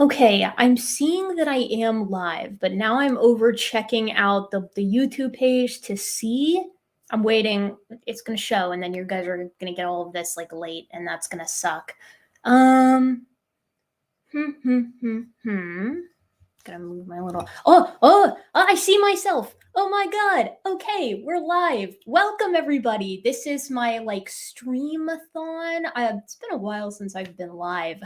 Okay, I'm seeing that I am live, but now I'm over checking out the YouTube page to see. I'm waiting. It's gonna show, and then you guys are gonna get all of this like late, and that's gonna suck. Um, hmm, hmm, hmm, hmm. Gotta move my little. Oh! I see myself. Oh my god. Okay, we're live. Welcome everybody. This is my like stream-a-thon. It's been a while since I've been live,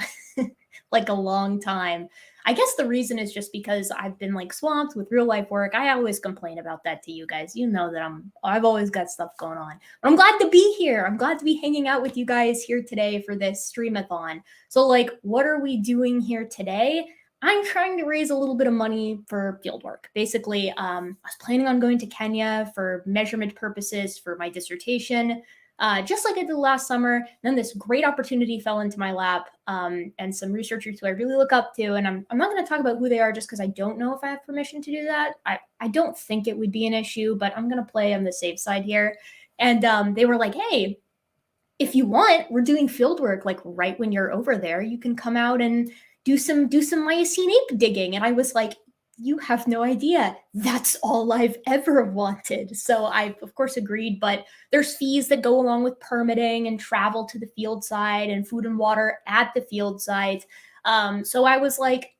like a long time. I guess the reason is just because I've been like swamped with real life work. I always complain about that to you guys. You know that I've always got stuff going on. But I'm glad to be here. I'm glad to be hanging out with you guys here today for this stream-a-thon. So like, what are we doing here today? I'm trying to raise a little bit of money for fieldwork. Basically, I was planning on going to Kenya for measurement purposes for my dissertation, just like I did last summer. Then this great opportunity fell into my lap, and some researchers who I really look up to, and I'm not going to talk about who they are just because I don't know if I have permission to do that. I don't think it would be an issue, but I'm going to play on the safe side here. And they were like, hey, if you want, we're doing field work like right when you're over there. You can come out and do some Miocene ape digging. And I was like, you have no idea. That's all I've ever wanted. So I, of course, agreed. But there's fees that go along with permitting and travel to the field site and food and water at the field site. So I was like,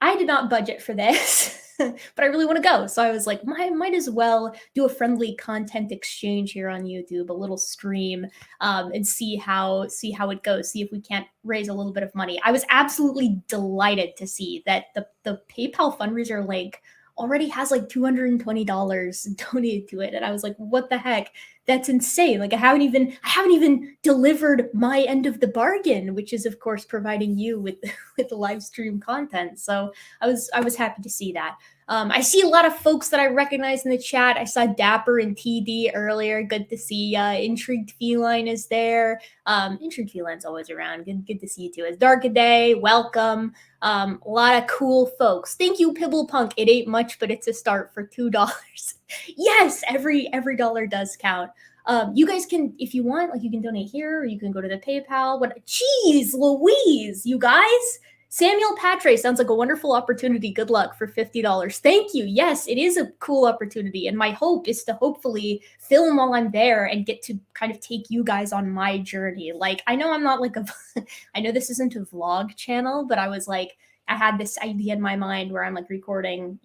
I did not budget for this, but I really want to go. So I was like, might as well do a friendly content exchange here on YouTube, a little stream, and see how it goes. See if we can't raise a little bit of money. I was absolutely delighted to see that the PayPal fundraiser link already has like $220 donated to it, and I was like, what the heck? That's insane. Like I haven't even delivered my end of the bargain, which is of course providing you with with live stream content. So I was happy to see that. I see a lot of folks that I recognize in the chat. I saw Dapper and TD earlier. Good to see ya. Intrigued Feline is there. Intrigued Feline's always around. Good to see you too. It's Dark a Day. Welcome. A lot of cool folks. Thank you, Pibblepunk. It ain't much, but it's a start for $2. Yes, every dollar does count. You guys can, if you want, like you can donate here, or you can go to the PayPal. What? Jeez, Louise, you guys. Samuel Patre sounds like a wonderful opportunity. Good luck for $50. Thank you. Yes, it is a cool opportunity. And my hope is to hopefully film while I'm there and get to kind of take you guys on my journey. Like, I know I'm not like I know this isn't a vlog channel, but I was like, I had this idea in my mind where I'm like recording,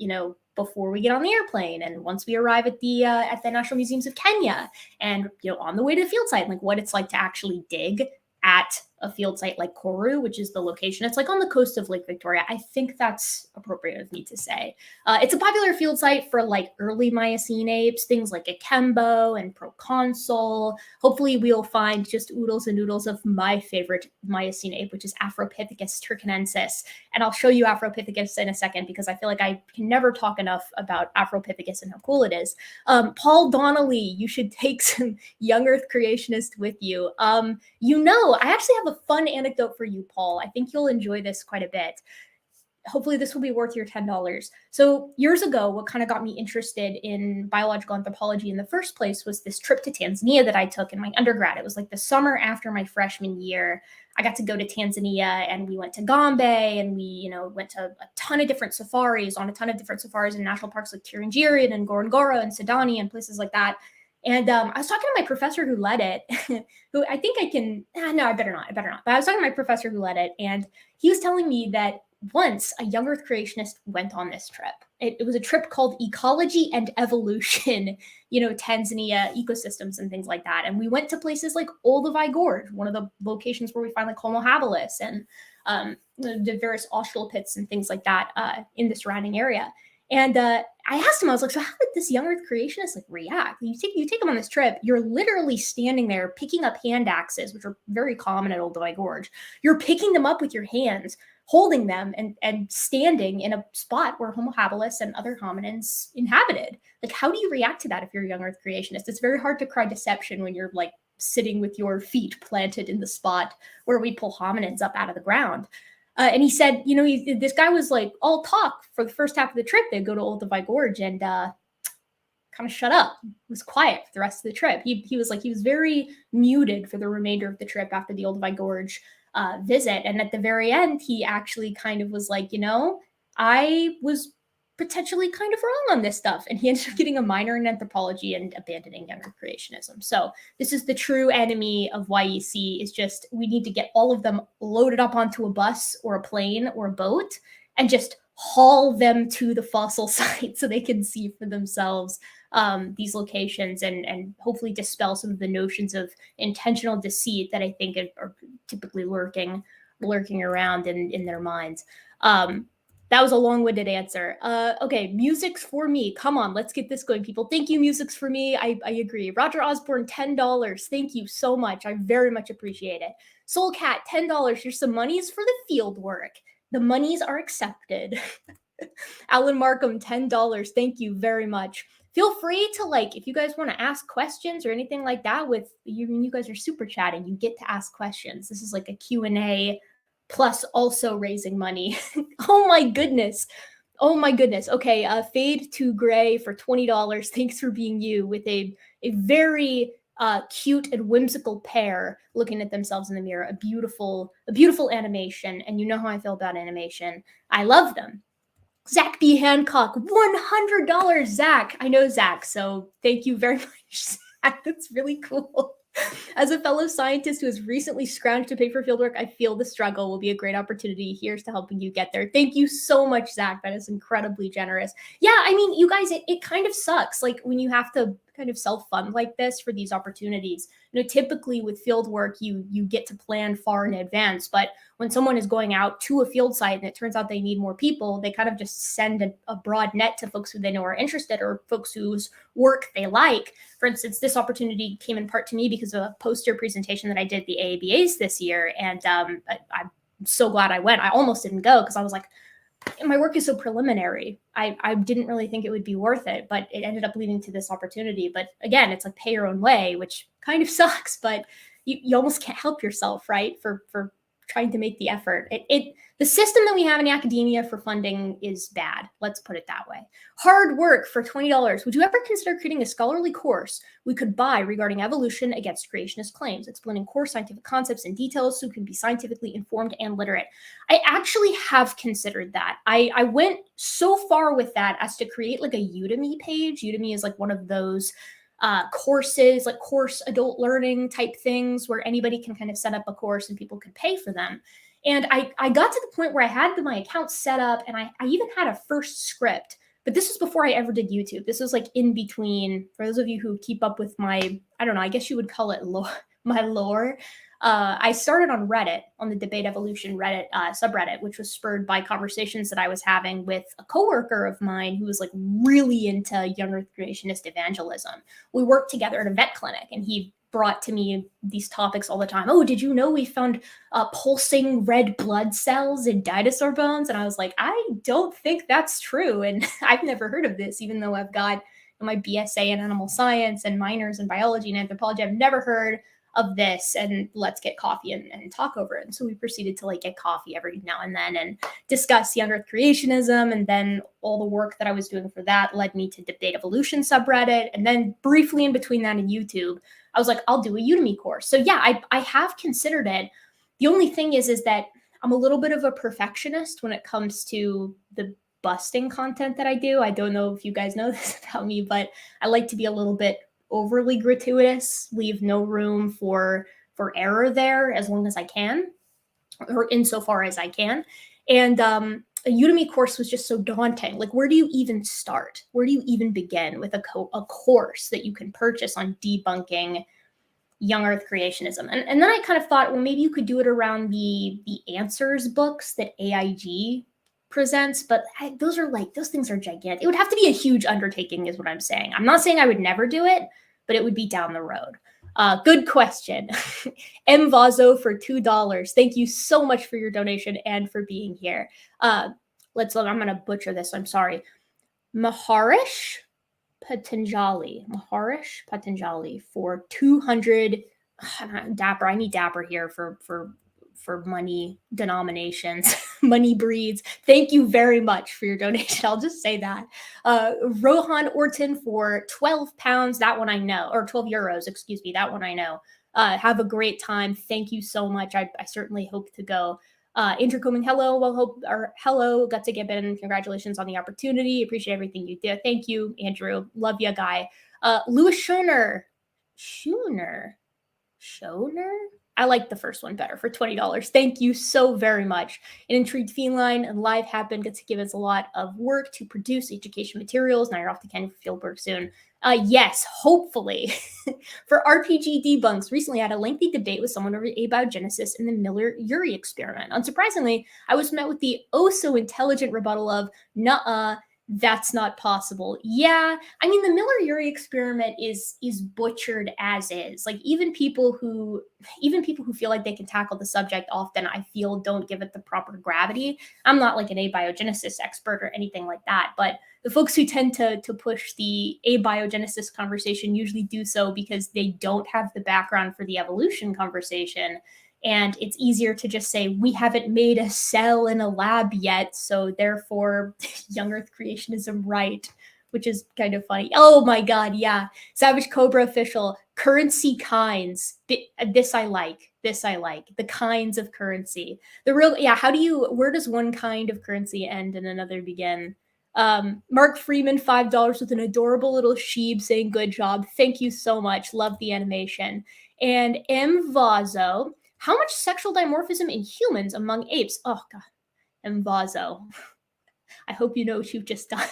before we get on the airplane and once we arrive at the National Museums of Kenya and, on the way to the field site, like what it's like to actually dig at a field site like Koru, which is the location. It's like on the coast of Lake Victoria. I think that's appropriate of me to say. It's a popular field site for like early Miocene apes, things like Akembo and Proconsul. Hopefully we'll find just oodles and noodles of my favorite Miocene ape, which is Afropithecus turkinensis. And I'll show you Afropithecus in a second because I feel like I can never talk enough about Afropithecus and how cool it is. Paul Donnelly, you should take some young Earth creationist with you. I actually have a fun anecdote for you, Paul. I think you'll enjoy this quite a bit. Hopefully this will be worth your $10. So years ago, what kind of got me interested in biological anthropology in the first place was this trip to Tanzania that I took in my undergrad. It was like the summer after my freshman year. I got to go to Tanzania and we went to Gombe and we, went to a ton of different safaris, on a ton of different safaris in national parks like Tarangire and Ngorongoro and Sedani and places like that. And I was talking to my professor who led it, who I think I can, no, I better not. But I was talking to my professor who led it, and he was telling me that once a young Earth creationist went on this trip. It was a trip called Ecology and Evolution, Tanzania ecosystems and things like that. And we went to places like Olduvai Gorge, one of the locations where we find like Homo habilis and the various austral pits and things like that in the surrounding area. And I asked him, I was like, so how did this young Earth creationist like react? You take him on this trip, you're literally standing there picking up hand axes, which are very common at Olduvai Gorge. You're picking them up with your hands, holding them and standing in a spot where Homo habilis and other hominins inhabited. Like, how do you react to that if you're a young Earth creationist? It's very hard to cry deception when you're like sitting with your feet planted in the spot where we pull hominins up out of the ground. And he said, this guy was like all talk for the first half of the trip. They'd go to Olduvai Gorge and kind of shut up. It was quiet for the rest of the trip. He was very muted for the remainder of the trip after the Olduvai Gorge visit. And at the very end, he actually kind of was like, I was potentially kind of wrong on this stuff. And he ended up getting a minor in anthropology and abandoning younger creationism. So this is the true enemy of YEC, is just we need to get all of them loaded up onto a bus or a plane or a boat and just haul them to the fossil site so they can see for themselves these locations and hopefully dispel some of the notions of intentional deceit that I think are typically lurking around in their minds. That was a long-winded answer. Okay, Music's for Me. Come on, let's get this going, people. Thank you, Music's for Me. I agree. Roger Osborne, $10. Thank you so much. I very much appreciate it. Soulcat, $10. Here's some monies for the field work. The monies are accepted. Alan Markham, $10. Thank you very much. Feel free to, if you guys want to ask questions or anything like that with you guys are super chatting, you get to ask questions. This is like a Q&A plus also raising money. Oh my goodness. Okay, Fade to Gray for $20. Thanks for being you, with a very cute and whimsical pair looking at themselves in the mirror. A beautiful animation. And you know how I feel about animation. I love them. Zach B. Hancock, $100. Zach, I know Zach, so thank you very much, Zach. That's really cool. As a fellow scientist who has recently scrounged to pay for fieldwork, I feel the struggle will be a great opportunity. Here's to helping you get there. Thank you so much, Zach. That is incredibly generous. Yeah, I mean, you guys, it kind of sucks, when you have to kind of self-fund like this for these opportunities. Typically with fieldwork, you get to plan far in advance, but when someone is going out to a field site and it turns out they need more people, they kind of just send a broad net to folks who they know are interested or folks whose work they like. For instance, this opportunity came in part to me because of a poster presentation that I did at the AABAs this year, and I'm so glad I went. I almost didn't go because I was like, my work is so preliminary. I didn't really think it would be worth it, but it ended up leading to this opportunity. But again, it's like pay your own way, which kind of sucks, but you almost can't help yourself, right? For trying to make the effort. The system that we have in academia for funding is bad. Let's put it that way. Hard work for $20. Would you ever consider creating a scholarly course we could buy regarding evolution against creationist claims, explaining core scientific concepts and details so we can be scientifically informed and literate? I actually have considered that. I went so far with that as to create a Udemy page. Udemy is one of those courses, course adult learning type things where anybody can kind of set up a course and people can pay for them. And I got to the point where I had my account set up and I even had a first script, but this was before I ever did YouTube. This was in between, for those of you who keep up with my, I don't know, I guess you would call it my lore. I started on Reddit, on the Debate Evolution Reddit subreddit, which was spurred by conversations that I was having with a coworker of mine who was really into young Earth creationist evangelism. We worked together at a vet clinic, and he brought to me these topics all the time. Oh, did you know we found pulsing red blood cells in dinosaur bones? And I was like, I don't think that's true. And I've never heard of this, even though I've got my BSA in animal science and minors in biology and anthropology. I've never heard of this, and let's get coffee and talk over it. And so we proceeded to get coffee every now and then and discuss young Earth creationism. And then all the work that I was doing for that led me to Debate Evolution subreddit. And then briefly in between that and YouTube, I was like, I'll do a Udemy course. So yeah, I have considered it. The only thing is that I'm a little bit of a perfectionist when it comes to the busting content that I do. I don't know if you guys know this about me, but I like to be a little bit overly gratuitous, leave no room for error there as long as I can, or insofar as I can. And a Udemy course was just so daunting. Where do you even start? Where do you even begin with a course that you can purchase on debunking young Earth creationism? And then I kind of thought, well, maybe you could do it around the answers books that AIG presents, but those things are gigantic. It would have to be a huge undertaking is what I'm saying. I'm not saying I would never do it, but it would be down the road. Good question. M. Vazo for $2. Thank you so much for your donation and for being here. I'm going to butcher this. I'm sorry. Maharish Patanjali for 200. Dapper. I need Dapper here for money denominations, money breeds. Thank you very much for your donation. I'll just say that. Rohan Orton for £12. That one I know, or 12 euros, excuse me. That one I know. Have a great time. Thank you so much. I certainly hope to go. Intercoming hello, hello, got to get in. Congratulations on the opportunity. Appreciate everything you did. Thank you, Andrew. Love ya, guy. Louis Schoner. I like the first one better for $20. Thank you so very much. An intrigued feline and live happen gets to give us a lot of work to produce education materials. Now you're off to Canada for fieldwork soon. Yes, hopefully. For RPG debunks, recently I had a lengthy debate with someone over abiogenesis in the Miller-Urey experiment. Unsurprisingly, I was met with the oh-so-intelligent rebuttal of, nuh-uh, that's not possible. Yeah, I mean, the Miller-Urey experiment is butchered as is. Like, even people who feel like they can tackle the subject often, I feel, don't give it the proper gravity. I'm not like an abiogenesis expert or anything like that, but the folks who tend to push the abiogenesis conversation usually do so because they don't have the background for the evolution conversation. And it's easier to just say, we haven't made a cell in a lab yet, so therefore, young Earth creationism right, which is kind of funny. Oh my God, yeah. Savage Cobra official, currency kinds. This I like. The kinds of currency. Where does one kind of currency end and another begin? Mark Freeman, $5 with an adorable little sheep saying, good job. Thank you so much. Love the animation. And M. Vazo, how much sexual dimorphism in humans among apes? Oh, God. M. Vazo. I hope you know what you've just done.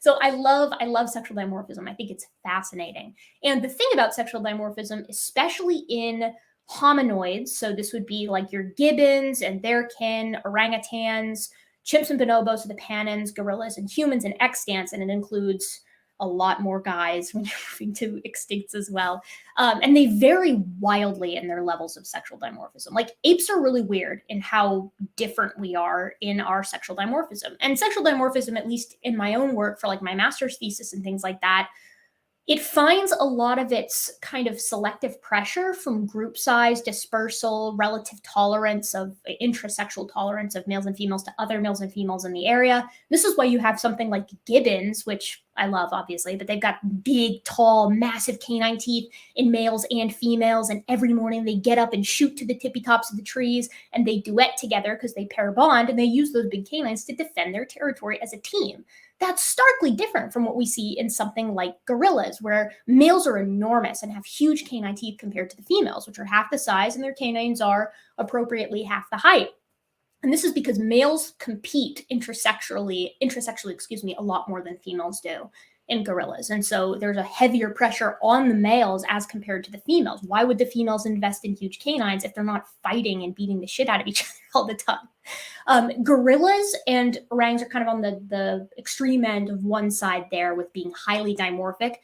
So I love sexual dimorphism. I think it's fascinating. And the thing about sexual dimorphism, especially in hominoids, so this would be like your gibbons and their kin, orangutans, chimps and bonobos, so the panins, gorillas, and humans and extants, and it includes a lot more guys when you're moving to extincts as well. And they vary wildly in their levels of sexual dimorphism. Like, apes are really weird in how different we are in our sexual dimorphism. And sexual dimorphism, at least in my own work for like my master's thesis and things like that, it finds a lot of its kind of selective pressure from group size, dispersal, relative tolerance of intrasexual tolerance of males and females to other males and females in the area. This is why you have something like gibbons, which I love, obviously, but they've got big, tall, massive canine teeth in males and females. And every morning they get up and shoot to the tippy tops of the trees and they duet together because they pair bond and they use those big canines to defend their territory as a team. That's starkly different from what we see in something like gorillas, where males are enormous and have huge canine teeth compared to the females, which are half the size, and their canines are appropriately half the height. And this is because males compete intrasexually, a lot more than females do in gorillas. And so there's a heavier pressure on the males as compared to the females. Why would the females invest in huge canines if they're not fighting and beating the shit out of each other all the time? Gorillas and orangs are kind of on the extreme end of one side there with being highly dimorphic.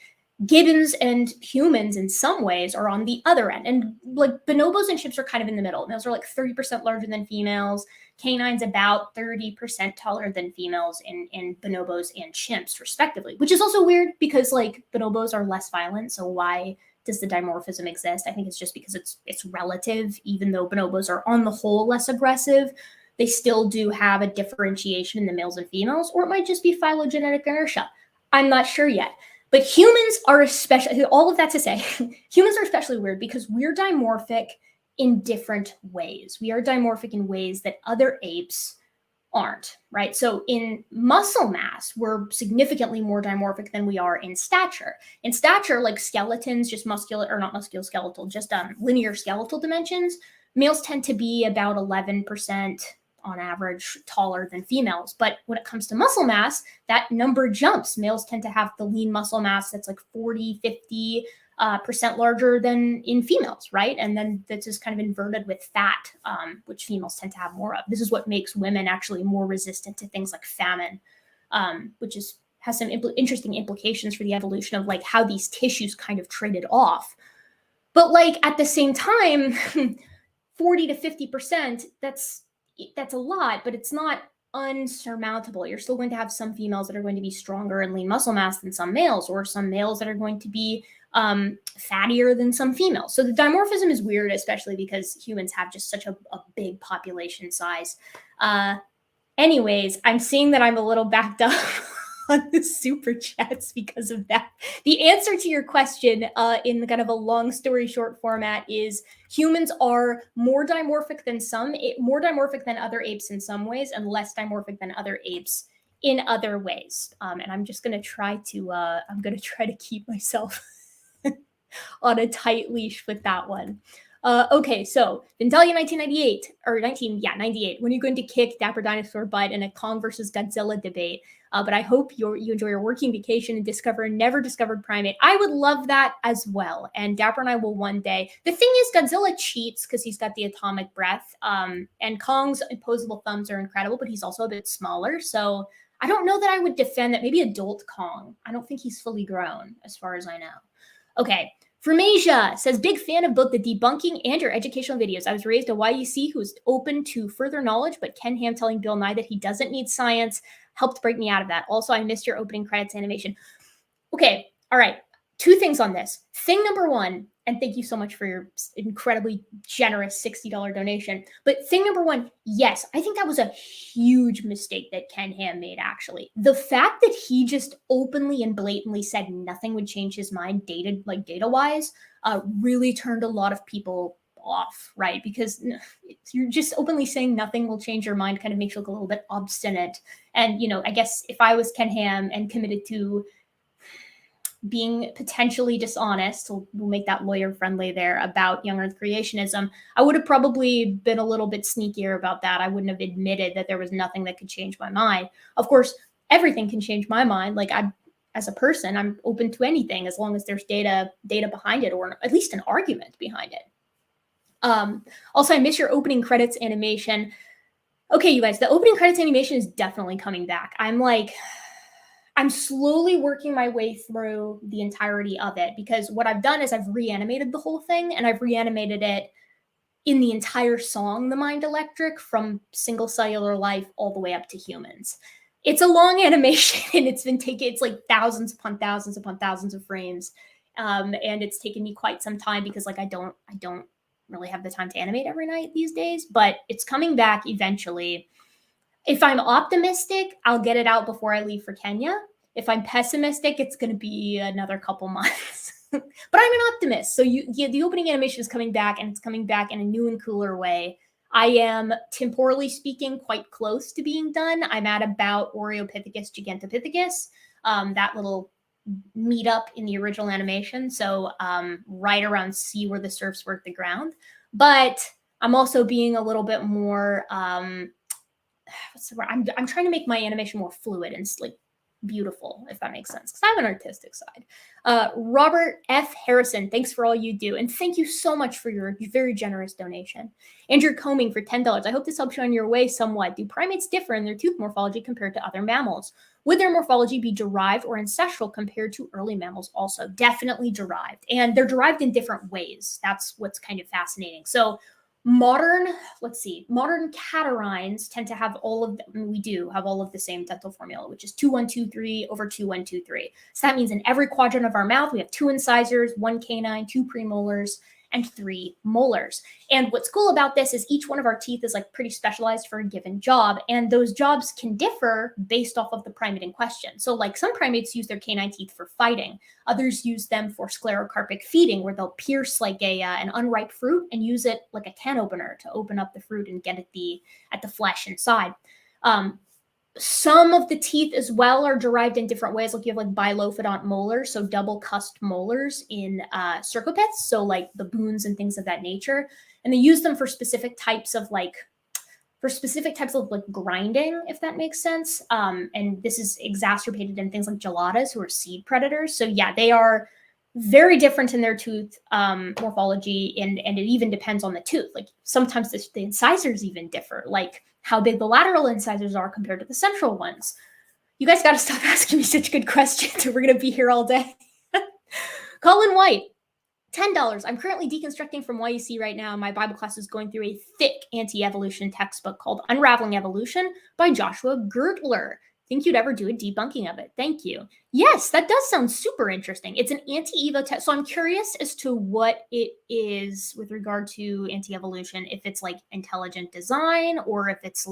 Gibbons and humans in some ways are on the other end. And like bonobos and chimps are kind of in the middle. Males are like 30% larger than females. Canines about 30% taller than females in bonobos and chimps, respectively, which is also weird because like bonobos are less violent. So why does the dimorphism exist? I think it's just because it's relative. Even though bonobos are on the whole less aggressive, they still do have a differentiation in the males and females, or it might just be phylogenetic inertia. I'm not sure yet. But humans are especially, all of that to say, humans are especially weird because we're dimorphic in different ways. We are dimorphic in ways that other apes aren't, right? So in muscle mass, we're significantly more dimorphic than we are in stature. In stature, like skeletons, just muscular, or not musculoskeletal, just linear skeletal dimensions, males tend to be about 11% on average taller than females. But when it comes to muscle mass, that number jumps. Males tend to have the lean muscle mass that's like 40, 50% larger than in females, right? And then that's just kind of inverted with fat, which females tend to have more of. This is what makes women actually more resistant to things like famine, which has some interesting implications for the evolution of like how these tissues kind of traded off. But like at the same time, 40 to 50%, that's a lot, but it's not unsurmountable. You're still going to have some females that are going to be stronger in lean muscle mass than some males, or some males that are going to be fattier than some females. So the dimorphism is weird, especially because humans have just such a big population size. Anyways, I'm seeing that I'm a little backed up on the super chats because of that. The answer to your question in kind of a long story short format is humans are more dimorphic than other apes in some ways and less dimorphic than other apes in other ways. And I'm just going to try to keep myself on a tight leash with that one. Okay, so Vintalia 1998, or 98. When are you going to kick Dapper Dinosaur butt in a Kong versus Godzilla debate? But I hope you enjoy your working vacation and discover a never discovered primate. I would love that as well. And Dapper and I will one day. The thing is, Godzilla cheats because he's got the atomic breath. And Kong's opposable thumbs are incredible, but he's also a bit smaller. So I don't know that I would defend that. Maybe adult Kong. I don't think he's fully grown, as far as I know. Okay. Framasia says, big fan of both the debunking and your educational videos. I was raised a YEC who is open to further knowledge, but Ken Ham telling Bill Nye that he doesn't need science helped break me out of that. Also, I missed your opening credits animation. Okay, all right. 2 things on this. Thing number 1, and thank you so much for your incredibly generous $60 donation. But thing number 1, yes, I think that was a huge mistake that Ken Ham made, actually. The fact that he just openly and blatantly said nothing would change his mind data-wise really turned a lot of people off, right? Because you're just openly saying nothing will change your mind kind of makes you look a little bit obstinate. And, I guess if I was Ken Ham and committed to being potentially dishonest, we'll make that lawyer friendly there, about young earth creationism, I would have probably been a little bit sneakier about that. I wouldn't have admitted that there was nothing that could change my mind. Of course, everything can change my mind. Like, as a person, I'm open to anything as long as there's data behind it, or at least an argument behind it. Also, I miss your opening credits animation. Okay, you guys, the opening credits animation is definitely coming back. I'm slowly working my way through the entirety of it, because what I've done is I've reanimated the whole thing, and I've reanimated it in the entire song, The Mind Electric, from single cellular life all the way up to humans. It's a long animation, and it's like thousands upon thousands upon thousands of frames. And it's taken me quite some time because I don't really have the time to animate every night these days, but it's coming back eventually. If I'm optimistic, I'll get it out before I leave for Kenya. If I'm pessimistic, it's going to be another couple months. But I'm an optimist. So the opening animation is coming back, and it's coming back in a new and cooler way. I am, temporally speaking, quite close to being done. I'm at about Oreopithecus gigantopithecus, that little meetup in the original animation. So right around C, where the surfs work the ground. But I'm also being a little bit more... what's the word? I'm trying to make my animation more fluid and beautiful, if that makes sense, because I have an artistic side. Robert F. Harrison, thanks for all you do, and thank you so much for your very generous donation. Andrew Combing for $10. I hope this helps you on your way somewhat. Do primates differ in their tooth morphology compared to other mammals? Would their morphology be derived or ancestral compared to early mammals also? Definitely derived, and they're derived in different ways. That's what's kind of fascinating. So modern catarrhines tend to have we do have all of the same dental formula, which is 2-1-2-3 over 2-1-2-3. So that means in every quadrant of our mouth, we have 2 incisors, 1 canine, 2 premolars, and 3 molars. And what's cool about this is each one of our teeth is pretty specialized for a given job, and those jobs can differ based off of the primate in question. So some primates use their canine teeth for fighting. Others use them for sclerocarpic feeding, where they'll pierce an unripe fruit and use it like a can opener to open up the fruit and get at the flesh inside. Some of the teeth as well are derived in different ways. You have bilophodont molars, so double cusped molars in cercopiths, so the boons and things of that nature. And they use them for specific types of grinding, if that makes sense. And this is exacerbated in things like geladas, who are seed predators. So yeah, they are very different in their tooth morphology, and it even depends on the tooth. Sometimes the incisors even differ, how big the lateral incisors are compared to the central ones. You guys got to stop asking me such good questions, or we're going to be here all day. Colin White, $10. I'm currently deconstructing from YEC right now. My Bible class is going through a thick anti-evolution textbook called Unraveling Evolution by Joshua Gertler. Think you'd ever do a debunking of it? Thank you. Yes, that does sound super interesting. It's an anti-evo test. So I'm curious as to what it is with regard to anti-evolution, if it's intelligent design, or if it's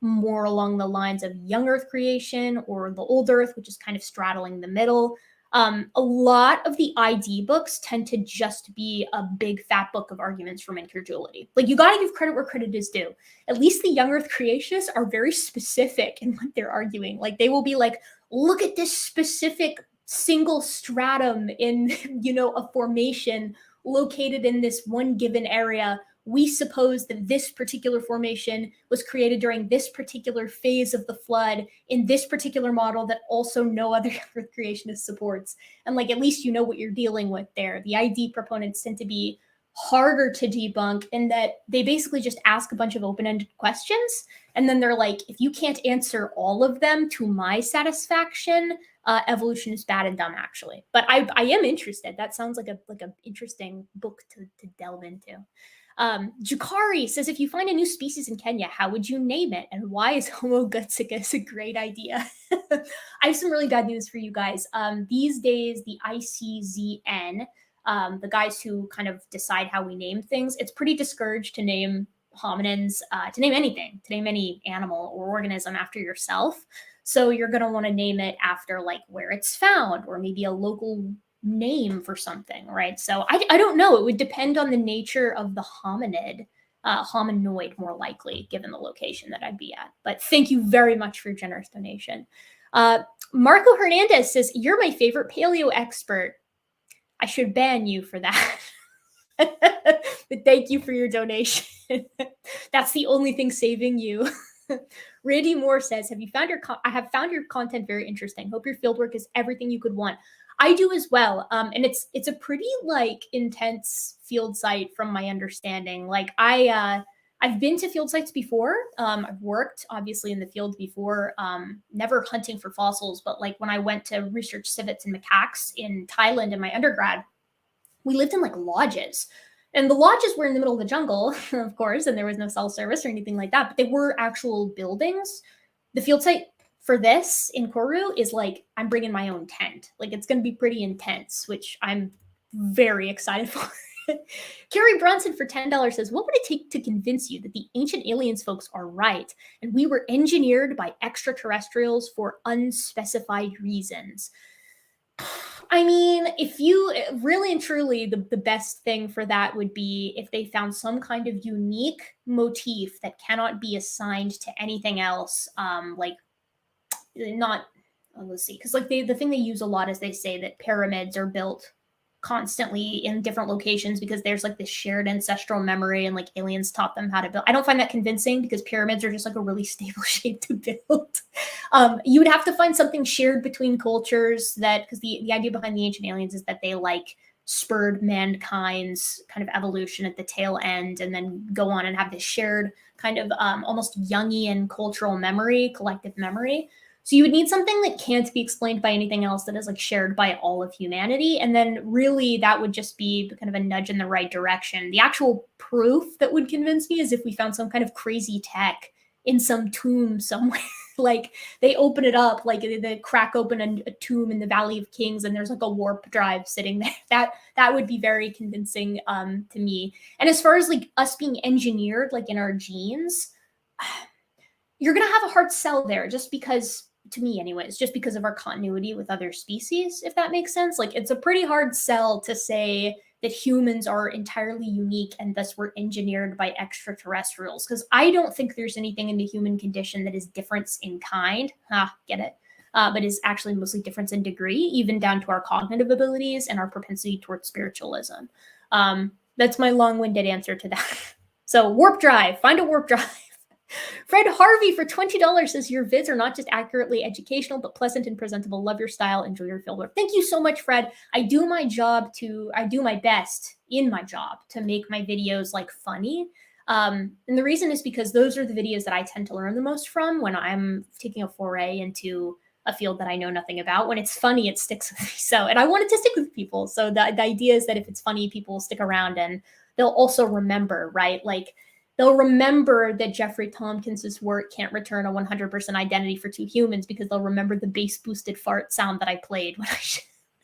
more along the lines of young Earth creation or the old Earth, which is kind of straddling the middle. A lot of the ID books tend to just be a big fat book of arguments from incredulity. Like, you got to give credit where credit is due. At least the young Earth creationists are very specific in what they're arguing. Like, they will be like, look at this specific single stratum in, you know, a formation located in this one given area. We suppose that this particular formation was created during this particular phase of the flood in this particular model that also no other Earth creationist supports. And like, at least you know what you're dealing with there. The ID proponents tend to be harder to debunk in that they basically just ask a bunch of open-ended questions. And then they're like, if you can't answer all of them to my satisfaction, evolution is bad and dumb, actually. But I am interested. That sounds like a interesting book to delve into. Jakari says, if you find a new species in Kenya, how would you name it? And why is Homo gutsicus a great idea? I have some really bad news for you guys. These days, the ICZN, the guys who kind of decide how we name things, it's pretty discouraged to name hominins, to name anything, to name any animal or organism after yourself. So you're going to want to name it after like where it's found, or maybe a local name for something, right? So I don't know. It would depend on the nature of the hominid, hominoid more likely, given the location that I'd be at. But thank you very much for your generous donation. Marco Hernandez says, you're my favorite paleo expert. I should ban you for that. But thank you for your donation. That's the only thing saving you. Randy Moore says, I have found your content very interesting. Hope your fieldwork is everything you could want. I do as well. And it's a pretty like intense field site from my understanding. Like I've been to field sites before. I've worked obviously in the field before, never hunting for fossils, but like when I went to research civets and macaques in Thailand in my undergrad, we lived in like lodges. And the lodges were in the middle of the jungle, of course, and there was no cell service or anything like that, but they were actual buildings. The field site for this in Koru is like, I'm bringing my own tent. Like, it's going to be pretty intense, which I'm very excited for. Carrie Bronson for $10 says, what would it take to convince you that the ancient aliens folks are right and we were engineered by extraterrestrials for unspecified reasons? I mean, if you really and truly, the best thing for that would be if they found some kind of unique motif that cannot be assigned to anything else. Like, not, let's see, because like the thing they use a lot is they say that pyramids are built constantly in different locations because there's like this shared ancestral memory and like aliens taught them how to build. I don't find that convincing because pyramids are just like a really stable shape to build. You would have to find something shared between cultures that, because the idea behind the ancient aliens is that they like spurred mankind's kind of evolution at the tail end and then go on and have this shared kind of almost Jungian cultural memory, collective memory. So you would need something that can't be explained by anything else that is like shared by all of humanity. And then really that would just be kind of a nudge in the right direction. The actual proof that would convince me is if we found some kind of crazy tech in some tomb somewhere. Like they open it up, like they crack open a tomb in the Valley of Kings and there's like a warp drive sitting there. That would be very convincing to me. And as far as like us being engineered, like in our genes, you're going to have a hard sell there just because, to me anyways, just because of our continuity with other species, if that makes sense. Like it's a pretty hard sell to say that humans are entirely unique and thus we're engineered by extraterrestrials, because I don't think there's anything in the human condition that is difference in kind. Get it? But is actually mostly difference in degree, even down to our cognitive abilities and our propensity towards spiritualism. That's my long-winded answer to that. So warp drive, find a warp drive. Fred Harvey for $20 says, your vids are not just accurately educational, but pleasant and presentable. Love your style. Enjoy your fieldwork. Thank you so much, Fred. I do my best in my job to make my videos like funny. And the reason is because those are the videos that I tend to learn the most from when I'm taking a foray into a field that I know nothing about. When it's funny, it sticks with me. So, and I want it to stick with people. So the idea is that if it's funny, people will stick around and they'll also remember, right? Like, they'll remember that Jeffrey Tompkins' work can't return a 100% identity for two humans because they'll remember the bass-boosted fart sound that I played when I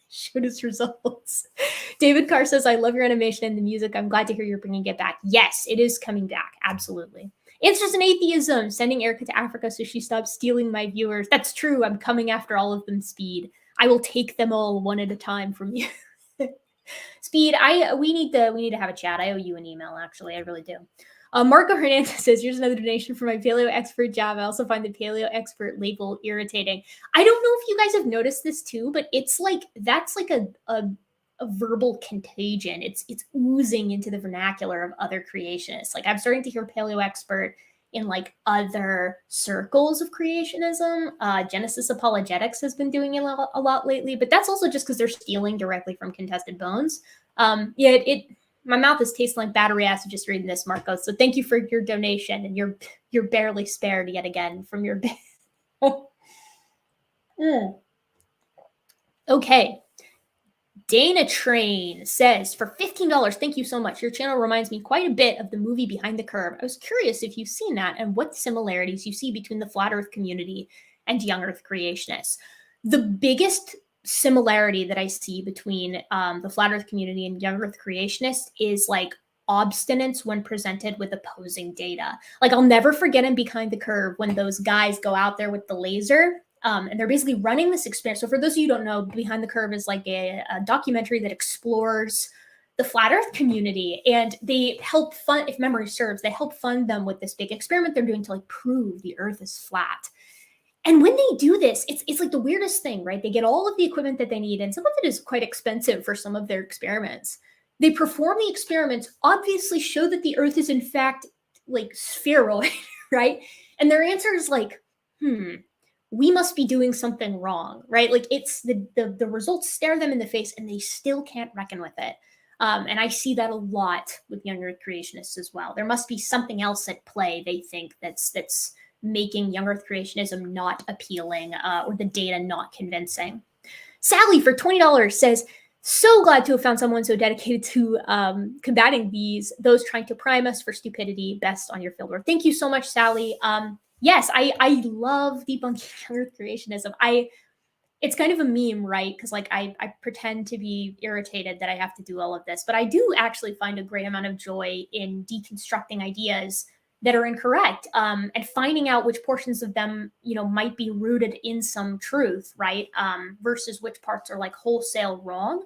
showed his results. David Carr says, I love your animation and the music. I'm glad to hear you're bringing it back. Yes, it is coming back. Absolutely. Answers in Atheism, sending Erica to Africa so she stops stealing my viewers. That's true. I'm coming after all of them, Speed. I will take them all one at a time from you. Speed, we need to have a chat. I owe you an email, actually. I really do. Marco Hernandez says, here's another donation for my paleo expert job. I also find the paleo expert label irritating. I don't know if you guys have noticed this too, but it's like, that's like a verbal contagion. It's oozing into the vernacular of other creationists. Like, I'm starting to hear paleo expert in like other circles of creationism. Genesis Apologetics has been doing it a lot lately, but that's also just because they're stealing directly from Contested Bones. Yeah, my mouth is tasting like battery acid just reading this, Marco. So thank you for your donation, and you're barely spared yet again from your. Okay. Dana Train says, for $15, thank you so much. Your channel reminds me quite a bit of the movie Behind the Curve. I was curious if you've seen that and what similarities you see between the flat earth community and young earth creationists. The biggest similarity that I see between the flat earth community and young earth creationists is like obstinance when presented with opposing data. Like, I'll never forget in Behind the Curve when those guys go out there with the laser. And they're basically running this experiment. So for those of you who don't know, Behind the Curve is like a documentary that explores the flat earth community. And they help fund, if memory serves, they help fund them with this big experiment they're doing to like prove the earth is flat. And when they do this, it's like the weirdest thing, right? They get all of the equipment that they need, and some of it is quite expensive for some of their experiments. They perform the experiments, obviously show that the earth is in fact like spheroid, right? And their answer is like, we must be doing something wrong, right? Like, it's the results stare them in the face and they still can't reckon with it. And I see that a lot with young earth creationists as well. There must be something else at play, they think, that's making young earth creationism not appealing, or the data not convincing. Sally for $20 says, so glad to have found someone so dedicated to combating those trying to prime us for stupidity. Best on your fieldwork. Thank you so much, Sally. Yes, I love debunking earth creationism. It's kind of a meme, right? Because like I pretend to be irritated that I have to do all of this, but I do actually find a great amount of joy in deconstructing ideas that are incorrect, and finding out which portions of them, might be rooted in some truth, right? Versus which parts are like wholesale wrong.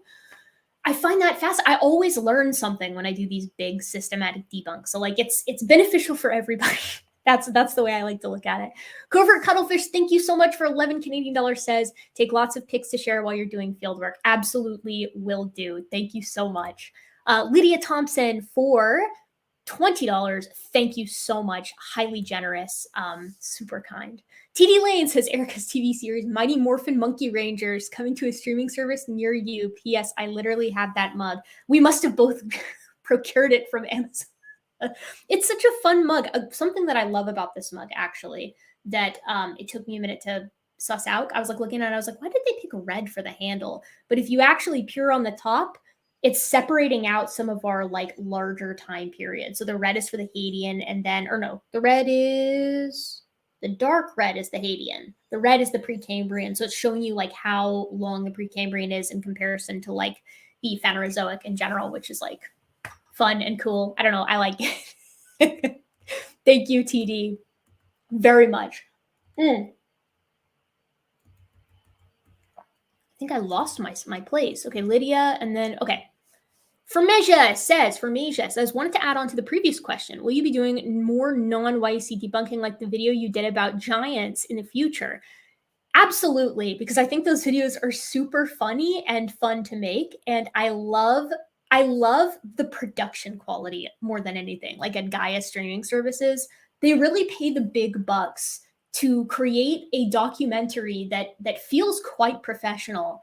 I find that fast. I always learn something when I do these big systematic debunks. So like it's beneficial for everybody. That's the way I like to look at it. Covert Cuttlefish, thank you so much for 11 Canadian dollars, says, take lots of pics to share while you're doing field work. Absolutely will do. Thank you so much. Lydia Thompson for $20. Thank you so much. Highly generous. Super kind. TD Lane says, Erica's TV series, Mighty Morphin Monkey Rangers, coming to a streaming service near you. P.S. I literally have that mug. We must have both procured it from Amazon. It's such a fun mug. Something that I love about this mug, actually, that it took me a minute to suss out. I was like looking at it, I was like, why did they pick red for the handle? But if you actually peer on the top, it's separating out some of our like larger time periods. So the red is for the Hadean, and then, or no, the dark red is the Hadean. The red is the Precambrian. So it's showing you like how long the Precambrian is in comparison to like the Phanerozoic in general, which is like fun and cool. I don't know. I like it. Thank you, TD, very much. I think I lost my place. Okay, Lydia, and then, okay. Formesia says, wanted to add on to the previous question. Will you be doing more non-YC debunking like the video you did about giants in the future? Absolutely, because I think those videos are super funny and fun to make. And I love the production quality more than anything. Like at Gaia streaming services, they really pay the big bucks to create a documentary that feels quite professional.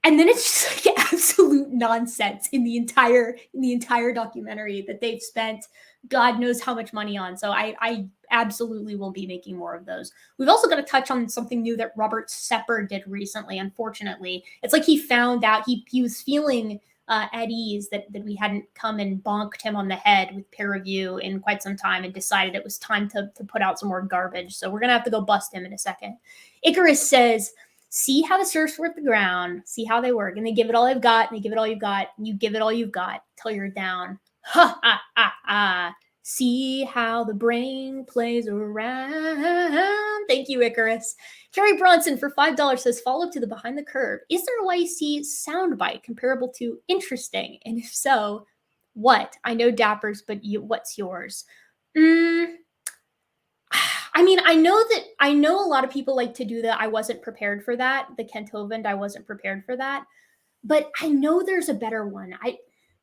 And then it's just like absolute nonsense in the entire documentary that they've spent God knows how much money on. So I absolutely will be making more of those. We've also got to touch on something new that Robert Sepper did recently, unfortunately. It's like he found out he was feeling at ease that we hadn't come and bonked him on the head with peer review in quite some time, and decided it was time to put out some more garbage. So we're going to have to go bust him in a second. Icarus says, see how the surfs work the ground, see how they work, and they give it all I've got, and they give it all you've got, and you give it all you've got till you're down. Ha, ha, ha, ha. See how the brain plays around. Thank you, Icarus. Carrie Bronson for $5 says, follow up to the Behind the Curve. Is there a YC soundbite comparable to interesting? And if so, what? I know Dapper's, but what's yours? I mean, I know a lot of people like to do the I wasn't prepared for that, the Kent Hovind, I wasn't prepared for that. But I know there's a better one. Let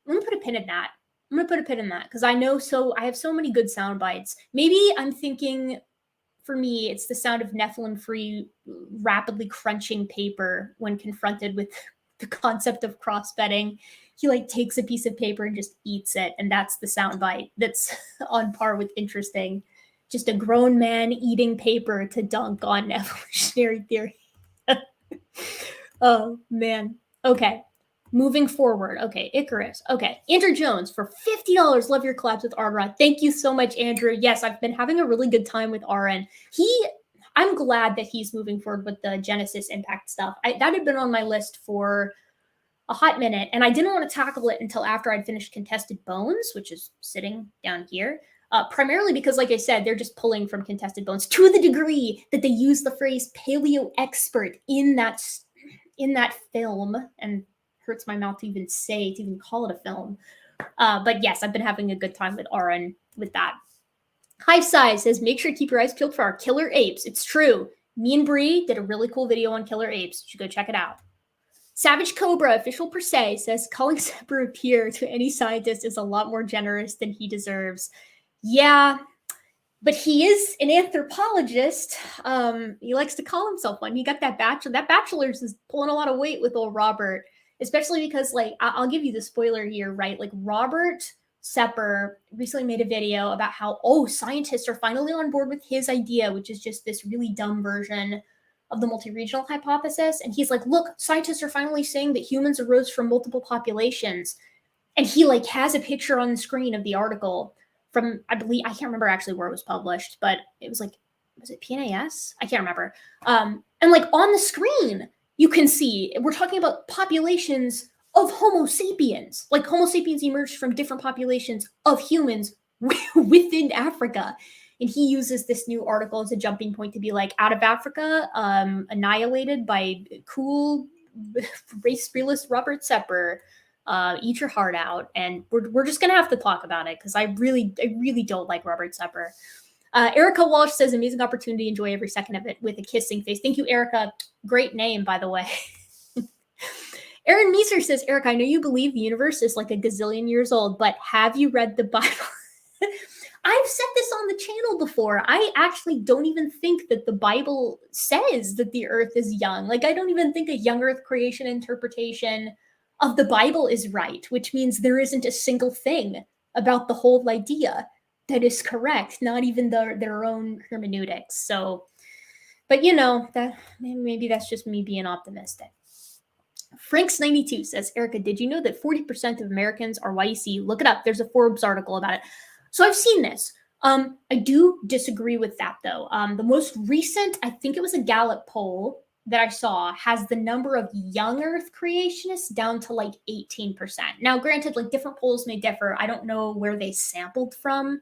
me put a pin in that. I'm gonna put a pin in that because I have so many good sound bites. Maybe I'm thinking, for me, it's the sound of Nephilim-free rapidly crunching paper when confronted with the concept of cross-bedding. He like takes a piece of paper and just eats it, and that's the sound bite that's on par with interesting. Just a grown man eating paper to dunk on evolutionary theory. Oh man. Okay. Moving forward. Okay, Icarus. Okay, Andrew Jones for $50. Love your collabs with Arra. Thank you so much, Andrew. Yes, I've been having a really good time with Arra. I'm glad that he's moving forward with the Genesis impact stuff. That had been on my list for a hot minute, and I didn't want to tackle it until after I'd finished Contested Bones, which is sitting down here. Primarily because, like I said, they're just pulling from Contested Bones to the degree that they use the phrase paleo expert in that film, and hurts my mouth to even call it a film. But yes, I've been having a good time with Aaron with that. Hive Size says, make sure to keep your eyes peeled for our killer apes. It's true. Me and Bree did a really cool video on killer apes. You should go check it out. Savage Cobra, official per se, says, calling Semper a peer to any scientist is a lot more generous than he deserves. Yeah, but he is an anthropologist. He likes to call himself one. He got that bachelor. That bachelor's is pulling a lot of weight with old Robert, especially because, like, I'll give you the spoiler here, right? Like, Robert Sepper recently made a video about how, scientists are finally on board with his idea, which is just this really dumb version of the multi-regional hypothesis. And he's like, look, scientists are finally saying that humans arose from multiple populations. And he, like, has a picture on the screen of the article from, I can't remember actually where it was published, but it was like, was it PNAS? I can't remember. And like on the screen, you can see, we're talking about populations of Homo sapiens. Like Homo sapiens emerged from different populations of humans within Africa. And he uses this new article as a jumping point to be like, out of Africa, annihilated by cool race realist Robert Sepper. Eat your heart out, and we're just gonna have to talk about it because I really don't like Robert Sepper. Erica Walsh says, amazing opportunity, enjoy every second of it with a kissing face. Thank you, Erica. Great name, by the way. Aaron Meeser says, Erica, I know you believe the universe is like a gazillion years old, but have you read the Bible? I've said this on the channel before. I actually don't even think that the Bible says that the earth is young. Like, I don't even think a young earth creation interpretation of the Bible is right, which means there isn't a single thing about the whole idea that is correct, not even their own hermeneutics. So, but you know, that maybe that's just me being optimistic. Franks92 says, Erica, did you know that 40% of Americans are YC? Look it up. There's a Forbes article about it. So I've seen this. I do disagree with that, though. The most recent, I think it was a Gallup poll that I saw, has the number of young Earth creationists down to like 18%. Now, granted, like different polls may differ. I don't know where they sampled from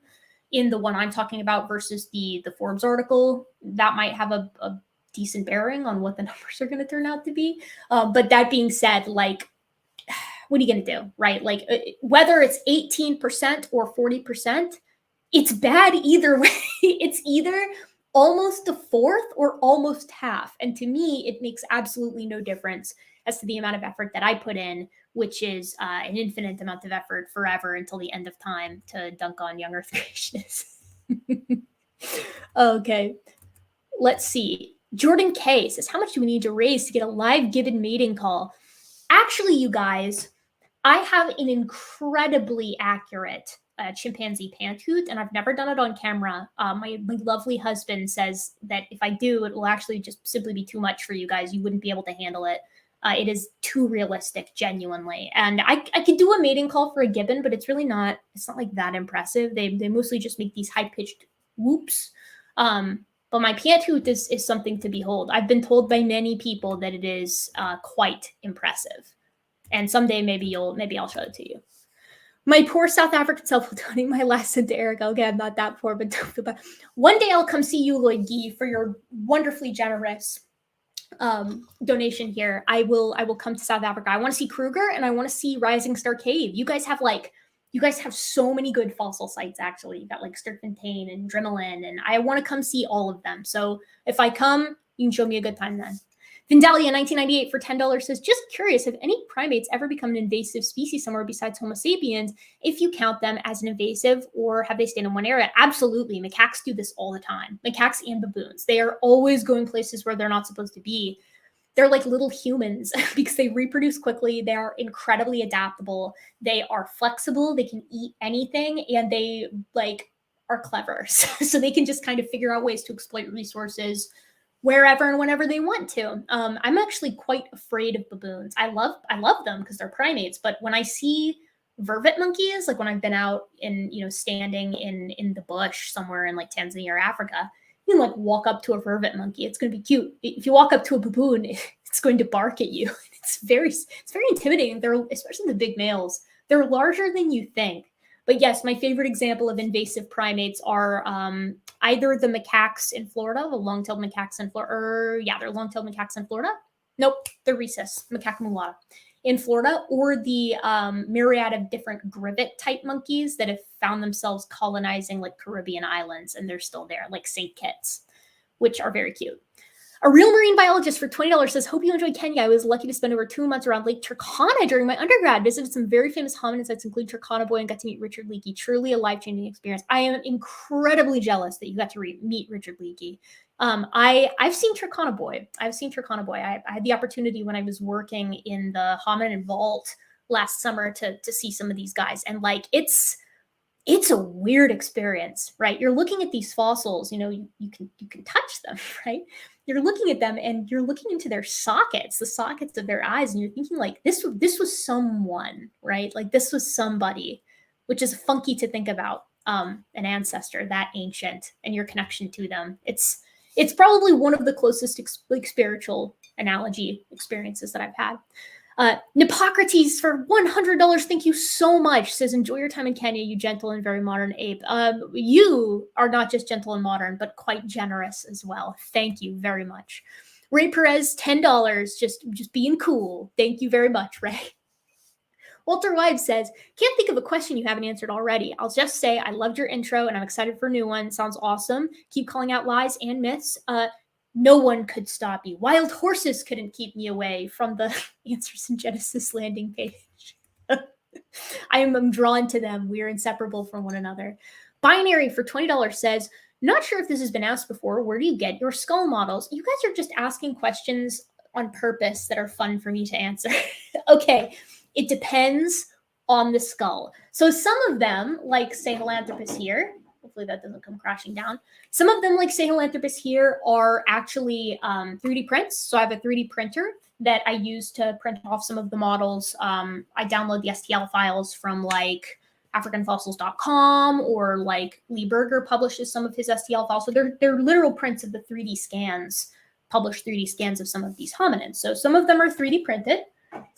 in the one I'm talking about versus the Forbes article. That might have a decent bearing on what the numbers are going to turn out to be. But that being said, like, what are you going to do, right? Like, whether it's 18% or 40%, it's bad either way. It's either almost a fourth or almost half. And to me, it makes absolutely no difference as to the amount of effort that I put in, which is an infinite amount of effort forever until the end of time to dunk on young Earth creationists. Okay, let's see. Jordan K says, how much do we need to raise to get a live gibbon mating call? Actually, you guys, I have an incredibly accurate chimpanzee panthoot, and I've never done it on camera. My lovely husband says that if I do, it will actually just simply be too much for you guys. You wouldn't be able to handle it. It is too realistic, genuinely. And I could do a mating call for a gibbon, but it's really not, it's not like that impressive. They mostly just make these high-pitched whoops. But my panthoot is something to behold. I've been told by many people that it is quite impressive. And someday maybe I'll show it to you. My poor South African self will donate my last cent to Eric. Okay, I'm not that poor, but don't feel bad. One day I'll come see you, Lloyd Gee, for your wonderfully generous donation here. I will come to South Africa. I want to see Kruger and I want to see Rising Star Cave. You guys have so many good fossil sites. Actually, you got like Sturfontein and Drimelin, and I want to come see all of them. So if I come, you can show me a good time then. Vindalia 1998 for $10 says, just curious, have any primates ever become an invasive species somewhere besides Homo sapiens, if you count them as an invasive, or have they stayed in one area? Absolutely. Macaques do this all the time. Macaques and baboons. They are always going places where they're not supposed to be. They're like little humans because they reproduce quickly. They are incredibly adaptable. They are flexible. They can eat anything, and they like are clever. So they can just kind of figure out ways to exploit resources wherever and whenever they want to. I'm actually quite afraid of baboons. I love them because they're primates, but when I see vervet monkeys, like when I've been out in, standing in the bush somewhere in like Tanzania or Africa, you can like walk up to a vervet monkey. It's going to be cute. If you walk up to a baboon, it's going to bark at you. It's very intimidating. Especially the big males. They're larger than you think. But yes, my favorite example of invasive primates are either the macaques in Florida, the long-tailed macaques in Florida. They're long-tailed macaques in Florida. Nope, they're rhesus, macaque mulata in Florida, or the myriad of different grivet-type monkeys that have found themselves colonizing like Caribbean islands, and they're still there, like St. Kitts, which are very cute. A real marine biologist for $20 says, hope you enjoyed Kenya. I was lucky to spend over 2 months around Lake Turkana during my undergrad. Visited some very famous hominid sites, including Turkana Boy, and got to meet Richard Leakey. Truly a life-changing experience. I am incredibly jealous that you got to meet Richard Leakey. I've seen Turkana Boy. I had the opportunity when I was working in the hominid vault last summer to see some of these guys. And like, it's a weird experience, right? You're looking at these fossils, you can touch them, right? You're looking at them and you're looking into their sockets, the sockets of their eyes, and you're thinking like, this was someone, right? Like this was somebody, which is funky to think about, an ancestor that ancient and your connection to them. It's probably one of the closest spiritual analogy experiences that I've had. Nippocrates for $100. Thank you so much. Says, enjoy your time in Kenya, you gentle and very modern ape. You are not just gentle and modern, but quite generous as well. Thank you very much. Ray Perez, $10. Just being cool. Thank you very much, Ray. Walter Wives says, can't think of a question you haven't answered already. I'll just say I loved your intro and I'm excited for a new one. Sounds awesome. Keep calling out lies and myths. No one could stop you. Wild horses couldn't keep me away from the Answers in Genesis landing page. I'm drawn to them. We're inseparable from one another. Binary for $20 says, not sure if this has been asked before. Where do you get your skull models? You guys are just asking questions on purpose that are fun for me to answer. Okay, it depends on the skull. So some of them, like Sahelanthropus here, hopefully that doesn't come crashing down. Some of them, like Sahelanthropus here, are actually 3D prints. So I have a 3D printer that I use to print off some of the models. I download the STL files from like africanfossils.com, or like Lee Berger publishes some of his STL files. So they're literal prints of the 3D scans, published 3D scans of some of these hominids. So some of them are 3D printed.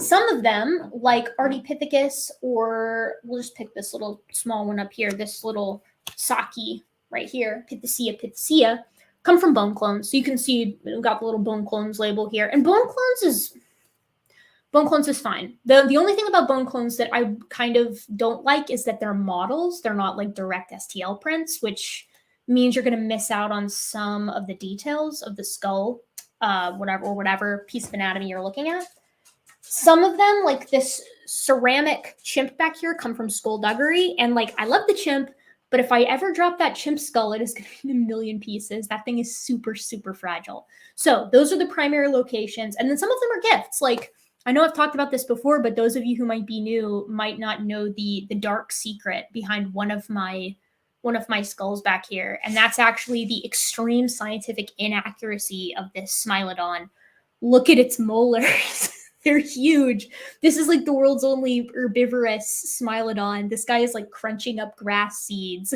Some of them, like Ardipithecus, or we'll just pick this little small one up here, this little Saki right here, Pithecea, come from bone clones. So you can see we've got the little bone clones label here. And bone clones is fine. The only thing about bone clones that I kind of don't like is that they're models. They're not like direct STL prints, which means you're going to miss out on some of the details of the skull, whatever piece of anatomy you're looking at. Some of them, like this ceramic chimp back here, come from skullduggery. And like, I love the chimp, but if I ever drop that chimp skull, it is going to be in a million pieces. That thing is super, super fragile. So those are the primary locations. And then some of them are gifts. Like, I know I've talked about this before, but those of you who might be new might not know the dark secret behind one of my skulls back here. And that's actually the extreme scientific inaccuracy of this Smilodon. Look at its molars. They're huge. This is like the world's only herbivorous Smilodon. This guy is like crunching up grass seeds.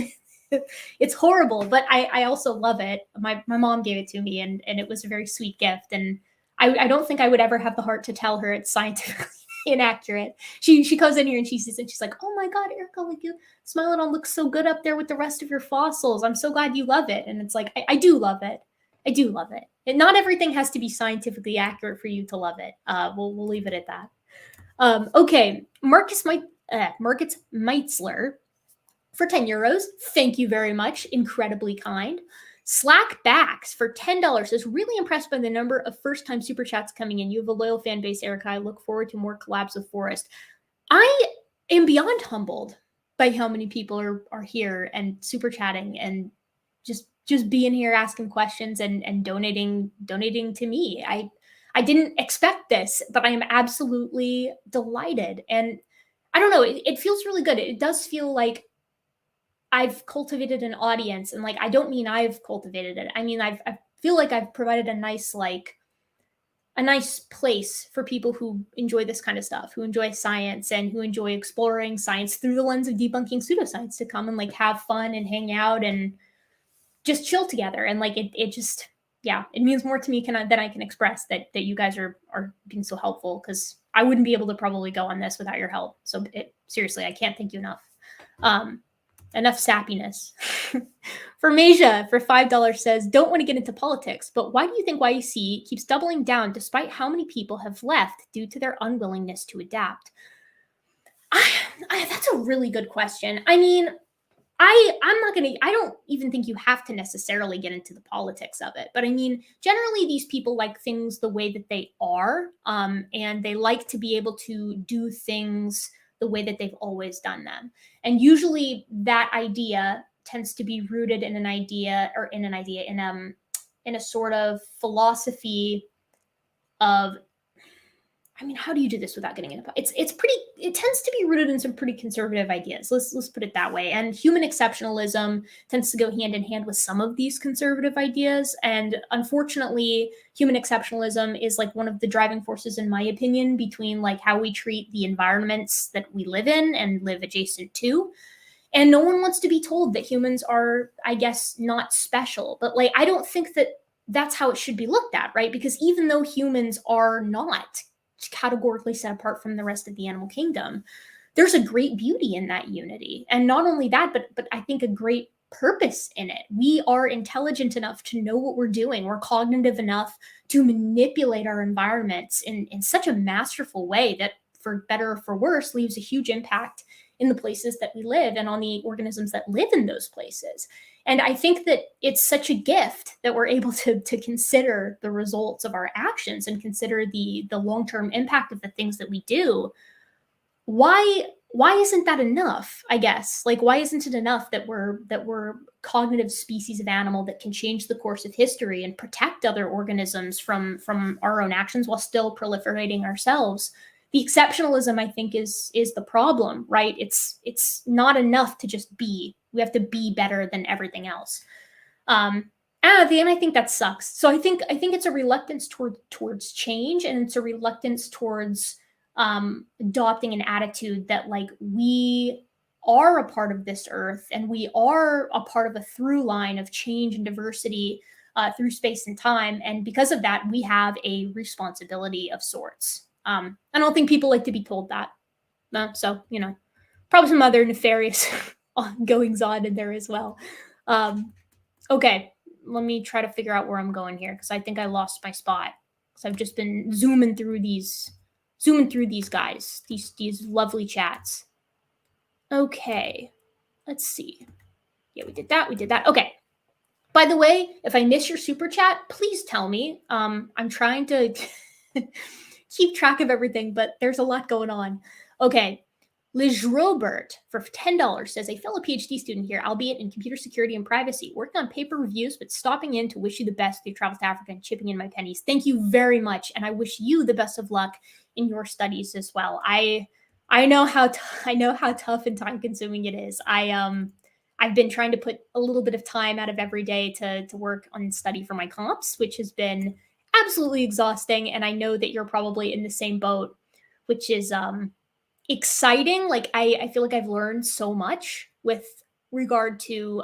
It's horrible, but I also love it. My mom gave it to me, and it was a very sweet gift. And I don't think I would ever have the heart to tell her it's scientifically inaccurate. She comes in here and she sees it and she's like, oh my God, Erica, like you Smilodon looks so good up there with the rest of your fossils. I'm so glad you love it. And it's like, I do love it. I do love it. And not everything has to be scientifically accurate for you to love it. We'll leave it at that. Okay, Marcus Meitzler for 10 euros. Thank you very much. Incredibly kind. Slack Backs for $10 is really impressed by the number of first-time super chats coming in. You have a loyal fan base, Erica. I look forward to more collabs with Forrest. I am beyond humbled by how many people are here and super chatting and just being here asking questions and donating to me. I didn't expect this, but I am absolutely delighted. And I don't know, it feels really good. It does feel like I've cultivated an audience, and like I don't mean I've cultivated it. I mean I feel like I've provided a nice place for people who enjoy this kind of stuff, who enjoy science and who enjoy exploring science through the lens of debunking pseudoscience, to come and like have fun and hang out and just chill together. And like it just, yeah, it means more to me than I can express that you guys are being so helpful, because I wouldn't be able to probably go on this without your help. So seriously, I can't thank you enough. Enough sappiness. Formasia for $5 says, don't want to get into politics, but why do you think YEC keeps doubling down despite how many people have left due to their unwillingness to adapt? That's a really good question. I mean, I don't even think you have to necessarily get into the politics of it. But I mean, generally these people like things the way that they are, and they like to be able to do things the way that they've always done them. And usually that idea tends to be rooted in in a sort of philosophy of, I mean, how do you do this without getting into it? It tends to be rooted in some pretty conservative ideas. Let's put it that way. And human exceptionalism tends to go hand in hand with some of these conservative ideas. And unfortunately, human exceptionalism is like one of the driving forces, in my opinion, between like how we treat the environments that we live in and live adjacent to. And no one wants to be told that humans are, I guess, not special. But like, I don't think that that's how it should be looked at, right? Because even though humans are not categorically set apart from the rest of the animal kingdom, there's a great beauty in that unity. And not only that, but I think a great purpose in it. We are intelligent enough to know what we're doing. We're cognitive enough to manipulate our environments in such a masterful way that, for better or for worse, leaves a huge impact in the places that we live and on the organisms that live in those places. And I think that it's such a gift that we're able to consider the results of our actions and consider the long-term impact of the things that we do. Why isn't that enough? I guess, like, why isn't it enough that we're cognitive species of animal that can change the course of history and protect other organisms from our own actions while still proliferating ourselves? The exceptionalism, I think, is the problem, right? It's not enough to just be. We have to be better than everything else. And at the end, I think that sucks. So I think it's a reluctance towards change, and it's a reluctance towards adopting an attitude that, like, we are a part of this earth and we are a part of a through line of change and diversity through space and time. And because of that, we have a responsibility of sorts. I don't think people like to be told that. So, you know, probably some other nefarious goings on in there as well. Okay, let me try to figure out where I'm going here, because I think I lost my spot. So I've just been zooming through these guys, these lovely chats. Okay, let's see. Yeah, we did that. Okay. By the way, if I miss your super chat, please tell me. I'm trying to keep track of everything, but there's a lot going on. Okay. Liz Robert for $10 says, a fellow PhD student here, albeit in computer security and privacy, working on paper reviews, but stopping in to wish you the best with your travels to Africa and chipping in my pennies. Thank you very much. And I wish you the best of luck in your studies as well. I know how tough and time consuming it is. I've been trying to put a little bit of time out of every day to work on study for my comps, which has been absolutely exhausting. And I know that you're probably in the same boat, which is exciting. Like, I feel like I've learned so much with regard to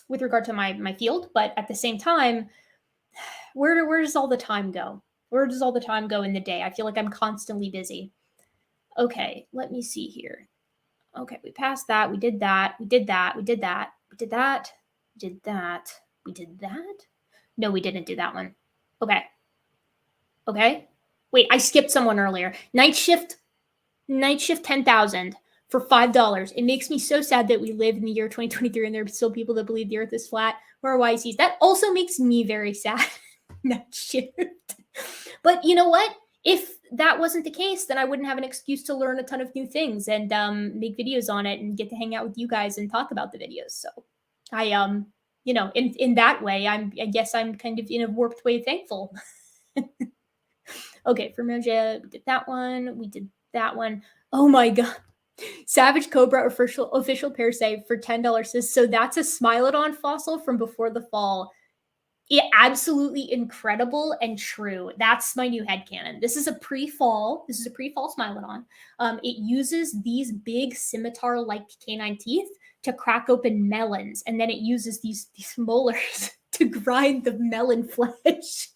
my field, but at the same time, where does all the time go? Where does all the time go in the day? I feel like I'm constantly busy. Okay, let me see here. Okay, we passed that. We did that. We did that. We did that. We did that. We did that. We did that. No, we didn't do that one. Okay. Okay. Wait, I skipped someone earlier. Night shift 10,000 for $5. It makes me so sad that we live in the year 2023 and there are still people that believe the earth is flat. Where are YCs? That also makes me very sad. Night shift. But you know what? If that wasn't the case, then I wouldn't have an excuse to learn a ton of new things and make videos on it and get to hang out with you guys and talk about the videos. So I you know, in that way, I guess I'm kind of in a warped way thankful. Okay, for Moja, we did that one. We did that one. Oh my god. Savage Cobra official pair say for $10 says, so that's a Smilodon fossil from before the fall. Yeah, absolutely incredible and true. That's my new headcanon. This is a pre-fall. This is a pre-fall Smilodon. It uses these big scimitar-like canine teeth to crack open melons, and then it uses these molars to grind the melon flesh.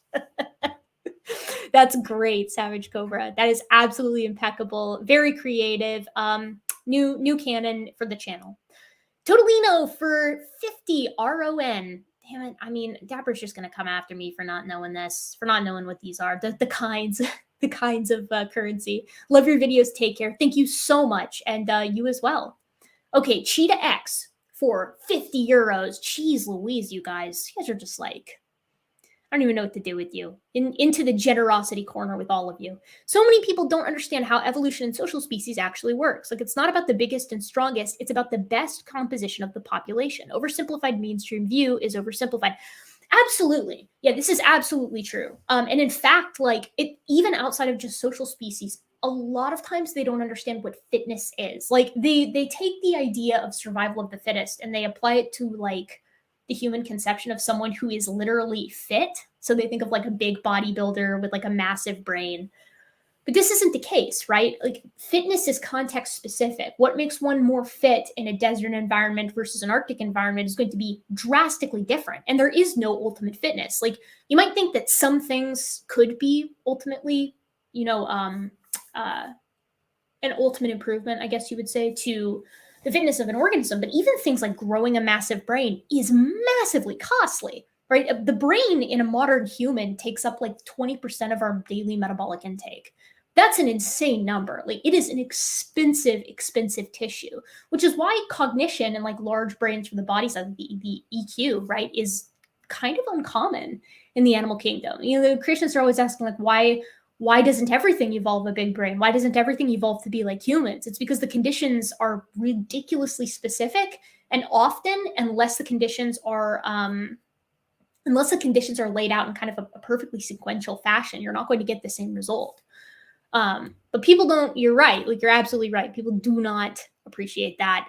That's great, Savage Cobra. That is absolutely impeccable. Very creative. New canon for the channel. Totalino for 50 RON. Damn it. I mean, Dapper's just going to come after me for not knowing this, for not knowing what these are. The kinds, the kinds of currency. Love your videos. Take care. Thank you so much. And you as well. Okay, Cheetah X for 50 euros. Jeez Louise, you guys. You guys are just like, I don't even know what to do with you. Into the generosity corner with all of you. So many people don't understand how evolution in social species actually works. Like, it's not about the biggest and strongest. It's about the best composition of the population. Oversimplified mainstream view is oversimplified. Absolutely. Yeah, this is absolutely true. And in fact, like, it even outside of just social species, a lot of times they don't understand what fitness is. Like, they take the idea of survival of the fittest and they apply it to, like, the human conception of someone who is literally fit. So they think of like a big bodybuilder with like a massive brain. But this isn't the case, right? Like, fitness is context specific. What makes one more fit in a desert environment versus an Arctic environment is going to be drastically different. And there is no ultimate fitness. Like, you might think that some things could be ultimately, you know, an ultimate improvement, I guess you would say, to the fitness of an organism. But even things like growing a massive brain is massively costly, right? The brain in a modern human takes up like 20% of our daily metabolic intake. That's an insane number. Like, it is an expensive tissue, which is why cognition and like large brains for the body size, the EQ, right, is kind of uncommon in the animal kingdom. You know, the creationists are always asking like, why doesn't everything evolve a big brain? Why doesn't everything evolve to be like humans? It's because the conditions are ridiculously specific, and often, unless the conditions are laid out in kind of a perfectly sequential fashion, you're not going to get the same result. But people don't, you're right. Like, you're absolutely right. People do not appreciate that.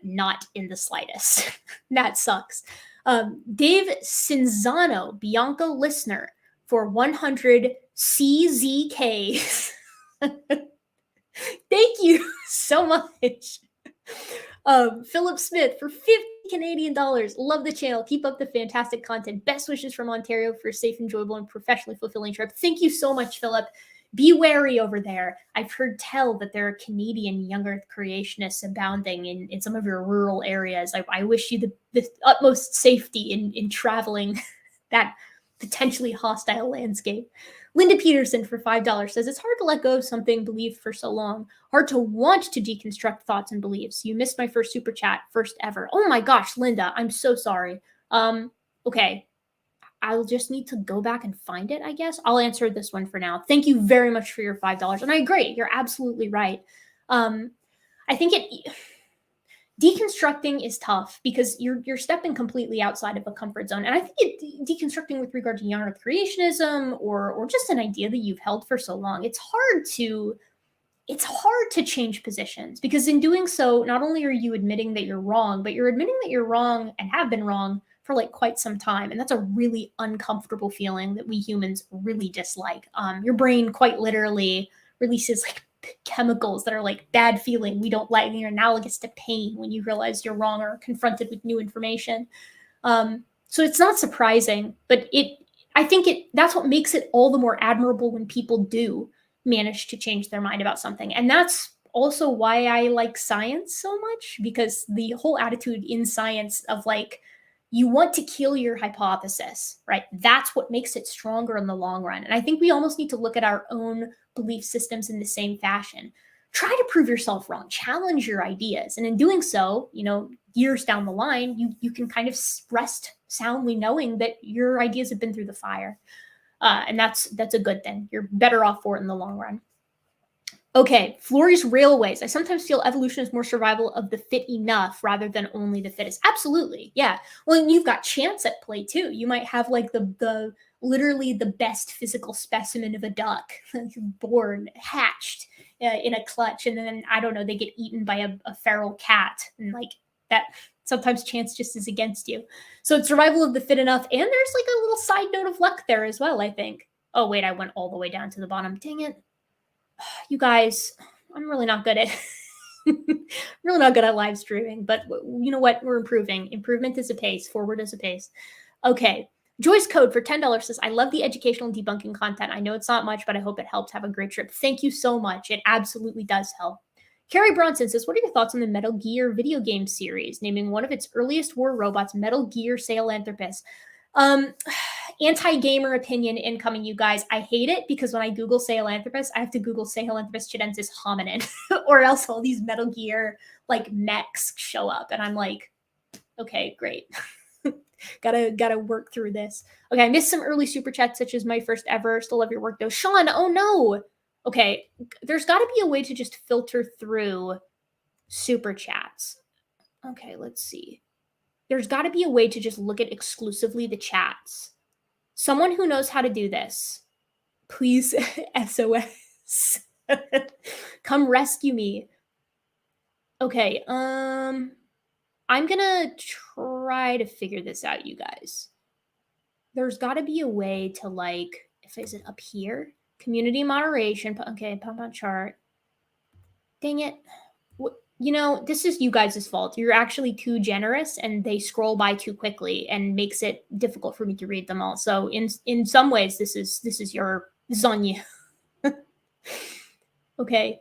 Not in the slightest. That sucks. Dave Cinzano, Bianca listener, for 100 CZKs. Thank you so much. Philip Smith for 50 Canadian dollars. Love the channel. Keep up the fantastic content. Best wishes from Ontario for a safe, enjoyable, and professionally fulfilling trip. Thank you so much, Philip. Be wary over there. I've heard tell that there are Canadian young earth creationists abounding in some of your rural areas. I wish you the utmost safety in traveling that potentially hostile landscape. Linda Peterson for $5 says, it's hard to let go of something believed for so long. Hard to want to deconstruct thoughts and beliefs. You missed my first super chat, first ever. Oh my gosh, Linda, I'm so sorry. Okay. I'll just need to go back and find it, I guess. I'll answer this one for now. Thank you very much for your $5. And I agree. You're absolutely right. I think deconstructing is tough because you're stepping completely outside of a comfort zone. And I think deconstructing with regard to young earth creationism or just an idea that you've held for so long, it's hard to change positions, because in doing so, not only are you admitting that you're wrong, but you're admitting that you're wrong and have been wrong for like quite some time. And that's a really uncomfortable feeling that we humans really dislike. Your brain quite literally releases like chemicals that are like bad feeling we don't like, and you're analogous to pain when you realize you're wrong or confronted with new information. So it's not surprising, but I think that's what makes it all the more admirable when people do manage to change their mind about something. And that's also why I like science so much, because the whole attitude in science of like, you want to kill your hypothesis, right? That's what makes it stronger in the long run. And I think we almost need to look at our own belief systems in the same fashion. Try to prove yourself wrong, challenge your ideas. And in doing so, you know, years down the line, you can kind of rest soundly knowing that your ideas have been through the fire. And that's a good thing. You're better off for it in the long run. Okay, Flores Railways. I sometimes feel evolution is more survival of the fit enough rather than only the fittest. Absolutely, yeah. Well, and you've got chance at play too. You might have like the literally the best physical specimen of a duck born, hatched in a clutch, and then I don't know, they get eaten by a feral cat, and like that. Sometimes chance just is against you. So it's survival of the fit enough, and there's like a little side note of luck there as well, I think. Oh wait, I went all the way down to the bottom. Dang it. You guys, I'm really not good at really not good at live streaming, but you know what? We're improving. Improvement is a pace. Forward is a pace. Okay. Joyce Code for $10 says, I love the educational debunking content. I know it's not much, but I hope it helps. Have a great trip. Thank you so much. It absolutely does help. Carrie Bronson says, what are your thoughts on the Metal Gear video game series, naming one of its earliest war robots, Metal Gear Sahelanthropus? Anti-gamer opinion incoming, you guys. I hate it because when I Google Sahelanthropus, I have to Google Sahelanthropus chilensis hominin, or else all these Metal Gear like mechs show up, and I'm like, okay, great. gotta work through this. Okay, I missed some early super chats, such as my first ever. Still love your work though, Sean. Oh no. Okay, there's got to be a way to just filter through super chats. Okay, let's see. There's got to be a way to just look at exclusively the chats. Someone who knows how to do this, please, SOS. Come rescue me. Okay, I'm gonna try to figure this out, you guys. There's got to be a way to like, is it up here? Community moderation. Okay, pump on chart. Dang it. You know, this is you guys' fault. You're actually too generous, and they scroll by too quickly and makes it difficult for me to read them all. So in some ways, this is on you. Okay.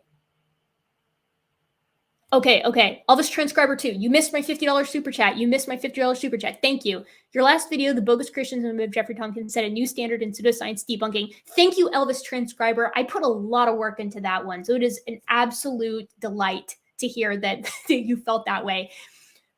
Okay. Elvis Transcriber 2. You missed my $50 super chat. You missed my $50 super chat. Thank you. Your last video, The Bogus Creationism of Jeffrey Tompkins, set a new standard in pseudoscience debunking. Thank you, Elvis Transcriber. I put a lot of work into that one. So it is an absolute delight to hear that you felt that way.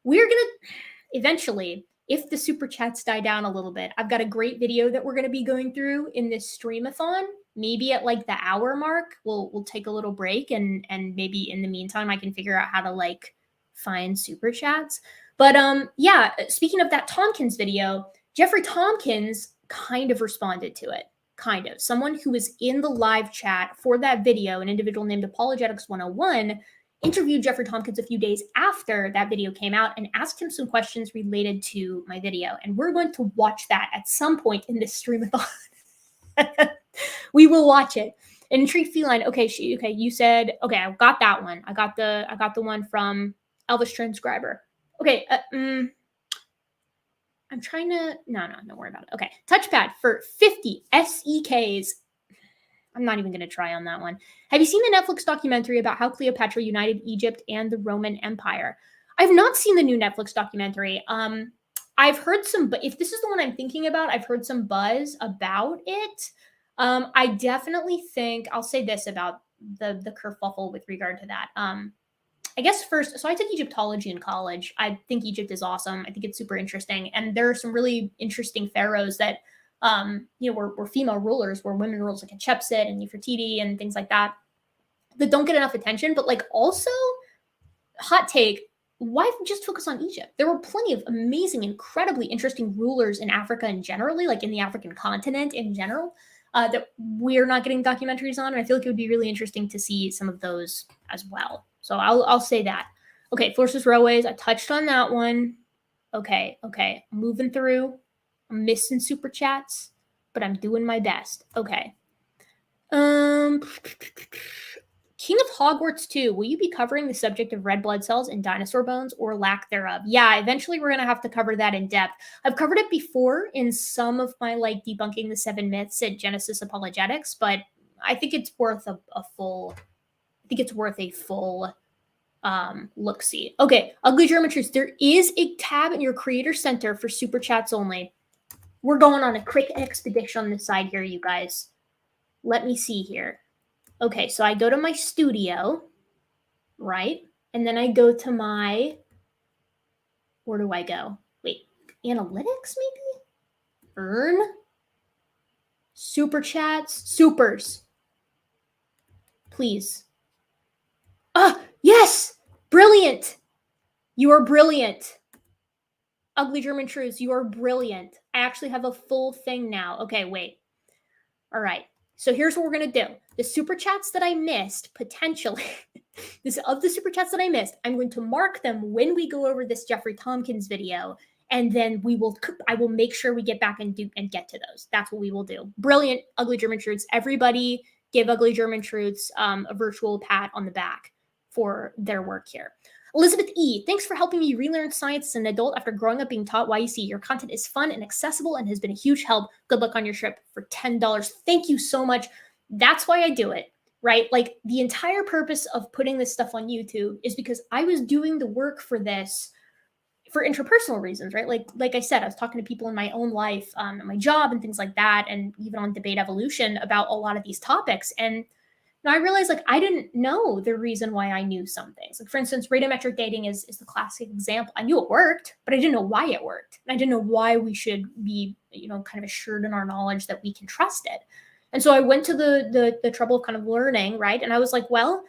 We're going to eventually, if the super chats die down a little bit, I've got a great video that we're going to be going through in this stream-a-thon. Maybe at like the hour mark, we'll take a little break, and maybe in the meantime, I can figure out how to like find super chats. But yeah, speaking of that Tompkins video, Jeffrey Tompkins kind of responded to it. Kind of. Someone who was in the live chat for that video, an individual named Apologetics 101, interviewed Jeffrey Tompkins a few days after that video came out and asked him some questions related to my video. And we're going to watch that at some point in this stream-a-thon. We will watch it. Intrigued Feline. Okay, you said, okay, I got that one. I got the one from Elvis Transcriber. Okay, I'm trying to, no, don't worry about it. Okay, touchpad for 50 SEKs. I'm not even going to try on that one. Have you seen the Netflix documentary about how Cleopatra united Egypt and the Roman Empire? I've not seen the new Netflix documentary. I've heard some, but if this is the one I'm thinking about, I've heard some buzz about it. I definitely think, I'll say this about the kerfuffle with regard to that. I guess first, so I took Egyptology in college. I think Egypt is awesome. I think it's super interesting. And there are some really interesting pharaohs that, were female rulers, were women rulers like Hatshepsut and Nefertiti and things like that don't get enough attention. But like also, hot take, why just focus on Egypt? There were plenty of amazing, incredibly interesting rulers in Africa and generally, like in the African continent in general, that we're not getting documentaries on. And I feel like it would be really interesting to see some of those as well. So I'll say that. Okay, Forces Railways, I touched on that one. Okay, moving through. I'm missing super chats, but I'm doing my best. Okay. King of Hogwarts 2, will you be covering the subject of red blood cells in dinosaur bones or lack thereof? Yeah, eventually we're going to have to cover that in depth. I've covered it before in some of my like debunking the 7 myths at Genesis Apologetics, but I think it's worth a full look-see. Okay, Ugly German Truths. There is a tab in your creator center for super chats only. We're going on a quick expedition on this side here, you guys. Let me see here. Okay, so I go to my studio, right? And then I go to my, where do I go? Wait, analytics maybe? Earn? Super chats? Supers. Please. Ah, yes! Brilliant! You are brilliant. Ugly German Truths, you are brilliant. I actually have a full thing now. Okay, wait. All right. So here's what we're going to do. The super chats that I missed, potentially, of the super chats that I missed, I'm going to mark them when we go over this Jeffrey Tompkins video, and then I will make sure we get back and get to those. That's what we will do. Brilliant, Ugly German Truths. Everybody give Ugly German Truths a virtual pat on the back for their work here. Elizabeth E., thanks for helping me relearn science as an adult after growing up being taught YEC. Your content is fun and accessible and has been a huge help. Good luck on your trip for $10. Thank you so much. That's why I do it, right? Like the entire purpose of putting this stuff on YouTube is because I was doing the work for this for interpersonal reasons, right? Like I said, I was talking to people in my own life, my job and things like that, and even on Debate Evolution about a lot of these topics. And now I realized like I didn't know the reason why I knew some things. Like for instance, radiometric dating is the classic example. I knew it worked, but I didn't know why it worked. And I didn't know why we should be, kind of assured in our knowledge that we can trust it. And so I went to the trouble of kind of learning, right? And I was like, well,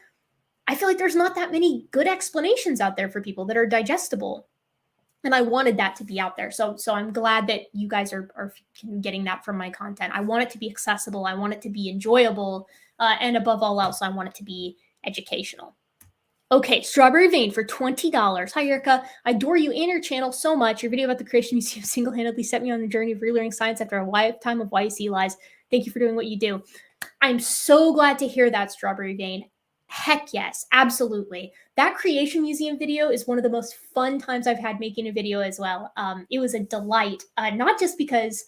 I feel like there's not that many good explanations out there for people that are digestible. And I wanted that to be out there. So I'm glad that you guys are getting that from my content. I want it to be accessible. I want it to be enjoyable. And above all else, I want it to be educational. Okay, Strawberry Vein for $20. Hi, Erica. I adore you and your channel so much. Your video about the Creation Museum single-handedly set me on the journey of relearning science after a lifetime of YC lies. Thank you for doing what you do. I'm so glad to hear that, Strawberry Vein. Heck yes, absolutely. That Creation Museum video is one of the most fun times I've had making a video as well. It was a delight, not just because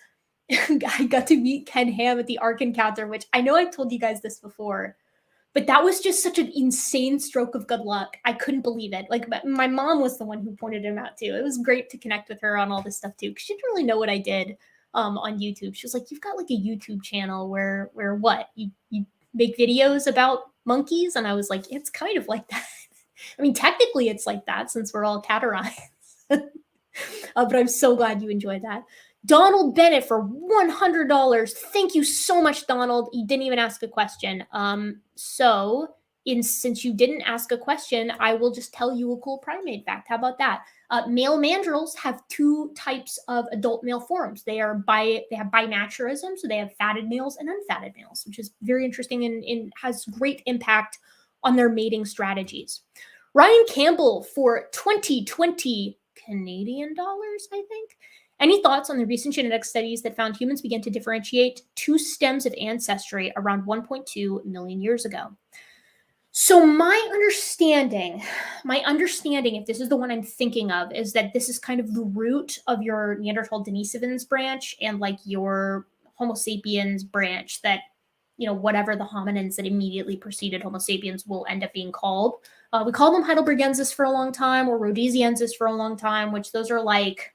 I got to meet Ken Ham at the Ark Encounter, which I know I've told you guys this before, but that was just such an insane stroke of good luck. I couldn't believe it. Like my mom was the one who pointed him out too. It was great to connect with her on all this stuff too, because she didn't really know what I did on YouTube. She was like, "You've got like a YouTube channel where what? You make videos about monkeys?" And I was like, "It's kind of like that." I mean, technically it's like that since we're all catarines. But I'm so glad you enjoyed that. Donald Bennett for $100. Thank you so much, Donald. You didn't even ask a question. Since you didn't ask a question, I will just tell you a cool primate fact. How about that? Male mandrills have 2 types of adult male forms. They have binaturism, so they have fatted males and unfatted males, which is very interesting and has great impact on their mating strategies. Ryan Campbell for 2020 Canadian dollars, I think. Any thoughts on the recent genetic studies that found humans began to differentiate 2 stems of ancestry around 1.2 million years ago? So my understanding, if this is the one I'm thinking of, is that this is kind of the root of your Neanderthal Denisovans branch and like your Homo sapiens branch that, whatever the hominins that immediately preceded Homo sapiens will end up being called. We call them Heidelbergensis for a long time or Rhodesiensis for a long time, which those are like,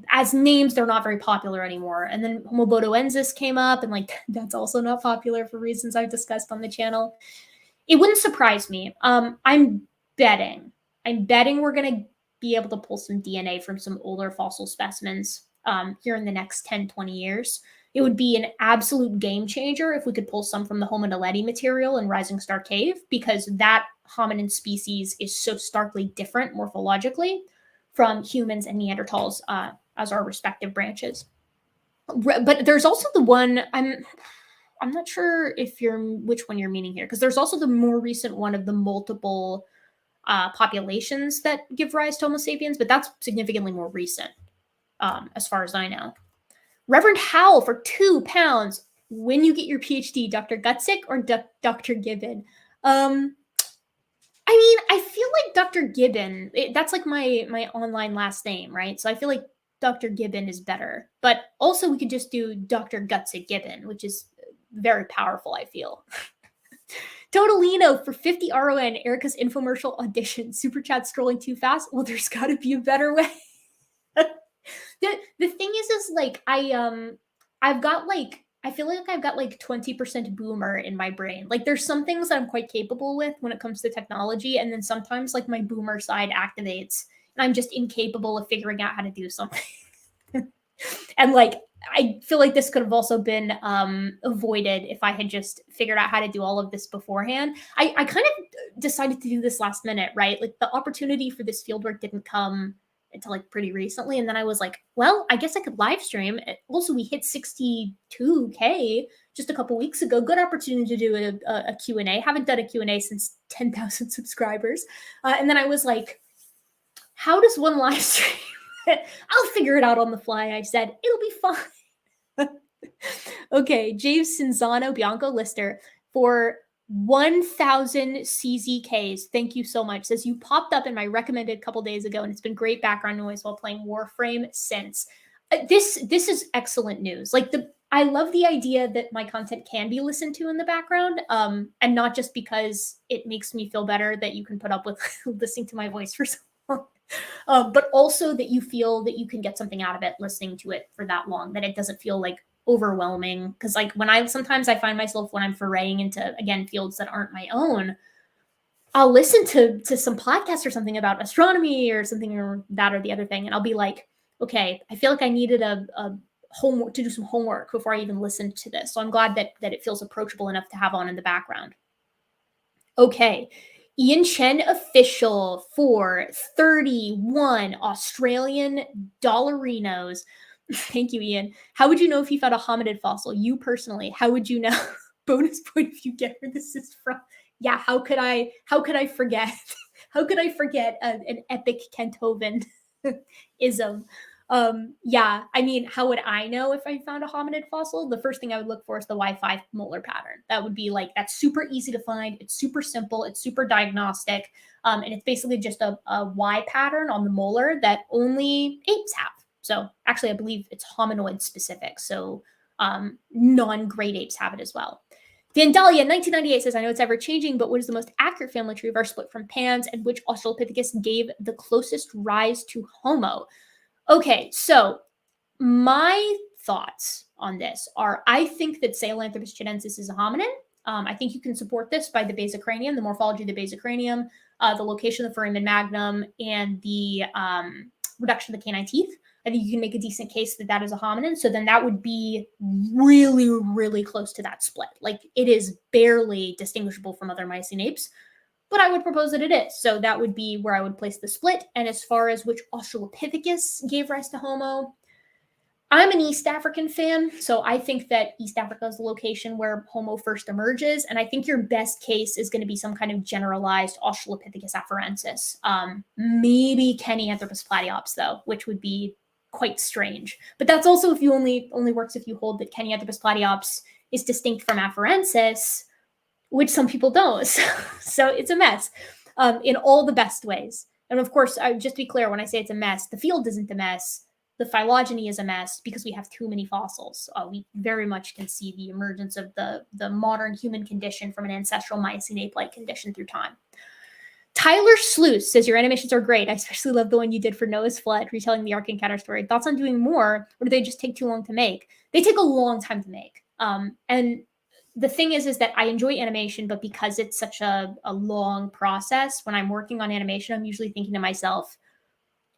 as names, they're not very popular anymore. And then Homo bodoensis came up, and like that's also not popular for reasons I've discussed on the channel. It wouldn't surprise me. I'm betting we're gonna be able to pull some DNA from some older fossil specimens here in the next 10, 20 years. It would be an absolute game changer if we could pull some from the Homo naledi material in Rising Star Cave, because that hominin species is so starkly different morphologically from humans and Neanderthals as our respective branches. But there's also the one, I'm not sure which one you're meaning here, because there's also the more recent one of the multiple populations that give rise to Homo sapiens, but that's significantly more recent as far as I know. Reverend Howell for £2. when you get your PhD, Dr. Gutzik or Dr. Gibbon? I mean, I feel like Dr. Gibbon, that's like my online last name, right? So I feel like Dr. Gibbon is better. But also we could just do Dr. Gutzik Gibbon, which is very powerful, I feel. Totalino for 50 RON, Erica's infomercial audition. Super chat scrolling too fast. Well, there's got to be a better way. the thing is like I've got like I feel like I've got like 20% boomer in my brain. Like there's some things that I'm quite capable with when it comes to technology, and then sometimes like my boomer side activates and I'm just incapable of figuring out how to do something. And like I feel like this could have also been avoided if I had just figured out how to do all of this beforehand. I kind of decided to do this last minute, right? Like the opportunity for this fieldwork didn't come until like pretty recently. And then I was like, well, I guess I could live stream. Also, we hit 62K just a couple weeks ago. Good opportunity to do a Q&A. Haven't done a Q&A since 10,000 subscribers. And then I was like, how does one live stream? I'll figure it out on the fly, I said. It'll be fine. Okay, James Cinzano Bianco Lister for 1,000 CZKs. Thank you so much. Says you popped up in my recommended a couple days ago, and it's been great background noise while playing Warframe since. This is excellent news. Like I love the idea that my content can be listened to in the background, and not just because it makes me feel better that you can put up with listening to my voice for so long. But also that you feel that you can get something out of it listening to it for that long, that it doesn't feel like overwhelming. Because like sometimes I find myself when I'm foraying into, again, fields that aren't my own, I'll listen to some podcast or something about astronomy or something or that or the other thing, and I'll be like, okay, I feel like I needed a homework to do some homework before I even listened to this. So I'm glad that it feels approachable enough to have on in the background. Okay. Ian Chen official for 31 Australian dollarinos. Thank you, Ian. How would you know if you found a hominid fossil? You personally, how would you know? Bonus point if you get where this is from. Yeah, how could I forget? How could I forget an epic Kenthoven ism? Yeah, I mean, how would I know if I found a hominid fossil? The first thing I would look for is the Y5 molar pattern. That would be like, that's super easy to find. It's super simple. It's super diagnostic. And it's basically just a Y pattern on the molar that only apes have. So actually, I believe it's hominoid specific. So non-great apes have it as well. Vandalia, 1998 says, I know it's ever changing, but what is the most accurate family tree of our split from Pans, and which Australopithecus gave the closest rise to Homo? Okay, so my thoughts on this are, I think that Sahelanthropus chilensis is a hominin. I think you can support this by the basicranium, the morphology of the basicranium, the location of the foramen magnum, and the reduction of the canine teeth. I think you can make a decent case that that is a hominin. So then that would be really, really close to that split. Like it is barely distinguishable from other Miocene apes, but I would propose that it is. So that would be where I would place the split. And as far as which Australopithecus gave rise to Homo, I'm an East African fan. So I think that East Africa is the location where Homo first emerges. And I think your best case is going to be some kind of generalized Australopithecus afarensis. Maybe Kenyanthropus platyops, though, which would be quite strange. But that's also if you only works if you hold that Kenyanthropus platyops is distinct from afarensis, which some people don't. So it's a mess in all the best ways. And of course, just to be clear, when I say it's a mess, the field isn't a mess. The phylogeny is a mess because we have too many fossils. We very much can see the emergence of the modern human condition from an ancestral Miocene ape-like condition through time. Tyler Sluice says, your animations are great. I especially love the one you did for Noah's Flood, retelling the Ark Encounter story. Thoughts on doing more, or do they just take too long to make? They take a long time to make. And the thing is that I enjoy animation, but because it's such a long process, when I'm working on animation, I'm usually thinking to myself,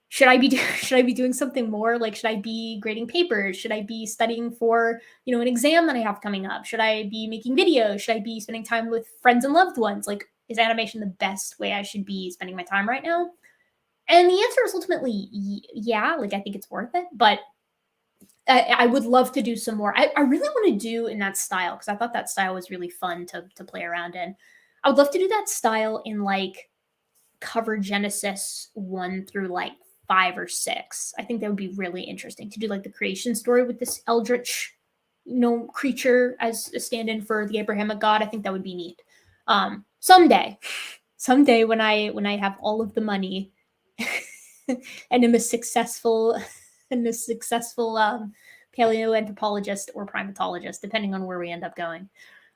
should I be doing something more? Like, should I be grading papers? Should I be studying for, an exam that I have coming up? Should I be making videos? Should I be spending time with friends and loved ones? Like, is animation the best way I should be spending my time right now? And the answer is ultimately, yeah, like I think it's worth it, but I would love to do some more. I really want to do in that style because I thought that style was really fun to play around in. I would love to do that style in like cover Genesis 1 through like 5 or 6. I think that would be really interesting to do like the creation story with this eldritch creature as a stand-in for the Abrahamic God. I think that would be neat. Someday when I have all of the money and am a successful paleoanthropologist or primatologist, depending on where we end up going.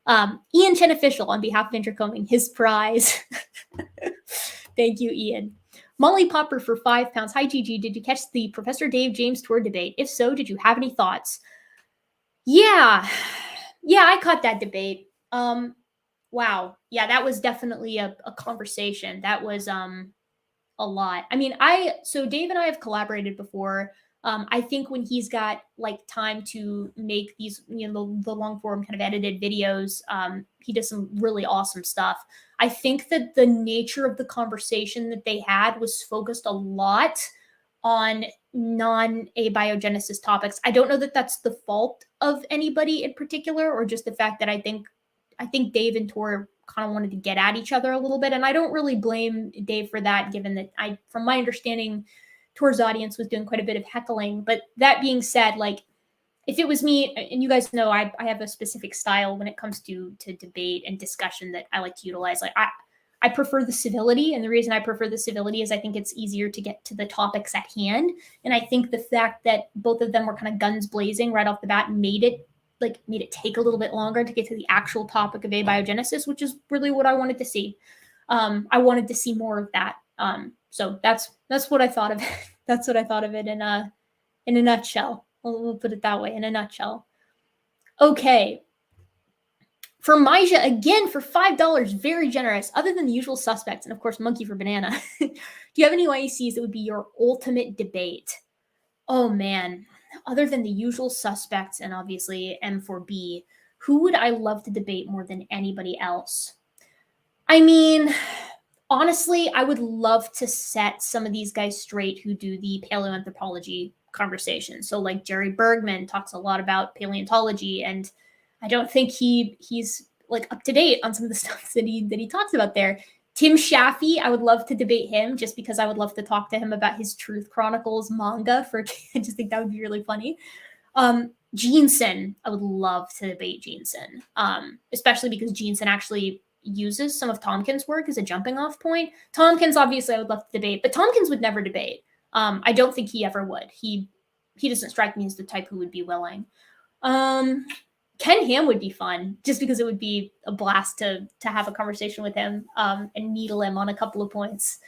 Ian Chen Official, on behalf of Intercombing, his prize. Thank you, Ian. Molly Popper for £5. Hi, Gigi. Did you catch the Professor Dave James tour debate? If so, did you have any thoughts? Yeah, I caught that debate. Wow. Yeah, that was definitely a conversation. That was a lot. I mean, so Dave and I have collaborated before. I think when he's got like time to make these, the long form kind of edited videos, he does some really awesome stuff. I think that the nature of the conversation that they had was focused a lot on non-abiogenesis topics. I don't know that that's the fault of anybody in particular, or just the fact that I think Dave and Tor kind of wanted to get at each other a little bit. And I don't really blame Dave for that, given that from my understanding, Tor's audience was doing quite a bit of heckling. But that being said, like, if it was me, and you guys know I have a specific style when it comes to debate and discussion that I like to utilize. Like, I prefer the civility. And the reason I prefer the civility is I think it's easier to get to the topics at hand. And I think the fact that both of them were kind of guns blazing right off the bat made it take a little bit longer to get to the actual topic of abiogenesis, which is really what I wanted to see. I wanted to see more of that. So that's what I thought of it. That's what I thought of it in a nutshell. We'll put it that way, in a nutshell. Okay. For Maija, again, for $5, very generous. Other than the usual suspects, and of course, Monkey for Banana, do you have any YACs that would be your ultimate debate? Oh, man. Other than the usual suspects and obviously M4B, who would I love to debate more than anybody else? I mean, honestly, I would love to set some of these guys straight who do the paleoanthropology conversation. So like Jerry Bergman talks a lot about paleontology, and I don't think he's like up to date on some of the stuff that he talks about there. Tim Shaffey, I would love to debate him just because I would love to talk to him about his Truth Chronicles manga. I just think that would be really funny. Jeanson, I would love to debate Jeanson, especially because Jeanson actually uses some of Tompkins' work as a jumping off point. Tompkins, obviously, I would love to debate, but Tompkins would never debate. I don't think he ever would. He doesn't strike me as the type who would be willing. Ken Ham would be fun, just because it would be a blast to have a conversation with him and needle him on a couple of points.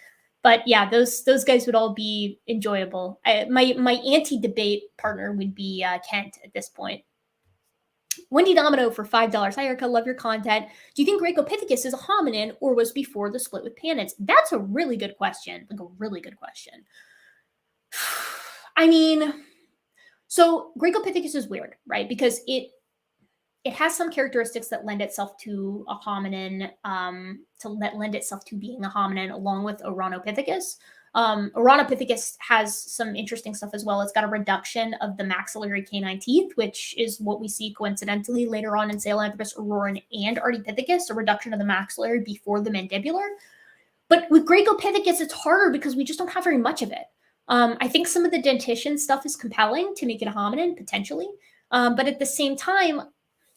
But yeah, those guys would all be enjoyable. My anti-debate partner would be Kent at this point. Wendy Domino for $5. Hi, Erica. Love your content. Do you think Graecopithecus is a hominin or was before the split with Panids? That's a really good question. Like a really good question. I mean, so Graecopithecus is weird, right? Because it has some characteristics that lend itself to a hominin, lend itself to being a hominin, along with Oranopithecus. Oranopithecus has some interesting stuff as well. It's got a reduction of the maxillary canine teeth, which is what we see coincidentally later on in Sahelanthropus, Auroran, and Ardipithecus, a reduction of the maxillary before the mandibular. But with Graecopithecus, it's harder because we just don't have very much of it. I think some of the dentition stuff is compelling to make it a hominin, potentially. But at the same time,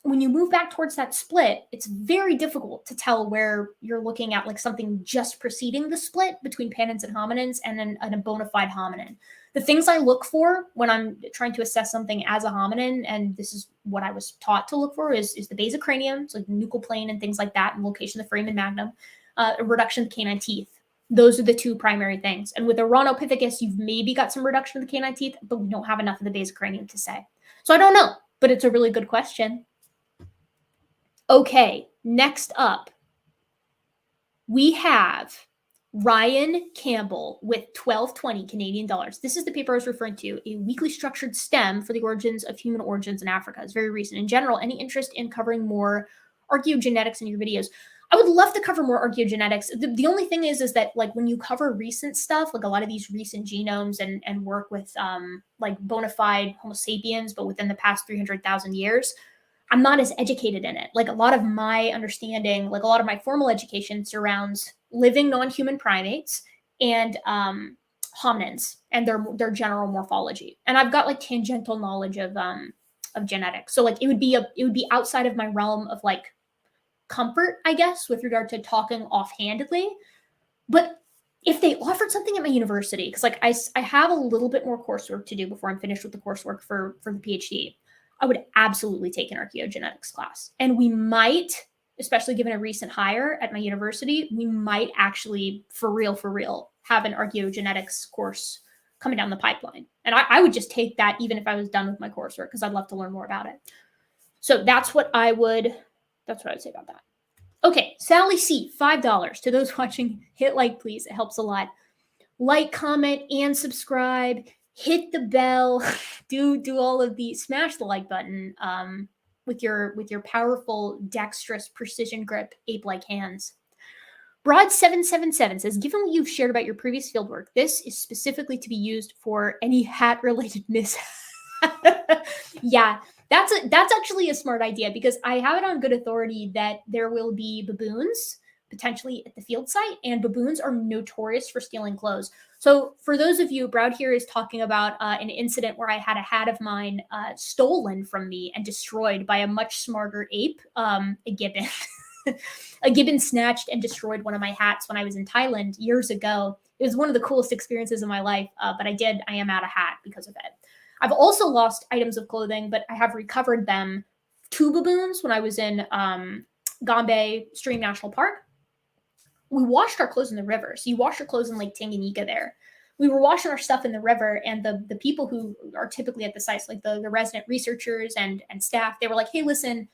when you move back towards that split, it's very difficult to tell where you're looking at like something just preceding the split between panids and hominins and then a bona fide hominin. The things I look for when I'm trying to assess something as a hominin, and this is what I was taught to look for, is the base of cranium, so like the nuchal plane and things like that, and location of the foramen magnum, a reduction of the canine teeth. Those are the two primary things. And with Oranopithecus, you've maybe got some reduction of the canine teeth, but we don't have enough of the base of cranium to say. So I don't know, but it's a really good question. Okay, next up, we have Ryan Campbell with 1220 Canadian dollars. This is the paper I was referring to, a weakly structured stem for the origins of human origins in Africa. It's very recent. In general, any interest in covering more archaeogenetics in your videos? I would love to cover more archaeogenetics. The only thing is that like when you cover recent stuff, like a lot of these recent genomes and work with like bona fide Homo sapiens, but within the past 300,000 years, I'm not as educated in it. Like a lot of my understanding, like a lot of my formal education surrounds living non-human primates and hominins and their general morphology. And I've got like tangential knowledge of of genetics. So like it would be outside of my realm of like comfort, I guess, with regard to talking offhandedly. But if they offered something at my university, because like I have a little bit more coursework to do before I'm finished with the coursework for the PhD, I would absolutely take an archaeogenetics class. And we might, especially given a recent hire at my university, we might actually, for real, have an archaeogenetics course coming down the pipeline. And I would just take that even if I was done with my coursework, because I'd love to learn more about it. So that's what I would say about that. Okay, Sally C, $5. To those watching, hit like, please. It helps a lot. Like, comment, and subscribe. Hit the bell. do all of the, smash the like button with your powerful, dexterous, precision grip, ape-like hands. Broad777 says, given what you've shared about your previous fieldwork, this is specifically to be used for any hat-related mishap. Yeah, that's actually a smart idea, because I have it on good authority that there will be baboons potentially at the field site, and baboons are notorious for stealing clothes. So for those of you, Browd here is talking about an incident where I had a hat of mine stolen from me and destroyed by a much smarter ape, a gibbon. A gibbon snatched and destroyed one of my hats when I was in Thailand years ago. It was one of the coolest experiences of my life, but I am out of hat because of it. I've also lost items of clothing, but I have recovered them. 2 baboons when I was in Gombe Stream National Park. We washed our clothes in the river. So you wash your clothes in Lake Tanganyika there. We were washing our stuff in the river, and the people who are typically at the sites, like the resident researchers and staff, they were like, hey, listen,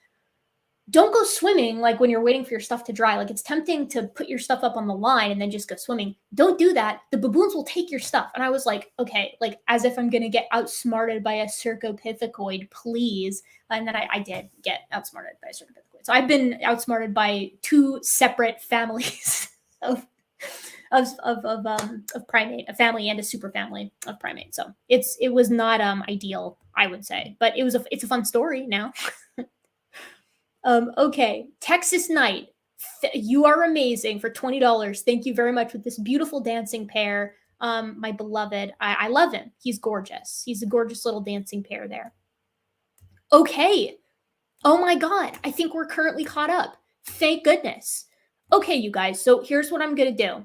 don't go swimming like when you're waiting for your stuff to dry. Like, it's tempting to put your stuff up on the line and then just go swimming. Don't do that. The baboons will take your stuff. And I was like, okay, like as if I'm going to get outsmarted by a Cercopithecoid, please. And then I did get outsmarted by a Cercopithecoid. So I've been outsmarted by 2 separate families of primate, a family and a super family of primate. So it was not ideal, I would say, but it's a fun story now. Okay, Texas Knight, you are amazing for $20. Thank you very much with this beautiful dancing pair. My beloved, I love him. He's gorgeous. He's a gorgeous little dancing pair there. Okay. Oh my God, I think we're currently caught up. Thank goodness. Okay, you guys, so here's what I'm gonna do.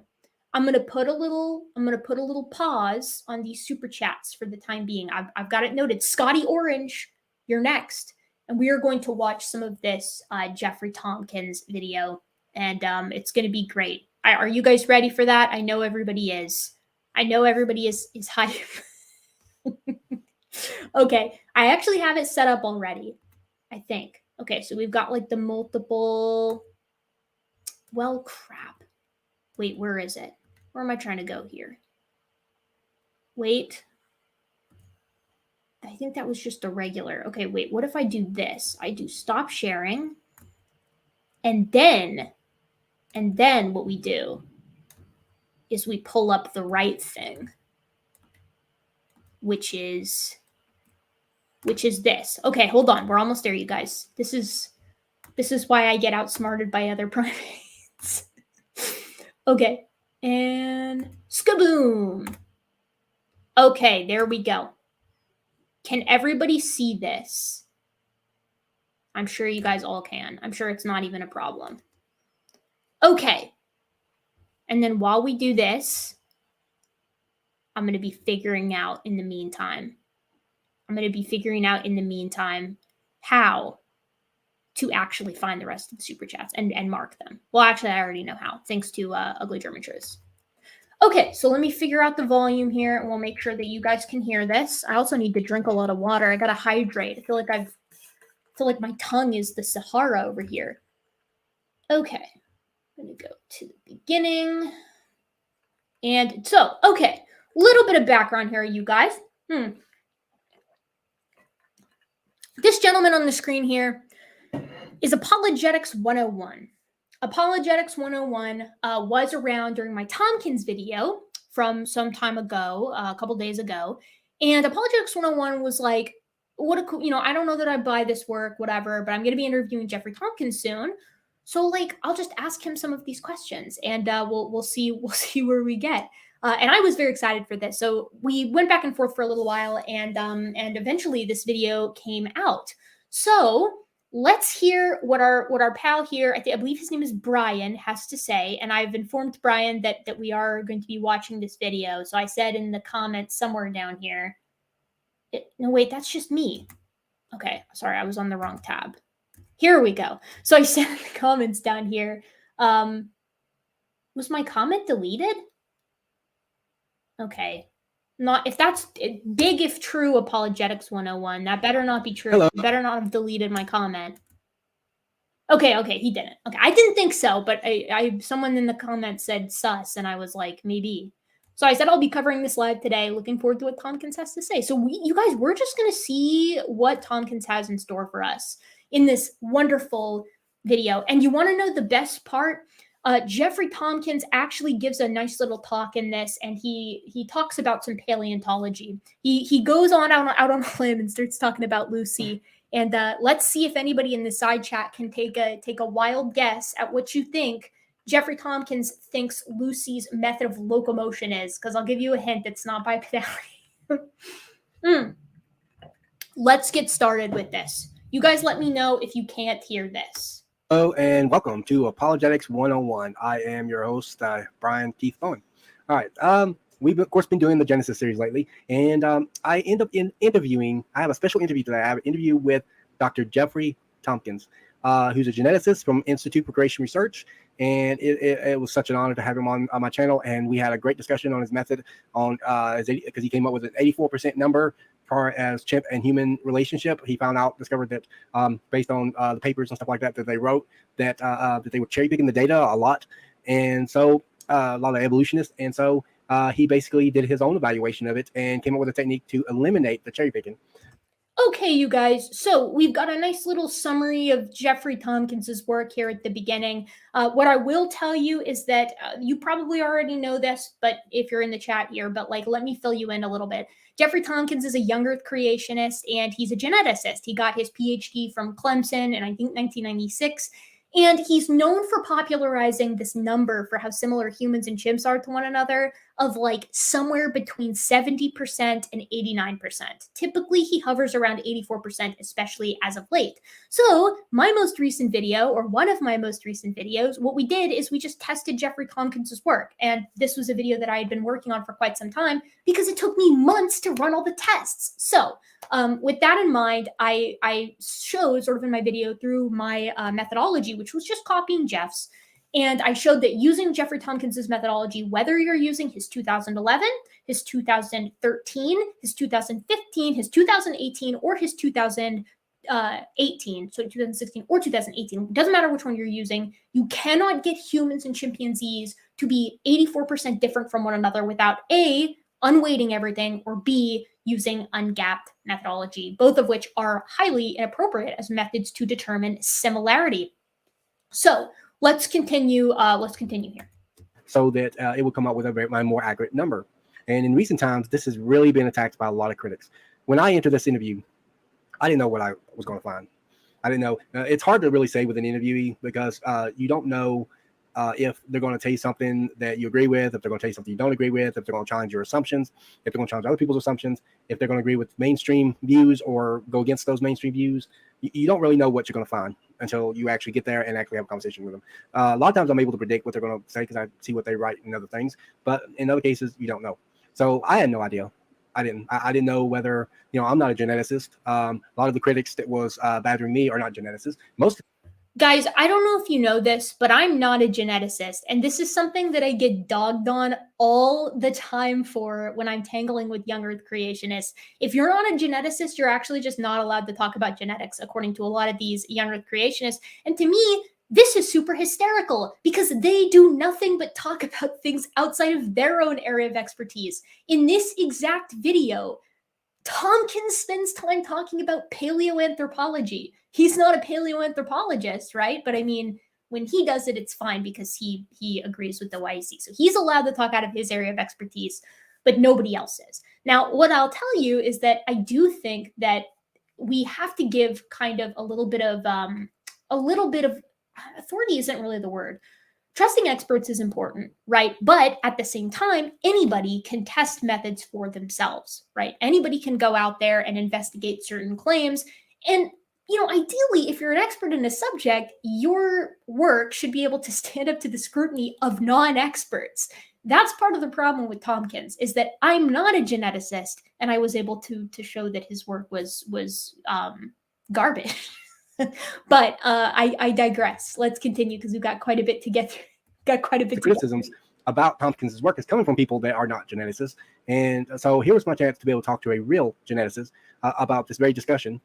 I'm gonna put a little pause on these super chats for the time being. I've got it noted. Scotty Orange, you're next. And we are going to watch some of this Jeffrey Tompkins video, and it's going to be great. Are you guys ready for that? I know everybody is. I know everybody is hyped. Okay, I actually have it set up already, I think. Okay, so we've got like the multiple. Well, crap. Wait, where is it? Where am I trying to go here? Wait. I think that was just a regular. Okay, wait, what if I do this? I do stop sharing. And then what we do is we pull up the right thing, which is this. Okay, hold on. We're almost there, you guys. This is why I get outsmarted by other primates. Okay, and skaboom. Okay, there we go. Can everybody see this? I'm sure you guys all can. I'm sure it's not even a problem. Okay. And then while we do this, I'm going to be figuring out in the meantime. How to actually find the rest of the super chats and mark them. Well, actually, I already know how, thanks to Ugly German Truths. Okay, so let me figure out the volume here, and we'll make sure that you guys can hear this. I also need to drink a lot of water. I gotta hydrate. I feel like my tongue is the Sahara over here. Okay, I'm gonna go to the beginning. And so, okay, little bit of background here, you guys. This gentleman on the screen here is Apologetics 101. Apologetics 101 was around during my Tompkins video from some time ago, a couple days ago. And Apologetics 101 was like, what a cool, I don't know that I buy this work, whatever, but I'm going to be interviewing Jeffrey Tompkins soon. So like, I'll just ask him some of these questions, and we'll see where we get. And I was very excited for this. So we went back and forth for a little while, and eventually this video came out. So let's hear what our pal here, I believe his name is Brian, has to say. And I've informed Brian that we are going to be watching this video. So I said in the comments somewhere down here. No, wait, that's just me. Okay, sorry, I was on the wrong tab. Here we go. So I said in the comments down here, was my comment deleted? Okay. Not if that's big if true apologetics 101. That better not be true. Hello. You better not have deleted my comment. Okay, he didn't. Okay, I didn't think so, but I someone in the comments said sus, and I was like, maybe. So I said I'll be covering this live today. Looking forward to what Tompkins has to say. So you guys, we're just going to see what Tompkins has in store for us in this wonderful video. And you want to know the best part? Jeffrey Tompkins actually gives a nice little talk in this, and he talks about some paleontology. He goes out on a limb and starts talking about Lucy. And let's see if anybody in the side chat can take a wild guess at what you think Jeffrey Tompkins thinks Lucy's method of locomotion is, because I'll give you a hint, it's not bipedality. Let's get started with this. You guys let me know if you can't hear this. Hello and welcome to Apologetics 101. I am your host, Brian Keith Bowen. All right, we've of course been doing the Genesis series lately, and I end up interviewing. I have a special interview today. I have an interview with Dr. Jeffrey Tompkins, who's a geneticist from Institute for Creation Research, and it was such an honor to have him on my channel. And we had a great discussion on his method on because he came up with an 84% number far as chimp and human relationship. He discovered that based on the papers and stuff like that they wrote, that they were cherry picking the data a lot, and so a lot of evolutionists, and so he basically did his own evaluation of it and came up with a technique to eliminate the cherry picking. Okay, you guys, so we've got a nice little summary of Jeffrey Tompkins's work here at the beginning. What I will tell you is that you probably already know this, but if you're in the chat here, but let me fill you in a little bit. Jeffrey Tompkins is a young earth creationist, and he's a geneticist. He got his PhD from Clemson in, I think, 1996. And he's known for popularizing this number for how similar humans and chimps are to one another of somewhere between 70% and 89%. Typically, he hovers around 84%, especially as of late. So my most recent video, or one of my most recent videos, what we did is we just tested Jeffrey Tompkins's work. And this was a video that I had been working on for quite some time because it took me months to run all the tests. So with that in mind, I showed sort of in my video through my methodology, which was just copying Jeff's. And I showed that using Jeffrey Tompkins's methodology, whether you're using his 2011, his 2013, his 2015, his 2018, or his 2018, so 2016 or 2018, doesn't matter which one you're using, you cannot get humans and chimpanzees to be 84% different from one another without A, unweighting everything, or B, using ungapped methodology, both of which are highly inappropriate as methods to determine similarity. So let's continue here. So that it will come up with a more accurate number. And in recent times, this has really been attacked by a lot of critics. When I entered this interview, I didn't know what I was going to find. I didn't know. It's hard to really say with an interviewee because you don't know if they're going to tell you something that you agree with, if they're going to tell you something you don't agree with, if they're going to challenge your assumptions, if they're going to challenge other people's assumptions, if they're going to agree with mainstream views or go against those mainstream views. You don't really know what you're going to find until you actually get there and actually have a conversation with them. A lot of times I'm able to predict what they're going to say because I see what they write and other things. But in other cases, you don't know. So I had no idea. I didn't know whether, I'm not a geneticist. A lot of the critics that was badgering me are not geneticists. Guys, I don't know if you know this, but I'm not a geneticist. And this is something that I get dogged on all the time for when I'm tangling with young earth creationists. If you're not a geneticist, you're actually just not allowed to talk about genetics, according to a lot of these young earth creationists. And to me, this is super hysterical because they do nothing but talk about things outside of their own area of expertise. In this exact video, Tompkins spends time talking about paleoanthropology. He's not a paleoanthropologist, right? But I mean, when he does it, it's fine because he agrees with the YC. So he's allowed to talk out of his area of expertise, but nobody else is. Now, what I'll tell you is that I do think that we have to give kind of a little bit of authority isn't really the word, trusting experts is important, right? But at the same time, anybody can test methods for themselves, right? Anybody can go out there and investigate certain claims. And, ideally, if you're an expert in a subject, your work should be able to stand up to the scrutiny of non-experts. That's part of the problem with Tompkins, is that I'm not a geneticist, and I was able to show that his work was garbage. But I digress. Let's continue, because we've got quite a bit to get through. The criticisms about Tompkins' work is coming from people that are not geneticists. And so here was my chance to be able to talk to a real geneticist about this very discussion.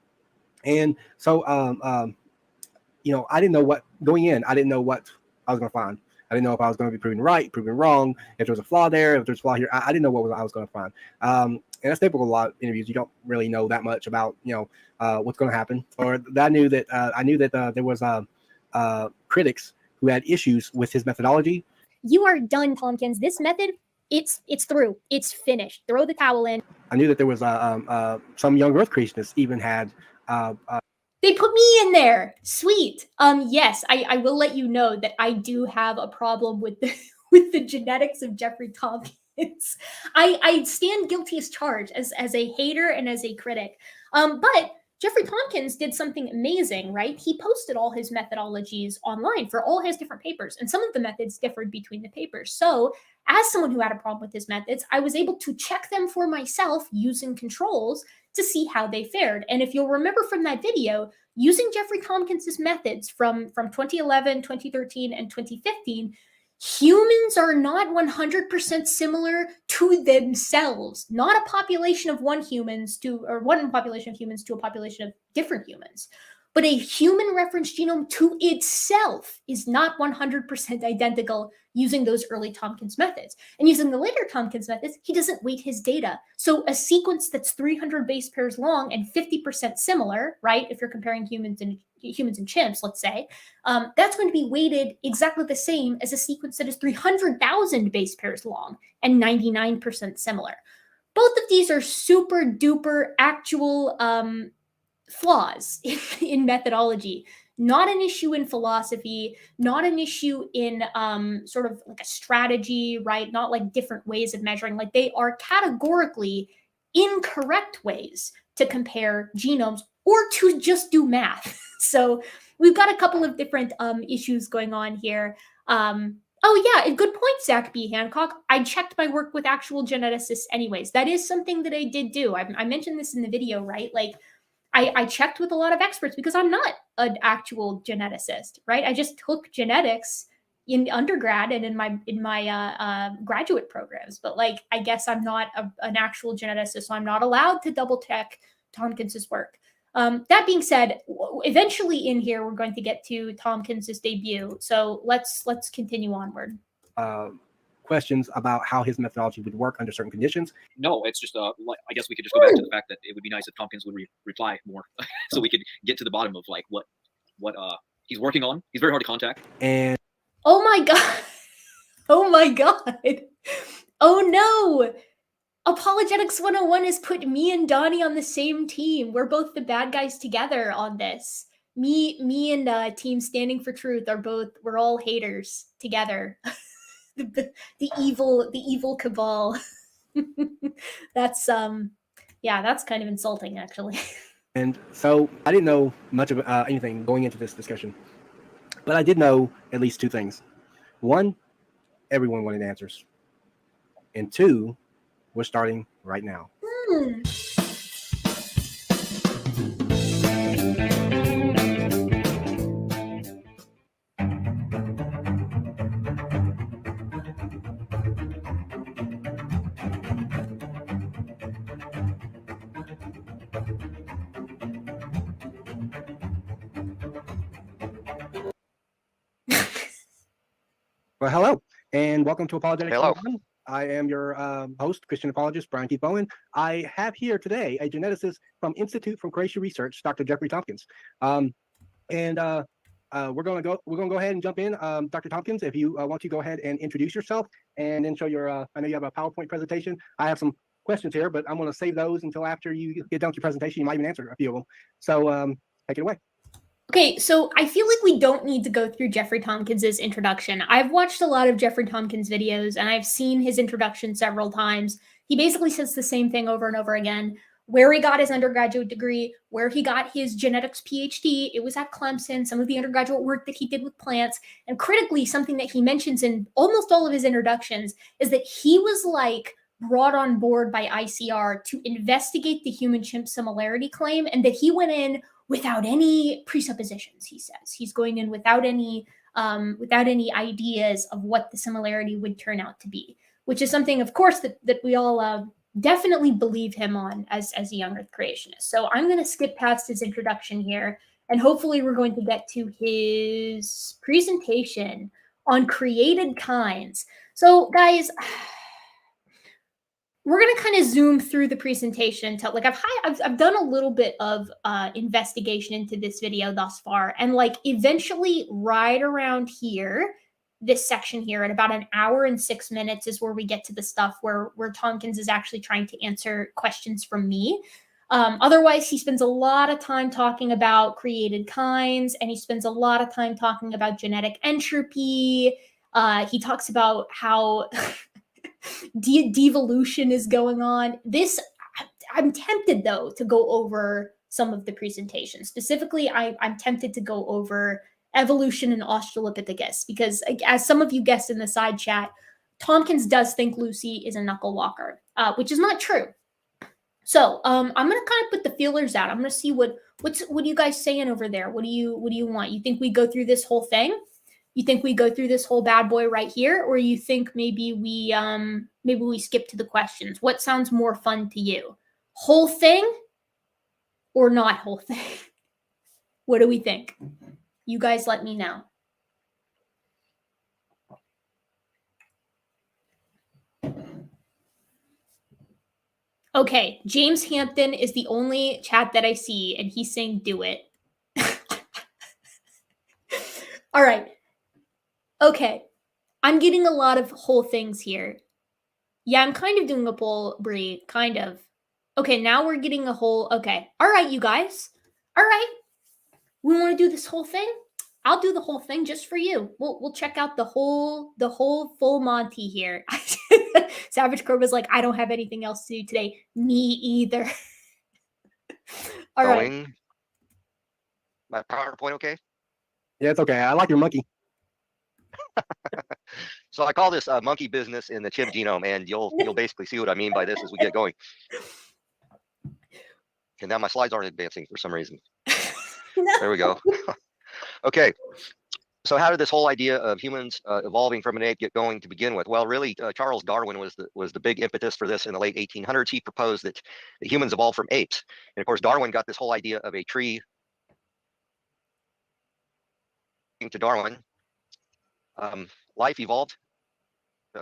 And so, I didn't know what, going in, I didn't know what I was going to find. I didn't know if I was going to be proven right, proven wrong, if there was a flaw there, if there's a flaw here. I didn't know what I was going to find. And that's typical of a lot of interviews. You don't really know that much about, what's going to happen. Or I knew that there was critics who had issues with his methodology. You are done, Tompkins. This method, it's through. It's finished. Throw the towel in. I knew that there was some young Earth creationists even had. They put me in there. Sweet. Yes, I will let you know that I do have a problem with the genetics of Jeffrey Tompkins. I stand guilty as charged as a hater and as a critic. But Jeffrey Tompkins did something amazing, right? He posted all his methodologies online for all his different papers, and some of the methods differed between the papers. So as someone who had a problem with his methods, I was able to check them for myself using controls to see how they fared. And if you'll remember from that video, using Jeffrey Tompkins' methods from 2011, 2013, and 2015, humans are not 100% similar to themselves. Not a population of one population of humans to a population of different humans. But a human reference genome to itself is not 100% identical using those early Tompkins methods. And using the later Tompkins methods, he doesn't weight his data. So a sequence that's 300 base pairs long and 50% similar, right? If you're comparing humans and chimps, let's say, that's going to be weighted exactly the same as a sequence that is 300,000 base pairs long and 99% similar. Both of these are super duper actual flaws in methodology. Not an issue in philosophy, not an issue in sort of like a strategy, right? Not like different ways of measuring. Like, they are categorically incorrect ways to compare genomes or to just do math. So we've got a couple of different issues going on here. Oh yeah, good point, Zach B. Hancock. I checked my work with actual geneticists anyways. That is something that I did do. I mentioned this in the video, right? Like, I checked with a lot of experts because I'm not an actual geneticist, right? I just took genetics in undergrad and in my graduate programs. But like, I guess I'm not an actual geneticist, so I'm not allowed to double check Tompkins's work. That being said, eventually in here we're going to get to Tompkins's debut. So let's continue onward. Questions about how his methodology would work under certain conditions. No, it's just I guess we could just go back to the fact that it would be nice if Tompkins would reply more, so we could get to the bottom of like what he's working on. He's very hard to contact. And oh my god, oh my god, oh no! Apologetics 101 has put me and Donnie on the same team. We're both the bad guys together on this. Me and Team Standing for Truth we're all haters together. the evil cabal. That's that's kind of insulting, actually. And so I didn't know much of anything going into this discussion, but I did know at least two things. One, everyone wanted answers, and two, we're starting right now. Well, hello, and welcome to Apologetics. Hello. I am your host, Christian apologist, Brian Keith Bowen. I have here today a geneticist from Institute for Creation Research, Dr. Jeffrey Tompkins. We're going to go ahead and jump in. Dr. Tompkins, if you want to go ahead and introduce yourself and then show your, I know you have a PowerPoint presentation. I have some questions here, but I'm going to save those until after you get done with your presentation. You might even answer a few of them. So take it away. Okay, so I feel like we don't need to go through Jeffrey Tompkins's introduction. I've watched a lot of Jeffrey Tompkins videos and I've seen his introduction several times. He basically says the same thing over and over again. Where he got his undergraduate degree, where he got his genetics PhD, it was at Clemson, some of the undergraduate work that he did with plants. And critically, something that he mentions in almost all of his introductions is that he was like brought on board by ICR to investigate the human-chimp similarity claim, and that he went in without any presuppositions. He says he's going in without any ideas of what the similarity would turn out to be, which is something, of course, that we all definitely believe him on as a young Earth creationist. So I'm going to skip past his introduction here, and hopefully we're going to get to his presentation on created kinds. So guys, we're going to kind of zoom through the presentation to like I've done a little bit of investigation into this video thus far, and like eventually right around here, this section here at about 1 hour and 6 minutes is where we get to the stuff where Tompkins is actually trying to answer questions from me. Otherwise, he spends a lot of time talking about created kinds, and he spends a lot of time talking about genetic entropy. He talks about how devolution is going on. I'm tempted though to go over some of the presentations. Specifically, I'm tempted to go over evolution and Australopithecus, because as some of you guessed in the side chat, Tompkins does think Lucy is a knuckle walker, which is not true. So I'm gonna kind of put the feelers out. I'm gonna see what are you guys saying over there? What do you want? You think we go through this whole thing? You think we go through this whole bad boy right here, or you think maybe we skip to the questions? What sounds more fun to you? Whole thing or not whole thing? What do we think? You guys let me know. Okay, James Hampton is the only chat that I see, and he's saying do it. All right. Okay, I'm getting a lot of whole things here. Yeah, I'm kind of doing a poll, Brie, kind of. Okay, now we're getting a whole, okay. All right, you guys. All right. We want to do this whole thing? I'll do the whole thing just for you. We'll check out the whole full Monty here. Savage Corba's like, I don't have anything else to do today. Me either. All right. My PowerPoint okay? Yeah, it's okay. I like your monkey. So I call this monkey business in the chimp genome, and you'll basically see what I mean by this as we get going. And now my slides aren't advancing for some reason. No. There we go. Okay. So how did this whole idea of humans evolving from an ape get going to begin with? Well, really, Charles Darwin was the big impetus for this in the late 1800s. He proposed that humans evolved from apes. And of course, Darwin got this whole idea of a tree to Darwin. Life evolved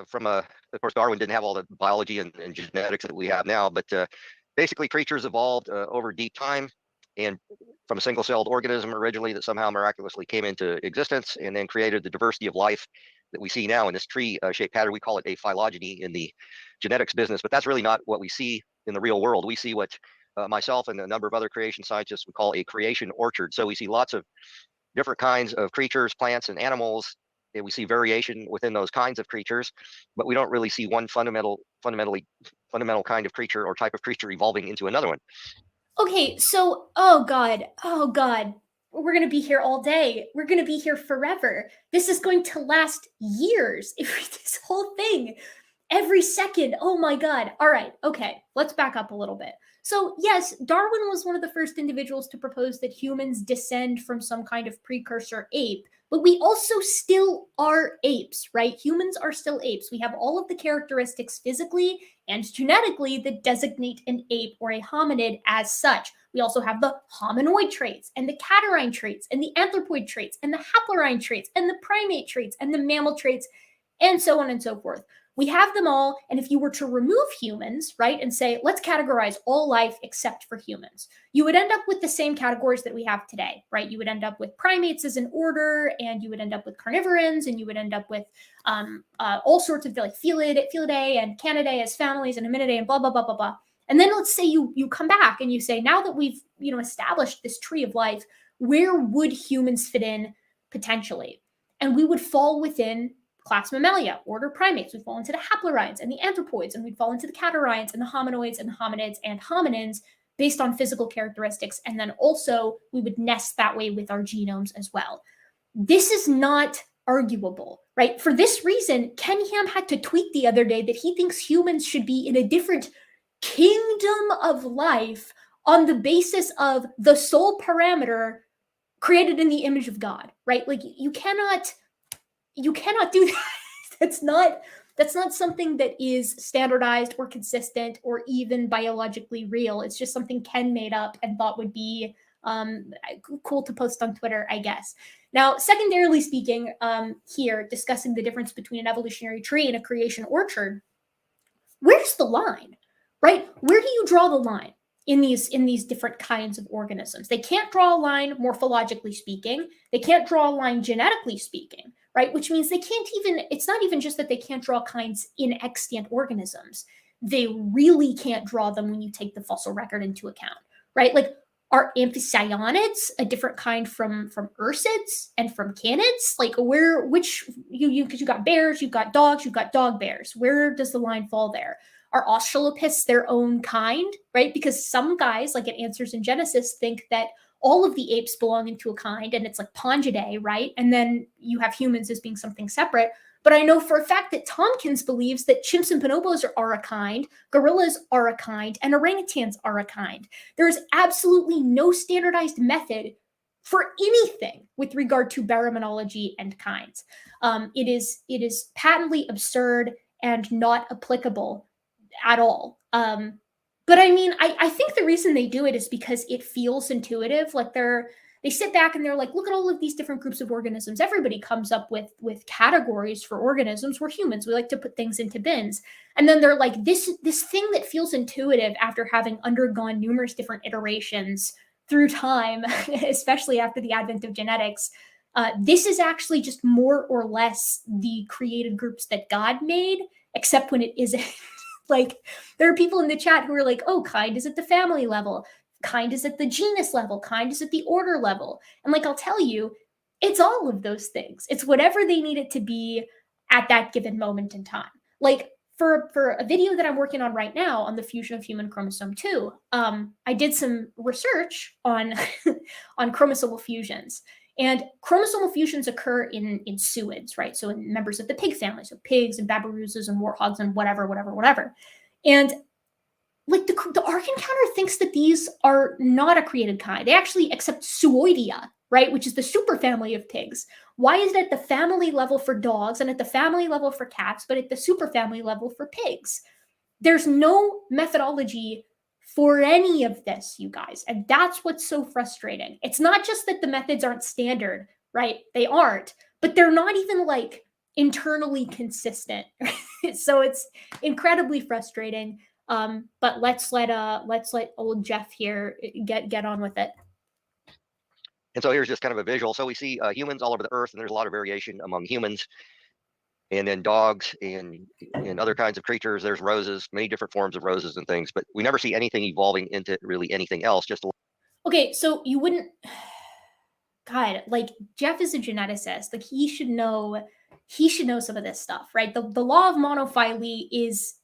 from of course, Darwin didn't have all the biology and genetics that we have now, but basically creatures evolved over deep time, and from a single-celled organism originally that somehow miraculously came into existence and then created the diversity of life that we see now in this tree-shaped pattern. We call it a phylogeny in the genetics business, but that's really not what we see in the real world. We see what myself and a number of other creation scientists would call a creation orchard. So we see lots of different kinds of creatures, plants, and animals, and we see variation within those kinds of creatures, but we don't really see one fundamental kind of creature or type of creature evolving into another one. Okay, so, oh God, we're going to be here all day. We're going to be here forever. This is going to last years. This whole thing, every second. Oh my God. All right. Okay. Let's back up a little bit. So yes, Darwin was one of the first individuals to propose that humans descend from some kind of precursor ape, but we also still are apes, right? Humans are still apes. We have all of the characteristics physically and genetically that designate an ape or a hominid as such. We also have the hominoid traits and the catarrhine traits and the anthropoid traits and the haplorhine traits and the primate traits and the mammal traits and so on and so forth. We have them all, and if you were to remove humans, right, and say, let's categorize all life except for humans, you would end up with the same categories that we have today, right? You would end up with primates as an order, and you would end up with carnivorans, and you would end up with all sorts of like Felidae and Canidae as families, and Hominidae, and blah, blah, blah, blah, blah. And then let's say you come back and you say, now that we've established this tree of life, where would humans fit in potentially? And we would fall within class Mammalia, order Primates. We'd fall into the haplorhines and the anthropoids, and we'd fall into the catarrhines and the hominoids and the hominids and hominins based on physical characteristics. And then also we would nest that way with our genomes as well. This is not arguable, right? For this reason, Ken Ham had to tweet the other day that he thinks humans should be in a different kingdom of life on the basis of the sole parameter created in the image of God, right? Like you cannot do that. That's not something that is standardized or consistent or even biologically real. It's just something Ken made up and thought would be cool to post on Twitter, I guess. Now, secondarily speaking, here discussing the difference between an evolutionary tree and a creation orchard, where's the line, right? Where do you draw the line in these different kinds of organisms? They can't draw a line morphologically speaking. They can't draw a line genetically speaking, right? Which means they can't even, it's not even just that they can't draw kinds in extant organisms. They really can't draw them when you take the fossil record into account, right? Like, are amphicyonids a different kind from ursids and from canids? Like because you got bears, you've got dogs, you've got dog bears. Where does the line fall there? Are Australopiths their own kind, right? Because some guys, like at Answers in Genesis, think that all of the apes belong into a kind and it's like Pongidae, right? And then you have humans as being something separate. But I know for a fact that Tompkins believes that chimps and bonobos are a kind, gorillas are a kind, and orangutans are a kind. There is absolutely no standardized method for anything with regard to baraminology and kinds. It is patently absurd and not applicable at all. But I mean, I think the reason they do it is because it feels intuitive. Like they sit back and they're like, look at all of these different groups of organisms. Everybody comes up with categories for organisms. We're humans. We like to put things into bins. And then they're like, this thing that feels intuitive after having undergone numerous different iterations through time, especially after the advent of genetics, this is actually just more or less the created groups that God made, except when it isn't. Like, there are people in the chat who are like, oh, kind is at the family level. Kind is at the genus level, kind is at the order level. And like, I'll tell you, it's all of those things. It's whatever they need it to be at that given moment in time. Like for a video that I'm working on right now on the fusion of human chromosome 2, I did some research on, on chromosomal fusions. And chromosomal fusions occur in suids, right? So in members of the pig family, so pigs and babiruses and warthogs and whatever. And like the Ark Encounter thinks that these are not a created kind. They actually accept Suoidea, right, which is the superfamily of pigs. Why is it at the family level for dogs and at the family level for cats, but at the superfamily level for pigs? There's no methodology for any of this, you guys, and that's what's so frustrating. It's not just that the methods aren't standard, right? They aren't, but they're not even like internally consistent. So it's incredibly frustrating. But let's let old Jeff here get on with it. And so here's just kind of a visual. So we see humans all over the earth, and there's a lot of variation among humans, and then dogs and other kinds of creatures. There's roses, many different forms of roses and things, but we never see anything evolving into really anything else. Okay, so you wouldn't, God, like Jeff is a geneticist. Like he should know some of this stuff, right? The law of monophyly is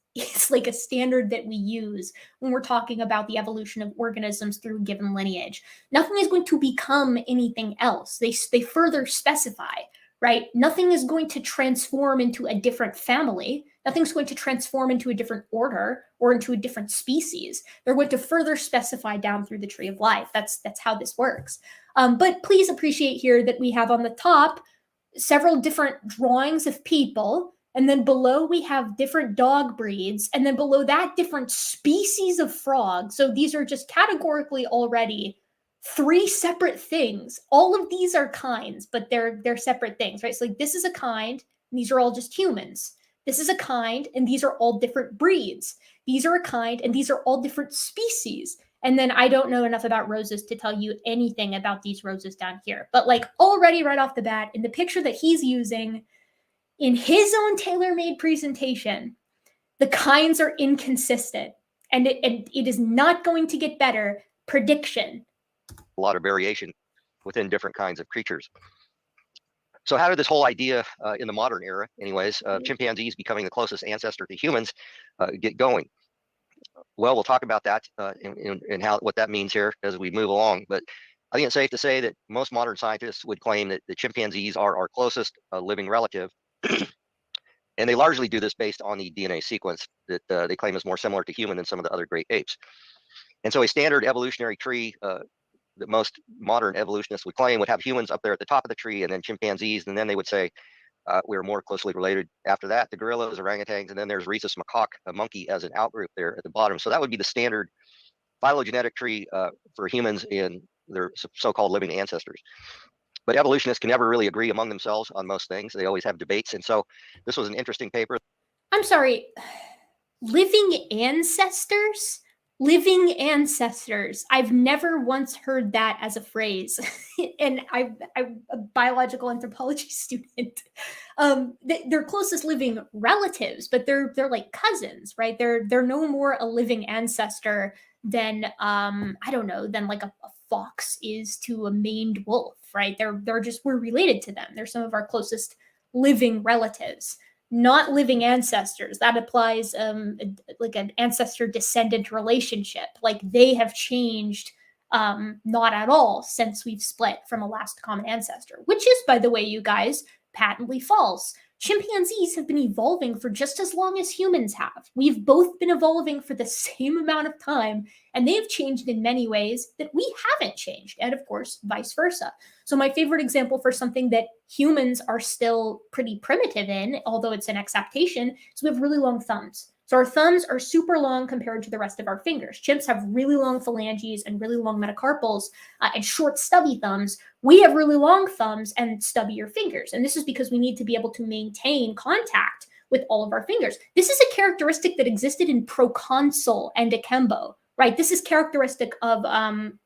like a standard that we use when we're talking about the evolution of organisms through a given lineage. Nothing is going to become anything else. They further specify, right? Nothing is going to transform into a different family. Nothing's going to transform into a different order or into a different species. They're going to further specify down through the tree of life. That's how this works. But please appreciate here that we have on the top several different drawings of people. And then below we have different dog breeds. And then below that, different species of frogs. So these are just categorically already 3 separate things. All of these are kinds, but they're separate things, right? So like this is a kind, and these are all just humans. This is a kind, and these are all different breeds. These are a kind, and these are all different species. And then I don't know enough about roses to tell you anything about these roses down here. But like already right off the bat, in the picture that he's using, in his own tailor-made presentation, the kinds are inconsistent, and it is not going to get better. Prediction. A lot of variation. within different kinds of creatures. So how did this whole idea in the modern era, anyways, of chimpanzees becoming the closest ancestor to humans get going? Well, we'll talk about that and what that means here as we move along. But I think it's safe to say that most modern scientists would claim that the chimpanzees are our closest living relative. And they largely do this based on the DNA sequence that they claim is more similar to human than some of the other great apes. And so a standard evolutionary tree that most modern evolutionists would claim would have humans up there at the top of the tree and then chimpanzees, and then they would say we're more closely related after that to gorillas, orangutans, and then there's rhesus macaque, a monkey, as an outgroup there at the bottom. So that would be the standard phylogenetic tree for humans and their so-called living ancestors. But evolutionists can never really agree among themselves on most things. They always have debates. And so this was an interesting paper. I'm sorry, living ancestors? Living ancestors. I've never once heard that as a phrase. And I'm a biological anthropology student. They're closest living relatives, but they're like cousins, right? They're no more a living ancestor than I don't know, than like a fox is to a maned wolf, right? We're related to them. They're some of our closest living relatives. Not living ancestors. That applies like an ancestor-descendant relationship. Like they have changed not at all since we've split from a last common ancestor, which is, by the way, you guys, patently false. Chimpanzees have been evolving for just as long as humans have. We've both been evolving for the same amount of time, and they've changed in many ways that we haven't changed, and of course, vice versa. So my favorite example for something that humans are still pretty primitive in, although it's an acceptation, is we have really long thumbs. So our thumbs are super long compared to the rest of our fingers. Chimps have really long phalanges and really long metacarpals and short stubby thumbs. We have really long thumbs and stubbier fingers. And this is because we need to be able to maintain contact with all of our fingers. This is a characteristic that existed in proconsul and Akembo, right? This is characteristic of,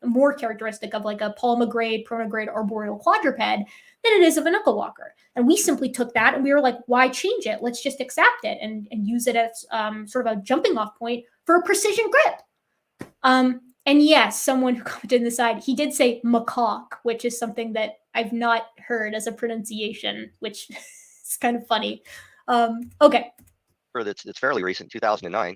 more characteristic of like a palmagrade, pronagrade, arboreal quadruped than it is of a knuckle walker. And we simply took that and we were like, why change it? Let's just accept it and use it as sort of a jumping off point for a precision grip. And yes, someone who commented in the side, he did say macaque, which is something that I've not heard as a pronunciation, which is kind of funny. Okay. That's fairly recent, 2009.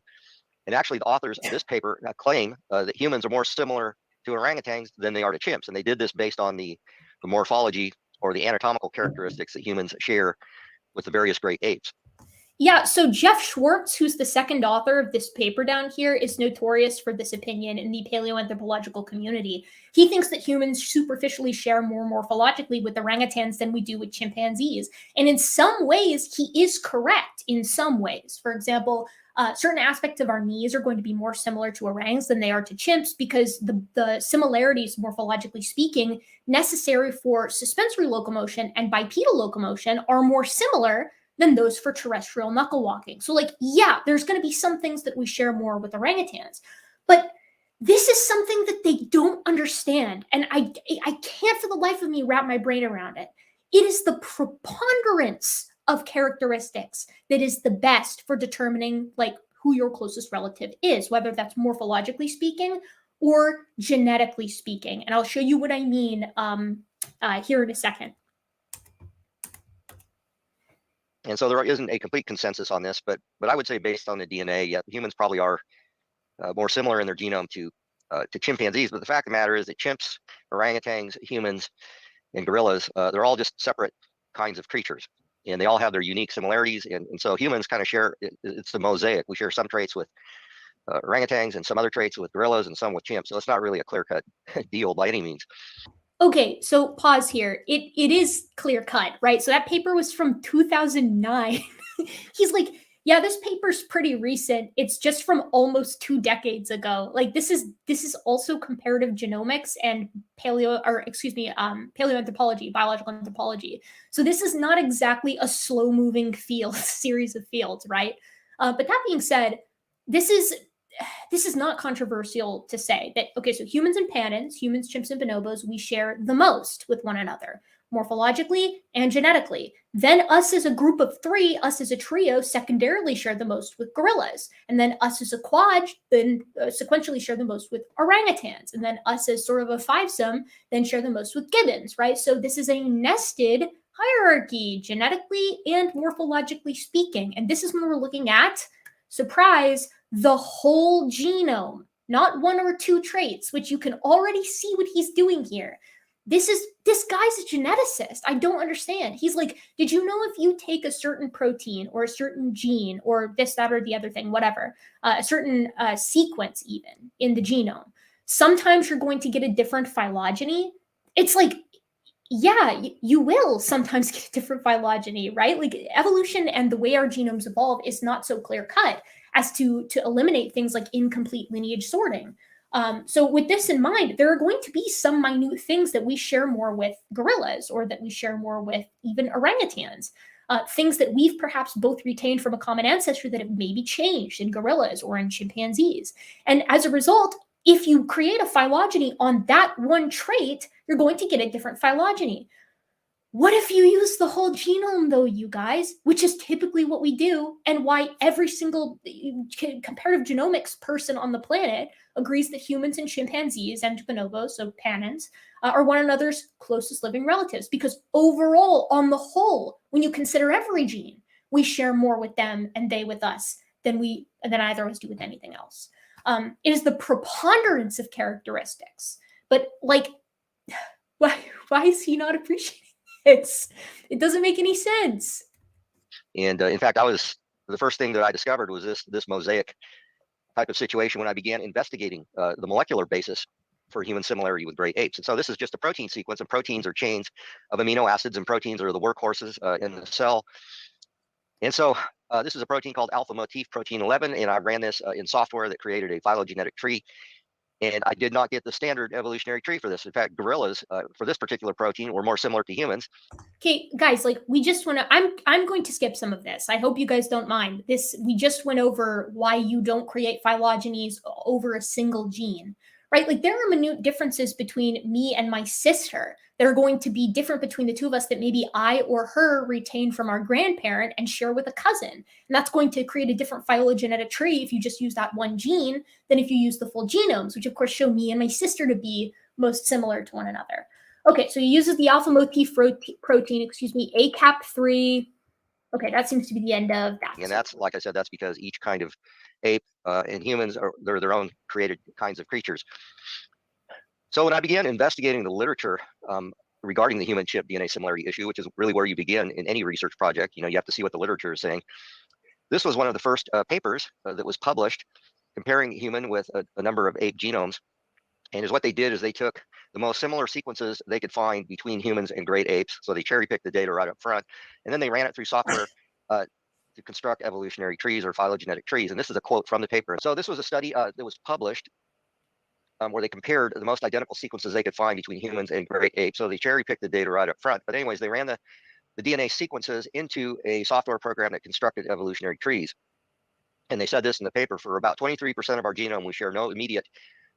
And actually the authors of this paper claim that humans are more similar to orangutans than they are to chimps. And they did this based on the morphology or the anatomical characteristics that humans share with the various great apes. Yeah, so Jeff Schwartz, who's the second author of this paper down here, is notorious for this opinion in the paleoanthropological community. He thinks that humans superficially share more morphologically with orangutans than we do with chimpanzees. And in some ways, he is correct in some ways. For example, certain aspects of our knees are going to be more similar to orangs than they are to chimps because the similarities, morphologically speaking, necessary for suspensory locomotion and bipedal locomotion are more similar than those for terrestrial knuckle walking. So like, yeah, there's going to be some things that we share more with orangutans, but this is something that they don't understand. And I can't for the life of me wrap my brain around it. It is the preponderance of characteristics that is the best for determining like who your closest relative is, whether that's morphologically speaking or genetically speaking. And I'll show you what I mean here in a second. And so there isn't a complete consensus on this, but I would say based on the DNA, yeah, humans probably are more similar in their genome to chimpanzees. But the fact of the matter is that chimps, orangutans, humans, and gorillas, they're all just separate kinds of creatures. And they all have their unique similarities. And so humans kind of share, it's the mosaic. We share some traits with orangutans and some other traits with gorillas and some with chimps. So it's not really a clear-cut deal by any means. Okay, so pause here. It is clear cut, right? So that paper was from 2009. He's like, yeah, this paper's pretty recent. It's just from almost 2 decades ago. Like this is also comparative genomics and paleoanthropology, biological anthropology. So this is not exactly a slow-moving field, series of fields, right? But that being said, this is not controversial to say that, okay, so humans and panins, humans, chimps, and bonobos, we share the most with one another. morphologically and genetically. Then us as a group of three, us as a trio, secondarily share the most with gorillas. And then us as a quad then sequentially share the most with orangutans. And then us as sort of a fivesome then share the most with gibbons, right? So this is a nested hierarchy, genetically and morphologically speaking. And this is when we're looking at, surprise, the whole genome, not one or two traits, which you can already see what he's doing here. This guy's a geneticist. I don't understand. He's like, did you know if you take a certain protein or a certain gene or this, that, or the other thing, whatever, a certain sequence even in the genome, sometimes you're going to get a different phylogeny? It's like, yeah, you will sometimes get a different phylogeny, right? Like evolution and the way our genomes evolve is not so clear cut as to eliminate things like incomplete lineage sorting. So with this in mind, there are going to be some minute things that we share more with gorillas or that we share more with even orangutans. Things that we've perhaps both retained from a common ancestor that have maybe changed in gorillas or in chimpanzees. And as a result, if you create a phylogeny on that one trait, you're going to get a different phylogeny. What if you use the whole genome, though, you guys, which is typically what we do, and why every single comparative genomics person on the planet agrees that humans and chimpanzees and bonobos, so panins, are one another's closest living relatives, because overall, on the whole, when you consider every gene, we share more with them and they with us than either of us do with anything else. It is the preponderance of characteristics, but like, why is he not appreciating it doesn't make any sense. And in fact, the first thing that I discovered was this mosaic type of situation when I began investigating the molecular basis for human similarity with great apes. And so this is just a protein sequence, and proteins are chains of amino acids, and proteins are the workhorses in the cell. And so this is a protein called alpha motif protein 11, and I ran this in software that created a phylogenetic tree. And I did not get the standard evolutionary tree for this. In fact, gorillas, for this particular protein, were more similar to humans. Okay, guys, like we just want to, I'm going to skip some of this. I hope you guys don't mind. We just went over why you don't create phylogenies over a single gene, right? Like there are minute differences between me and my sister. They're going to be different between the two of us that maybe I or her retain from our grandparent and share with a cousin. And that's going to create a different phylogenetic tree if you just use that one gene than if you use the full genomes, which of course show me and my sister to be most similar to one another. Okay, so he uses the alpha motif protein, ACAP3. Okay, that seems to be the end of that. And that's, like I said, that's because each kind of ape and humans they're their own created kinds of creatures. So when I began investigating the literature regarding the human chip DNA similarity issue, which is really where you begin in any research project, you have to see what the literature is saying. This was one of the first papers that was published comparing human with a number of ape genomes. And what they did is they took the most similar sequences they could find between humans and great apes. So they cherry picked the data right up front, and then they ran it through software to construct evolutionary trees or phylogenetic trees. And this is a quote from the paper. So this was a study that was published where they compared the most identical sequences they could find between humans and great apes. So they cherry picked the data right up front. But anyways, they ran the DNA sequences into a software program that constructed evolutionary trees. And they said this in the paper: for about 23% of our genome, we share no immediate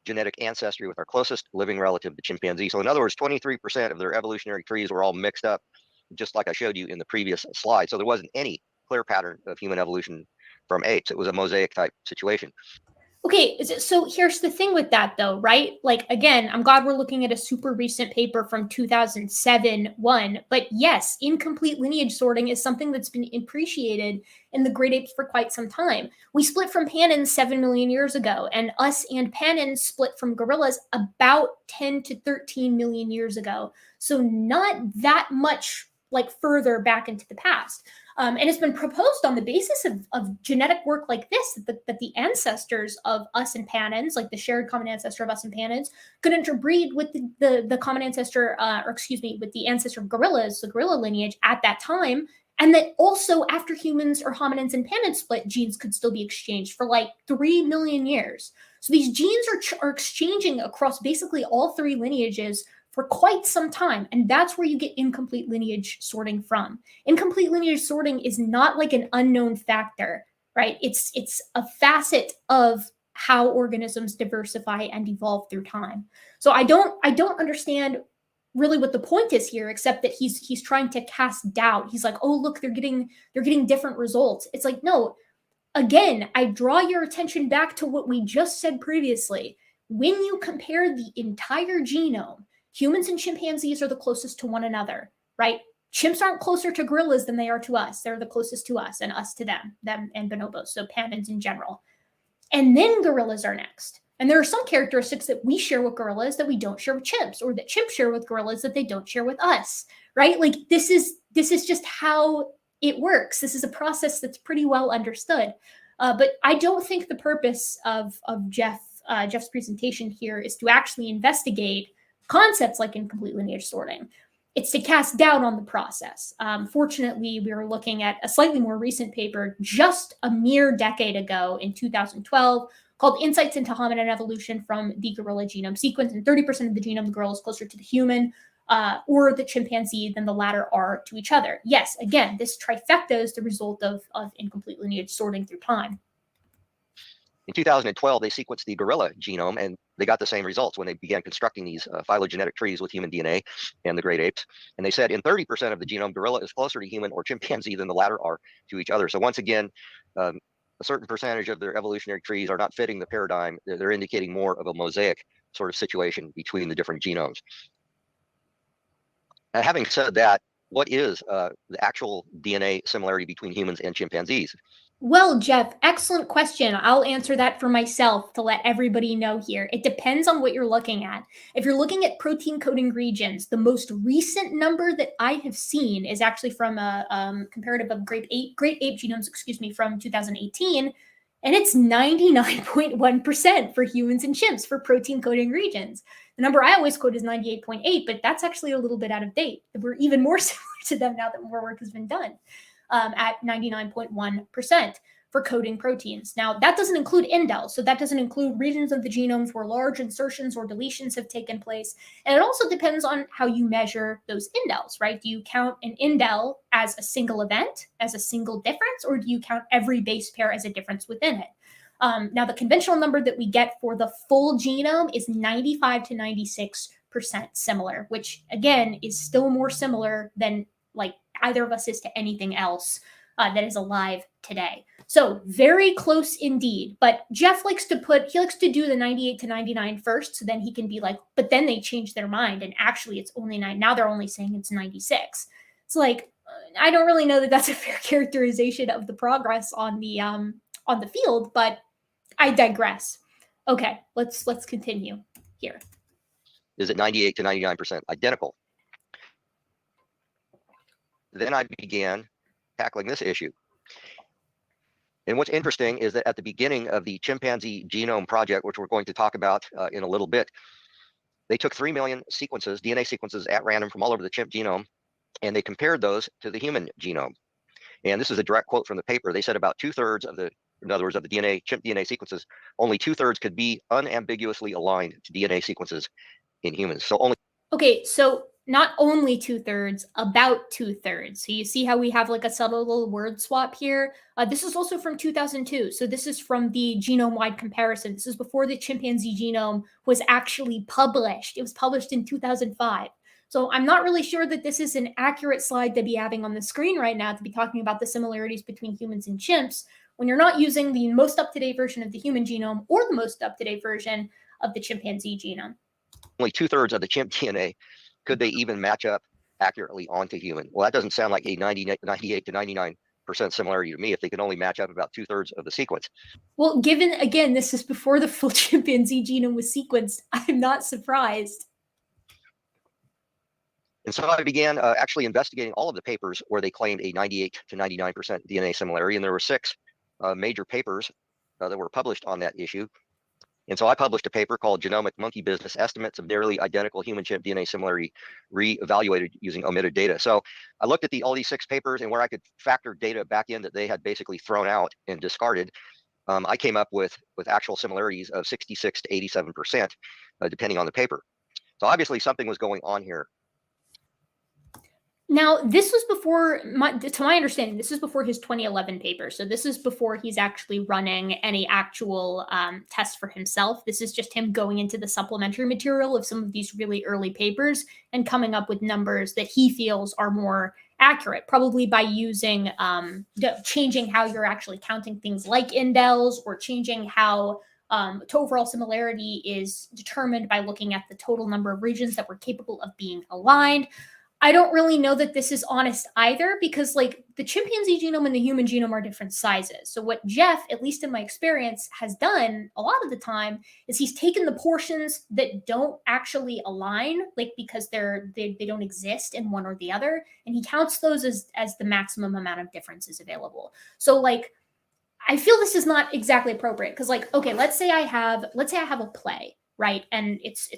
genetic ancestry with our closest living relative, the chimpanzee. So in other words, 23% of their evolutionary trees were all mixed up, just like I showed you in the previous slide. So there wasn't any clear pattern of human evolution from apes. It was a mosaic type situation. Okay, so here's the thing with that though, right? Like, again, I'm glad we're looking at a super recent paper from 2007-1, but yes, incomplete lineage sorting is something that's been appreciated in the great apes for quite some time. We split from panins 7 million years ago, and us and panins split from gorillas about 10 to 13 million years ago. So not that much like further back into the past. And it's been proposed on the basis of genetic work like this, that the ancestors of us and panins, like the shared common ancestor of us and panins, could interbreed with the common ancestor, with the ancestor of gorillas, the gorilla lineage at that time. And that also after humans or hominins and panins split, genes could still be exchanged for like 3 million years. So these genes are exchanging across basically all three lineages for quite some time. And that's where you get incomplete lineage sorting from. Incomplete lineage sorting is not like an unknown factor, right? It's a facet of how organisms diversify and evolve through time. So I don't understand really what the point is here, except that he's trying to cast doubt. He's like, oh, look, they're getting different results. It's like, no, again, I draw your attention back to what we just said previously. When you compare the entire genome, humans and chimpanzees are the closest to one another, right? Chimps aren't closer to gorillas than they are to us. They're the closest to us and us to them and bonobos, so pandas in general. And then gorillas are next. And there are some characteristics that we share with gorillas that we don't share with chimps, or that chimps share with gorillas that they don't share with us, right? Like this is just how it works. This is a process that's pretty well understood. But I don't think the purpose of Jeff's presentation here is to actually investigate concepts like incomplete lineage sorting. It's to cast doubt on the process. Fortunately, we were looking at a slightly more recent paper just a mere decade ago in 2012 called Insights into Hominid Evolution from the Gorilla Genome Sequence. And 30% of the genome of the gorilla is closer to the human or the chimpanzee than the latter are to each other. Yes, again, this trifecta is the result of incomplete lineage sorting through time. In 2012, they sequenced the gorilla genome, and they got the same results when they began constructing these phylogenetic trees with human DNA and the great apes. And they said in 30% of the genome, gorilla is closer to human or chimpanzee than the latter are to each other. So once again, a certain percentage of their evolutionary trees are not fitting the paradigm. They're indicating more of a mosaic sort of situation between the different genomes. Having said that, what is the actual DNA similarity between humans and chimpanzees? Well, Jeff, excellent question. I'll answer that for myself to let everybody know here. It depends on what you're looking at. If you're looking at protein coding regions, the most recent number that I have seen is actually from a comparative of great ape genomes, from 2018, and it's 99.1% for humans and chimps for protein coding regions. The number I always quote is 98.8, but that's actually a little bit out of date. We're even more similar to them now that more work has been done. At 99.1% for coding proteins. Now, that doesn't include indels, so that doesn't include regions of the genomes where large insertions or deletions have taken place. And it also depends on how you measure those indels, right? Do you count an indel as a single event, as a single difference, or do you count every base pair as a difference within it? Now, the conventional number that we get for the full genome is 95 to 96% similar, which again is still more similar than like either of us is to anything else that is alive today. So very close indeed. But Jeff likes to do the 98 to 99 first, so then he can be like, but then they changed their mind and actually it's only 9. Now they're only saying it's 96. It's like, I don't really know that that's a fair characterization of the progress on the field, but I digress. Okay, let's continue here. Is it 98 to 99% identical? Then I began tackling this issue. And what's interesting is that at the beginning of the chimpanzee genome project, which we're going to talk about in a little bit, they took 3 million sequences, DNA sequences at random from all over the chimp genome, and they compared those to the human genome. And this is a direct quote from the paper. They said about 2/3 of the, in other words, of the chimp DNA sequences, only 2/3 could be unambiguously aligned to DNA sequences in humans. So only. Okay, so not only 2/3, about 2/3. So you see how we have like a subtle little word swap here? This is also from 2002. So this is from the genome-wide comparison. This is before the chimpanzee genome was actually published. It was published in 2005. So I'm not really sure that this is an accurate slide to be having on the screen right now to be talking about the similarities between humans and chimps when you're not using the most up-to-date version of the human genome or the most up-to-date version of the chimpanzee genome. Only 2/3 of the chimp DNA, could they even match up accurately onto human? Well, that doesn't sound like a 98 to 99% similarity to me if they can only match up about 2/3 of the sequence. Well, given, again, this is before the full chimpanzee genome was sequenced, I'm not surprised. And so I began actually investigating all of the papers where they claimed a 98 to 99% DNA similarity. And there were 6 major papers that were published on that issue. And so I published a paper called Genomic Monkey Business, Estimates of Nearly Identical Human-Chimp DNA Similarity Re-Evaluated Using Omitted Data. So I looked at all these 6 papers, and where I could factor data back in that they had basically thrown out and discarded, I came up with actual similarities of 66 to 87%, depending on the paper. So obviously something was going on here. Now, this was before, to my understanding, this is before his 2011 paper. So this is before he's actually running any actual tests for himself. This is just him going into the supplementary material of some of these really early papers and coming up with numbers that he feels are more accurate, probably by using, changing how you're actually counting things like indels, or changing how to overall similarity is determined by looking at the total number of regions that were capable of being aligned. I don't really know that this is honest either, because like the chimpanzee genome and the human genome are different sizes. So what Jeff, at least in my experience, has done a lot of the time is he's taken the portions that don't actually align, like because they don't exist in one or the other, and he counts those as the maximum amount of differences available. So like I feel this is not exactly appropriate, because like, okay, let's say I have a play, right? And let's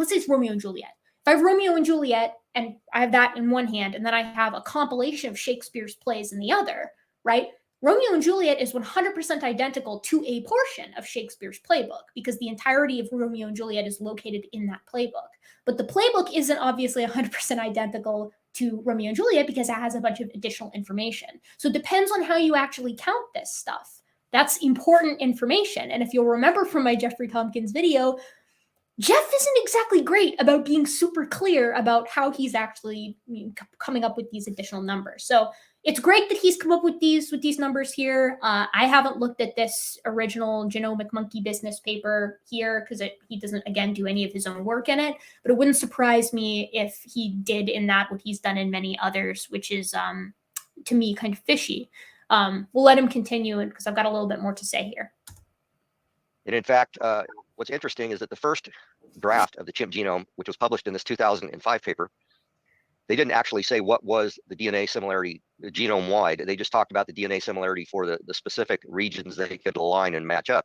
say it's Romeo and Juliet. If I have Romeo and Juliet and I have that in one hand, and then I have a compilation of Shakespeare's plays in the other, right? Romeo and Juliet is 100% identical to a portion of Shakespeare's playbook, because the entirety of Romeo and Juliet is located in that playbook. But the playbook isn't obviously 100% identical to Romeo and Juliet, because it has a bunch of additional information. So it depends on how you actually count this stuff. That's important information. And if you'll remember from my Jeffrey Tompkins video, Jeff isn't exactly great about being super clear about how he's actually coming up with these additional numbers. So it's great that he's come up with these numbers here. I haven't looked at this original genomic monkey business paper here, because he doesn't, again, do any of his own work in it. But it wouldn't surprise me if he did in that what he's done in many others, which is, to me, kind of fishy. We'll let him continue, because I've got a little bit more to say here. And in fact, what's interesting is that the first draft of the chimp genome, which was published in this 2005 paper, they didn't actually say what was the DNA similarity genome-wide. They just talked about the DNA similarity for the specific regions that they could align and match up.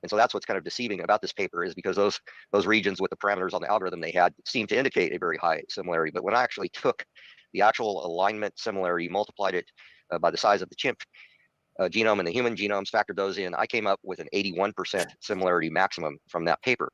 And so that's what's kind of deceiving about this paper, is because those regions with the parameters on the algorithm they had seemed to indicate a very high similarity. But when I actually took the actual alignment similarity, multiplied it by the size of the chimp genome and the human genomes, factored those in, I came up with an 81% similarity maximum from that paper.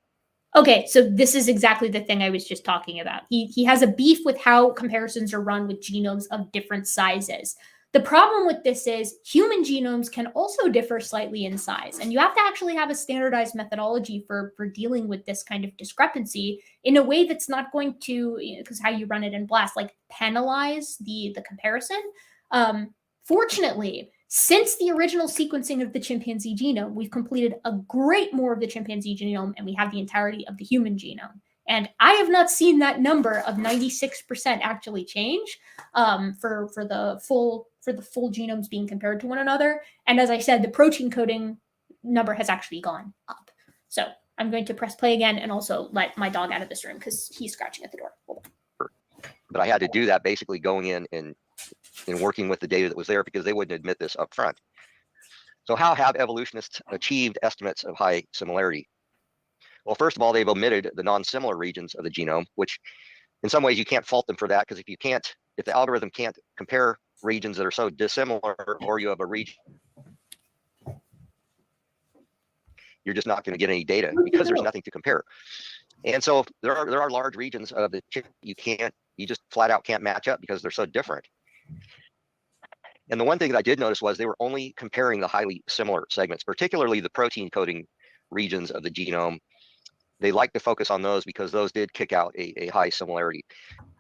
Okay, so this is exactly the thing I was just talking about. He has a beef with how comparisons are run with genomes of different sizes. The problem with this is human genomes can also differ slightly in size, and you have to actually have a standardized methodology for dealing with this kind of discrepancy in a way that's not going to, because how you run it in BLAST, like penalize the comparison. Fortunately, since the original sequencing of the chimpanzee genome, we've completed a great more of the chimpanzee genome, and we have the entirety of the human genome. And I have not seen that number of 96% actually change for the full genomes being compared to one another. And as I said, the protein coding number has actually gone up. So I'm going to press play again and also let my dog out of this room because he's scratching at the door. Hold on. But I had to do that basically going in and working with the data that was there, because they wouldn't admit this up front. So how have evolutionists achieved estimates of high similarity? Well, first of all, they've omitted the non-similar regions of the genome, which in some ways you can't fault them for that, because if the algorithm can't compare regions that are so dissimilar, or you have a region, you're just not going to get any data because there's nothing to compare. And so there are large regions of the chip you just flat out can't match up because they're so different. And the one thing that I did notice was they were only comparing the highly similar segments, particularly the protein coding regions of the genome. They like to focus on those because those did kick out a high similarity.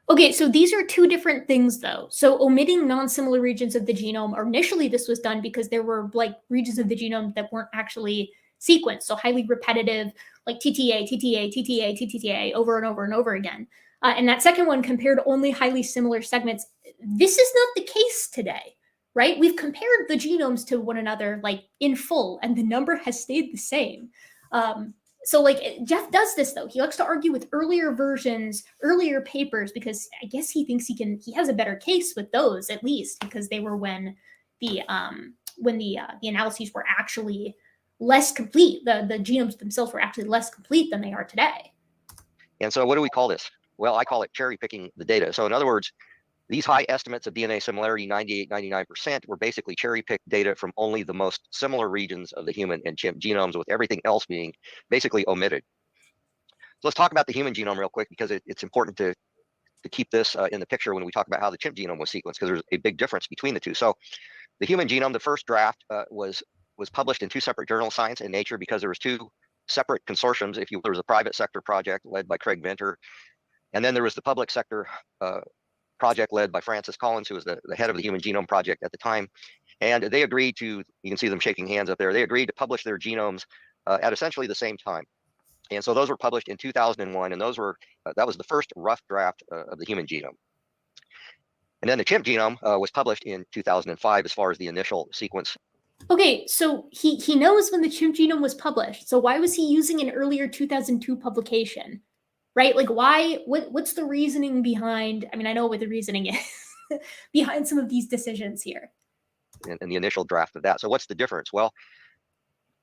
Okay, so these are two different things, though. So omitting non-similar regions of the genome, or initially this was done because there were like regions of the genome that weren't actually sequenced, so highly repetitive, like TTA, TTA, TTA, TTA, over and over and over again. And that second one compared only highly similar segments. This is not the case today, right? We've compared the genomes to one another like in full, and the number has stayed the same. So like Jeff does this though. He likes to argue with earlier versions, earlier papers, because I guess he thinks he has a better case with those, at least, because they were when the analyses were actually less complete. The genomes themselves were actually less complete than they are today. And so what do we call this? Well, I call it cherry picking the data. So in other words, these high estimates of DNA similarity, 98, 99%, were basically cherry-picked data from only the most similar regions of the human and chimp genomes, with everything else being basically omitted. So let's talk about the human genome real quick, because it's important to to keep this in the picture when we talk about how the chimp genome was sequenced, because there's a big difference between the two. So the human genome, the first draft was published in two separate journals, Science and Nature, because there was two separate consortiums. If you, there was a private sector project led by Craig Venter, and then there was the public sector project led by Francis Collins, who was the head of the Human Genome Project at the time. And they agreed to, you can see them shaking hands up there, they agreed to publish their genomes at essentially the same time. And so those were published in 2001, and those were, that was the first rough draft of the human genome. And then the chimp genome was published in 2005 as far as the initial sequence. Okay, so he knows when the chimp genome was published. So why was he using an earlier 2002 publication? Right? Like why, what's the reasoning behind, I mean, I know what the reasoning is behind some of these decisions here. In the initial draft of that. So what's the difference? Well,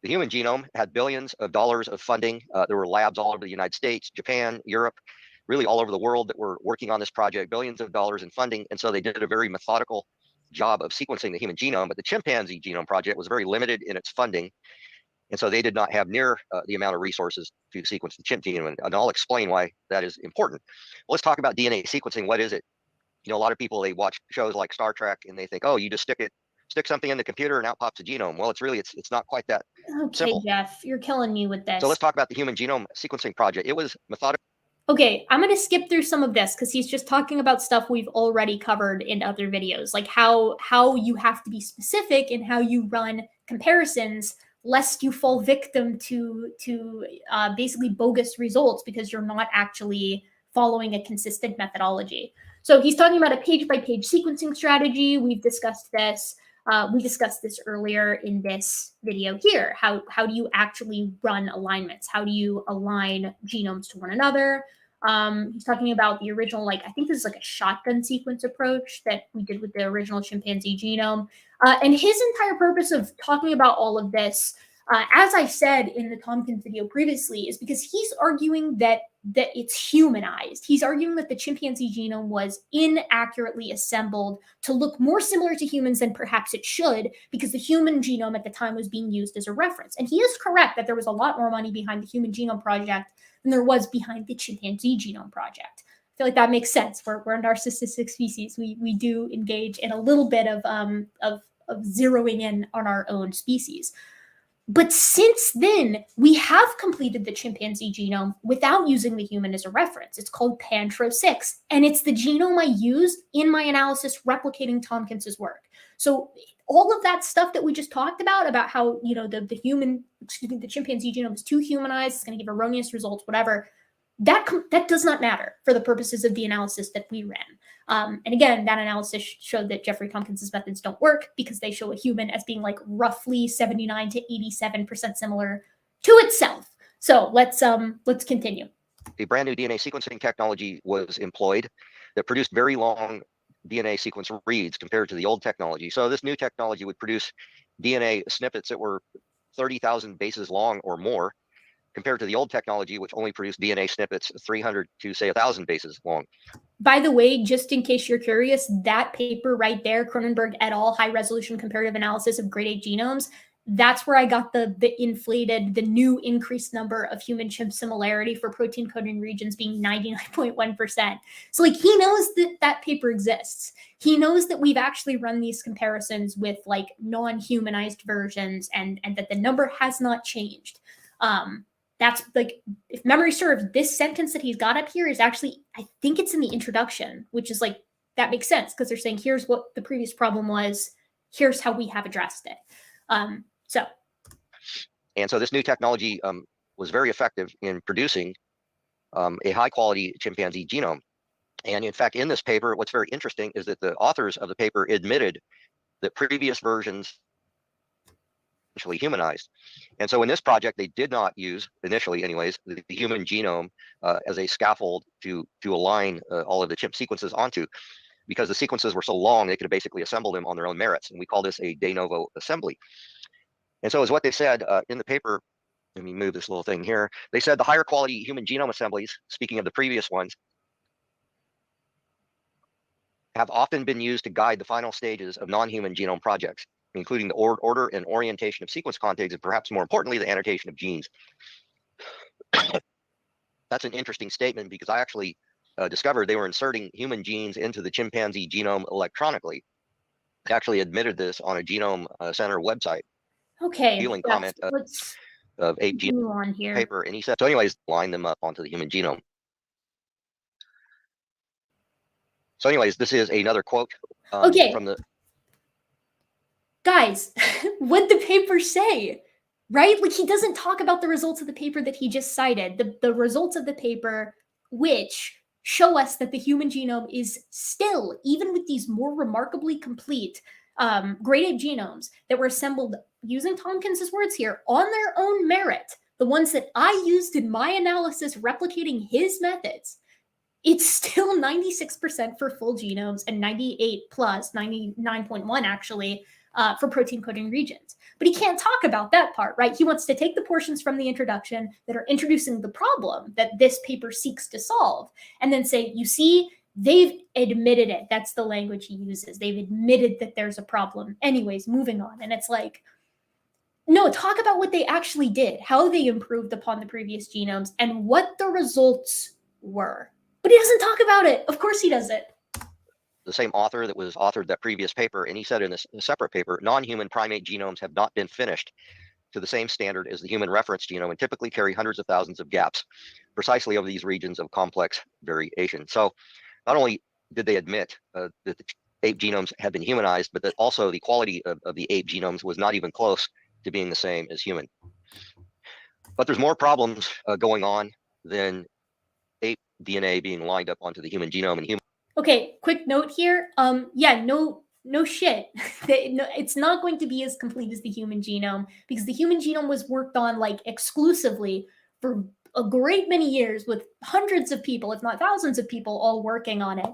the human genome had billions of dollars of funding. There were labs all over the United States, Japan, Europe, really all over the world that were working on this project, billions of dollars in funding. And so they did a very methodical job of sequencing the human genome, but the chimpanzee genome project was very limited in its funding. And so they did not have near the amount of resources to sequence the chimp genome. And I'll explain why that is important. Let's talk about DNA sequencing. What is it? You know, a lot of people, they watch shows like Star Trek and they think, oh, you just stick something in the computer and out pops a genome. Well, it's not quite that simple. Jeff, you're killing me with this. So let's talk about the Human Genome Sequencing Project. It was methodical. Okay, I'm going to skip through some of this because he's just talking about stuff we've already covered in other videos, like how you have to be specific in how you run comparisons, lest you fall victim to basically bogus results because you're not actually following a consistent methodology. So he's talking about a page-by-page sequencing strategy. We've discussed this. We discussed this earlier in this video here. How do you actually run alignments? How do you align genomes to one another? He's talking about the original, like, I think this is like a shotgun sequence approach that we did with the original chimpanzee genome. And his entire purpose of talking about all of this, as I said in the Tompkins video previously, is because he's arguing that it's humanized. He's arguing that the chimpanzee genome was inaccurately assembled to look more similar to humans than perhaps it should, because the human genome at the time was being used as a reference. And he is correct that there was a lot more money behind the Human Genome Project than there was behind the Chimpanzee Genome Project. I feel like that makes sense. We're a narcissistic species. We do engage in a little bit of zeroing in on our own species. But since then, we have completed the chimpanzee genome without using the human as a reference. It's called PanTro6, and it's the genome I used in my analysis replicating Tompkins's work. So all of that stuff that we just talked about how, you know, the chimpanzee genome is too humanized, it's going to give erroneous results, whatever, that does not matter for the purposes of the analysis that we ran. And again, that analysis showed that Jeffrey Tompkins's methods don't work because they show a human as being like roughly 79 to 87% similar to itself. So let's continue. A brand new DNA sequencing technology was employed that produced very long DNA sequence reads compared to the old technology. So this new technology would produce DNA snippets that were 30,000 bases long or more, compared to the old technology, which only produced DNA snippets 300 to say 1,000 bases long. By the way, just in case you're curious, that paper right there, Cronenberg et al., high resolution comparative analysis of grade 8 genomes, that's where I got the new increased number of human chimp similarity for protein coding regions being 99.1%. So like he knows that paper exists. He knows that we've actually run these comparisons with like non-humanized versions and that the number has not changed. That's like, if memory serves, this sentence that he's got up here is actually, I think it's in the introduction, which is like, that makes sense because they're saying, here's what the previous problem was, here's how we have addressed it. And so this new technology was very effective in producing a high quality chimpanzee genome. And in fact, in this paper, what's very interesting is that the authors of the paper admitted that previous versions essentially humanized. And so in this project, they did not use, initially anyways, the human genome as a scaffold to align all of the chimp sequences onto, because the sequences were so long, they could basically assemble them on their own merits. And we call this a de novo assembly. And so as what they said in the paper, let me move this little thing here. They said the higher quality human genome assemblies, speaking of the previous ones, have often been used to guide the final stages of non-human genome projects, including the order and orientation of sequence contigs, and perhaps more importantly, the annotation of genes. That's an interesting statement because I actually discovered they were inserting human genes into the chimpanzee genome electronically. They actually admitted this on a Genome Center website. Okay, Viewing yes, comment let's of ape genome continue on here. paper, and he said, so anyways, line them up onto the human genome. So anyways, this is another quote Okay. from the Guys, what'd the paper say? Right? Like, he doesn't talk about the results of the paper that he just cited. The results of the paper, which show us that the human genome is still, even with these more remarkably complete great ape genomes that were assembled using Tompkins' words here on their own merit, the ones that I used in my analysis replicating his methods, it's still 96% for full genomes and 98 plus, 99.1 actually, for protein coding regions. But he can't talk about that part, right? He wants to take the portions from the introduction that are introducing the problem that this paper seeks to solve and then say, you see, they've admitted it. That's the language he uses. They've admitted that there's a problem. Anyways, moving on. And it's like, no, talk about what they actually did, how they improved upon the previous genomes, and what the results were. But he doesn't talk about it. Of course he doesn't. The same author that was authored that previous paper, and he said in a separate paper, non-human primate genomes have not been finished to the same standard as the human reference genome and typically carry hundreds of thousands of gaps precisely over these regions of complex variation. So not only did they admit that the ape genomes had been humanized, but that also the quality of the ape genomes was not even close to being the same as human. But there's more problems going on than ape DNA being lined up onto the human genome and human. Okay, quick note here. Yeah, no shit. It's not going to be as complete as the human genome because the human genome was worked on like exclusively for a great many years with hundreds of people, if not thousands of people, all working on it.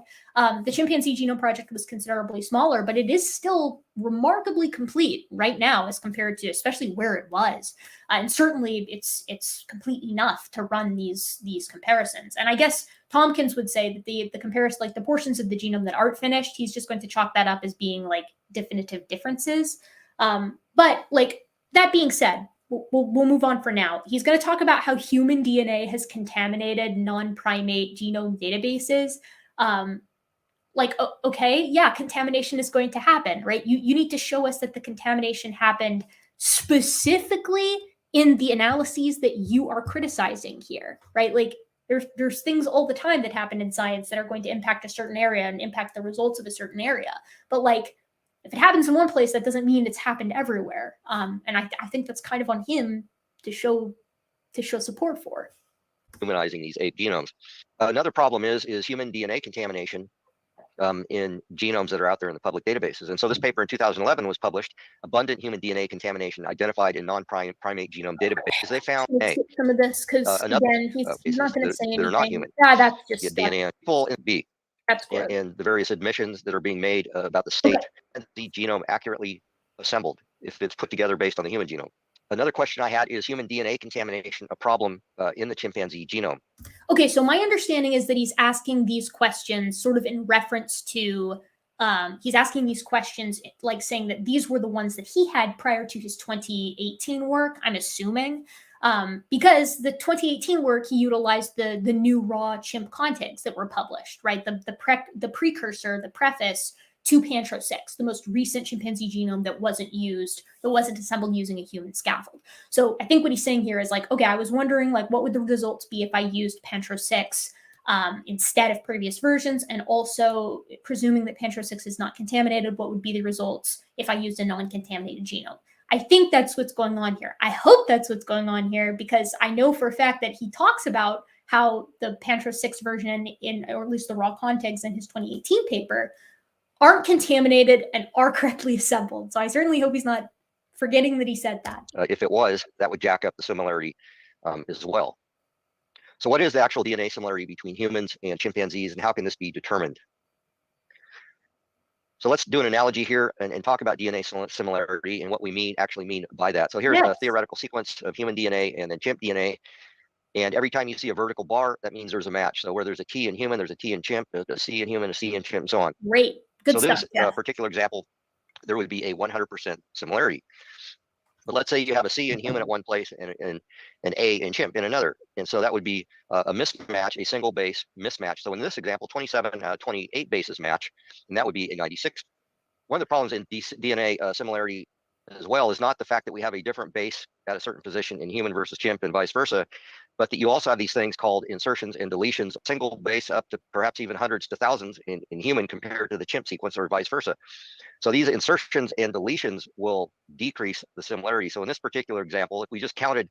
The chimpanzee genome project was considerably smaller, but it is still remarkably complete right now as compared to especially where it was. And certainly it's complete enough to run these comparisons. And I guess Tompkins would say that the comparison, like the portions of the genome that aren't finished, he's just going to chalk that up as being like definitive differences. But like that being said, we'll move on for now. He's going to talk about how human DNA has contaminated non-primate genome databases. Okay, yeah, contamination is going to happen, right? You need to show us that the contamination happened specifically in the analyses that you are criticizing here, right? Like there's things all the time that happen in science that are going to impact a certain area and impact the results of a certain area. But like, if it happens in one place, that doesn't mean it's happened everywhere. And I think that's kind of on him to show support for. Humanizing these ape genomes. Another problem is human DNA contamination in genomes that are out there in the public databases. And so this paper in 2011 was published, Abundant Human DNA Contamination Identified in Non-Primate Genome Databases. They found some of this because again, he's not going to say anything. That are not human. Yeah, that's just DNA on people and B. That's and the various admissions that are being made about the state and the genome accurately assembled if it's put together based on the human genome. Another question I had is human DNA contamination a problem in the chimpanzee genome? Okay, so my understanding is that he's asking these questions sort of in reference to, he's asking these questions like saying that these were the ones that he had prior to his 2018 work, I'm assuming. Because the 2018 work, he utilized the new raw chimp contigs that were published, right? The precursor, the preface to Pantro 6, the most recent chimpanzee genome that wasn't assembled using a human scaffold. So I think what he's saying here is like, okay, I was wondering like, what would the results be if I used Pantro 6 instead of previous versions? And also presuming that Pantro 6 is not contaminated, what would be the results if I used a non-contaminated genome? I think that's what's going on here. I hope that's what's going on here because I know for a fact that he talks about how the Pantro 6 version or at least the raw contigs in his 2018 paper aren't contaminated and are correctly assembled. So I certainly hope he's not forgetting that he said that. If it was, that would jack up the similarity as well. So what is the actual DNA similarity between humans and chimpanzees and how can this be determined? So let's do an analogy here and talk about DNA similarity and what we actually mean by that. So here's a theoretical sequence of human DNA and then chimp DNA. And every time you see a vertical bar, that means there's a match. So where there's a T in human, there's a T in chimp, a C in human, a C in chimp, and so on. Great. Good stuff. So this particular example, there would be a 100% similarity. But let's say you have a C in human at one place and an A in chimp in another. And so that would be a mismatch, a single base mismatch. So in this example, 27 out of 28 bases match, and that would be a 96. One of the problems in DNA similarity as well is not the fact that we have a different base at a certain position in human versus chimp and vice versa, but that you also have these things called insertions and deletions, single base up to perhaps even hundreds to thousands in human compared to the chimp sequence or vice versa. So these insertions and deletions will decrease the similarity. So in this particular example, if we just counted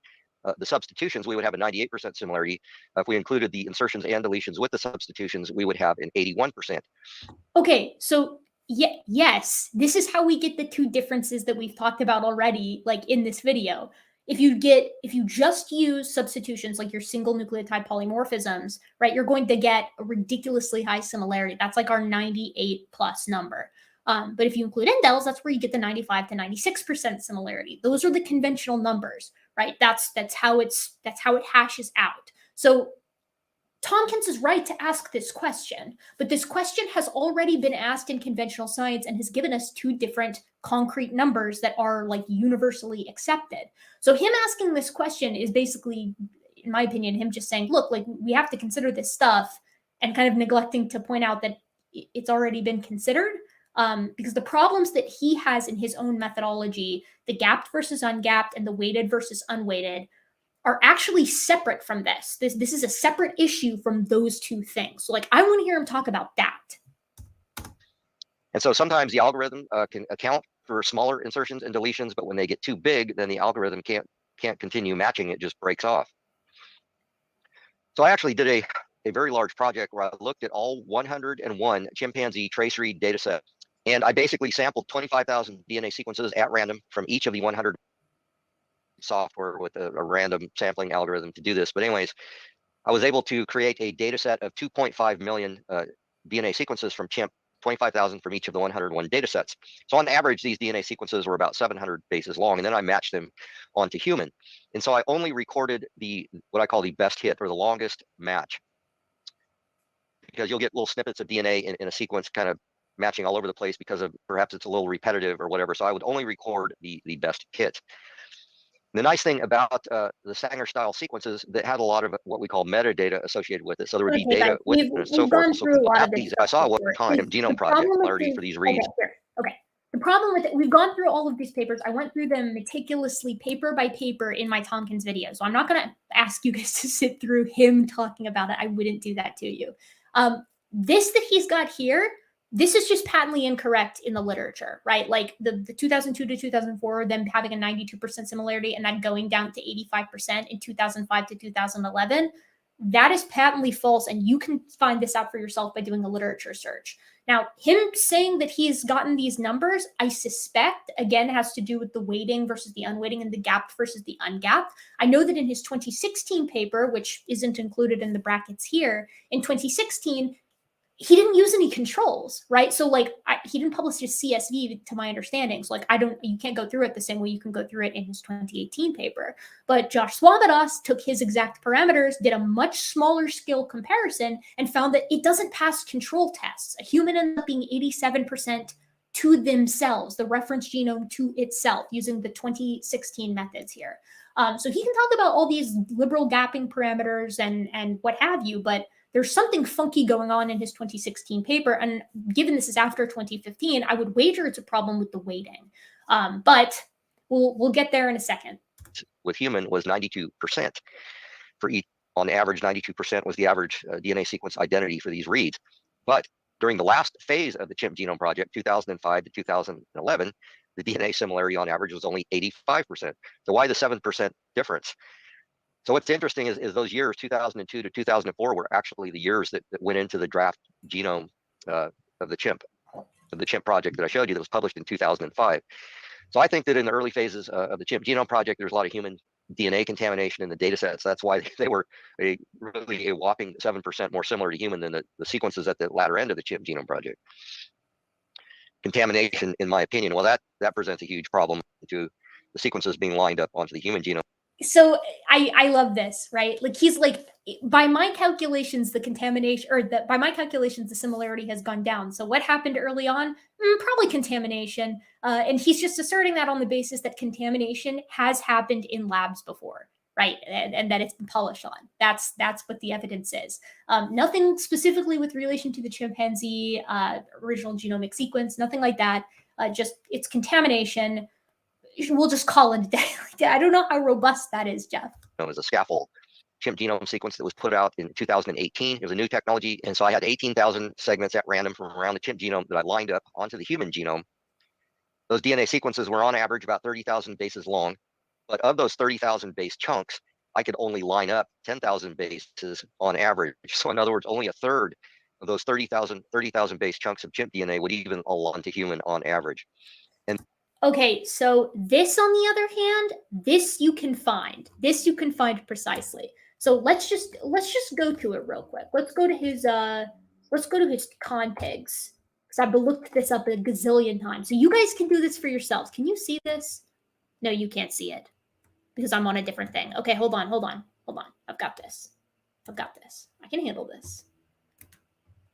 the substitutions, we would have a 98% similarity. If we included the insertions and deletions with the substitutions, we would have an 81%. Okay, so yes, this is how we get the two differences that we've talked about already, like in this video. If you just use substitutions like your single nucleotide polymorphisms, right, you're going to get a ridiculously high similarity. That's like our 98 plus number. But if you include indels, that's where you get the 95 to 96% similarity. Those are the conventional numbers, right? That's how it hashes out. So Tompkins is right to ask this question, but this question has already been asked in conventional science and has given us two different concrete numbers that are like universally accepted. So him asking this question is basically, in my opinion, him just saying, look, like we have to consider this stuff, and kind of neglecting to point out that it's already been considered. Because the problems that he has in his own methodology, the gapped versus ungapped and the weighted versus unweighted, are actually separate from this. This is a separate issue from those two things. So like, I want to hear him talk about that. And so sometimes the algorithm can account for smaller insertions and deletions, but when they get too big, then the algorithm can't continue matching, it just breaks off. So I actually did a very large project where I looked at all 101 chimpanzee trace read data set. And I basically sampled 25,000 DNA sequences at random from each of the 100 software with a random sampling algorithm to do this. But anyways, I was able to create a data set of 2.5 million DNA sequences from chimp, 25,000 from each of the 101 data sets. So on average, these DNA sequences were about 700 bases long, and then I matched them onto human. And so I only recorded what I call the best hit, or the longest match, because you'll get little snippets of DNA in a sequence kind of matching all over the place because of perhaps it's a little repetitive or whatever. So I would only record the best hit. The nice thing about the Sanger style sequences that had a lot of what we call metadata associated with it. So there would be data with it and so forth. So these I saw one time genome project similarity for these reads. Okay. The problem with it, we've gone through all of these papers. I went through them meticulously, paper by paper, in my Tompkins video. So I'm not going to ask you guys to sit through him talking about it. I wouldn't do that to you. This that he's got here, this is just patently incorrect in the literature, right? Like the 2002 to 2004, them having a 92% similarity and then going down to 85% in 2005 to 2011. That is patently false, and you can find this out for yourself by doing a literature search. Now, him saying that he's gotten these numbers, I suspect, again, has to do with the weighting versus the unweighting and the gapped versus the ungapped. I know that in his 2016 paper, which isn't included in the brackets here, in 2016, he didn't use any controls, right? So like he didn't publish his CSV to my understanding. So like you can't go through it the same way you can go through it in his 2018 paper. But Josh Swaminathan took his exact parameters, did a much smaller scale comparison, and found that it doesn't pass control tests. A human ends up being 87% to themselves, the reference genome to itself, using the 2016 methods here. So he can talk about all these liberal gapping parameters and what have you, but there's something funky going on in his 2016 paper. And given this is after 2015, I would wager it's a problem with the weighting. But we'll get there in a second. With human was 92% for each. On average, 92% was the average DNA sequence identity for these reads. But during the last phase of the chimp genome project, 2005 to 2011, the DNA similarity on average was only 85%. So why the 7% difference? So what's interesting is those years, 2002 to 2004, were actually the years that went into the draft genome of the chimp project that I showed you that was published in 2005. So I think that in the early phases of the chimp genome project, there's a lot of human DNA contamination in the data sets. That's why they were really a whopping 7% more similar to human than the sequences at the latter end of the chimp genome project. Contamination, in my opinion, well, that presents a huge problem to the sequences being lined up onto the human genome. So I love this, right? Like he's like, by my calculations, the contamination, or by my calculations, the similarity has gone down. So what happened early on? Probably contamination. And he's just asserting that on the basis that contamination has happened in labs before, right? And that it's been polished on. That's what the evidence is. Nothing specifically with relation to the chimpanzee original genomic sequence, nothing like that. Just it's contamination. We'll just call it a day. I don't know how robust that is, Jeff. Known as a scaffold chimp genome sequence that was put out in 2018. It was a new technology. And so I had 18,000 segments at random from around the chimp genome that I lined up onto the human genome. Those DNA sequences were on average about 30,000 bases long. But of those 30,000 base chunks, I could only line up 10,000 bases on average. So in other words, only a third of those 30,000 base chunks of chimp DNA would even align to human on average. Okay, so this, on the other hand, this you can find. This you can find precisely. So let's just go to it real quick. Let's go to his contigs, because I've looked this up a gazillion times. So you guys can do this for yourselves. Can you see this? No, you can't see it because I'm on a different thing. Okay, hold on. I've got this. I can handle this.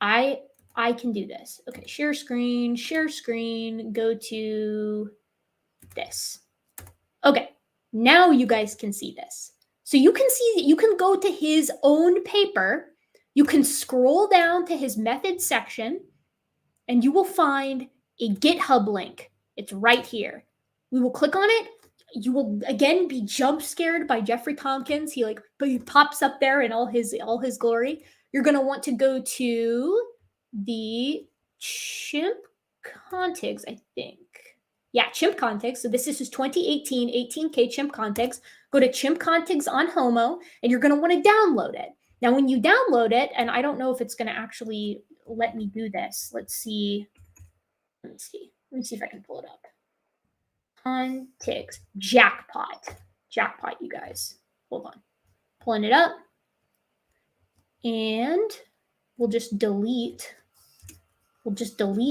I can do this. Okay, share screen, go to this. Okay, now you guys can see this. So you can see that you can go to his own paper. You can scroll down to his methods section and you will find a GitHub link. It's right here. We will click on it. You will again be jump scared by Jeffrey Tompkins. He pops up there in all his glory. You're going to want to go to the chimp contigs, I think. Yeah, chimp contigs. So this is his 2018 18K chimp contigs. Go to chimp contigs on Homo, and you're going to want to download it. Now, when you download it, and I don't know if it's going to actually let me do this. Let's see. Let me see if I can pull it up. Contigs. Jackpot, you guys. Hold on. Pulling it up. And we'll just delete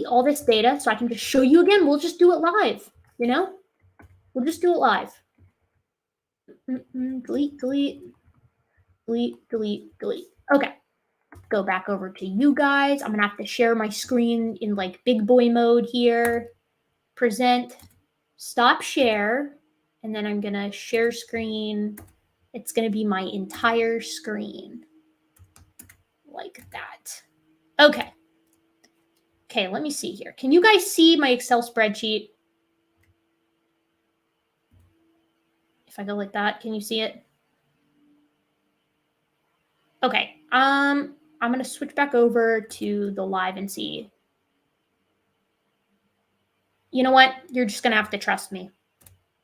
all this data so I can just show you again. We'll just do it live, We'll just do it live. Delete. Okay. Go back over to you guys. I'm going to have to share my screen in like big boy mode here. Present, stop share, and then I'm going to share screen. It's going to be my entire screen like that. Okay. Okay, let me see here. Can you guys see my Excel spreadsheet? If I go like that, can you see it? Okay, I'm going to switch back over to the live and see. You know what? You're just going to have to trust me.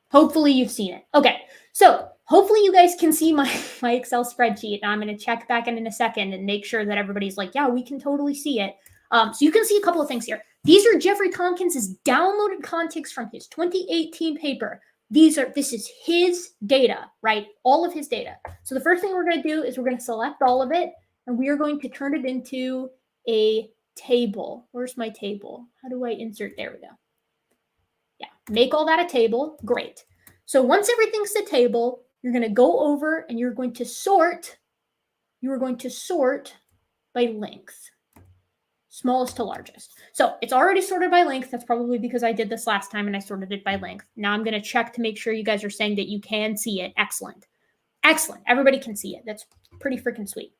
Hopefully you've seen it. Okay, so hopefully you guys can see my Excel spreadsheet. And I'm going to check back in a second and make sure that everybody's like, yeah, we can totally see it. So you can see a couple of things here. These are Jeffrey Tompkins' downloaded contigs from his 2018 paper. This is his data, right? All of his data. So the first thing we're going to do is we're going to select all of it, and we are going to turn it into a table. Where's my table? How do I insert? There we go. Yeah, make all that a table. Great. So once everything's a table, you're going to go over and you're going to sort. You are going to sort by length. Smallest to largest. So it's already sorted by length. That's probably because I did this last time and I sorted it by length. Now I'm going to check to make sure you guys are saying that you can see it. Excellent. Excellent. Everybody can see it. That's pretty freaking sweet.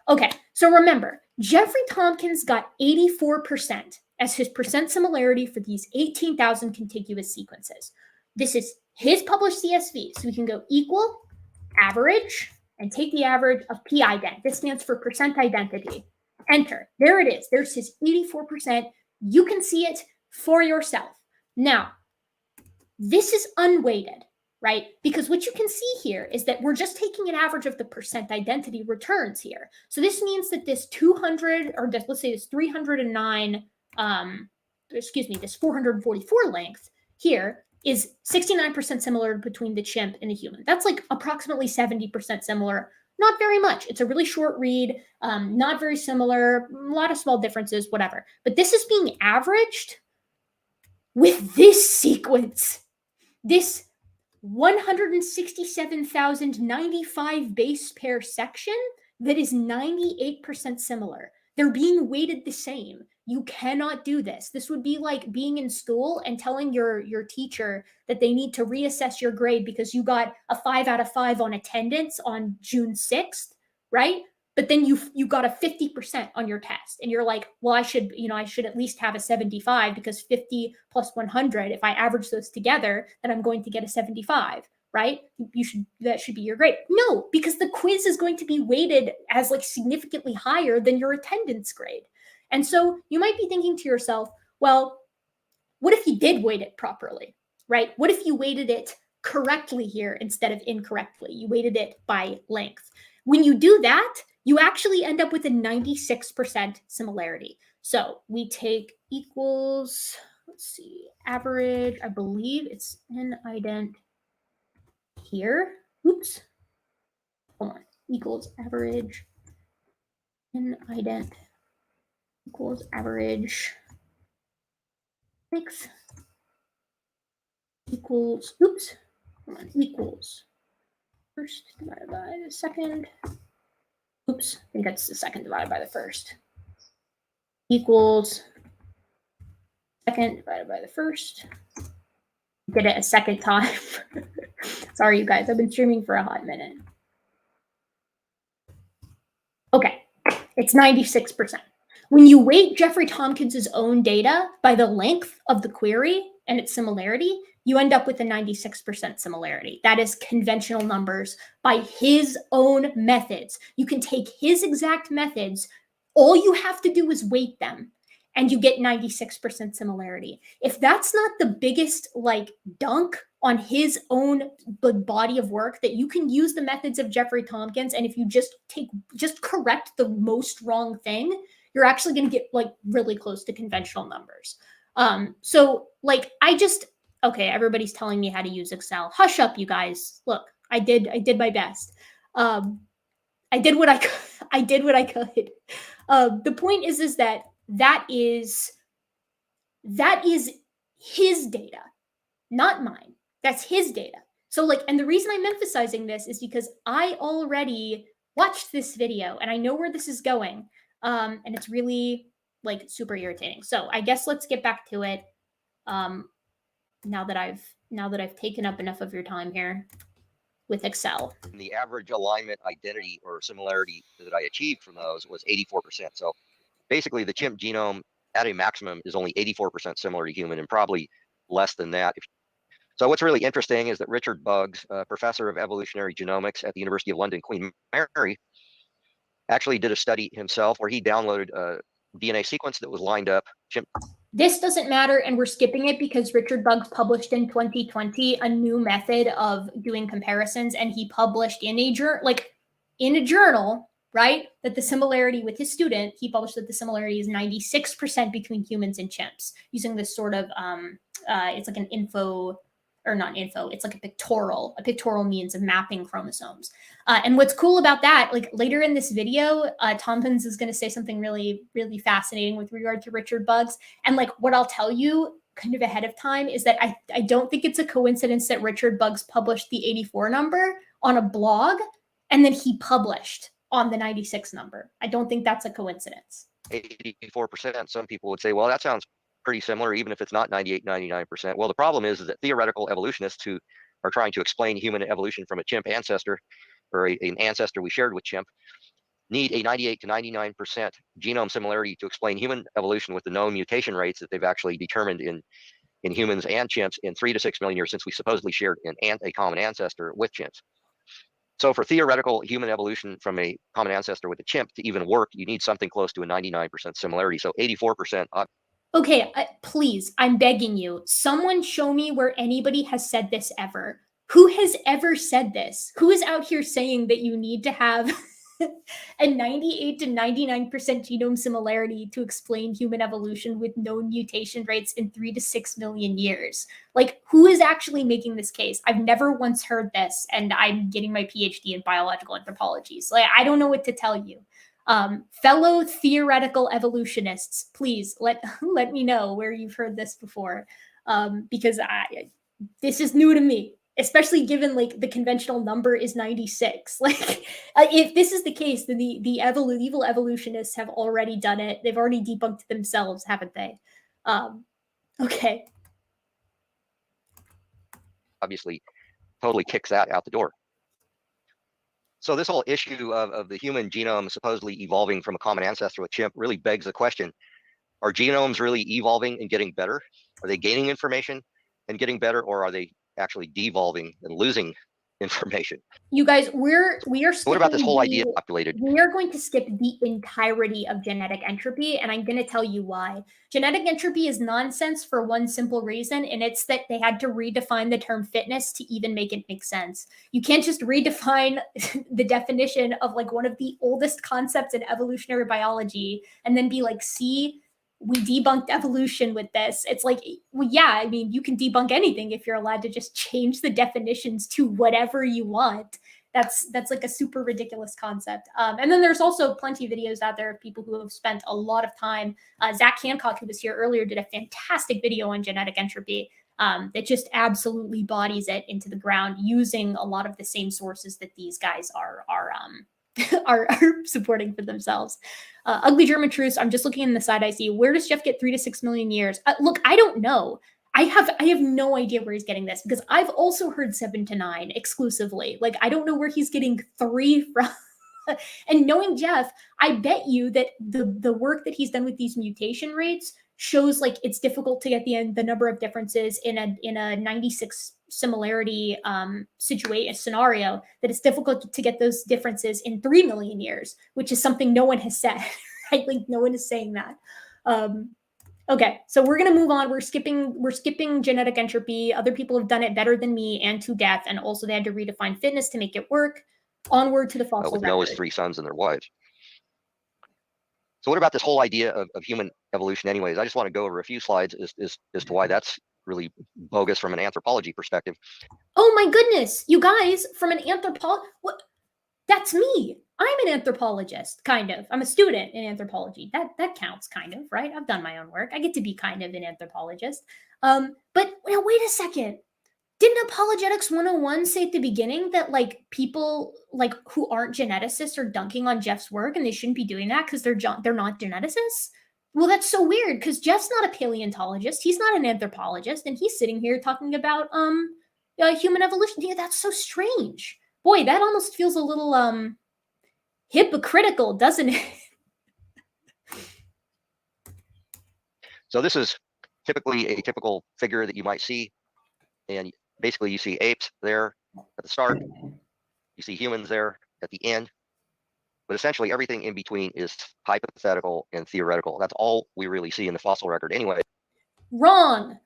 Okay. So remember, Jeffrey Tompkins got 84% as his percent similarity for these 18,000 contiguous sequences. This is his published CSV. So we can go equal, average, and take the average of p-ident. This stands for percent identity. Enter. There it is. There's his 84%. You can see it for yourself. Now, this is unweighted, right? Because what you can see here is that we're just taking an average of the percent identity returns here. So this means that this 200, or this, let's say this 309, this 444 length here is 69% similar between the chimp and the human. That's like approximately 70% similar. Not very much. It's a really short read, not very similar, a lot of small differences, whatever. But this is being averaged with this sequence, this 167,095 base pair section that is 98% similar. They're being weighted the same. You cannot do this. This would be like being in school and telling your teacher that they need to reassess your grade because you got a 5 out of 5 on attendance on June 6th, right? But then you got a 50% on your test, and you're like, well, I should at least have a 75 because 50 plus 100, if I average those together, then I'm going to get a 75, right? That should be your grade. No, because the quiz is going to be weighted as like significantly higher than your attendance grade. And so you might be thinking to yourself, well, what if you did weight it properly, right? What if you weighted it correctly here instead of incorrectly? You weighted it by length. When you do that, you actually end up with a 96% similarity. So we take equals, let's see, average, I believe it's in ident here. Oops. Hold on. Equals average in ident equals average length equals, oops, hold on, equals first divided by the second. Oops, I think that's the second divided by the first. Equals second divided by the first. Did it a second time. Sorry, you guys, I've been streaming for a hot minute. Okay, it's 96%. When you weight Jeffrey Tompkins' own data by the length of the query and its similarity, you end up with a 96% similarity. That is conventional numbers by his own methods. You can take his exact methods. All you have to do is weight them, and you get 96% similarity. If that's not the biggest like dunk on his own body of work, that you can use the methods of Jeffrey Tompkins, and if you just correct the most wrong thing, you're actually going to get like really close to conventional numbers. So like okay, everybody's telling me how to use Excel. Hush up, you guys. Look, I did my best. I did what I could. I did what I could. The point is that is his data, not mine. That's his data. So like, and the reason I'm emphasizing this is because I already watched this video and I know where this is going. And it's really like super irritating. So I guess let's get back to it. Now that I've taken up enough of your time here with Excel. The average alignment identity or similarity that I achieved from those was 84%. So basically the chimp genome at a maximum is only 84% similar to human, and probably less than that. So what's really interesting is that Richard Buggs, professor of evolutionary genomics at the University of London, Queen Mary, actually did a study himself where he downloaded a DNA sequence that was lined up. This doesn't matter, and we're skipping it because Richard Buggs published in 2020 a new method of doing comparisons, and he published in a journal, right, that the similarity with his student, he published that the similarity is 96% between humans and chimps, using this sort of it's like an it's like a pictorial means of mapping chromosomes. And what's cool about that, like later in this video, Tompkins is going to say something really, really fascinating with regard to Richard Buggs. And like what I'll tell you kind of ahead of time is that I don't think it's a coincidence that Richard Buggs published the 84 number on a blog and then he published on the 96 number. I don't think that's a coincidence. 84%. Some people would say, well, that sounds pretty similar, even if it's not 98, 99%. Well, the problem is that theoretical evolutionists who are trying to explain human evolution from a chimp ancestor or an ancestor we shared with chimp need a 98 to 99% genome similarity to explain human evolution with the known mutation rates that they've actually determined in humans and chimps in 3 to 6 million years since we supposedly shared a common ancestor with chimps. So for theoretical human evolution from a common ancestor with a chimp to even work, you need something close to a 99% similarity. So 84%. Okay, please, I'm begging you. Someone show me where anybody has said this ever. Who has ever said this? Who is out here saying that you need to have a 98 to 99% genome similarity to explain human evolution with known mutation rates in 3 to 6 million years? Like, who is actually making this case? I've never once heard this, and I'm getting my PhD in biological anthropology. So I don't know what to tell you. Fellow theoretical evolutionists, please let me know where you've heard this before, because this is new to me. especially given like the conventional number is 96. Like if this is the case, then the evil evolutionists have already done it. They've already debunked themselves, haven't they? Okay. Obviously totally kicks that out the door. So this whole issue of the human genome supposedly evolving from a common ancestor with chimp really begs the question, are genomes really evolving and getting better? Are they gaining information and getting better, or are they actually devolving and losing information? You guys, we are What about this whole idea populated? We are going to skip the entirety of genetic entropy, and I'm going to tell you why. Genetic entropy is nonsense for one simple reason, and it's that they had to redefine the term fitness to even make it make sense. You can't just redefine the definition of like one of the oldest concepts in evolutionary biology and then be like, see, we debunked evolution with this. It's like, well, yeah, I mean, you can debunk anything if you're allowed to just change the definitions to whatever you want. That's like a super ridiculous concept. And then there's also plenty of videos out there of people who have spent a lot of time. Zach Hancock, who was here earlier, did a fantastic video on genetic entropy that just absolutely bodies it into the ground using a lot of the same sources that these guys are supporting for themselves. Ugly German Truce. I'm just looking in the side I see. Where does Jeff get 3 to 6 million years? Look, I don't know. I have no idea where he's getting this, because I've also heard 7 to 9 exclusively. Like, I don't know where he's getting 3 from. And knowing Jeff, I bet you that the work that he's done with these mutation rates shows like it's difficult to get the number of differences in a 96 similarity scenario, that it's difficult to get those differences in 3 million years, which is something no one has said, right? Like no one is saying that. Okay, so we're gonna move on. We're skipping genetic entropy. Other people have done it better than me and to death, and also they had to redefine fitness to make it work. Onward to the fossil with record. Noah's 3 sons and their wives. So what about this whole idea of human evolution anyways? I just want to go over a few slides as to why that's really bogus from an anthropology perspective. Oh my goodness, you guys, from an anthropologist, what? That's me. I'm an anthropologist, kind of. I'm a student in anthropology. That counts, kind of, right? I've done my own work. I get to be kind of an anthropologist. But now, wait a second. Didn't Apologetics 101 say at the beginning that like people like who aren't geneticists are dunking on Jeff's work and they shouldn't be doing that because they're not geneticists? Well, that's so weird because Jeff's not a paleontologist. He's not an anthropologist, and he's sitting here talking about human evolution. Yeah, that's so strange. Boy, that almost feels a little hypocritical, doesn't it? So this is typically a typical figure that you might see, and basically you see apes there at the start, you see humans there at the end, but essentially everything in between is hypothetical and theoretical. That's all we really see in the fossil record anyway. Wrong,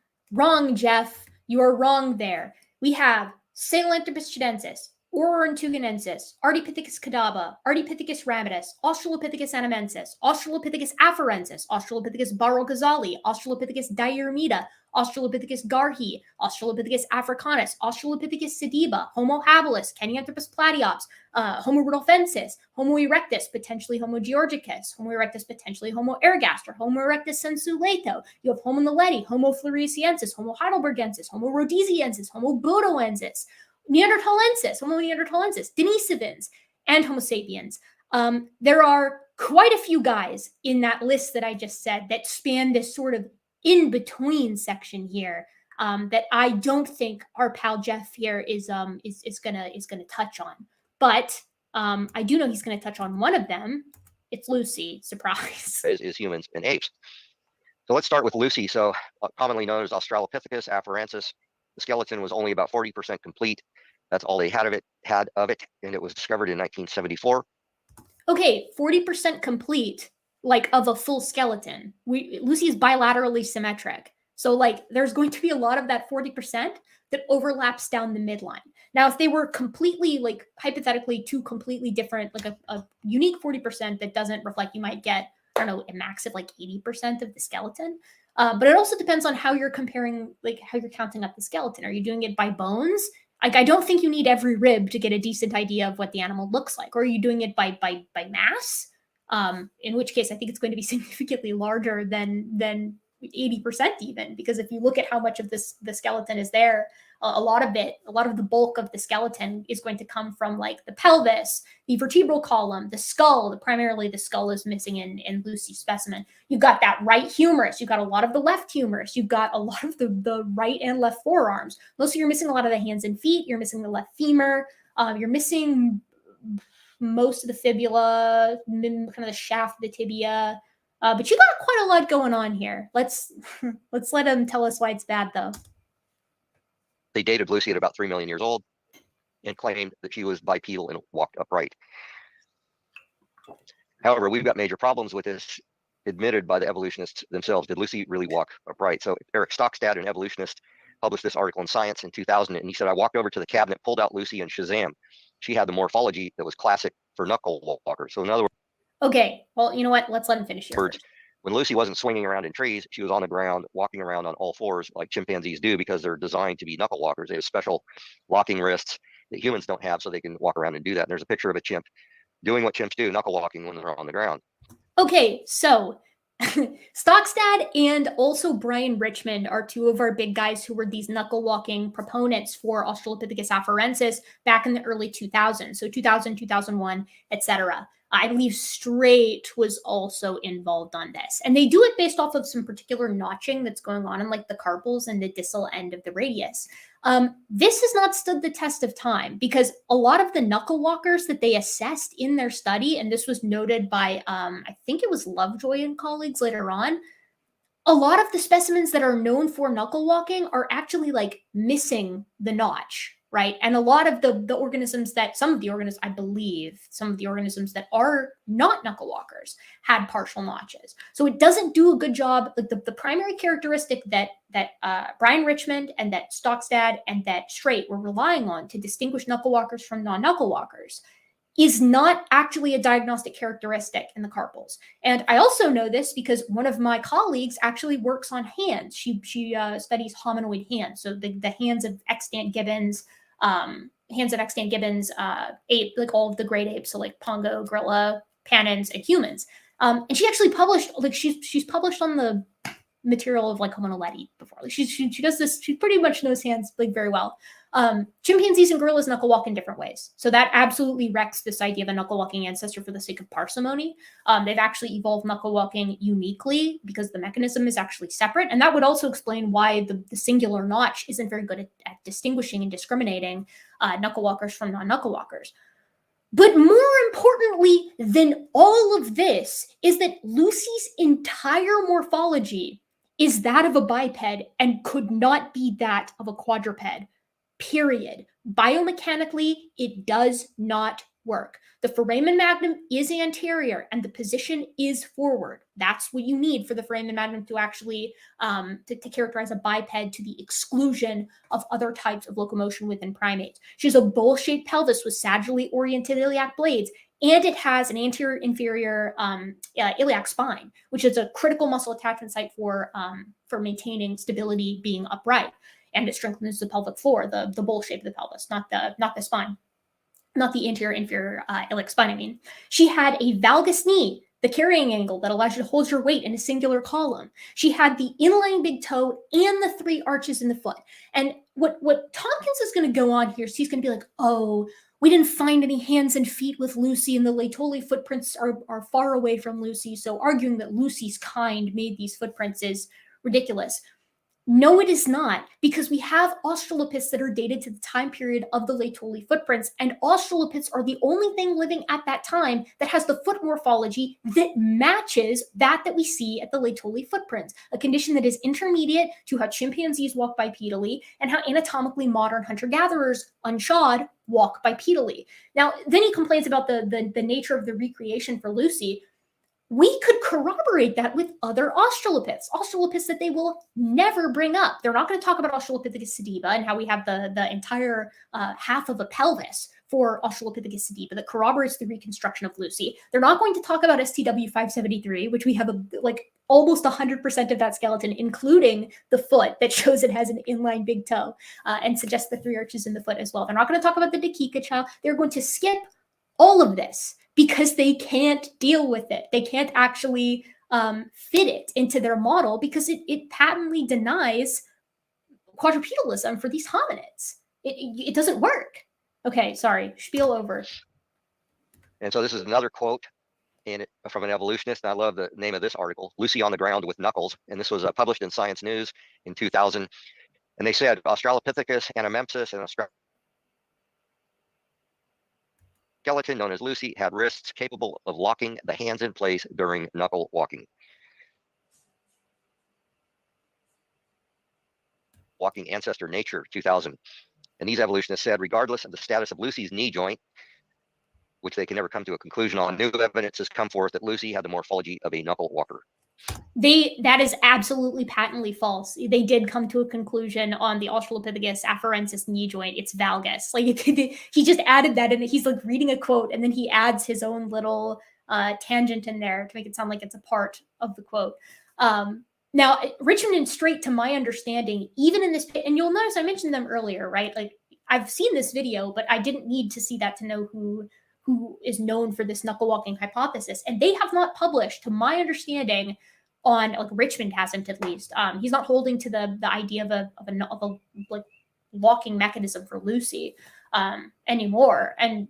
Jeff. You are wrong there. We have Sahelanthropus chilensis, Aurantuganensis, Ardipithecus cadaba, Ardipithecus ramidus, Australopithecus anamensis, Australopithecus afarensis, Australopithecus barroghazali, Australopithecus diarmida, Australopithecus garhi, Australopithecus africanus, Australopithecus sediba, Homo habilis, Kenyanthropus platyops, Homo rudolfensis, Homo erectus, potentially Homo georgicus, Homo erectus, potentially Homo ergaster, Homo erectus sensulato. You have Homo naledi, Homo floresiensis, Homo heidelbergensis, Homo rhodesiensis, Homo bodoensis, Neanderthalensis, Homo neanderthalensis, Denisovans, and Homo sapiens. There are quite a few guys in that list that I just said that span this sort of in-between section here that I don't think our pal Jeff here is gonna touch on. But I do know he's gonna touch on one of them. It's Lucy. Surprise. Is humans and apes. So let's start with Lucy. So commonly known as Australopithecus afarensis. The skeleton was only about 40% complete. That's all they had of it, and it was discovered in 1974. Okay, 40% complete, like of a full skeleton. Lucy is bilaterally symmetric. So like there's going to be a lot of that 40% that overlaps down the midline. Now, if they were completely, like hypothetically, two completely different, like a unique 40% that doesn't reflect, you might get, I don't know, a max of like 80% of the skeleton. But it also depends on how you're comparing, like how you're counting up the skeleton. Are you doing it by bones? Like, I don't think you need every rib to get a decent idea of what the animal looks like. Or are you doing it by mass? In which case, I think it's going to be significantly larger than 80% even, because if you look at how much of the skeleton is there, a lot of the bulk of the skeleton is going to come from like the pelvis, the vertebral column, the skull. Primarily the skull is missing in Lucy's specimen. You've got that right humerus. You've got a lot of the left humerus. You've got a lot of the right and left forearms. Mostly you're missing a lot of the hands and feet. You're missing the left femur. You're missing most of the fibula, kind of the shaft of the tibia. But you got quite a lot going on here. Let's let him tell us why it's bad, though. They dated Lucy at about 3 million years old and claimed that she was bipedal and walked upright. However, we've got major problems with this, admitted by the evolutionists themselves. Did Lucy really walk upright? So Eric Stockstad, an evolutionist, published this article in Science in 2000, and he said, I walked over to the cabinet, pulled out Lucy, and Shazam, she had the morphology that was classic for knuckle walkers. So in other words, okay, well, you know what? Let's let him finish here. When Lucy wasn't swinging around in trees, she was on the ground, walking around on all fours like chimpanzees do, because they're designed to be knuckle walkers. They have special locking wrists that humans don't have, so they can walk around and do that. And there's a picture of a chimp doing what chimps do, knuckle walking when they're on the ground. Okay, so Stockstad and also Brian Richmond are two of our big guys who were these knuckle walking proponents for Australopithecus afarensis back in the early 2000s. So 2000, 2001, etc. I believe Straight was also involved on this. And they do it based off of some particular notching that's going on in like the carpals and the distal end of the radius. This has not stood the test of time because a lot of the knuckle walkers that they assessed in their study, and this was noted by, I think it was Lovejoy and colleagues later on, a lot of the specimens that are known for knuckle walking are actually like missing the notch, right? And a lot of the organisms that, I believe, some of the organisms that are not knuckle walkers had partial notches. So it doesn't do a good job. Like the primary characteristic that Brian Richmond and that Stockstad and that Straight were relying on to distinguish knuckle walkers from non-knuckle walkers is not actually a diagnostic characteristic in the carpals. And I also know this because one of my colleagues actually works on hands. She studies hominoid hands. So the hands of extant gibbons, ape, like all of the great apes, so like Pongo, gorilla, pannons, and humans. And she actually published, like she's published on the material of like Homo naledi before. Like she does this, she pretty much knows hands like very well. Chimpanzees and gorillas knuckle walk in different ways. So that absolutely wrecks this idea of a knuckle walking ancestor for the sake of parsimony. They've actually evolved knuckle walking uniquely because the mechanism is actually separate. And that would also explain why the singular notch isn't very good at distinguishing and discriminating knuckle walkers from non-knuckle walkers. But more importantly than all of this is that Lucy's entire morphology is that of a biped and could not be that of a quadruped. Period. Biomechanically, it does not work. The foramen magnum is anterior and the position is forward. That's what you need for the foramen magnum to actually to characterize a biped to the exclusion of other types of locomotion within primates. She has a bowl-shaped pelvis with sagittally oriented iliac blades, and it has an anterior-inferior iliac spine, which is a critical muscle attachment site for maintaining stability, being upright. And it strengthens the pelvic floor, the bowl shape of the pelvis, not the spine, not the anterior-inferior iliac spine. I mean, she had a valgus knee, the carrying angle that allows you to hold your weight in a singular column. She had the inline big toe and the 3 arches in the foot. And what Tompkins is going to go on here is he's going to be like, oh, we didn't find any hands and feet with Lucy, and the Laetoli footprints are far away from Lucy. So arguing that Lucy's kind made these footprints is ridiculous. No, it is not, because we have Australopiths that are dated to the time period of the Laetoli footprints, and Australopiths are the only thing living at that time that has the foot morphology that matches that we see at the Laetoli footprints, a condition that is intermediate to how chimpanzees walk bipedally and how anatomically modern hunter-gatherers, unshod, walk bipedally. Now, then he complains about the nature of the recreation for Lucy. We could corroborate that with other Australopiths that they will never bring up. They're not going to talk about Australopithecus sediba and how we have the entire half of a pelvis for Australopithecus sediba that corroborates the reconstruction of Lucy. They're not going to talk about STW 573, which we have almost 100% of that skeleton, including the foot that shows it has an inline big toe and suggests the 3 arches in the foot as well. They're not going to talk about the Dekika. They're going to skip all of this, because they can't deal with it. They can't actually fit it into their model because it patently denies quadrupedalism for these hominids. It doesn't work. Okay, sorry, spiel over. And so this is another quote from an evolutionist. And I love the name of this article, Lucy on the Ground with Knuckles. And this was published in Science News in 2000. And they said Australopithecus, Anamempsis, and skeleton known as Lucy had wrists capable of locking the hands in place during knuckle walking. Walking Ancestor Nature 2000. And these evolutionists said, regardless of the status of Lucy's knee joint, which they can never come to a conclusion on, new evidence has come forth that Lucy had the morphology of a knuckle walker. That is absolutely patently false. They did come to a conclusion on the Australopithecus afarensis knee joint. It's valgus. Like he just added that in. He's like reading a quote and then he adds his own little tangent in there to make it sound like it's a part of the quote. Now, Richmond and Strait, to my understanding, even in this, and you'll notice I mentioned them earlier, right? Like I've seen this video, but I didn't need to see that to know who is known for this knuckle walking hypothesis. And they have not published, to my understanding, on, like, Richmond hasn't at least. He's not holding to the idea of a like walking mechanism for Lucy anymore. And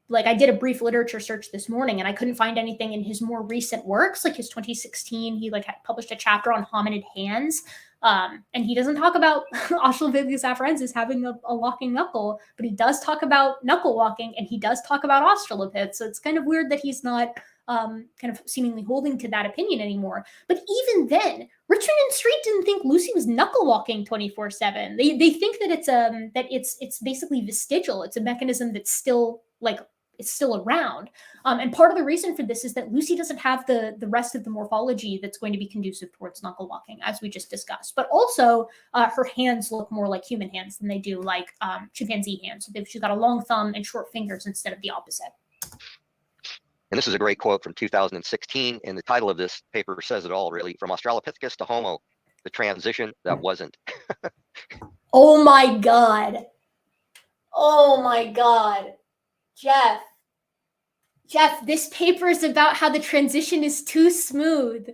like I did a brief literature search this morning and I couldn't find anything in his more recent works, like his 2016, he like had published a chapter on hominid hands. And he doesn't talk about Australopithecus afarensis having a walking knuckle, but he does talk about knuckle walking and he does talk about Australopiths. So it's kind of weird that he's not kind of seemingly holding to that opinion anymore. But even then, Richmond and Strait didn't think Lucy was knuckle walking 24/7. They think that it's basically vestigial. It's a mechanism that's still like it's still around. And part of the reason for this is that Lucy doesn't have the rest of the morphology that's going to be conducive towards knuckle walking, as we just discussed. But also, her hands look more like human hands than they do like chimpanzee hands. So she's got a long thumb and short fingers instead of the opposite. And this is a great quote from 2016. And the title of this paper says it all, really. From Australopithecus to Homo, the transition that wasn't. Oh my God. Oh my God. Jeff, this paper is about how the transition is too smooth.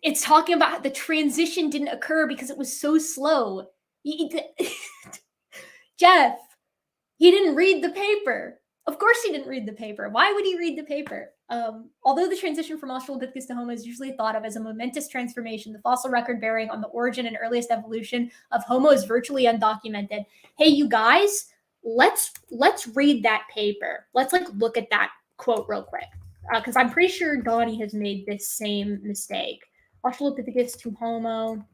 It's talking about how the transition didn't occur because it was so slow. Jeff, he didn't read the paper. Of course he didn't read the paper. Why would he read the paper? Although the transition from Australopithecus to Homo is usually thought of as a momentous transformation, the fossil record bearing on the origin and earliest evolution of Homo is virtually undocumented. Hey, you guys, let's read that paper. Let's like look at that quote real quick, because I'm pretty sure Donnie has made this same mistake. Australopithecus to Homo,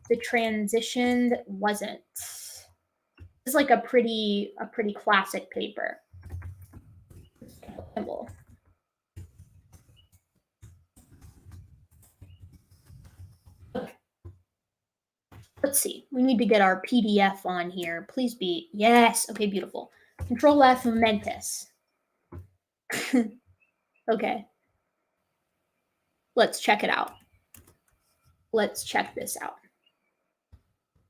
the transition that wasn't. This is like a pretty classic paper. Let's see. We need to get our PDF on here. Please be yes. Okay, beautiful. Control F, momentous. Okay. Let's check it out. Let's check this out.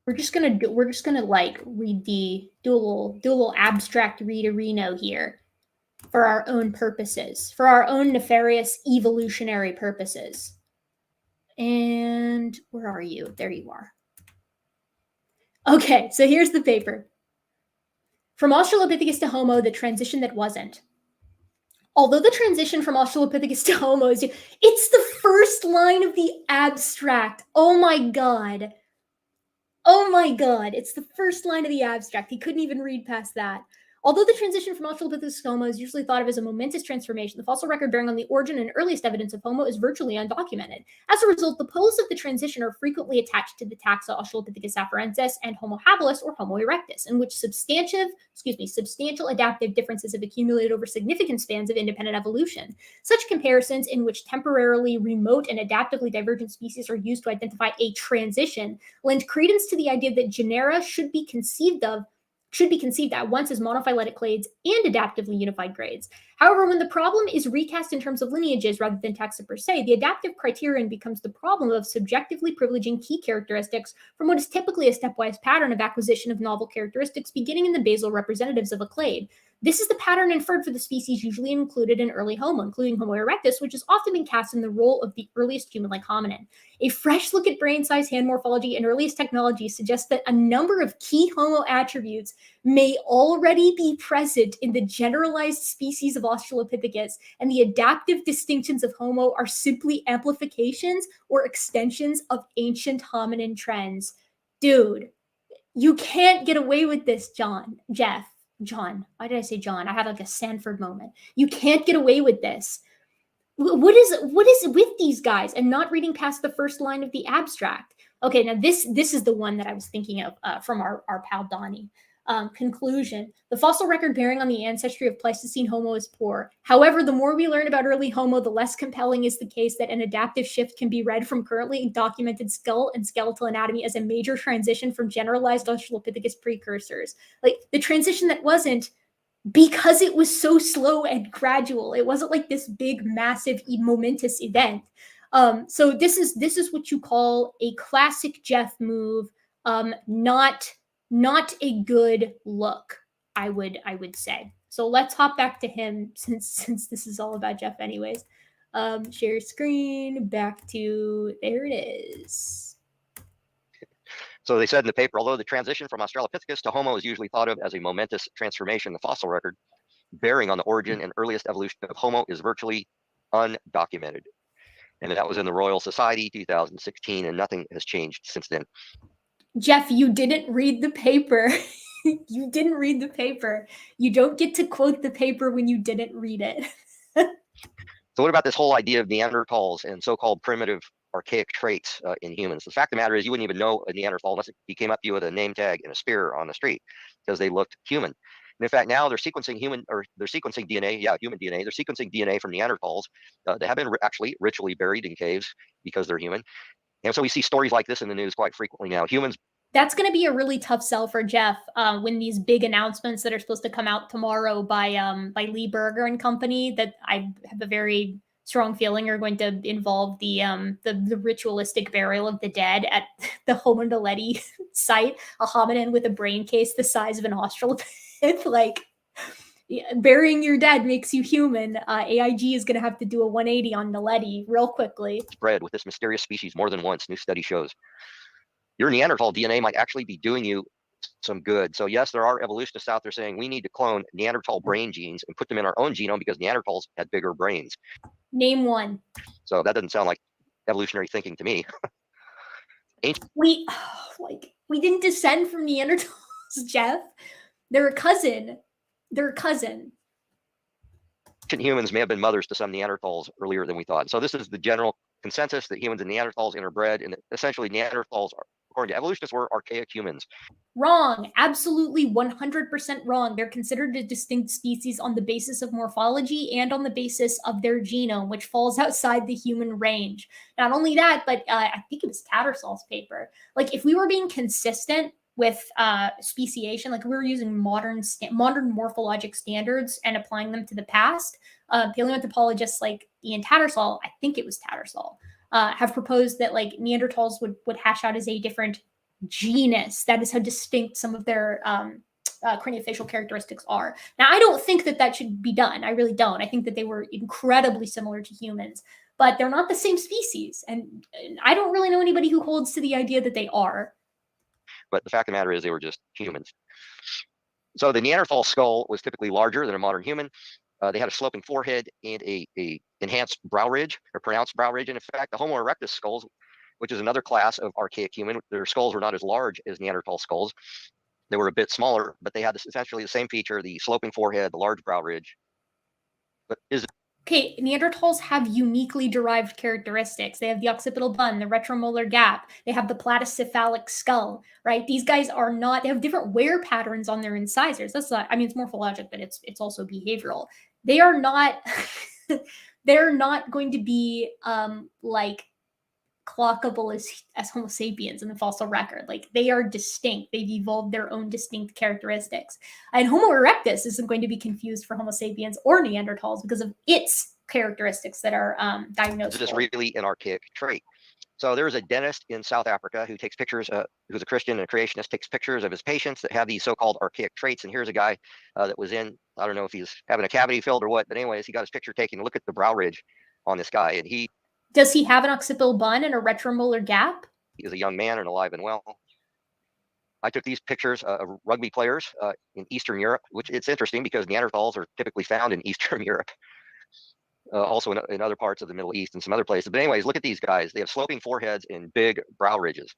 We're just gonna like read do a little abstract readerino here for our own purposes, for our own nefarious evolutionary purposes. And where are you? There you are. Okay, so here's the paper. From Australopithecus to Homo, the transition that wasn't. Although the transition from Australopithecus to Homo it's the first line of the abstract. Oh my God. Oh my God, it's the first line of the abstract. He couldn't even read past that. Although the transition from Australopithecus to Homo is usually thought of as a momentous transformation, the fossil record bearing on the origin and earliest evidence of Homo is virtually undocumented. As a result, the poles of the transition are frequently attached to the taxa Australopithecus afarensis and Homo habilis or Homo erectus, in which substantial adaptive differences have accumulated over significant spans of independent evolution. Such comparisons, in which temporarily remote and adaptively divergent species are used to identify a transition, lend credence to the idea that genera should be conceived at once as monophyletic clades and adaptively unified grades. However, when the problem is recast in terms of lineages rather than taxa per se, the adaptive criterion becomes the problem of subjectively privileging key characteristics from what is typically a stepwise pattern of acquisition of novel characteristics beginning in the basal representatives of a clade. This is the pattern inferred for the species usually included in early Homo, including Homo erectus, which has often been cast in the role of the earliest human-like hominin. A fresh look at brain size, hand morphology, and earliest technology suggests that a number of key Homo attributes may already be present in the generalized species of Australopithecus, and the adaptive distinctions of Homo are simply amplifications or extensions of ancient hominin trends. Dude, you can't get away with this, Jeff. John. Why did I say John? I had like a Sanford moment. You can't get away with this. What is it with these guys and not reading past the first line of the abstract? Okay, now this is the one that I was thinking of from our pal Donnie. Conclusion. The fossil record bearing on the ancestry of Pleistocene Homo is poor. However, the more we learn about early Homo, the less compelling is the case that an adaptive shift can be read from currently documented skull and skeletal anatomy as a major transition from generalized Australopithecus precursors. Like the transition that wasn't, because it was so slow and gradual. It wasn't like this big, massive, momentous event. So this is what you call a classic Jeff move, not a good look, I would say. So let's hop back to him since this is all about Jeff anyways. Share screen, back to, there it is. So they said in the paper, although the transition from Australopithecus to Homo is usually thought of as a momentous transformation in the fossil record, bearing on the origin and earliest evolution of Homo is virtually undocumented. And that was in the Royal Society 2016, and nothing has changed since then. Jeff, you didn't read the paper. You didn't read the paper. You don't get to quote the paper when you didn't read it. So what about this whole idea of Neanderthals and so-called primitive archaic traits in humans? The fact of the matter is you wouldn't even know a Neanderthal unless he came up to you with a name tag and a spear on the street because they looked human. And in fact, now they're sequencing human DNA. Yeah, human DNA. They're sequencing DNA from Neanderthals. They have been actually ritually buried in caves because they're human. And so we see stories like this in the news quite frequently now. Humans. That's going to be a really tough sell for Jeff when these big announcements that are supposed to come out tomorrow by Lee Berger and company, that I have a very strong feeling are going to involve the ritualistic burial of the dead at the Homo naledi site, a hominin with a brain case the size of an australopith. Like, burying your dead makes you human. AIG is going to have to do a 180 on Naledi real quickly. Spread with this mysterious species more than once, new study shows. Your Neanderthal DNA might actually be doing you some good. So yes, there are evolutionists out there saying we need to clone Neanderthal brain genes and put them in our own genome because Neanderthals had bigger brains. Name one. So that doesn't sound like evolutionary thinking to me. We didn't descend from Neanderthals, Jeff. They're a cousin. Ancient humans may have been mothers to some Neanderthals earlier than we thought. So this is the general consensus that humans and Neanderthals interbred, and essentially Neanderthals, according to evolutionists, were archaic humans. Wrong. Absolutely 100% wrong. They're considered a distinct species on the basis of morphology and on the basis of their genome, which falls outside the human range. Not only that, but I think it was Tattersall's paper. Like, if we were being consistent with speciation, like if we were using modern morphologic standards and applying them to the past, paleoanthropologists like Ian Tattersall, I think it was Tattersall, have proposed that like Neanderthals would hash out as a different genus. That is how distinct some of their craniofacial characteristics are. Now, I don't think that should be done. I really don't. I think that they were incredibly similar to humans, but they're not the same species. And I don't really know anybody who holds to the idea that they are. But the fact of the matter is they were just humans. So the Neanderthal skull was typically larger than a modern human. They had a sloping forehead and a enhanced brow ridge, or pronounced brow ridge. And in fact, the Homo erectus skulls, which is another class of archaic human, their skulls were not as large as Neanderthal skulls. They were a bit smaller, but they had essentially the same feature, the sloping forehead, the large brow ridge. But okay, Neanderthals have uniquely derived characteristics. They have the occipital bun, the retromolar gap. They have the platycephalic skull, right? These guys are not, they have different wear patterns on their incisors. That's not, I mean, it's morphologic, but it's also behavioral. They are not, they're not going to be like clockable as Homo sapiens in the fossil record. Like, they are distinct. They've evolved their own distinct characteristics. And Homo erectus isn't going to be confused for Homo sapiens or Neanderthals because of its characteristics that are diagnosed. This is really an archaic trait. So there's a dentist in South Africa who takes pictures, who's a Christian and a creationist, takes pictures of his patients that have these so-called archaic traits. And here's a guy that was in, I don't know if he's having a cavity filled or what, but anyways, he got his picture taken. Look at the brow ridge on this guy. And does he have an occipital bun and a retromolar gap? He is a young man and alive and well. I took these pictures of rugby players in Eastern Europe, which it's interesting because Neanderthals are typically found in Eastern Europe. Also in other parts of the Middle East and some other places. But anyways, look at these guys. They have sloping foreheads and big brow ridges.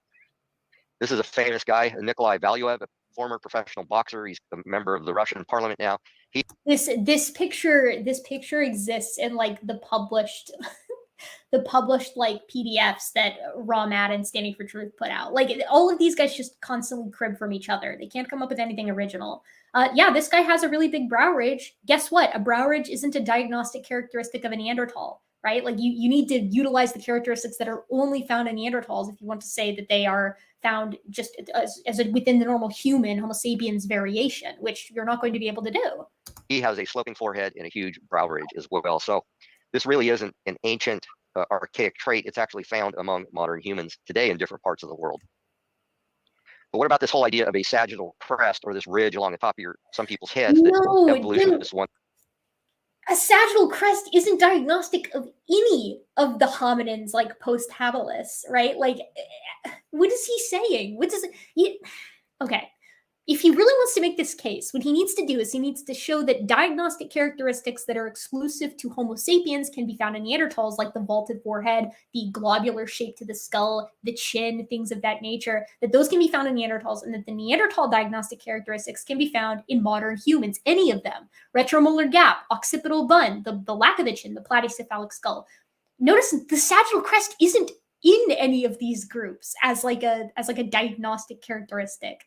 This is a famous guy, Nikolai Valuev, a former professional boxer. He's a member of the Russian parliament now. This picture exists in like the published like PDFs that Raw Matt and Standing for Truth put out. Like, all of these guys just constantly crib from each other. They can't come up with anything original. Yeah, this guy has a really big brow ridge. Guess what? A brow ridge isn't a diagnostic characteristic of a Neanderthal, right? Like, you need to utilize the characteristics that are only found in Neanderthals if you want to say that they are found just as within the normal human Homo sapiens variation, which you're not going to be able to do. He has a sloping forehead and a huge brow ridge as well. So this really isn't an ancient archaic trait. It's actually found among modern humans today in different parts of the world. But what about this whole idea of a sagittal crest or this ridge along the top of some people's heads? No, evolution is one. A sagittal crest isn't diagnostic of any of the hominins, like post habilis, right? Like, what is he saying? Okay. If he really wants to make this case, what he needs to do is he needs to show that diagnostic characteristics that are exclusive to Homo sapiens can be found in Neanderthals, like the vaulted forehead, the globular shape to the skull, the chin, things of that nature, that those can be found in Neanderthals, and that the Neanderthal diagnostic characteristics can be found in modern humans, any of them. Retromolar gap, occipital bun, the lack of the chin, the platycephalic skull. Notice the sagittal crest isn't in any of these groups as like a diagnostic characteristic.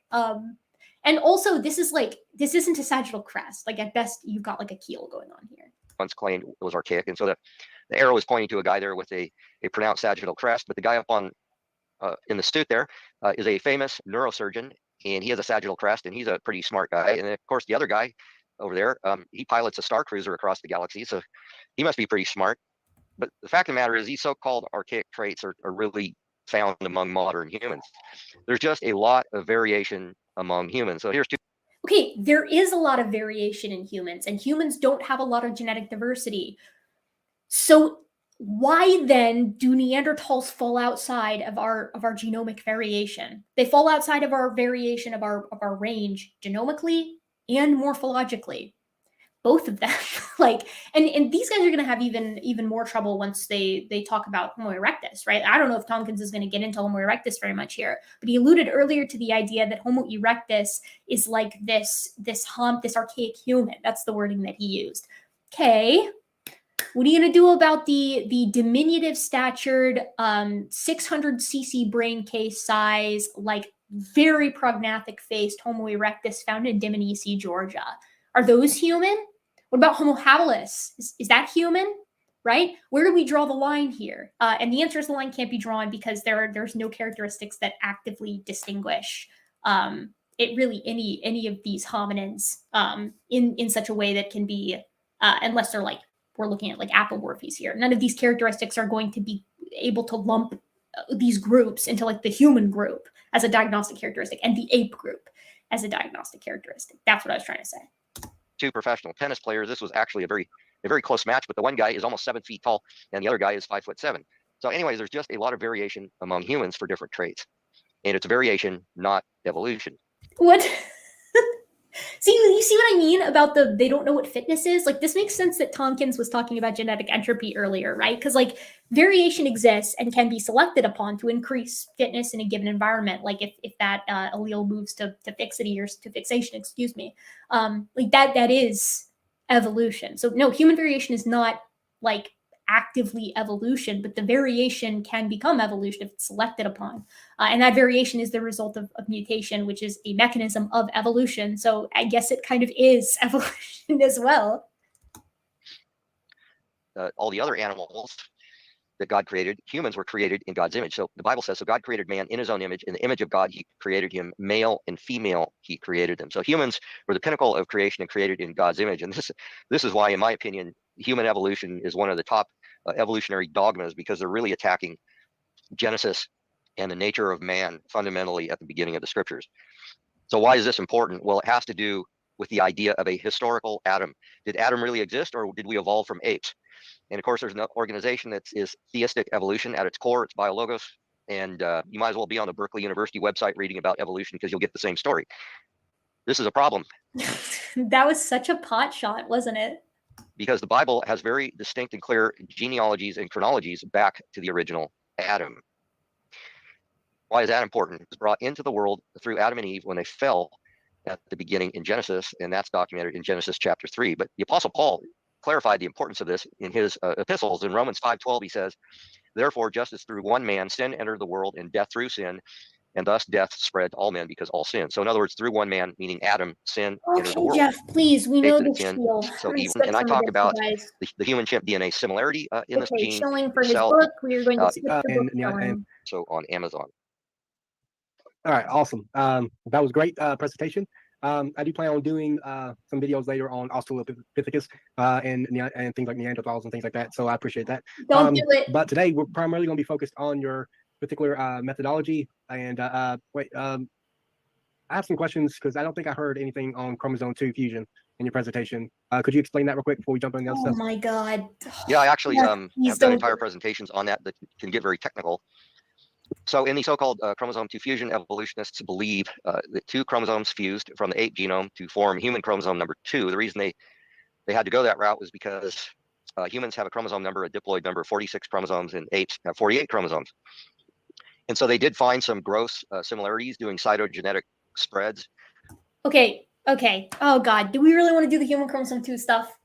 And also, this isn't a sagittal crest. Like, at best, you've got like a keel going on here. Once claimed it was archaic. And so the arrow is pointing to a guy there with a pronounced sagittal crest. But the guy up on in the stute there is a famous neurosurgeon, and he has a sagittal crest, and he's a pretty smart guy. And then, of course, the other guy over there, he pilots a star cruiser across the galaxy, so he must be pretty smart. But the fact of the matter is, these so-called archaic traits are really found among modern humans. There's just a lot of variation among humans. So here's two. Okay, there is a lot of variation in humans, and humans don't have a lot of genetic diversity. So why then do Neanderthals fall outside of our genomic variation? They fall outside of our variation of our range genomically and morphologically. Both of them. Like, and these guys are going to have even more trouble once they talk about Homo erectus, right? I don't know if Tompkins is going to get into Homo erectus very much here, but he alluded earlier to the idea that Homo erectus is like this archaic human. That's the wording that he used. Okay, what are you going to do about the diminutive statured 600 cc brain case size, like very prognathic faced Homo erectus found in Dmanisi, Georgia? Are those human? What about Homo habilis? Is that human? Right? Where do we draw the line here? And the answer is the line can't be drawn because there's no characteristics that actively distinguish any of these hominins in such a way that can be, unless they're like, we're looking at like apomorphies here. None of these characteristics are going to be able to lump these groups into like the human group as a diagnostic characteristic and the ape group as a diagnostic characteristic. That's what I was trying to say. Two professional tennis players. This was actually a very close match, but the one guy is almost 7 feet tall and the other guy is 5'7". So anyways, there's just a lot of variation among humans for different traits, and it's variation, not evolution. What? You see what I mean about they don't know what fitness is? Like, this makes sense that Tompkins was talking about genetic entropy earlier, right? Because like variation exists and can be selected upon to increase fitness in a given environment. Like if that allele moves to fixity or to fixation, excuse me, like that is evolution. So no, human variation is not like actively evolution, but the variation can become evolution if it's selected upon. And that variation is the result of mutation, which is a mechanism of evolution. So I guess it kind of is evolution as well. All the other animals that God created, humans were created in God's image. So the Bible says, so God created man in his own image. In the image of God, he created him, male and female, he created them. So humans were the pinnacle of creation and created in God's image. And this is why, in my opinion, human evolution is one of the top evolutionary dogmas, because they're really attacking Genesis and the nature of man fundamentally at the beginning of the scriptures. So why is this important? Well, it has to do with the idea of a historical Adam. Did Adam really exist, or did we evolve from apes? And of course, there's an organization that is theistic evolution at its core. It's BioLogos. And you might as well be on the Berkeley University website reading about evolution, because you'll get the same story. This is a problem. That was such a pot shot, wasn't it? Because the Bible has very distinct and clear genealogies and chronologies back to the original Adam. Why is that important? It was brought into the world through Adam and Eve when they fell at the beginning in Genesis, and that's documented in Genesis chapter 3. But the Apostle Paul clarified the importance of this in his epistles. In Romans 5:12, he says, therefore, just as through one man sin entered the world, and death through sin, and thus death spread to all men because all sin. So in other words, through one man, meaning Adam, sin entered the world. Jeff, please, we know the sin, spiel. so even, and I talk about the human chimp DNA similarity in this gene. Showing for his cell, book, we are going to skip the book and so on Amazon. All right, awesome. That was great presentation. I do plan on doing some videos later on Australopithecus and things like Neanderthals and things like that. So I appreciate that. Don't do it. But today we're primarily going to be focused on your particular methodology. And I have some questions because I don't think I heard anything on chromosome 2 fusion in your presentation. Could you explain that real quick before we jump into the other stuff? Oh my God. Yeah, I actually have done entire presentations on that can get very technical. So in the so-called chromosome 2 fusion, evolutionists believe that 2 chromosomes fused from the ape genome to form human chromosome number 2. The reason they had to go that route was because humans have a chromosome number, a diploid number, 46 chromosomes, and apes have 48 chromosomes. And so they did find some gross similarities doing cytogenetic spreads. Okay. Oh God, do we really want to do the human chromosome 2 stuff?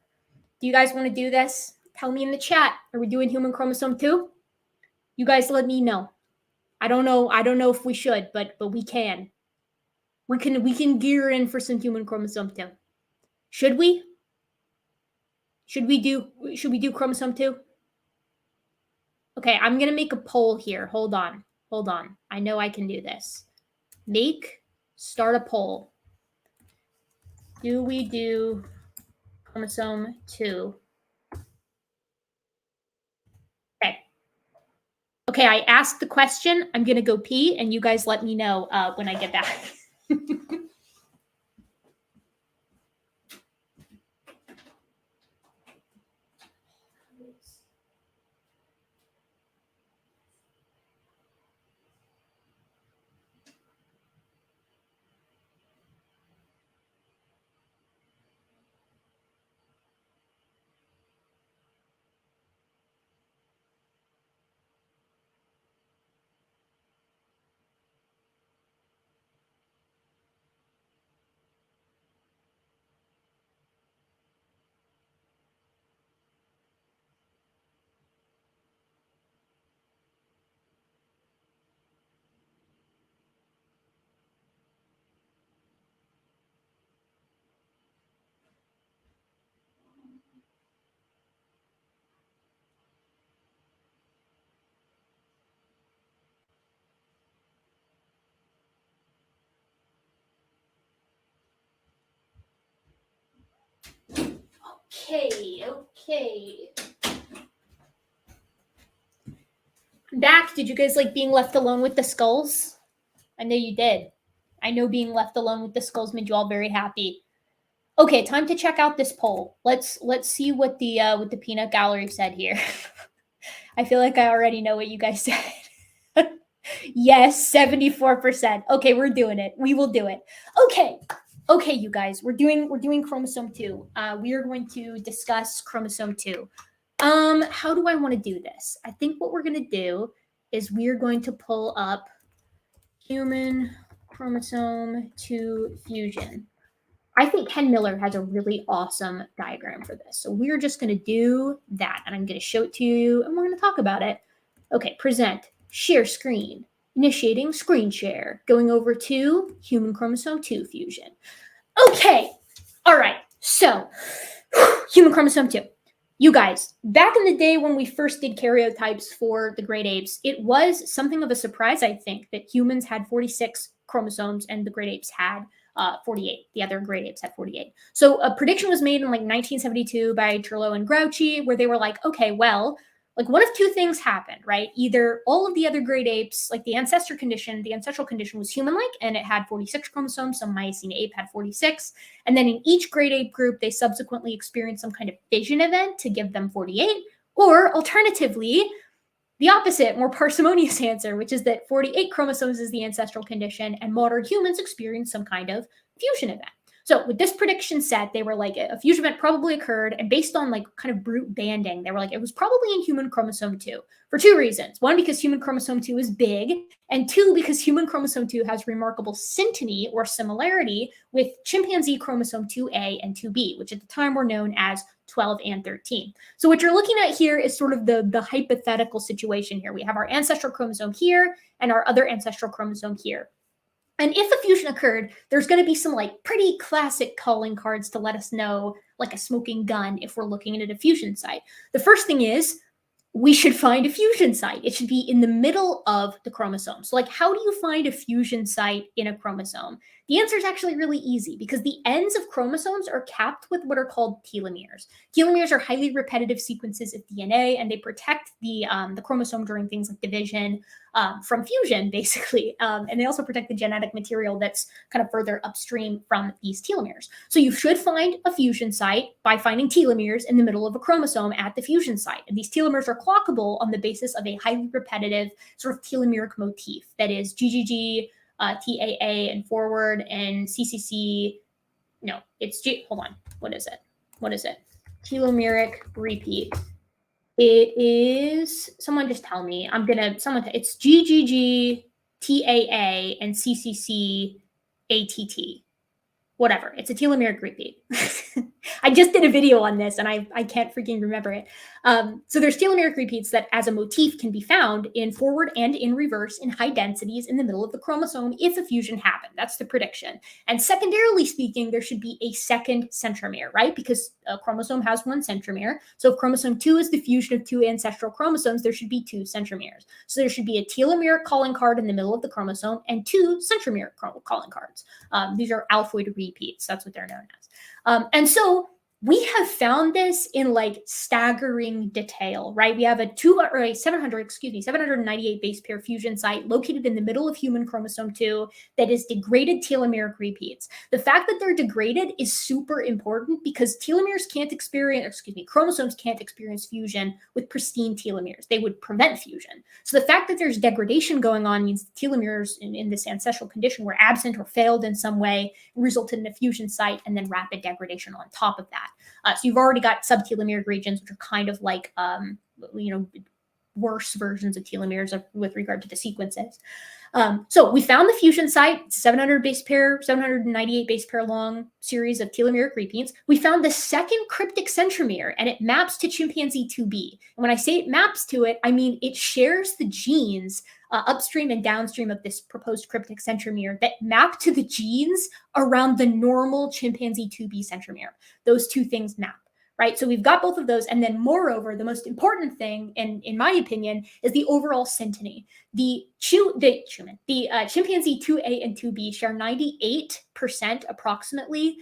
Do you guys want to do this? Tell me in the chat. Are we doing human chromosome 2? You guys let me know. I don't know if we should, but we can. We can gear in for some human chromosome 2. Should we? Should we do chromosome 2? Okay, I'm gonna make a poll here. Hold on. I know I can do this. Start a poll. Do we do chromosome 2? Okay, I asked the question. I'm going to go pee, and you guys let me know when I get back. Okay. Back. Did you guys like being left alone with the skulls? I know you did. I know being left alone with the skulls made you all very happy. Okay, time to check out this poll. Let's see what the peanut gallery said here. I feel like I already know what you guys said. Yes, 74%. Okay, we're doing it. We will do it. Okay, you guys, we're doing chromosome 2. We are going to discuss chromosome 2. How do I want to do this? I think what we're going to do is we're going to pull up human chromosome 2 fusion. I think Ken Miller has a really awesome diagram for this. So we're just going to do that, and I'm going to show it to you, and we're going to talk about it. Okay, present, share screen, initiating screen share, going over to human chromosome 2 fusion. Okay, all right, so human chromosome 2. you guys, back in the day when we first did karyotypes for the great apes, it was something of a surprise, I think, that humans had 46 chromosomes and the great apes had 48. The other great apes had 48. So a prediction was made in like 1972 by Turlow and Grouchy, where they were like, okay, well, like one of two things happened, right? Either all of the other great apes, like the ancestral condition was human-like and it had 46 chromosomes. Some Miocene ape had 46. And then in each great ape group, they subsequently experienced some kind of fission event to give them 48. Or alternatively, the opposite, more parsimonious answer, which is that 48 chromosomes is the ancestral condition and modern humans experience some kind of fusion event. So with this prediction set, they were like, a fusion event probably occurred, and based on like kind of brute banding, they were like, it was probably in human chromosome 2 for two reasons. One, because human chromosome 2 is big, and two, because human chromosome 2 has remarkable synteny or similarity with chimpanzee chromosome 2A and 2B, which at the time were known as 12 and 13. So what you're looking at here is sort of the hypothetical situation here. We have our ancestral chromosome here and our other ancestral chromosome here. And if a fusion occurred, there's going to be some like pretty classic calling cards to let us know, like a smoking gun, if we're looking at a fusion site. The first thing is we should find a fusion site. It should be in the middle of the chromosome. So like, how do you find a fusion site in a chromosome? The answer is actually really easy because the ends of chromosomes are capped with what are called telomeres. Telomeres are highly repetitive sequences of DNA, and they protect the chromosome during things like division from fusion, basically. And they also protect the genetic material that's kind of further upstream from these telomeres. So you should find a fusion site by finding telomeres in the middle of a chromosome at the fusion site. And these telomeres are clockable on the basis of a highly repetitive sort of telomeric motif that is GGG, TAA and forward, and CCC. No, it's hold on. What is it? What is it? Telomeric repeat. It is, someone just tell me. It's GGG, TAA, and CCC, ATT. Whatever. It's a telomeric repeat. I just did a video on this and I can't freaking remember it. So there's telomeric repeats that as a motif can be found in forward and in reverse in high densities in the middle of the chromosome if a fusion happened. That's the prediction. And secondarily speaking, there should be a second centromere, right? Because a chromosome has one centromere. So if chromosome 2 is the fusion of two ancestral chromosomes, there should be two centromeres. So there should be a telomeric calling card in the middle of the chromosome and two centromere calling cards. These are alphoid repeats. That's what they're known as. And so we have found this in like staggering detail, right? We have a 798 base pair fusion site located in the middle of human chromosome 2 that is degraded telomeric repeats. The fact that they're degraded is super important because chromosomes can't experience fusion with pristine telomeres. They would prevent fusion. So the fact that there's degradation going on means the telomeres in this ancestral condition were absent or failed in some way, resulted in a fusion site and then rapid degradation on top of that. So you've already got subtelomeric regions, which are kind of like, worse versions of telomeres with regard to the sequences. So we found the fusion site, 798 base pair long series of telomeric repeats. We found the second cryptic centromere, and it maps to chimpanzee 2B. And when I say it maps to it, I mean it shares the genes upstream and downstream of this proposed cryptic centromere that map to the genes around the normal chimpanzee 2B centromere. Those two things map. Right, so we've got both of those, and then moreover, the most important thing, in my opinion, is the overall synteny. The chimpanzee 2A and 2B share 98% approximately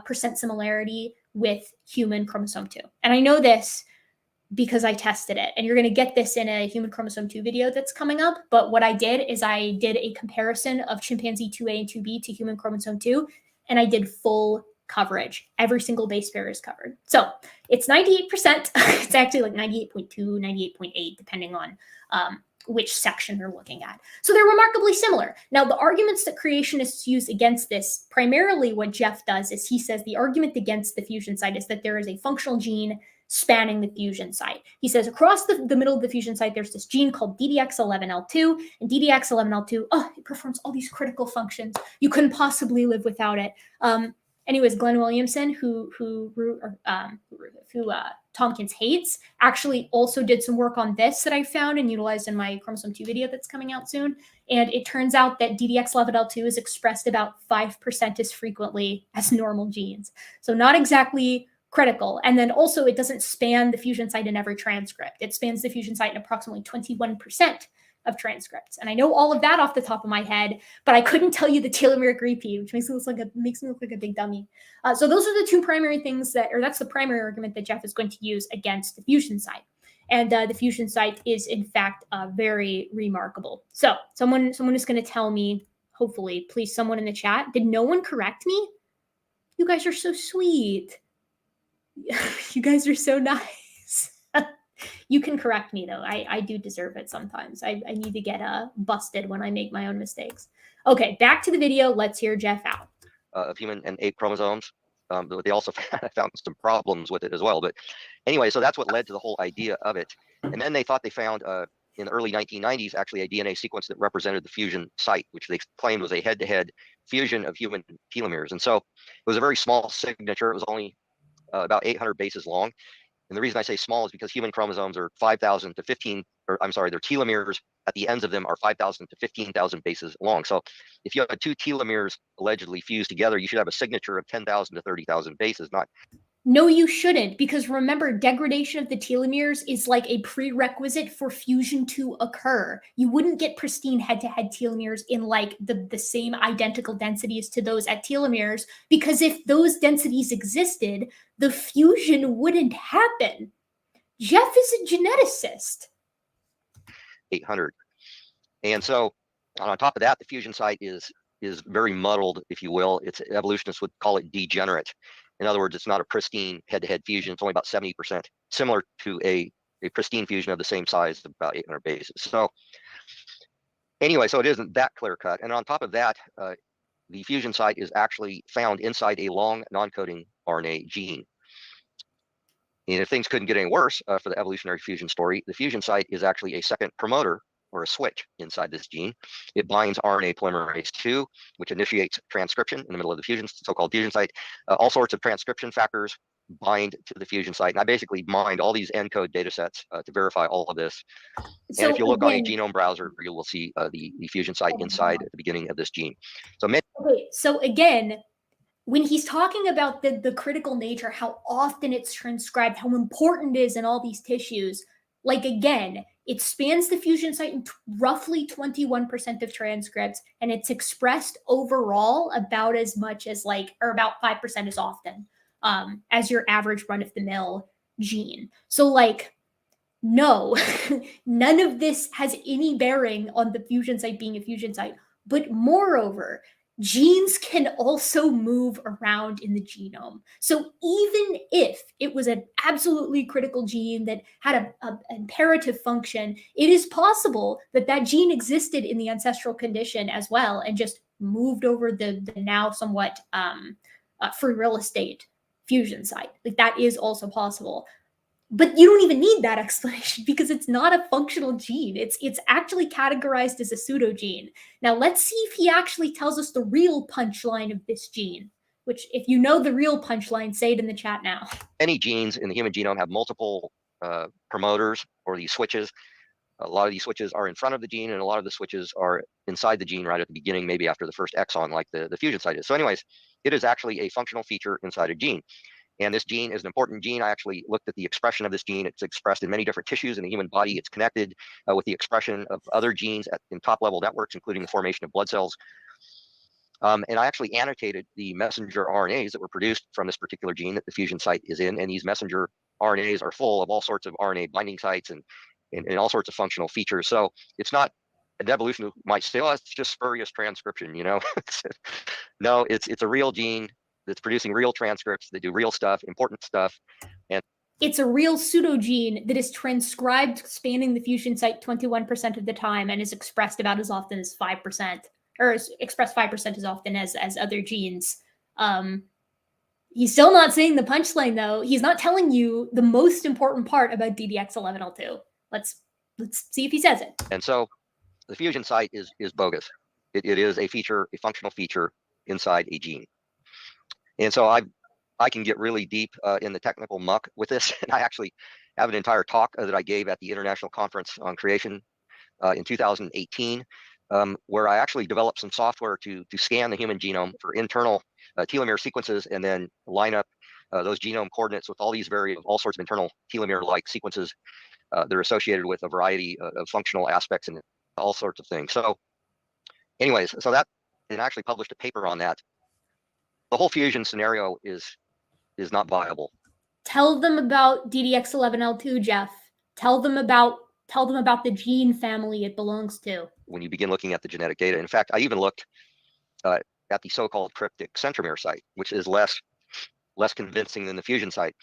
percent similarity with human chromosome 2, and I know this because I tested it, and you're going to get this in a human chromosome 2 video that's coming up. But what I did is I did a comparison of chimpanzee 2A and 2B to human chromosome 2, and I did full coverage. Every single base pair is covered. So it's 98%. It's actually like 98.2, 98.8, depending on which section you're looking at. So they're remarkably similar. Now, the arguments that creationists use against this, primarily what Jeff does is he says the argument against the fusion site is that there is a functional gene spanning the fusion site. He says across the middle of the fusion site, there's this gene called DDX11L2, and DDX11L2, it performs all these critical functions. You couldn't possibly live without it. Anyways, Glenn Williamson, who Tompkins hates, actually also did some work on this that I found and utilized in my chromosome 2 video that's coming out soon. And it turns out that DDX11L2 is expressed about 5% as frequently as normal genes. So not exactly critical. And then also it doesn't span the fusion site in every transcript. It spans the fusion site in approximately 21% of transcripts. And I know all of that off the top of my head, but I couldn't tell you the telomeric repeat, which makes me look like a big dummy. So those are the two primary things that's the primary argument that Jeff is going to use against the fusion site. And the fusion site is in fact very remarkable. So someone is going to tell me, hopefully, please, someone in the chat, did no one correct me? You guys are so sweet. You guys are so nice. You can correct me, though. I do deserve it sometimes. I need to get busted when I make my own mistakes. Okay, back to the video. Let's hear Jeff out. Of human and ape chromosomes. But they also found some problems with it as well. But anyway, so that's what led to the whole idea of it. And then they thought they found in the early 1990s actually a DNA sequence that represented the fusion site, which they claimed was a head-to-head fusion of human telomeres. And so it was a very small signature. It was only about 800 bases long. And the reason I say small is because human chromosomes are 5,000 to 15, or I'm sorry, their telomeres at the ends of them are 5,000 to 15,000 bases long. So if you have two telomeres allegedly fused together, you should have a signature of 10,000 to 30,000 bases, not. No, you shouldn't, because remember, degradation of the telomeres is like a prerequisite for fusion to occur. You wouldn't get pristine head-to-head telomeres in like the same identical densities to those at telomeres, because if those densities existed, the fusion wouldn't happen. Jeff is a geneticist. 800. And so on top of that, the fusion site is very muddled, if you will. It's evolutionists would call it degenerate. In other words, it's not a pristine head-to-head fusion. It's only about 70%, similar to a pristine fusion of the same size, about 800 bases. So anyway, so it isn't that clear-cut. And on top of that, the fusion site is actually found inside a long non-coding RNA gene. And if things couldn't get any worse for the evolutionary fusion story, the fusion site is actually a second promoter or a switch inside this gene. It binds RNA polymerase II, which initiates transcription in the middle of the fusion, so-called fusion site. All sorts of transcription factors bind to the fusion site. And I basically mined all these ENCODE data sets to verify all of this. So and if you look on a genome browser, you will see the fusion site inside at the beginning of this gene. So okay, so again, when he's talking about the critical nature, how often it's transcribed, how important it is in all these tissues, like again, it spans the fusion site in roughly 21% of transcripts, and it's expressed overall about as much as or about 5% as often as your average run-of-the-mill gene. So no, none of this has any bearing on the fusion site being a fusion site. But moreover, genes can also move around in the genome. So even if it was an absolutely critical gene that had an imperative function, it is possible that that gene existed in the ancestral condition as well and just moved over the now somewhat free real estate fusion site. That is also possible. But you don't even need that explanation because it's not a functional gene. It's actually categorized as a pseudogene. Now let's see if he actually tells us the real punchline of this gene, which if you know the real punchline, say it in the chat now. Any genes in the human genome have multiple promoters or these switches. A lot of these switches are in front of the gene and a lot of the switches are inside the gene right at the beginning, maybe after the first exon, like the fusion site is. So anyways, it is actually a functional feature inside a gene. And this gene is an important gene. I actually looked at the expression of this gene. It's expressed in many different tissues in the human body. It's connected with the expression of other genes in top-level networks, including the formation of blood cells. And I actually annotated the messenger RNAs that were produced from this particular gene that the fusion site is in. And these messenger RNAs are full of all sorts of RNA binding sites and all sorts of functional features. So it's not an evolution might say, oh, it's just spurious transcription, you know? No, it's a real gene that's producing real transcripts that do real stuff, important stuff. And it's a real pseudogene that is transcribed spanning the fusion site 21% of the time and is expressed about as often as 5%, or is expressed 5% as often as other genes. He's still not saying the punchline, though. He's not telling you the most important part about DDX11L2. Let's see if he says it. And so the fusion site is bogus. It is a feature, a functional feature inside a gene. And so I can get really deep in the technical muck with this. And I actually have an entire talk that I gave at the International Conference on Creation in 2018, where I actually developed some software to scan the human genome for internal telomere sequences and then line up those genome coordinates with all these all sorts of internal telomere-like sequences. They're associated with a variety of functional aspects and all sorts of things. So anyways, so that, and actually published a paper on that. The whole fusion scenario is not viable. Tell them about DDX11L2, Jeff. Tell them about the gene family it belongs to. When you begin looking at the genetic data, in fact, I even looked at the so-called cryptic centromere site, which is less convincing than the fusion site.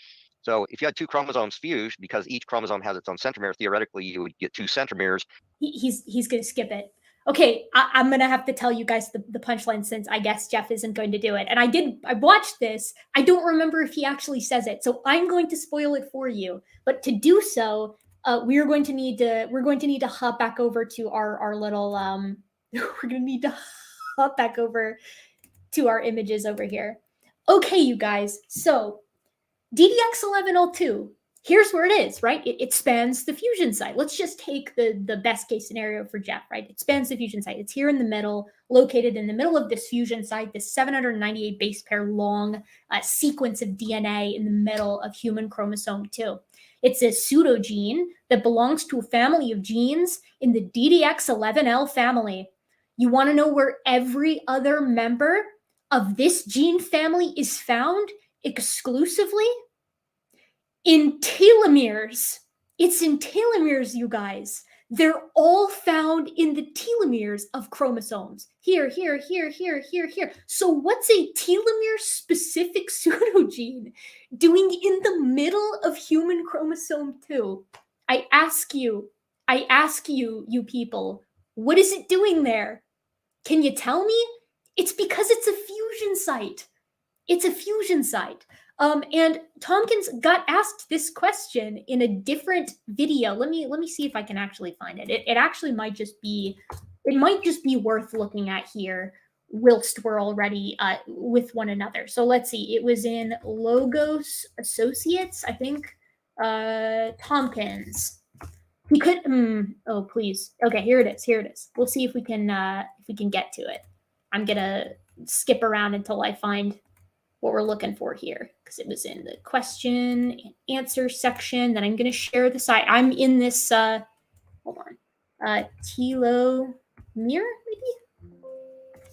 So if you had two chromosomes fused, because each chromosome has its own centromere, theoretically you would get two centromeres. He's going to skip it. Okay, I'm going to have to tell you guys the punchline, since I guess Jeff isn't going to do it. And I watched this. I don't remember if he actually says it, so I'm going to spoil it for you. But to do so, we're going to need to hop back over to our little we're going to need to hop back over to our images over here. Okay, you guys. So DDX11L2. Here's where it is, right? It spans the fusion site. Let's just take the best case scenario for Jeff, right? It spans the fusion site. It's here in the middle, located in the middle of this fusion site, this 798 base pair long sequence of DNA in the middle of human chromosome 2. It's a pseudogene that belongs to a family of genes in the DDX11L family. You want to know where every other member of this gene family is found exclusively? In telomeres. It's in telomeres, you guys. They're all found in the telomeres of chromosomes. Here. So what's a telomere-specific pseudogene doing in the middle of human chromosome 2? I ask you, you people, what is it doing there? Can you tell me? It's because it's a fusion site. It's a fusion site. And Tompkins got asked this question in a different video. Let me see if I can actually find it. It actually might just be worth looking at here whilst we're already with one another. So let's see. It was in Logos Associates, I think. Tompkins. He could. Oh, please. Okay, here it is. We'll see if we can get to it. I'm gonna skip around until I find what we're looking for here, because it was in the question and answer section. Then I'm going to share the site. I'm in this, hold on, telomere, maybe?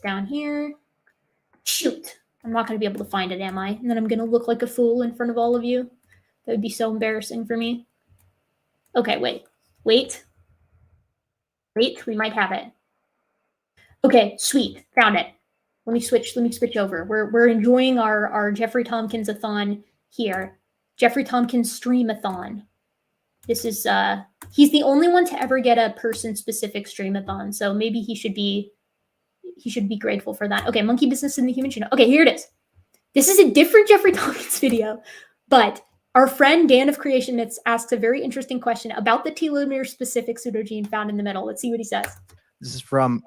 Down here. Shoot. I'm not going to be able to find it, am I? And then I'm going to look like a fool in front of all of you. That would be so embarrassing for me. Okay, wait, we might have it. Okay, sweet, found it. Let me switch over. We're enjoying our Jeffrey Tompkins-a-thon here. Jeffrey Tompkins STREAM-A-THON. This is he's the only one to ever get a person-specific STREAM-A-THON, so maybe he should be grateful for that. Okay, monkey business in the human genome. Okay, here it is. This is a different Jeffrey Tompkins video, but our friend Dan of Creationists asks a very interesting question about the telomere-specific pseudogene found in the middle. Let's see what he says. This is from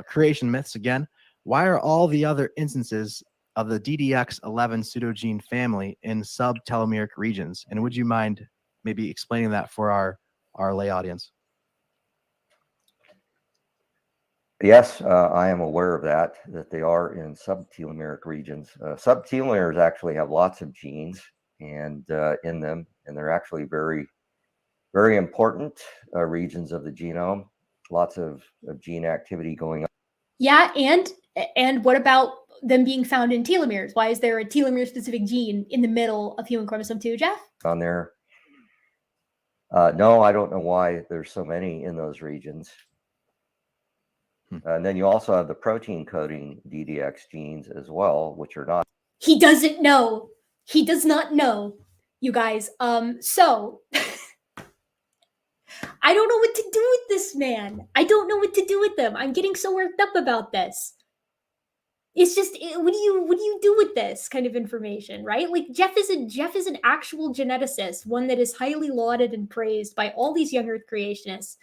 Creation Myths again. Why are all the other instances of the DDX11 pseudogene family in subtelomeric regions? And would you mind maybe explaining that for our lay audience? Yes, I am aware of that they are in subtelomeric regions. Subtelomeres actually have lots of genes and in them, and they're actually very, very important regions of the genome. Lots of gene activity going on. Yeah, and what about them being found in telomeres? Why is there a telomere-specific gene in the middle of human chromosome 2, Jeff? On there? No, I don't know why there's so many in those regions. And then you also have the protein coding DDX genes as well, which are not. He doesn't know. He does not know, you guys. So I don't know what to do with this man. I don't know what to do with him. I'm getting so worked up about this. It's just, what do you do with this kind of information, right? Like Jeff is an actual geneticist, one that is highly lauded and praised by all these young Earth creationists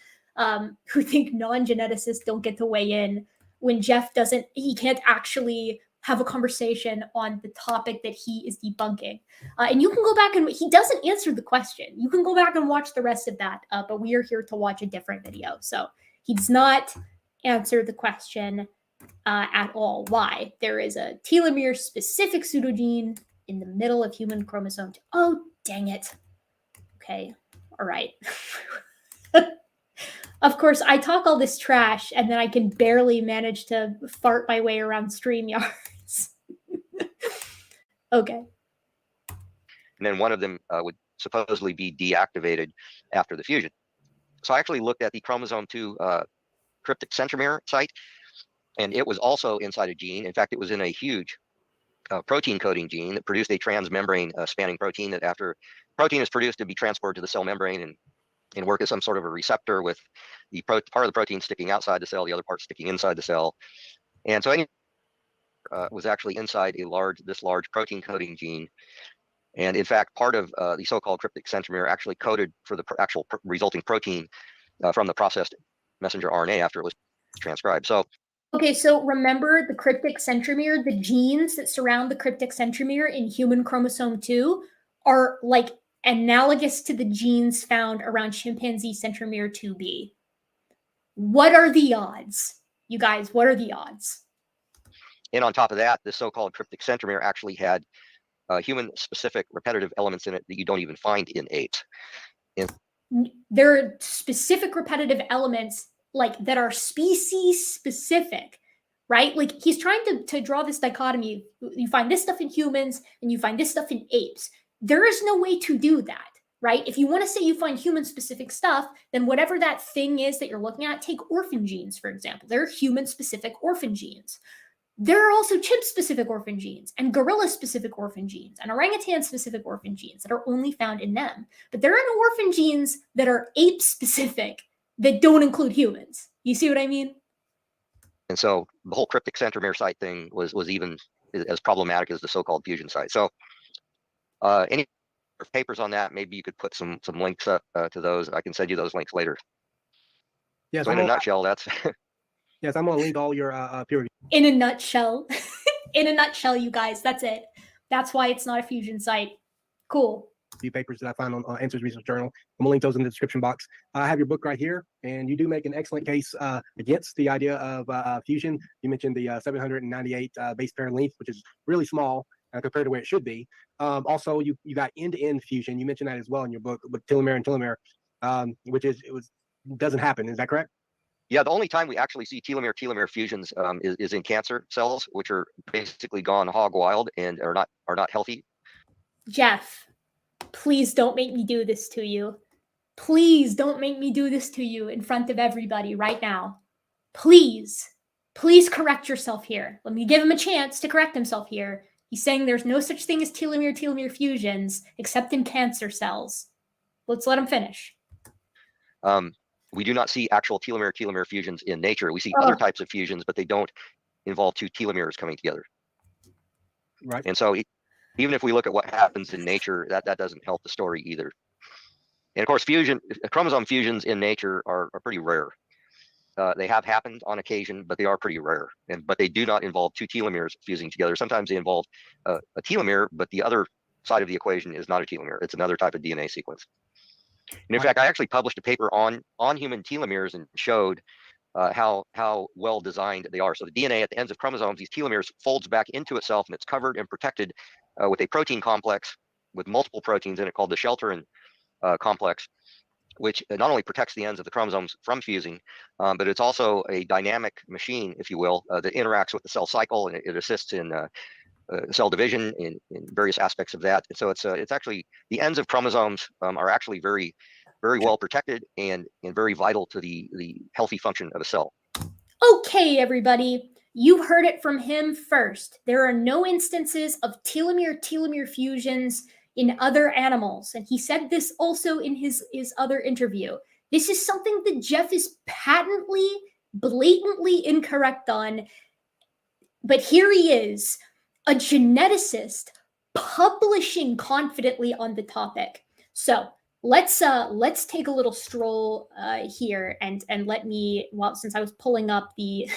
who think non-geneticists don't get to weigh in when Jeff he can't actually have a conversation on the topic that he is debunking. And you can go back and he doesn't answer the question. You can go back and watch the rest of that, but we are here to watch a different video. So he does not answer the question at all. Why? There is a telomere specific pseudogene in the middle of human chromosome. Oh, dang it. Okay. All right. Of course, I talk all this trash and then I can barely manage to fart my way around StreamYards. Okay. And then one of them would supposedly be deactivated after the fusion. So I actually looked at the chromosome 2 cryptic centromere site, and it was also inside a gene. In fact, it was in a huge protein coding gene that produced a transmembrane spanning protein that after protein is produced to be transported to the cell membrane and work as some sort of a receptor with the part of the protein sticking outside the cell, the other part sticking inside the cell. And so any was actually inside this large protein coding gene. And in fact, part of the so-called cryptic centromere actually coded for the actual resulting protein from the processed messenger RNA after it was transcribed. So, okay, so remember the cryptic centromere, the genes that surround the cryptic centromere in human chromosome 2 are like analogous to the genes found around chimpanzee centromere 2b. What are the odds? You guys, what are the odds? and on top of that, the so-called cryptic centromere actually had human-specific repetitive elements in it that you don't even find in apes. There are specific repetitive elements like that are species specific, right? Like he's trying to draw this dichotomy. You find this stuff in humans and you find this stuff in apes. There is no way to do that, right? If you want to say you find human specific stuff, then whatever that thing is that you're looking at, take orphan genes, for example. There are human specific orphan genes. There are also chimp-specific orphan genes and gorilla-specific orphan genes and orangutan-specific orphan genes that are only found in them. But there are no orphan genes that are ape-specific that don't include humans. You see what I mean? And so the whole cryptic centromere site thing was even as problematic as the so-called fusion site. So any papers on that, maybe you could put some links up to those. I can send you those links later. Yes, so in a nutshell, that's yes, I'm gonna link all your peer review. In a nutshell. In a nutshell, you guys, that's it. That's why it's not a fusion site. Cool. Papers that I find on Answers Research Journal. I'm gonna link those in the description box. I have your book right here, and you do make an excellent case against the idea of fusion. You mentioned the 798 base pair length, which is really small compared to where it should be. Also, you got end-to-end fusion. You mentioned that as well in your book with telomere and telomere, which doesn't happen. Is that correct? Yeah, the only time we actually see telomere fusions is in cancer cells, which are basically gone hog wild and are not healthy. Jeff, please don't make me do this to you. Please don't make me do this to you in front of everybody right now. Please correct yourself here. Let me give him a chance to correct himself here. He's saying there's no such thing as telomere fusions except in cancer cells. Let's let him finish. We do not see actual telomere fusions in nature. We see other types of fusions, but they don't involve two telomeres coming together. Right. And so even if we look at what happens in nature, that doesn't help the story either. And of course, chromosome fusions in nature are pretty rare. They have happened on occasion, but they are pretty rare. But they do not involve two telomeres fusing together. Sometimes they involve a telomere, but the other side of the equation is not a telomere. It's another type of DNA sequence. And in fact, I actually published a paper on human telomeres and showed how well designed they are. So the DNA at the ends of chromosomes, these telomeres folds back into itself, and it's covered and protected with a protein complex with multiple proteins in it called the Shelterin complex, which not only protects the ends of the chromosomes from fusing, but it's also a dynamic machine, if you will, that interacts with the cell cycle, and it assists in cell division in various aspects of that. And so it's actually the ends of chromosomes are actually very, very well protected and very vital to the healthy function of a cell. Okay, everybody, you heard it from him first. There are no instances of telomere fusions in other animals. And he said this also in his other interview. This is something that Jeff is patently, blatantly incorrect on. But here he is, a geneticist publishing confidently on the topic. So let's take a little stroll here and let me, well, since I was pulling up the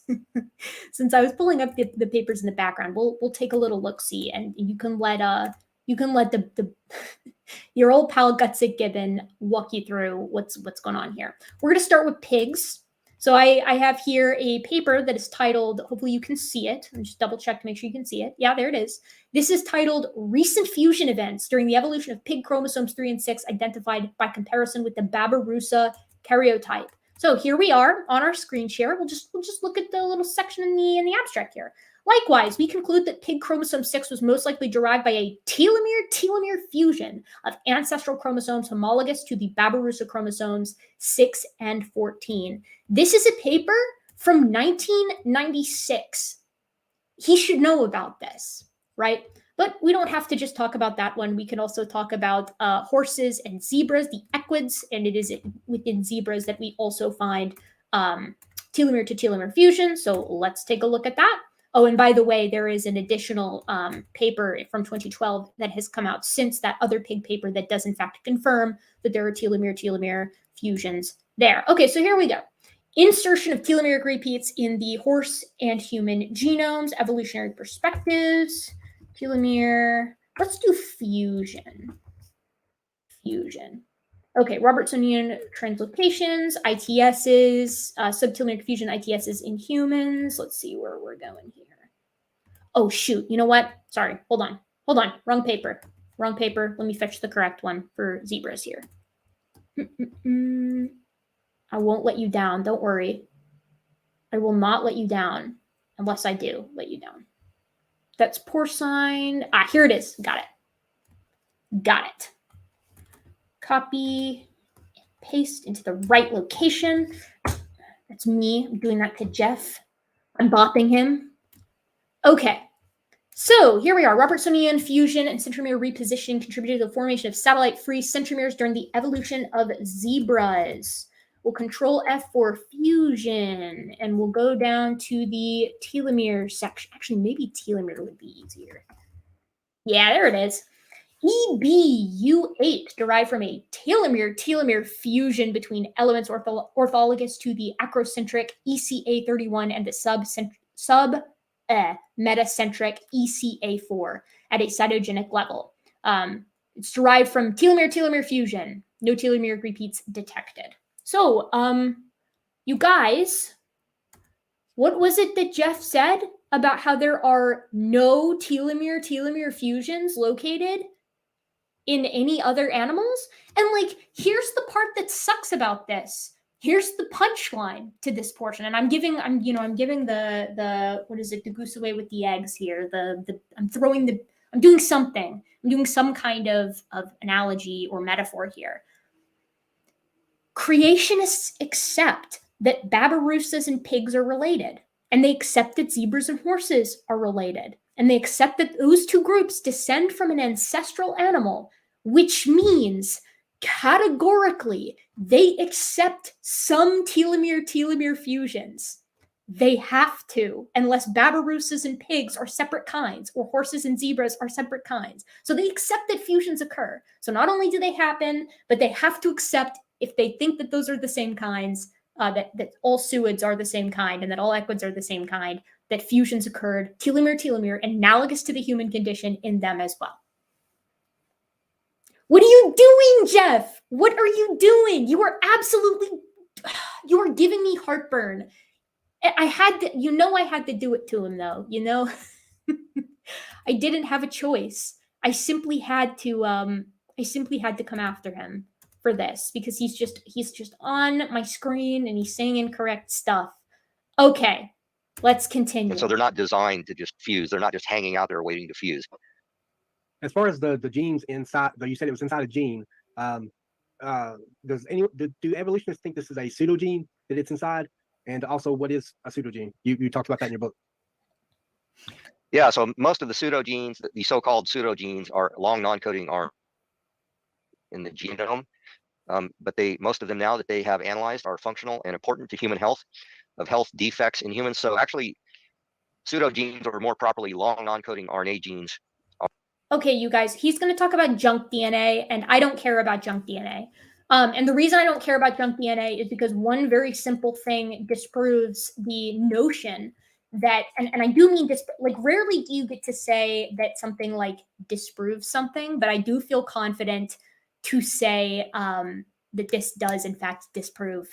the papers in the background, we'll take a little look-see, and you can let the your old pal Gutsick Gibbon walk you through what's going on here. We're gonna start with pigs. So I have here a paper that is titled, hopefully you can see it. Let me just double check to make sure you can see it. Yeah, there it is. This is titled Recent Fusion Events During the Evolution of Pig Chromosomes 3 and 6 Identified by Comparison with the Babirusa Karyotype. So here we are on our screen share. We'll just look at the little section in the abstract here. Likewise, we conclude that pig chromosome 6 was most likely derived by a telomere-telomere fusion of ancestral chromosomes homologous to the Babirusa chromosomes 6 and 14. This is a paper from 1996. He should know about this, right? But we don't have to just talk about that one. We can also talk about horses and zebras, the equids, and it is within zebras that we also find telomere-to-telomere fusion. So let's take a look at that. Oh, and by the way, there is an additional paper from 2012 that has come out since that other pig paper that does in fact confirm that there are telomere-telomere fusions there. Okay, so here we go. Insertion of telomeric repeats in the horse and human genomes, evolutionary perspectives, telomere. Let's do fusion. Fusion. Okay, Robertsonian translocations, ITSs, subtelomeric fusion ITSs in humans. Let's see where we're going here. Oh, shoot. You know what? Sorry. Hold on. Hold on. Wrong paper. Wrong paper. Let me fetch the correct one for zebras here. I won't let you down. Don't worry. I will not let you down unless I do let you down. That's porcine. Ah, here it is. Got it. Got it. Copy, paste into the right location. That's me. I'm doing that to Jeff. I'm bopping him. Okay. So here we are. Robertsonian fusion and centromere repositioning contributed to the formation of satellite-free centromeres during the evolution of zebras. We'll control F for fusion, and we'll go down to the telomere section. Actually, maybe telomere would be easier. Yeah, there it is. EBU8 derived from a telomere-telomere fusion between elements orthologous to the acrocentric ECA31 and the metacentric ECA4 at a cytogenic level. It's derived from telomere-telomere fusion. No telomeric repeats detected. So, you guys, what was it that Jeff said about how there are no telomere-telomere fusions located in any other animals? And like, here's the part that sucks about this. Here's the punchline to this portion. And I'm giving the what is it, the goose away with the eggs here. I'm doing something. I'm doing some kind of analogy or metaphor here. Creationists accept that Babirusas and pigs are related, and they accept that zebras and horses are related, and they accept that those two groups descend from an ancestral animal, which means categorically they accept some telomere-telomere fusions. They have to, unless Babirusas and pigs are separate kinds, or horses and zebras are separate kinds. So they accept that fusions occur. So not only do they happen, but they have to accept, if they think that those are the same kinds, that all suids are the same kind and that all equids are the same kind, that fusions occurred, telomere-telomere, analogous to the human condition in them as well. What are you doing, Jeff? What are you doing? You are giving me heartburn. I had to do it to him though, you know? I didn't have a choice. I simply had to come after him for this because he's just on my screen and he's saying incorrect stuff. Okay, let's continue. And so they're not designed to just fuse. They're not just hanging out there waiting to fuse. As far as the genes inside, though you said it was inside a gene, do evolutionists think this is a pseudogene that it's inside? And also, what is a pseudogene? You talked about that in your book. Yeah, so most of the pseudogenes, the so-called pseudogenes, are long non-coding RNA in the genome. But most of them now that they have analyzed are functional and important to human health, of health defects in humans. So actually, pseudogenes, or more properly, long non-coding RNA genes. Okay, you guys, he's going to talk about junk DNA, and I don't care about junk DNA. And the reason I don't care about junk DNA is because one very simple thing disproves the notion that, and I do mean this, like rarely do you get to say that something like disproves something, but I do feel confident to say that this does in fact disprove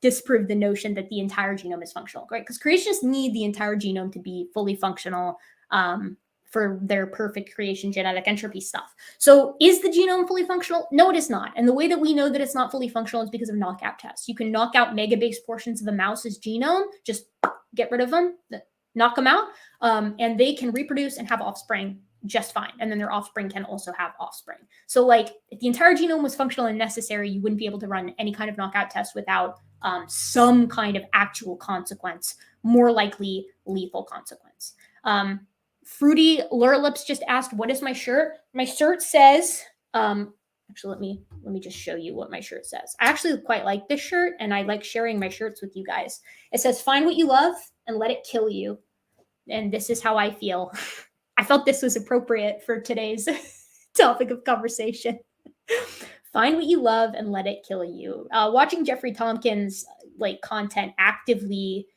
disprove the notion that the entire genome is functional, right? Because creationists need the entire genome to be fully functional for their perfect creation genetic entropy stuff. So is the genome fully functional? No, it is not. And the way that we know that it's not fully functional is because of knockout tests. You can knock out megabase portions of a mouse's genome, just get rid of them, knock them out, and they can reproduce and have offspring just fine. And then their offspring can also have offspring. So like if the entire genome was functional and necessary, you wouldn't be able to run any kind of knockout test without some kind of actual consequence, more likely lethal consequence. Fruity Lurlips just asked, what is my shirt? My shirt says, actually, let me just show you what my shirt says. I actually quite like this shirt, and I like sharing my shirts with you guys. It says, find what you love and let it kill you. And this is how I feel. I felt this was appropriate for today's topic of conversation. Find what you love and let it kill you. Watching Jeffrey Tompkins like content actively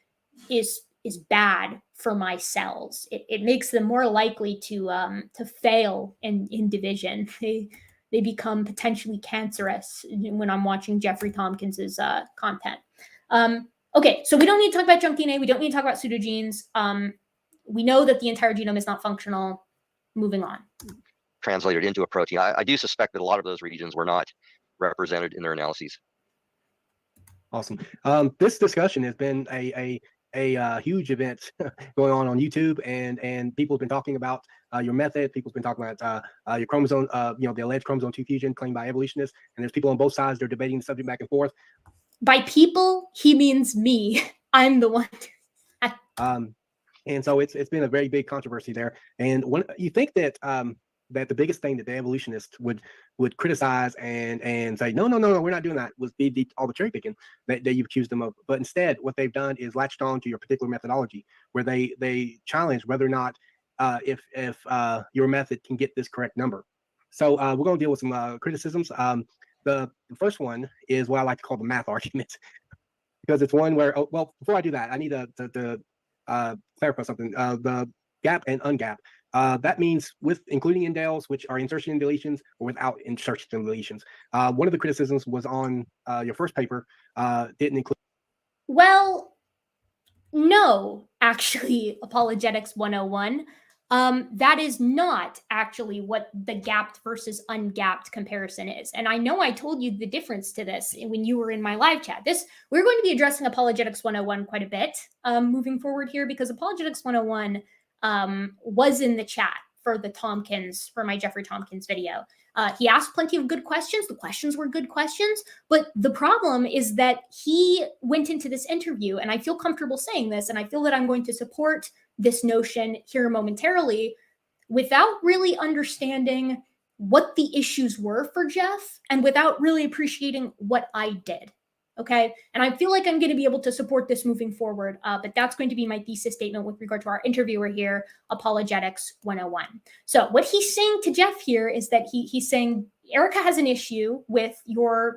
is bad for my cells. It makes them more likely to fail in division. They become potentially cancerous when I'm watching Jeffrey Tompkins's content. Okay, so we don't need to talk about junk DNA. We don't need to talk about pseudogenes. We know that the entire genome is not functional. Moving on. Translated into a protein. I do suspect that a lot of those regions were not represented in their analyses. Awesome. This discussion has been a huge event going on YouTube, and people have been talking about your method. People's been talking about your chromosome, the alleged chromosome 2 fusion claimed by evolutionists. And there's people on both sides. They're debating the subject back and forth. By people, he means me. I'm the one. And so it's been a very big controversy there. And when you think that that the biggest thing that the evolutionists would criticize and say, no, we're not doing that, was all the cherry picking that you've accused them of. But instead, what they've done is latched on to your particular methodology, where they challenge whether or not if your method can get this correct number. So we're going to deal with some criticisms. The first one is what I like to call the math argument, because it's one where, well, before I do that, I need to clarify something. The gap and ungap. That means with including indels, which are insertion and deletions, or without insertion and deletions. One of the criticisms was on your first paper didn't include. Well, no, actually, Apologetics 101. That is not actually what the gapped versus ungapped comparison is. And I know I told you the difference to this when you were in my live chat. We're going to be addressing Apologetics 101 quite a bit moving forward here, because Apologetics 101 was in the chat for my Jeffrey Tompkins video. He asked plenty of good questions. The questions were good questions. But the problem is that he went into this interview, and I feel comfortable saying this, and I feel that I'm going to support this notion here momentarily, without really understanding what the issues were for Jeff and without really appreciating what I did. Okay. And I feel like I'm going to be able to support this moving forward. But that's going to be my thesis statement with regard to our interviewer here, Apologetics 101. So what he's saying to Jeff here is that he's saying Erica has an issue with your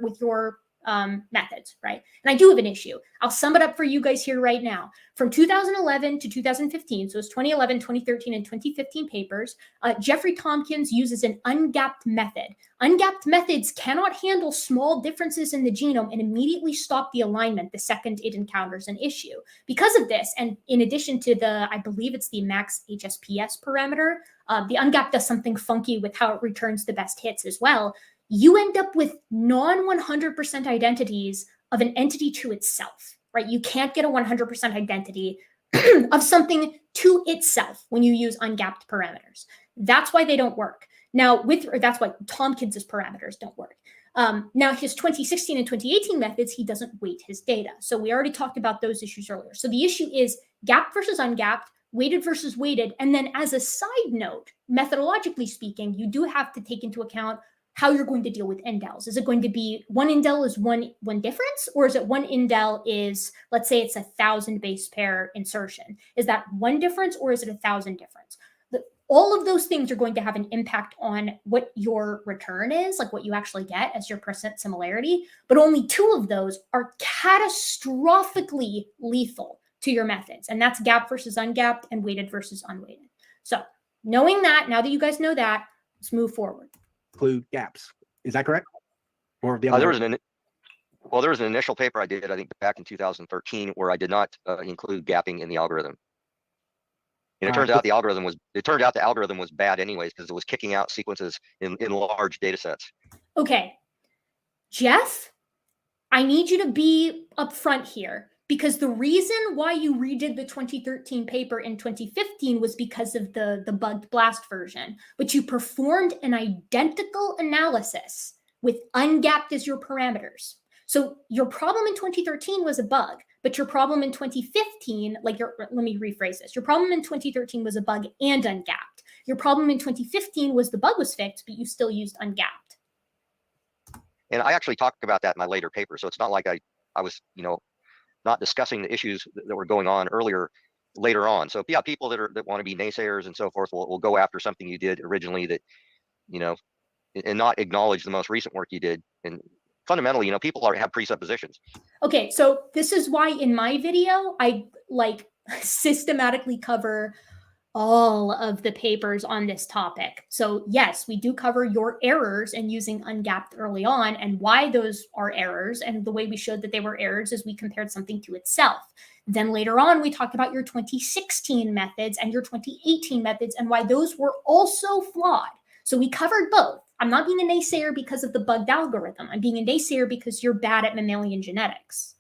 methods, right? And I do have an issue. I'll sum it up for you guys here right now. From 2011 to 2015, so it's 2011, 2013, and 2015 papers, Jeffrey Tompkins uses an ungapped method. Ungapped methods cannot handle small differences in the genome and immediately stop the alignment the second it encounters an issue. Because of this, and in addition to I believe it's the max HSPS parameter, the ungapped does something funky with how it returns the best hits as well. You end up with non-100% identities of an entity to itself, right? You can't get a 100% identity of something to itself when you use ungapped parameters. That's why they don't work. Now, that's why Tompkins's parameters don't work. Now, his 2016 and 2018 methods, he doesn't weight his data. So we already talked about those issues earlier. So the issue is gapped versus ungapped, weighted versus weighted. And then as a side note, methodologically speaking, you do have to take into account how you're going to deal with indels. Is it going to be one indel is one difference, or is it one indel is, let's say it's 1,000 base pair insertion? Is that one difference, or is it 1,000 difference? All of those things are going to have an impact on what your return is, like what you actually get as your percent similarity. But only 2 of those are catastrophically lethal to your methods. And that's gap versus ungapped and weighted versus unweighted. So knowing that, now that you guys know that, let's move forward. Include gaps. Is that correct? Or the other there was Well, there was an initial paper I did, I think back in 2013, where I did not include gapping in the algorithm. And it turns out the algorithm was bad anyways, because it was kicking out sequences in large data sets. Okay, Jeff, I need you to be upfront here, because the reason why you redid the 2013 paper in 2015 was because of the bugged blast version, but you performed an identical analysis with ungapped as your parameters. So your problem in 2013 was a bug, but your problem in 2015, let me rephrase this. Your problem in 2013 was a bug and ungapped. Your problem in 2015 was the bug was fixed, but you still used ungapped. And I actually talked about that in my later paper. So it's not like I was, not discussing the issues that were going on later on. So yeah, people that want to be naysayers and so forth will go after something you did originally that, and not acknowledge the most recent work you did. And fundamentally, people have presuppositions. Okay, so this is why in my video, I systematically cover all of the papers on this topic. So yes, we do cover your errors in using ungapped early on and why those are errors. And the way we showed that they were errors is we compared something to itself. Then later on, we talked about your 2016 methods and your 2018 methods and why those were also flawed. So we covered both. I'm not being a naysayer because of the bugged algorithm. I'm being a naysayer because you're bad at mammalian genetics.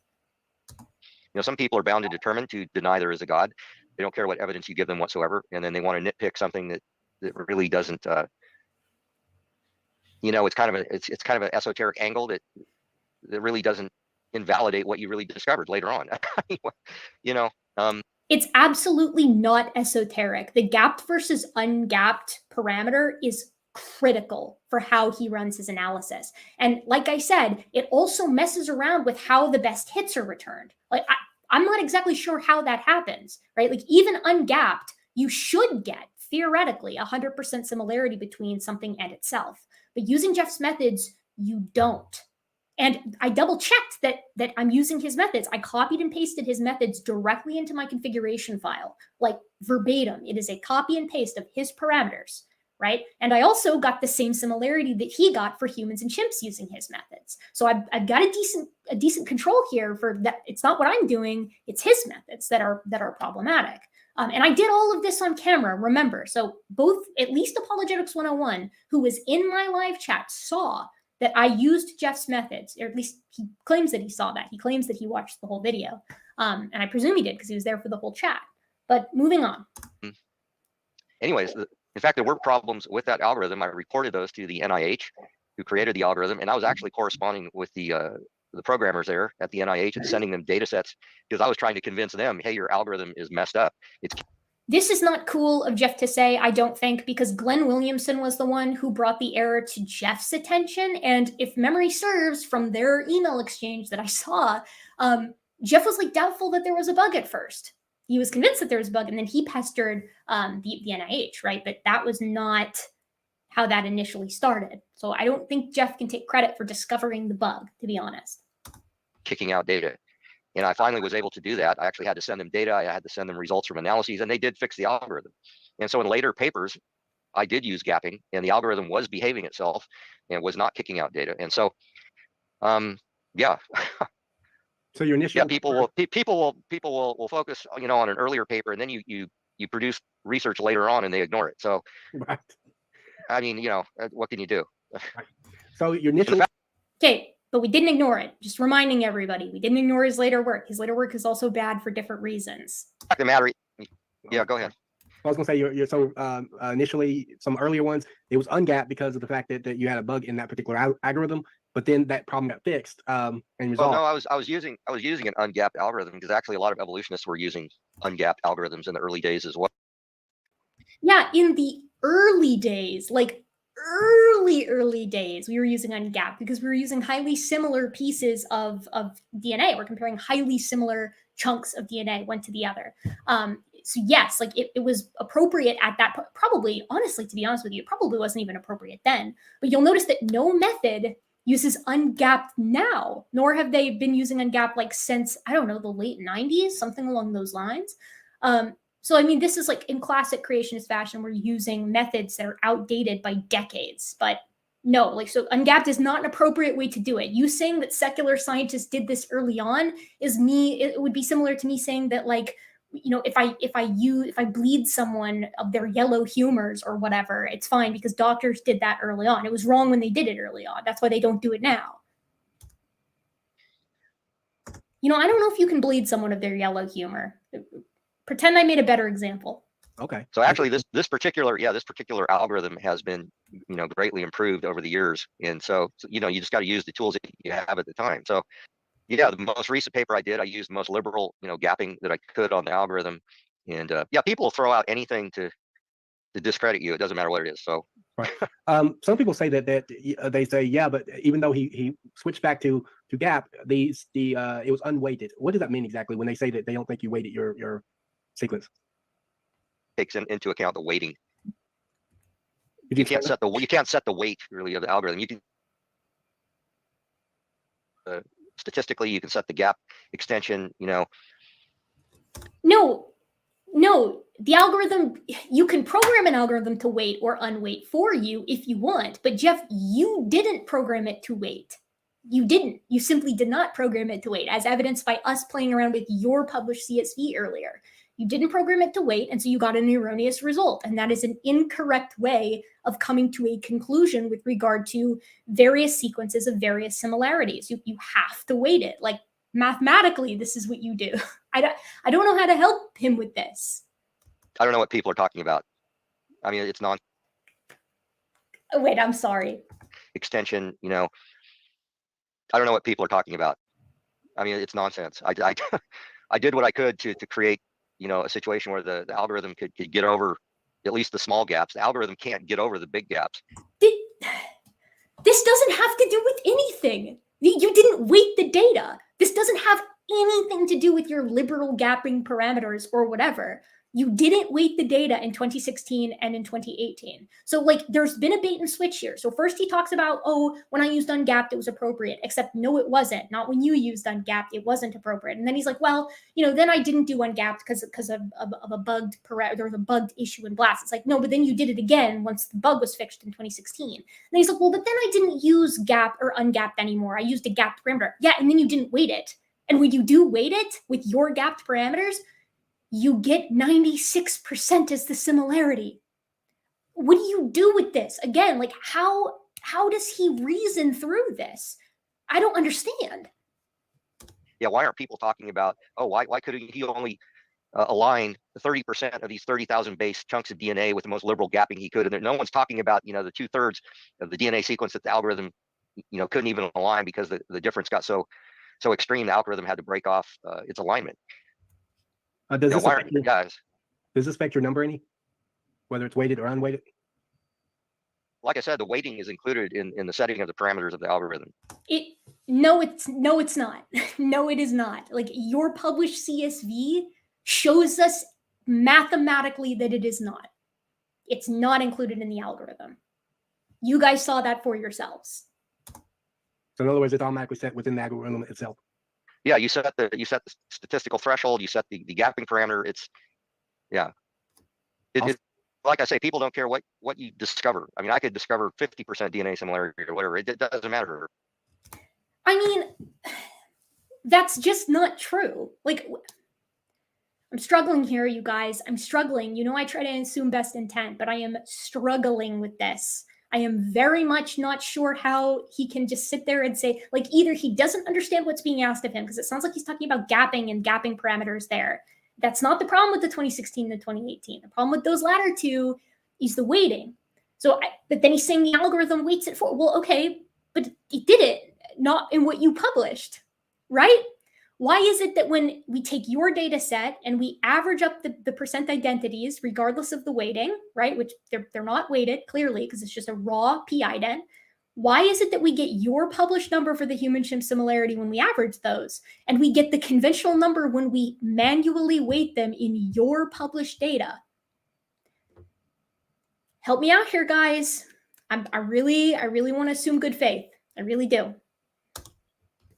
Some people are bound and determined to deny there is a God. They don't care what evidence you give them whatsoever, and then they want to nitpick something that really doesn't. It's kind of an esoteric angle that really doesn't invalidate what you really discovered later on. It's absolutely not esoteric. The gapped versus ungapped parameter is critical for how he runs his analysis. And like I said, it also messes around with how the best hits are returned. I'm not exactly sure how that happens, right? Even ungapped, you should get, theoretically, 100% similarity between something and itself. But using Jeff's methods, you don't. And I double checked that I'm using his methods. I copied and pasted his methods directly into my configuration file, verbatim. It is a copy and paste of his parameters, right? And I also got the same similarity that he got for humans and chimps using his methods. So I've got a decent control here for that. It's not what I'm doing, it's his methods that are problematic. And I did all of this on camera, remember. So both, at least Apologetics 101, who was in my live chat, saw that I used Jeff's methods, or at least he claims that he saw that. He claims that he watched the whole video. And I presume he did because he was there for the whole chat. But moving on. Anyways, in fact, there were problems with that algorithm. I reported those to the NIH, who created the algorithm, and I was actually corresponding with the programmers there at the NIH and sending them data sets because I was trying to convince them, hey, your algorithm is messed up. This is not cool of Jeff to say, I don't think, because Glenn Williamson was the one who brought the error to Jeff's attention. And if memory serves from their email exchange that I saw, Jeff was doubtful that there was a bug at first. He was convinced that there was a bug, and then he pestered the NIH, right? But that was not how that initially started. So I don't think Jeff can take credit for discovering the bug, to be honest. Kicking out data. And I finally was able to do that. I actually had to send them data. I had to send them results from analyses, and they did fix the algorithm. And so in later papers, I did use gapping, and the algorithm was behaving itself and was not kicking out data. And so, yeah. So your initial people will focus, on an earlier paper, and then you produce research later on, and they ignore it. So, right. I mean, what can you do? Right. So your initial. Okay. But we didn't ignore it. Just reminding everybody, we didn't ignore his later work. His later work is also bad for different reasons. The matter. Yeah, go ahead. I was going to say, initially, some earlier ones, it was ungapped because of the fact that you had a bug in that particular algorithm, but then that problem got fixed and resolved. Well, no, I was using an ungapped algorithm because actually a lot of evolutionists were using ungapped algorithms in the early days as well. Yeah, in the early days, early days, we were using ungapped because we were using highly similar pieces of DNA. We're comparing highly similar chunks of DNA one to the other. So yes, it was appropriate at that point. Probably, honestly, to be honest with you, it probably wasn't even appropriate then. But you'll notice that no method uses ungapped now, nor have they been using ungapped since, I don't know, the late 90s, something along those lines. So, I mean, this is in classic creationist fashion, we're using methods that are outdated by decades. But No, like, so ungapped is not an appropriate way to do it. You saying that secular scientists did this early on is me. It would be similar to me saying that, like, you know, if I bleed someone of their yellow humors or whatever, it's fine because doctors did that early on. It was wrong when they did it early on. That's why they don't do it now. You know, I don't know if you can bleed someone of their yellow humor. Pretend I made a better example. Okay. So actually, this particular algorithm has been, you know, greatly improved over the years, and so you know, you just got to use the tools that you have at the time. So yeah, the most recent paper I did, I used the most liberal, you know, gapping that I could on the algorithm, and yeah, people will throw out anything to discredit you. It doesn't matter what it is. So Right. Some people say that they say, yeah, but even though he switched back to gap, it was unweighted. What does that mean exactly when they say that they don't think you weighted your sequence? takes into account the weighting. Could You can't set the weight really of the algorithm. You can statistically you can set the gap extension. You know. No, the algorithm, you can program an algorithm to weight or unweight for you if you want, but Jeff, you didn't program it to weight. You didn't. You simply did not program it to weight, as evidenced by us playing around with your published CSV earlier. You didn't program it to weight, and so you got an erroneous result, and that is an incorrect way of coming to a conclusion with regard to various sequences of various similarities. You have to weight it. Like, mathematically, this is what you do. I don't know how to help him with this. I don't know what people are talking about. I mean, it's non. Oh, wait, I'm sorry. Extension, you know. I don't know what people are talking about. I mean, it's nonsense. I did what I could to create, you know, a situation where the algorithm could get over at least the small gaps. The algorithm can't get over the big gaps. This doesn't have to do with anything. You didn't weight the data. This doesn't have anything to do with your liberal gapping parameters or whatever. You didn't weight the data in 2016 and in 2018. So, like, there's been a bait and switch here. So first he talks about, oh, when I used ungapped, it was appropriate, except no, it wasn't. Not when you used ungapped, it wasn't appropriate. And then he's like, well, you know, then I didn't do ungapped because of a bugged parameter. There was a bugged issue in BLAST. It's like, no, but then you did it again once the bug was fixed in 2016. And then he's like, well, but then I didn't use gap or ungapped anymore. I used a gapped parameter. Yeah, and then you didn't weight it. And when you do weight it with your gapped parameters, you get 96% as the similarity. What do you do with this? Again, like, how does he reason through this? I don't understand. Yeah, why aren't people talking about, oh, why couldn't he only align 30% of these 30,000 base chunks of DNA with the most liberal gapping he could? And no one's talking about, you know, the 2/3 of the DNA sequence that the algorithm, you know, couldn't even align because the difference got so extreme. The algorithm had to break off its alignment. Does this affect your number any? Whether it's weighted or unweighted? Like I said, the weighting is included in the setting of the parameters of the algorithm. No, it's not. No, it is not. Like, your published CSV shows us mathematically that it is not. It's not included in the algorithm. You guys saw that for yourselves. So in other words, it's automatically set within the algorithm itself. Yeah, you set the statistical threshold, you set the gapping parameter. It's like I say, people don't care what you discover. I mean, I could discover 50% DNA similarity or whatever. It doesn't matter. I mean, that's just not true. Like, I'm struggling here, you guys. I'm struggling. You know, I try to assume best intent, but I am struggling with this. I am very much not sure how he can just sit there and say, like, either he doesn't understand what's being asked of him, because it sounds like he's talking about gapping and gapping parameters there. That's not the problem with the 2016 and the 2018. The problem with those latter two is the weighting. But then he's saying the algorithm weights it for, well, okay, but it did it, not in what you published, right? Why is it that when we take your data set and we average up the percent identities, regardless of the weighting, right, which they're not weighted clearly because it's just a raw p-ident, why is it that we get your published number for the human-chimp similarity when we average those, and we get the conventional number when we manually weight them in your published data? Help me out here, guys. I really want to assume good faith. I really do.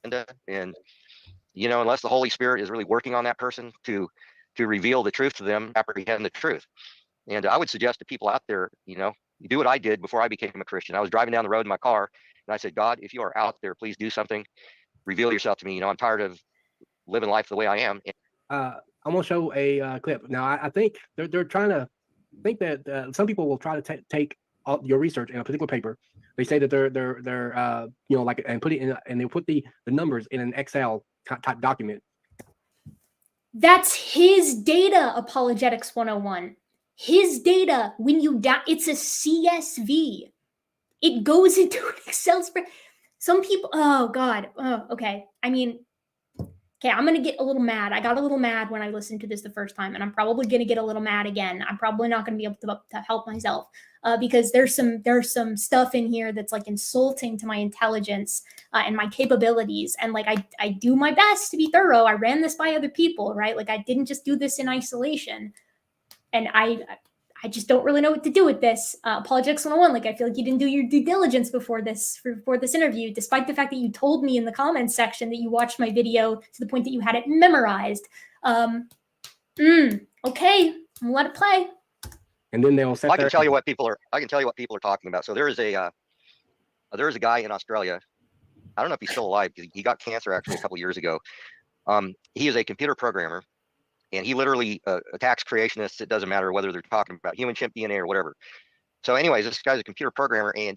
And you know, unless the Holy Spirit is really working on that person to reveal the truth to them, apprehend the truth. And I would suggest to people out there, you know, do what I did before I became a Christian. I was driving down the road in my car, and I said, God, if you are out there, please do something. Reveal yourself to me. You know, I'm tired of living life the way I am. I'm gonna show a clip now. I think they're trying to think that some people will try to take all your research in a particular paper. They say that they're you know, like, and put it in, and they put the numbers in an Excel type document. That's his data, Apologetics 101. His data, when you it's a CSV. It goes into an Excel spreadsheet. Some people, oh God, oh, okay. I mean, okay, I'm gonna get a little mad. I got a little mad when I listened to this the first time, and I'm probably gonna get a little mad again. I'm probably not gonna be able to help myself because there's some stuff in here that's like insulting to my intelligence and my capabilities. And like I do my best to be thorough. I ran this by other people, right? Like I didn't just do this in isolation, and I just don't really know what to do with this. Apologetics 101, like I feel like you didn't do your due diligence before this interview, despite the fact that you told me in the comments section that you watched my video to the point that you had it memorized. Okay, I'm gonna let it play. And then they'll set I can tell you what people are talking about. So there is a guy in Australia. I don't know if he's still alive because he got cancer actually a couple years ago. He is a computer programmer. And he literally attacks creationists. It doesn't matter whether they're talking about human chimp DNA or whatever. So anyways, this guy's a computer programmer, and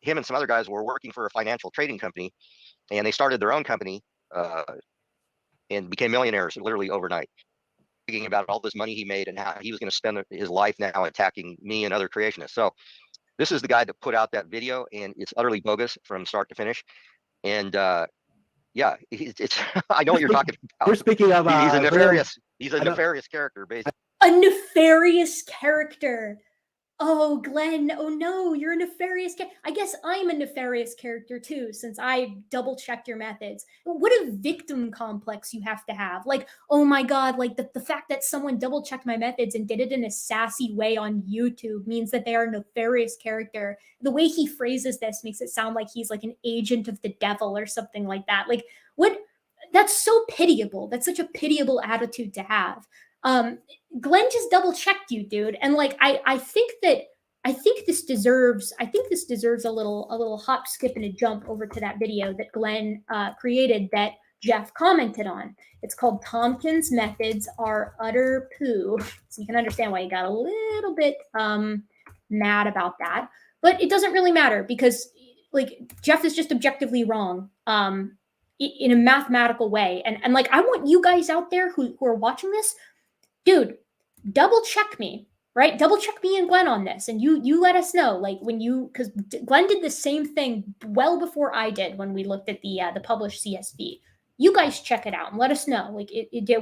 him and some other guys were working for a financial trading company, and they started their own company and became millionaires literally overnight. Thinking about all this money he made and how he was going to spend his life now attacking me and other creationists. So this is the guy that put out that video, and it's utterly bogus from start to finish. And yeah, it's I know what you're talking about. We're speaking of he's a nefarious character, basically. A nefarious character. Oh, Glenn, oh no, you're a nefarious I guess I'm a nefarious character too, since I double-checked your methods. What a victim complex you have to have. Like, oh my God, like the fact that someone double-checked my methods and did it in a sassy way on YouTube means that they are a nefarious character. The way he phrases this makes it sound like he's like an agent of the devil or something like that. Like, what? That's so pitiable. That's such a pitiable attitude to have. Glenn just double checked you, dude. And like, I think this deserves a little hop, skip, and a jump over to that video that Glenn created that Jeff commented on. It's called Tompkins Methods Are Utter Poo. So you can understand why he got a little bit mad about that. But it doesn't really matter because like Jeff is just objectively wrong in a mathematical way. And like, I want you guys out there who are watching this, dude, double check me, right? Double check me and Glenn on this. And you let us know, like because Glenn did the same thing well before I did when we looked at the published CSV. You guys check it out and let us know. Like,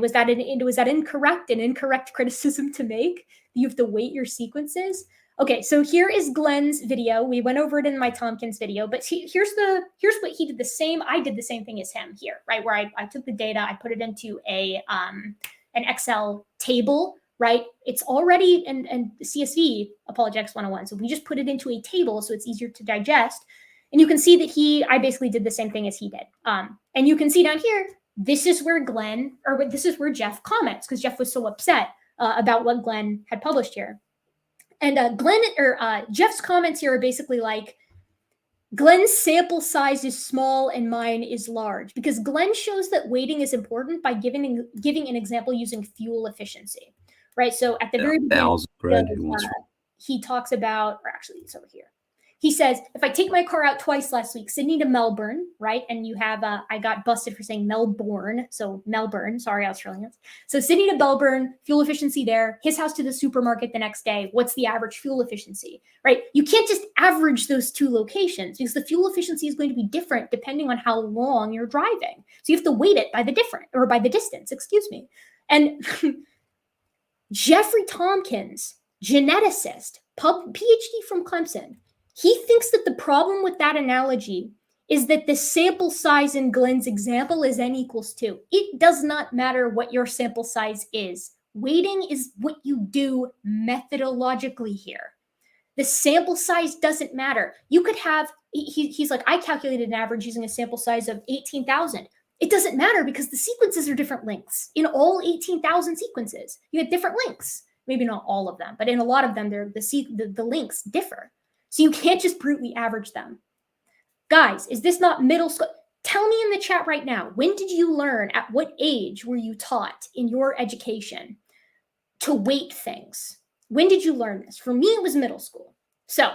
was that an incorrect criticism to make? You have to weight your sequences. Okay, so here is Glenn's video. We went over it in my Tompkins video, but here's what he did the same. I did the same thing as him here, right? Where I took the data, I put it into an Excel table, right? It's already in CSV, Apologetics 101. So we just put it into a table so it's easier to digest. And you can see that I basically did the same thing as he did. And you can see down here, this is where Jeff comments because Jeff was so upset about what Glenn had published here. And Jeff's comments here are basically like, Glenn's sample size is small and mine is large because Glenn shows that weighting is important by giving an example using fuel efficiency, right? So at the very beginning, he talks about, or actually it's over here. He says, if I take my car out twice last week, Sydney to Melbourne, right? And you have, I got busted for saying Melbourne. So Melbourne, sorry, Australians. So Sydney to Melbourne, fuel efficiency there, his house to the supermarket the next day. What's the average fuel efficiency, right? You can't just average those two locations because the fuel efficiency is going to be different depending on how long you're driving. So you have to weight it by the distance, excuse me. And Jeffrey Tompkins, geneticist, PhD from Clemson, he thinks that the problem with that analogy is that the sample size in Glenn's example is n equals 2. It does not matter what your sample size is. Weighting is what you do methodologically here. The sample size doesn't matter. You could have, he's like, I calculated an average using a sample size of 18,000. It doesn't matter because the sequences are different lengths. In all 18,000 sequences, you have different lengths. Maybe not all of them, but in a lot of them, the lengths differ. So you can't just brutally average them. Guys, is this not middle school? Tell me in the chat right now, when did you learn, at what age were you taught in your education to weight things? When did you learn this? For me, it was middle school. So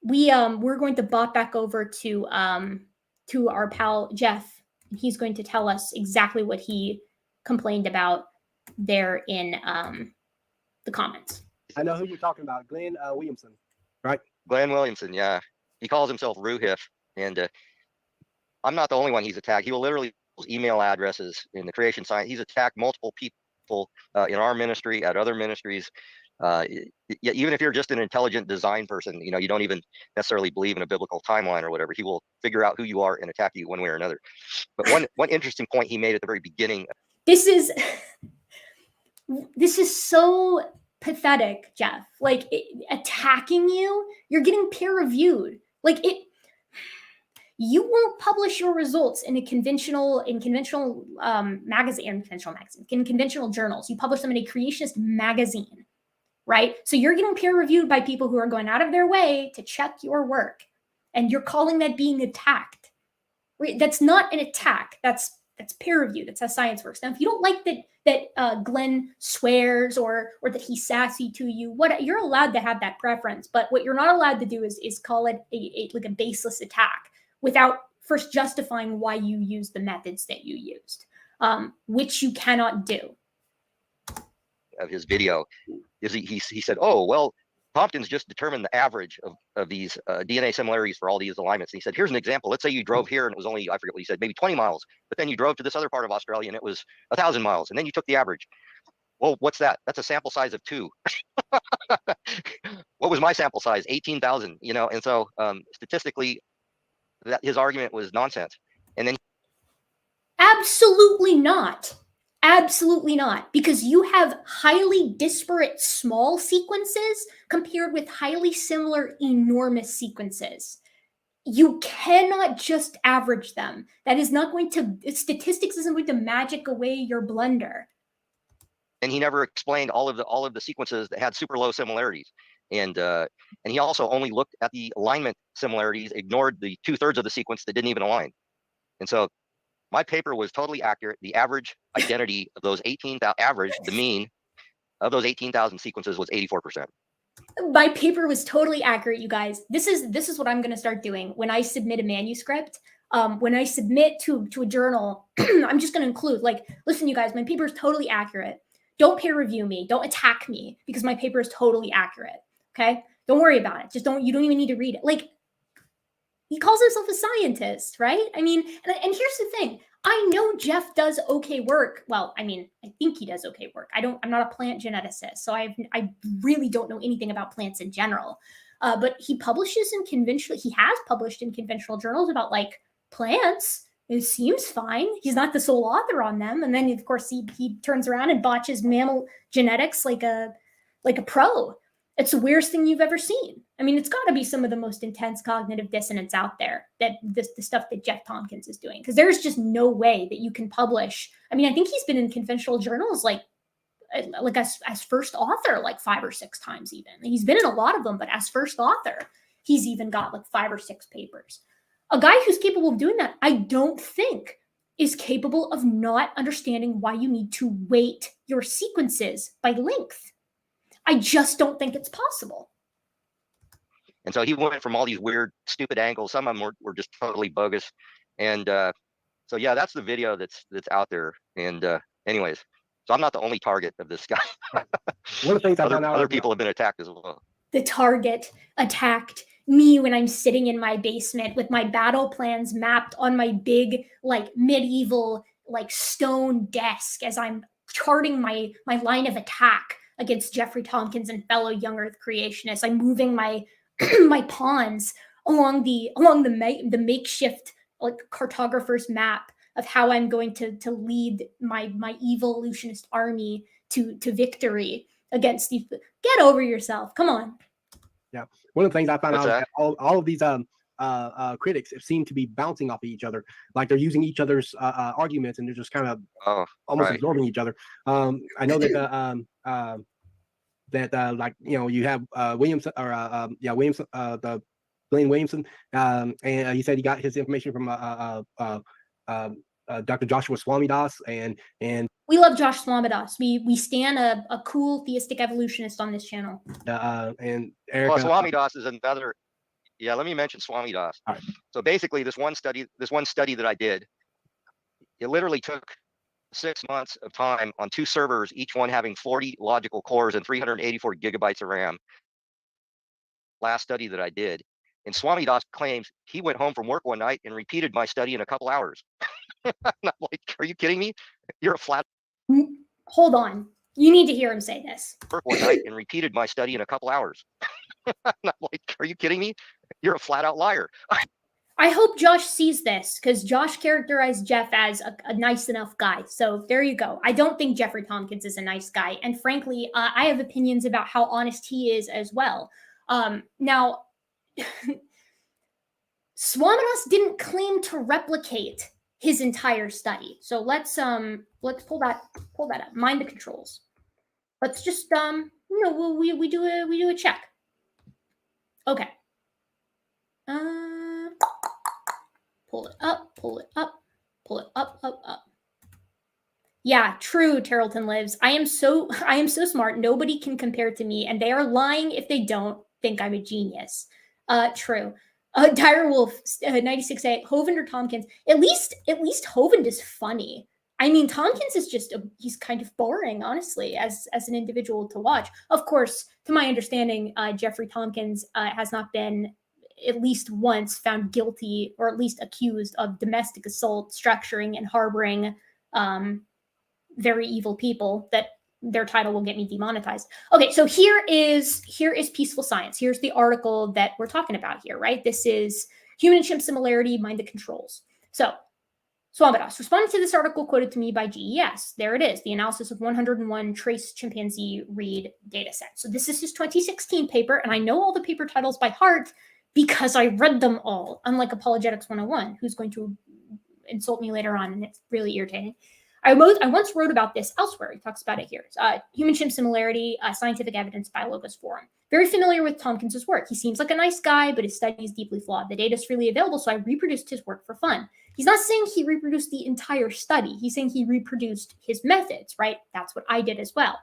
we're going to bop back over to our pal Jeff. And he's going to tell us exactly what he complained about there in the comments. I know who you're talking about, Glenn Williamson, right? Glenn Williamson, yeah. He calls himself Ruhif, and I'm not the only one he's attacked. He will literally use email addresses in the creation science. He's attacked multiple people in our ministry, at other ministries. Even if you're just an intelligent design person, you know, you don't even necessarily believe in a biblical timeline or whatever, he will figure out who you are and attack you one way or another. But one interesting point he made at the very beginning. This is so pathetic, Jeff. Like attacking you, you're getting peer reviewed. Like you won't publish your results in conventional journals. You publish them in a creationist magazine, right? So you're getting peer reviewed by people who are going out of their way to check your work, and you're calling that being attacked. That's not an attack. That's peer review. That's how science works. Now, if you don't like that Glenn swears or that he's sassy to you, you're allowed to have that preference. But what you're not allowed to do is call it like a baseless attack without first justifying why you used the methods that you used, which you cannot do. Of his video is he said, oh, well, Tompkins just determined the average of these DNA similarities for all these alignments. And he said, here's an example. Let's say you drove here and it was only, I forget what he said, maybe 20 miles, but then you drove to this other part of Australia and it was 1,000 miles. And then you took the average. Well, what's that? That's a sample size of 2. What was my sample size? 18,000, you know? And so statistically, his argument was nonsense. And then absolutely not. Absolutely not, because you have highly disparate small sequences compared with highly similar enormous sequences. You cannot just average them. That is not going to, statistics isn't going to magic away your blunder. And he never explained all of the sequences that had super low similarities. And he also only looked at the alignment similarities, ignored the 2/3 of the sequence that didn't even align. And so my paper was totally accurate. The average identity of those 18,000, the mean of those 18,000 sequences was 84%. My paper was totally accurate, you guys. This is what I'm going to start doing when I submit a manuscript. When I submit to a journal, I'm just going to include, like, listen, you guys, my paper is totally accurate. Don't peer review me. Don't attack me because my paper is totally accurate. Okay? Don't worry about it. You don't even need to read it. Like, he calls himself a scientist, right? I mean, and here's the thing. I know Jeff does okay work. Well, I mean, I think he does okay work. I'm not a plant geneticist, so I really don't know anything about plants in general. But he has published in conventional journals about like plants. It seems fine. He's not the sole author on them. And then of course he turns around and botches mammal genetics like a pro. It's the weirdest thing you've ever seen. I mean, it's got to be some of the most intense cognitive dissonance out there, that the stuff that Jeff Tompkins is doing, because there's just no way that you can publish. I mean, I think he's been in conventional journals like as first author like 5 or 6 times even. He's been in a lot of them, but as first author, he's even got like 5 or 6 papers. A guy who's capable of doing that, I don't think is capable of not understanding why you need to weight your sequences by length. I just don't think it's possible. And so he went from all these weird, stupid angles. Some of them were just totally bogus. And so, yeah, that's the video that's out there. And anyways, so I'm not the only target of this guy. One of the things I found out, other people have been attacked as well. The target attacked me when I'm sitting in my basement with my battle plans mapped on my big, like, medieval, like, stone desk as I'm charting my line of attack against Jeffrey Tompkins and fellow young Earth creationists. I'm moving my my pawns along the makeshift like cartographer's map of how I'm going to lead my evolutionist army to victory against these. Get over yourself. Come on. Yeah, one of the things I found out is that? that all of these critics seem to be bouncing off of each other, like they're using each other's arguments, and they're just kind of almost absorbing each other. I know that that like you have Williams or Williamson, the Glenn Williamson, and he said he got his information from Dr. Joshua Swamidass, and we love Josh Swamidass. We stand a cool theistic evolutionist on this channel. And Erica. Well, Swamidass is another. Yeah, let me mention Swamidass. All right. So basically, this one study that I did, it literally took 6 months of time on 2 servers, each one having 40 logical cores and 384 gigabytes of RAM. Last study that I did, and Swamidass claims he went home from work one night and repeated my study in a couple hours. And I'm like, are you kidding me? You're a flat. Hold on, you need to hear him say this. Work one night and repeated my study in a couple hours. And I'm like, are you kidding me? You're a flat out liar. I hope Josh sees this, because Josh characterized Jeff as a nice enough guy. So there you go. I don't think Jeffrey Tompkins is a nice guy. And frankly, I have opinions about how honest he is as well. Now, Swamidass didn't claim to replicate his entire study. So let's pull that up. Mind the controls. Let's just we do a check. Okay. Pull it up, pull it up, pull it up, up. Yeah, true, Terrelton lives. I am so smart. Nobody can compare to me, and they are lying if they don't think I'm a genius. True. Dire Wolf 96A, Hovind or Tompkins. At least Hovind is funny. I mean, Tompkins is just he's kind of boring, honestly, as an individual to watch. Of course, to my understanding, Jeffrey Tompkins has not been at least once found guilty, or at least accused of domestic assault, structuring, and harboring very evil people. That their title will get me demonetized. Okay, so here is Peaceful Science. Here's the article that we're talking about here, right? This is Human and Chimp Similarity, Mind the Controls. So Swamidass responding to this article quoted to me by GES. There it is, the analysis of 101 trace chimpanzee read dataset. So this is his 2016 paper, and I know all the paper titles by heart because I read them all, unlike Apologetics 101, who's going to insult me later on, and it's really irritating. I once wrote about this elsewhere. He talks about it here. Human-chimp similarity, scientific evidence by Logos Forum. Very familiar with Tompkins' work. He seems like a nice guy, but his study is deeply flawed. The data is freely available, so I reproduced his work for fun. He's not saying he reproduced the entire study. He's saying he reproduced his methods, right? That's what I did as well.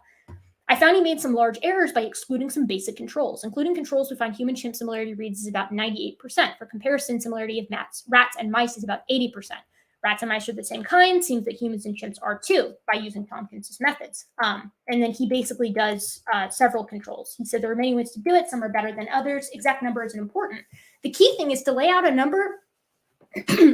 I found he made some large errors by excluding some basic controls. Including controls, we find human-chimp similarity reads is about 98%. For comparison, similarity of rats and mice is about 80%. Rats and mice are the same kind. Seems that humans and chimps are too, by using Tompkins' methods. And then he basically does several controls. He said there are many ways to do it. Some are better than others. Exact number isn't important. The key thing is to lay out a number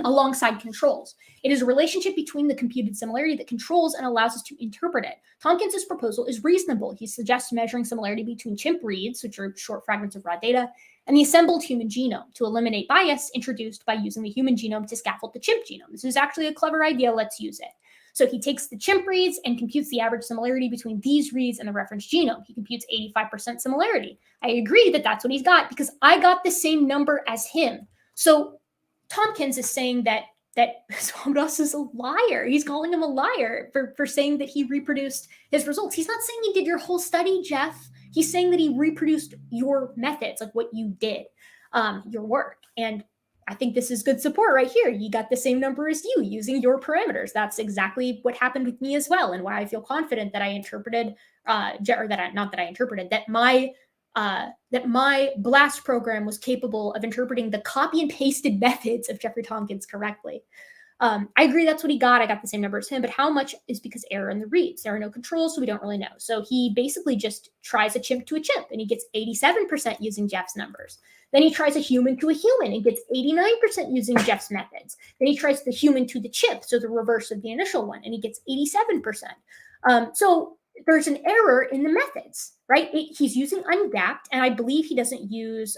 alongside controls. It is a relationship between the computed similarity that controls and allows us to interpret it. Tompkins' proposal is reasonable. He suggests measuring similarity between chimp reads, which are short fragments of raw data, and the assembled human genome to eliminate bias introduced by using the human genome to scaffold the chimp genome. This is actually a clever idea. Let's use it. So he takes the chimp reads and computes the average similarity between these reads and the reference genome. He computes 85% similarity. I agree that that's what he's got because I got the same number as him. So Tompkins is saying that Swamidass is a liar. He's calling him a liar for saying that he reproduced his results. He's not saying he did your whole study, Jeff. He's saying that he reproduced your methods, like what you did, your work. And I think this is good support right here. You got the same number as you using your parameters. That's exactly what happened with me as well, and why I feel confident that I interpreted, that my BLAST program was capable of interpreting the copy and pasted methods of Jeffrey Tompkins correctly. I agree that's what he got. I got the same number as him, but how much is because error in the reads? There are no controls, so we don't really know. So he basically just tries a chimp to a chimp, and he gets 87% using Jeff's numbers. Then he tries a human to a human and gets 89% using Jeff's methods. Then he tries the human to the chimp, so the reverse of the initial one, and he gets 87%. So there's an error in the methods, right? He's using ungapped, and I believe he doesn't use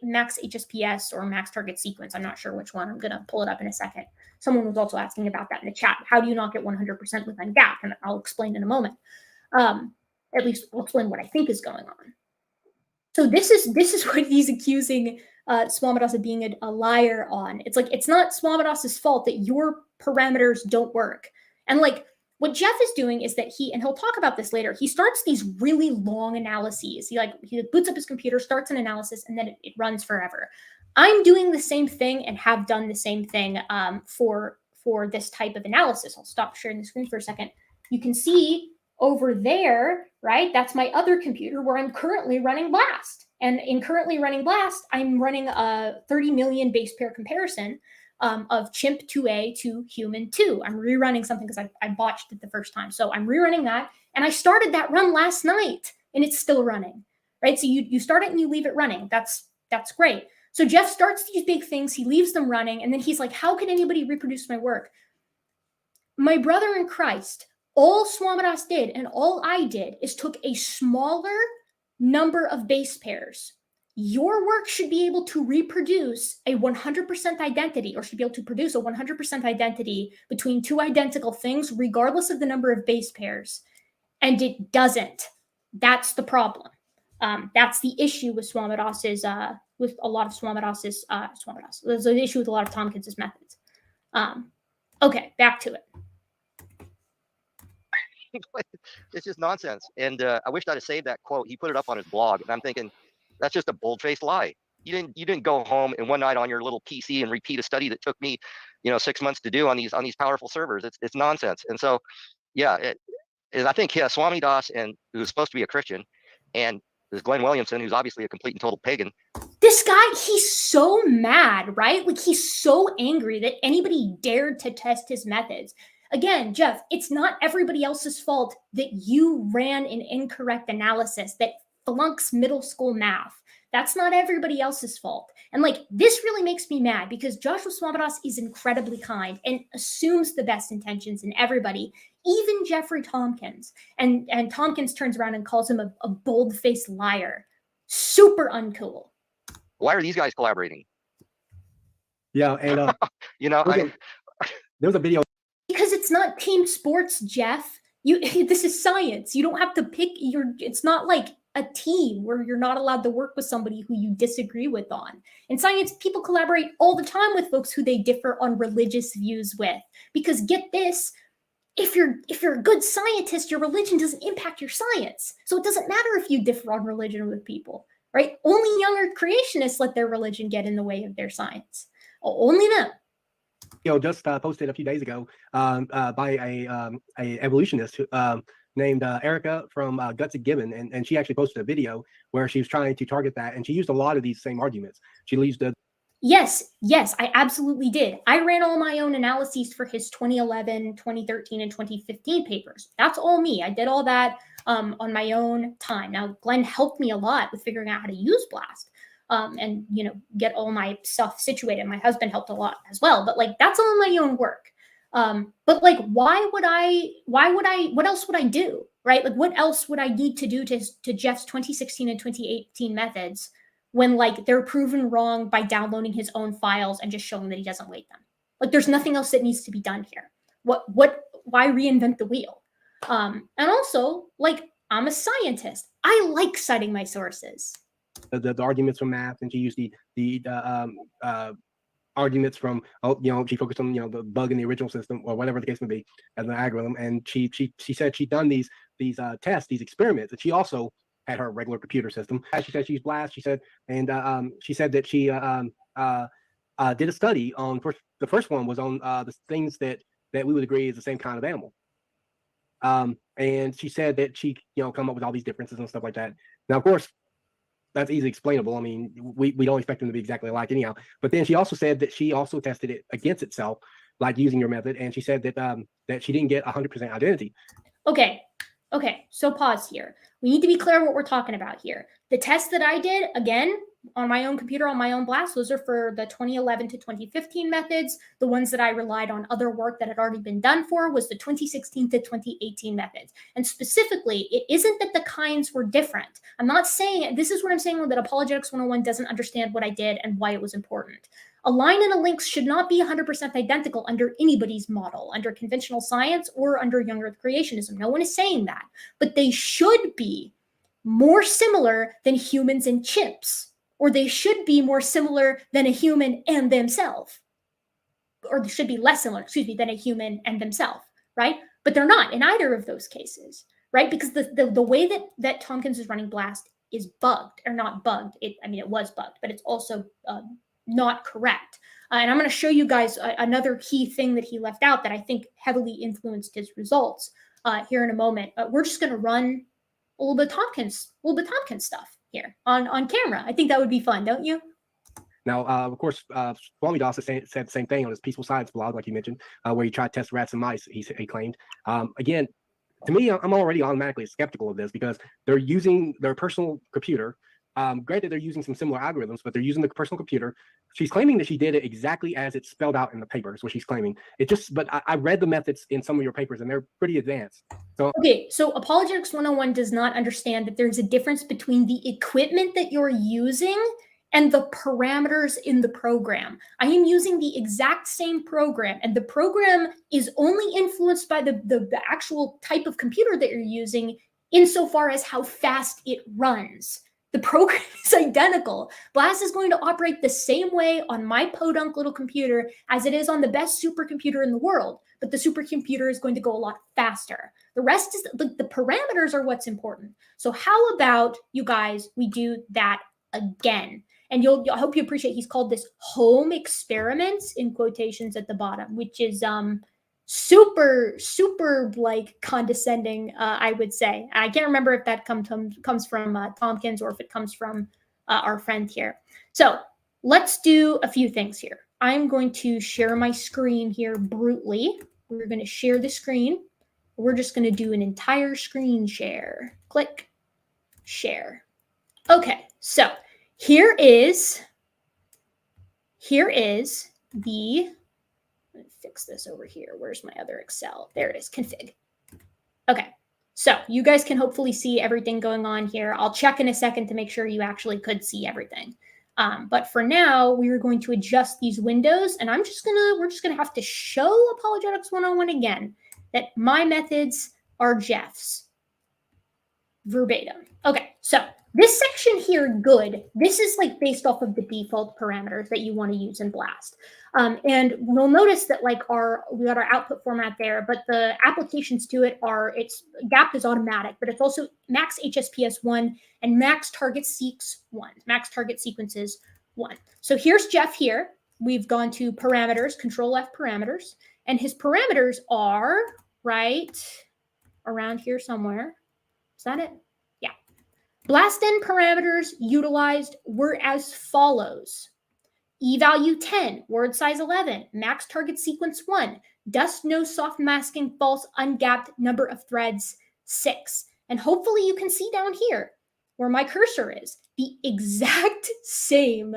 max HSPS or max target sequence. I'm not sure which one. I'm going to pull it up in a second. Someone was also asking about that in the chat. How do you not get 100% with ungapped? And I'll explain in a moment. At least I'll explain what I think is going on. So this is what he's accusing Swamidass of being a liar on. It's like, it's not Swamidass's fault that your parameters don't work. And like, what Jeff is doing is that and he'll talk about this later, he starts these really long analyses. He boots up his computer, starts an analysis, and then it runs forever. I'm doing the same thing and have done the same thing for this type of analysis. I'll stop sharing the screen for a second. You can see over there, right? That's my other computer where I'm currently running BLAST. And in currently running BLAST, I'm running a 30 million base pair comparison of chimp 2A to human 2. I'm rerunning something because I botched it the first time. So I'm rerunning that. And I started that run last night and it's still running, right? So you start it and you leave it running. That's great. So Jeff starts these big things, he leaves them running, and then he's like, how can anybody reproduce my work? My brother in Christ, all Swamidass did and all I did is took a smaller number of base pairs. Your work should be able to reproduce a 100% identity, or should be able to produce a 100% identity between two identical things, regardless of the number of base pairs. And it doesn't. That's the problem. That's the issue with Swamidass's, with a lot of Swamidass's, There's an issue with a lot of Tompkins' methods. Okay, back to it. It's just nonsense. And I wished I'd have saved that quote. He put it up on his blog, and I'm thinking, that's just a bold-faced lie. You didn't go home and one night on your little PC and repeat a study that took me, 6 months to do on these powerful servers. It's nonsense. And so, yeah, and I think Swamidass, and who's supposed to be a Christian, and there's Glenn Williamson, who's obviously a complete and total pagan. This guy, he's so mad, right? Like, he's so angry that anybody dared to test his methods. Again, Jeff, it's not everybody else's fault that you ran an incorrect analysis that flunks middle school math. That's not everybody else's fault. And like, this really makes me mad because Joshua Swamidass is incredibly kind and assumes the best intentions in everybody, even Jeffrey Tompkins. And Tompkins turns around and calls him a bold-faced liar. Super uncool. Why are these guys collaborating? Yeah, and there was a video. Because it's not team sports, Jeff. This is science. You don't have to pick it's not like a team where you're not allowed to work with somebody who you disagree with on. In science, people collaborate all the time with folks who they differ on religious views with. Because get this, if you're a good scientist, your religion doesn't impact your science. So it doesn't matter if you differ on religion with people, right? Only younger creationists let their religion get in the way of their science. Only them. Just posted a few days ago by a evolutionist named Erica from Guts and Gibbon, and she actually posted a video where she was trying to target that, and she used a lot of these same arguments. She used Yes, I absolutely did. I ran all my own analyses for his 2011, 2013, and 2015 papers. That's all me. I did all that on my own time. Now, Glenn helped me a lot with figuring out how to use BLAST. And get all my stuff situated. My husband helped a lot as well, but like, that's all my own work. But like, what else would I do? Right? Like, what else would I need to do to Jeff's 2016 and 2018 methods when like they're proven wrong by downloading his own files and just showing that he doesn't weight them? Like, there's nothing else that needs to be done here. Why reinvent the wheel? And also, like, I'm a scientist. I like citing my sources. The arguments from math, and she used the arguments from she focused on the bug in the original system or whatever the case may be as an algorithm, and she said she'd done these tests, these experiments, and she also had her regular computer system. She said she used BLAST. She said, and she said that she did a study on the first one was on the things that we would agree is the same kind of animal. And she said that she come up with all these differences and stuff like that. Now, of course, that's easily explainable. I mean, we don't expect them to be exactly alike anyhow. But then she also said that she also tested it against itself, like using your method. And she said that she didn't get 100% identity. Okay. So pause here. We need to be clear what we're talking about here. The tests that I did, again, on my own computer, on my own BLAST, those are for the 2011 to 2015 methods. The ones that I relied on other work that had already been done for was the 2016 to 2018 methods. And specifically, it isn't that the kinds were different. I'm not saying, this is what I'm saying, that Apologetics 101 doesn't understand what I did and why it was important. A line and a link should not be 100% identical under anybody's model, under conventional science or under young earth creationism. No one is saying that. But they should be more similar than humans and chimps. Or they should be more similar than a human and themselves. Or they should be less similar, than a human and themselves, right? but they're not in either of those cases, right? Because the way that Tompkins is running BLAST is bugged, or not bugged. I mean, it was bugged, but it's also not correct. And I'm going to show you guys another key thing that he left out that I think heavily influenced his results here in a moment. We're just going to run a little bit of Tompkins stuff here on camera. I think that would be fun, don't you? Now, of course, Swami Das said the same thing on his Peaceful Science blog, like you mentioned, where he tried to test rats and mice, he claimed. Again, to me, I'm already automatically skeptical of this because they're using their personal computer. Granted, they're using some similar algorithms, but they're using the personal computer. She's claiming that she did it exactly as it's spelled out in the papers, what she's claiming. But I read the methods in some of your papers, and they're pretty advanced. So okay, so Apologetics 101 does not understand that there's a difference between the equipment that you're using and the parameters in the program. I am using the exact same program, and the program is only influenced by the actual type of computer that you're using insofar as how fast it runs. The program is identical. BLAST is going to operate the same way on my podunk little computer as it is on the best supercomputer in the world, but the supercomputer is going to go a lot faster. The rest is the parameters are what's important. So how about you guys, we do that again? And I hope you appreciate he's called this home experiments in quotations at the bottom, which is super like condescending, I would say. I can't remember if that comes from Tompkins or if it comes from our friend here. So let's do a few things here. I'm going to share my screen here brutally. We're going to share the screen. We're just going to do an entire screen share. Click, share. Okay, so here is the, let me fix this over here. Where's my other Excel? There it is, config. Okay, so you guys can hopefully see everything going on here. I'll check in a second to make sure you actually could see everything. But for now, we are going to adjust these windows, and we're just gonna have to show Apologetics 101 again that my methods are Jeff's. Verbatim. Okay, so this section here, good. This is like based off of the default parameters that you want to use in BLAST. And we'll notice that like we got our output format there, but the applications to it it's GAP is automatic, but it's also max HSPS 1 and max target seqs 1, max target sequences 1. So here's Jeff here. We've gone to parameters, Control F parameters, and his parameters are right around here somewhere. Is that it? Yeah. BLASTn parameters utilized were as follows. E-value 10, word size 11, max target sequence 1, dust, no soft masking, false, ungapped, number of threads 6. And hopefully you can see down here where my cursor is, the exact same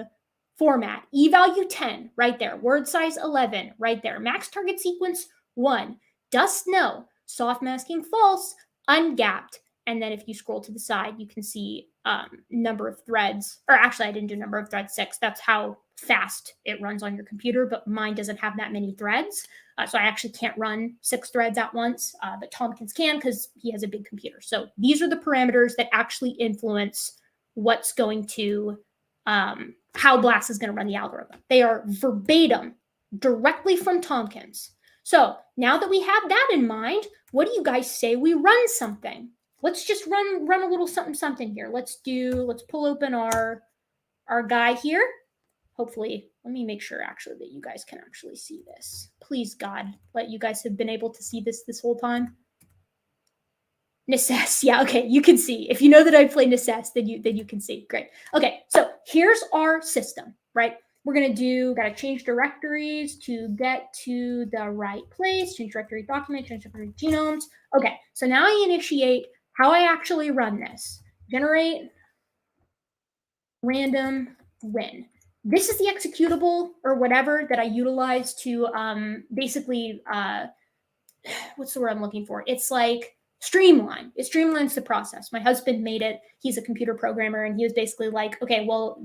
format. E-value 10, right there. Word size 11, right there. Max target sequence 1, dust, no, soft masking, false, ungapped. And then if you scroll to the side, you can see number of threads, or actually I didn't do number of threads 6. That's how fast it runs on your computer, but mine doesn't have that many threads. So I actually can't run 6 threads at once, but Tompkins can because he has a big computer. So these are the parameters that actually influence what's going to, how BLAST is going to run the algorithm. They are verbatim, directly from Tompkins. So now that we have that in mind, what do you guys say we run something? Let's just run a little something here. Let's pull open our guy here. Hopefully, let me make sure actually that you guys can actually see this. Please, God, let you guys have been able to see this whole time. Necess, yeah, okay, you can see. If you know that I play Necess, then you can see. Great. Okay, so here's our system, right? We're gotta change directories to get to the right place, change directory document, change directory genomes. Okay, so now I initiate how I actually run this. Generate random win. This is the executable or whatever that I utilize to basically, what's the word I'm looking for? It's like streamline. It streamlines the process. My husband made it. He's a computer programmer, and he was basically like, okay, well,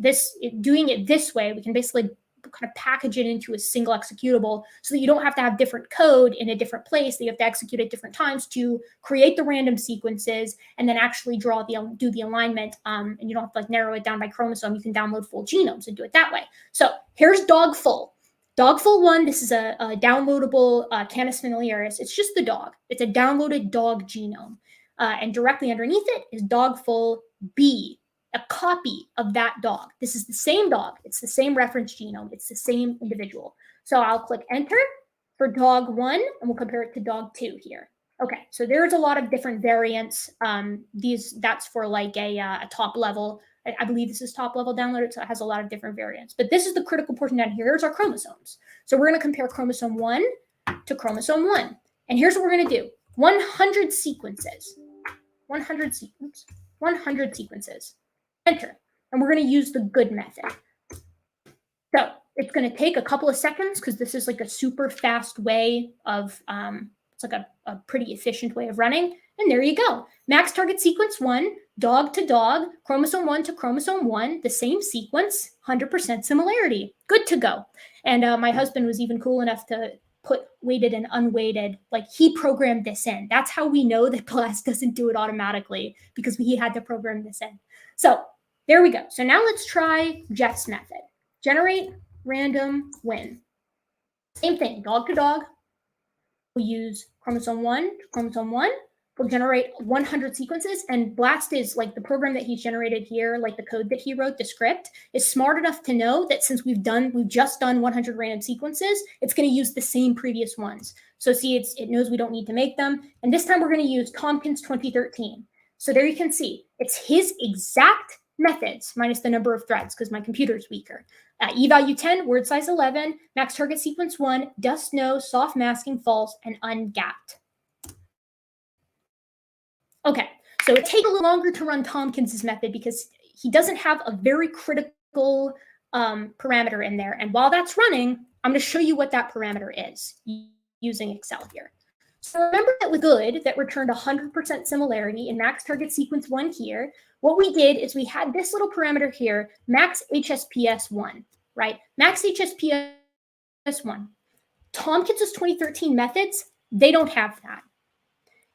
doing it this way, we can basically kind of package it into a single executable so that you don't have to have different code in a different place that you have to execute at different times to create the random sequences and then actually do the alignment. And you don't have to like narrow it down by chromosome. You can download full genomes and do it that way. So here's dog full. Dogful1, this is a downloadable Canis familiaris. It's just the dog. It's a downloaded dog genome. And directly underneath it is Dogful-B, a copy of that dog. This is the same dog. It's the same reference genome. It's the same individual. So I'll click enter for dog 1, and we'll compare it to dog 2 here. Okay, so there's a lot of different variants. That's for like a top level. I believe this is top level downloaded, so it has a lot of different variants. But this is the critical portion down here. Here's our chromosomes. So we're going to compare chromosome 1 to chromosome 1. And here's what we're going to do. 100 sequences. 100 sequences. Enter. And we're going to use the good method. So it's going to take a couple of seconds because this is like a super fast way of, it's like a pretty efficient way of running. And there you go. Max target sequence 1, dog to dog, chromosome 1 to chromosome 1, the same sequence, 100% similarity. Good to go. And my husband was even cool enough to put weighted and unweighted, like he programmed this in. That's how we know that BLAST doesn't do it automatically, because he had to program this in. So there we go. So now let's try Jeff's method. Generate random win. Same thing, dog to dog. We'll use chromosome 1 to chromosome 1. We'll generate 100 sequences, and BLAST is like the program that he's generated here, like the code that he wrote, the script, is smart enough to know that since we've just done 100 random sequences, it's going to use the same previous ones. So see, it knows we don't need to make them. And this time we're going to use Tompkins 2013. So there you can see, it's his exact methods minus the number of threads because my computer is weaker. E-value 10, word size 11, max target sequence 1, dust no, soft masking false, and ungapped. Okay, so it takes a little longer to run Tompkins' method because he doesn't have a very critical parameter in there. And while that's running, I'm going to show you what that parameter is using Excel here. So remember that with good, that returned 100% similarity in max target sequence 1 here. What we did is we had this little parameter here, max HSPS 1, right? Max HSPS 1. Tompkins' 2013 methods, they don't have that.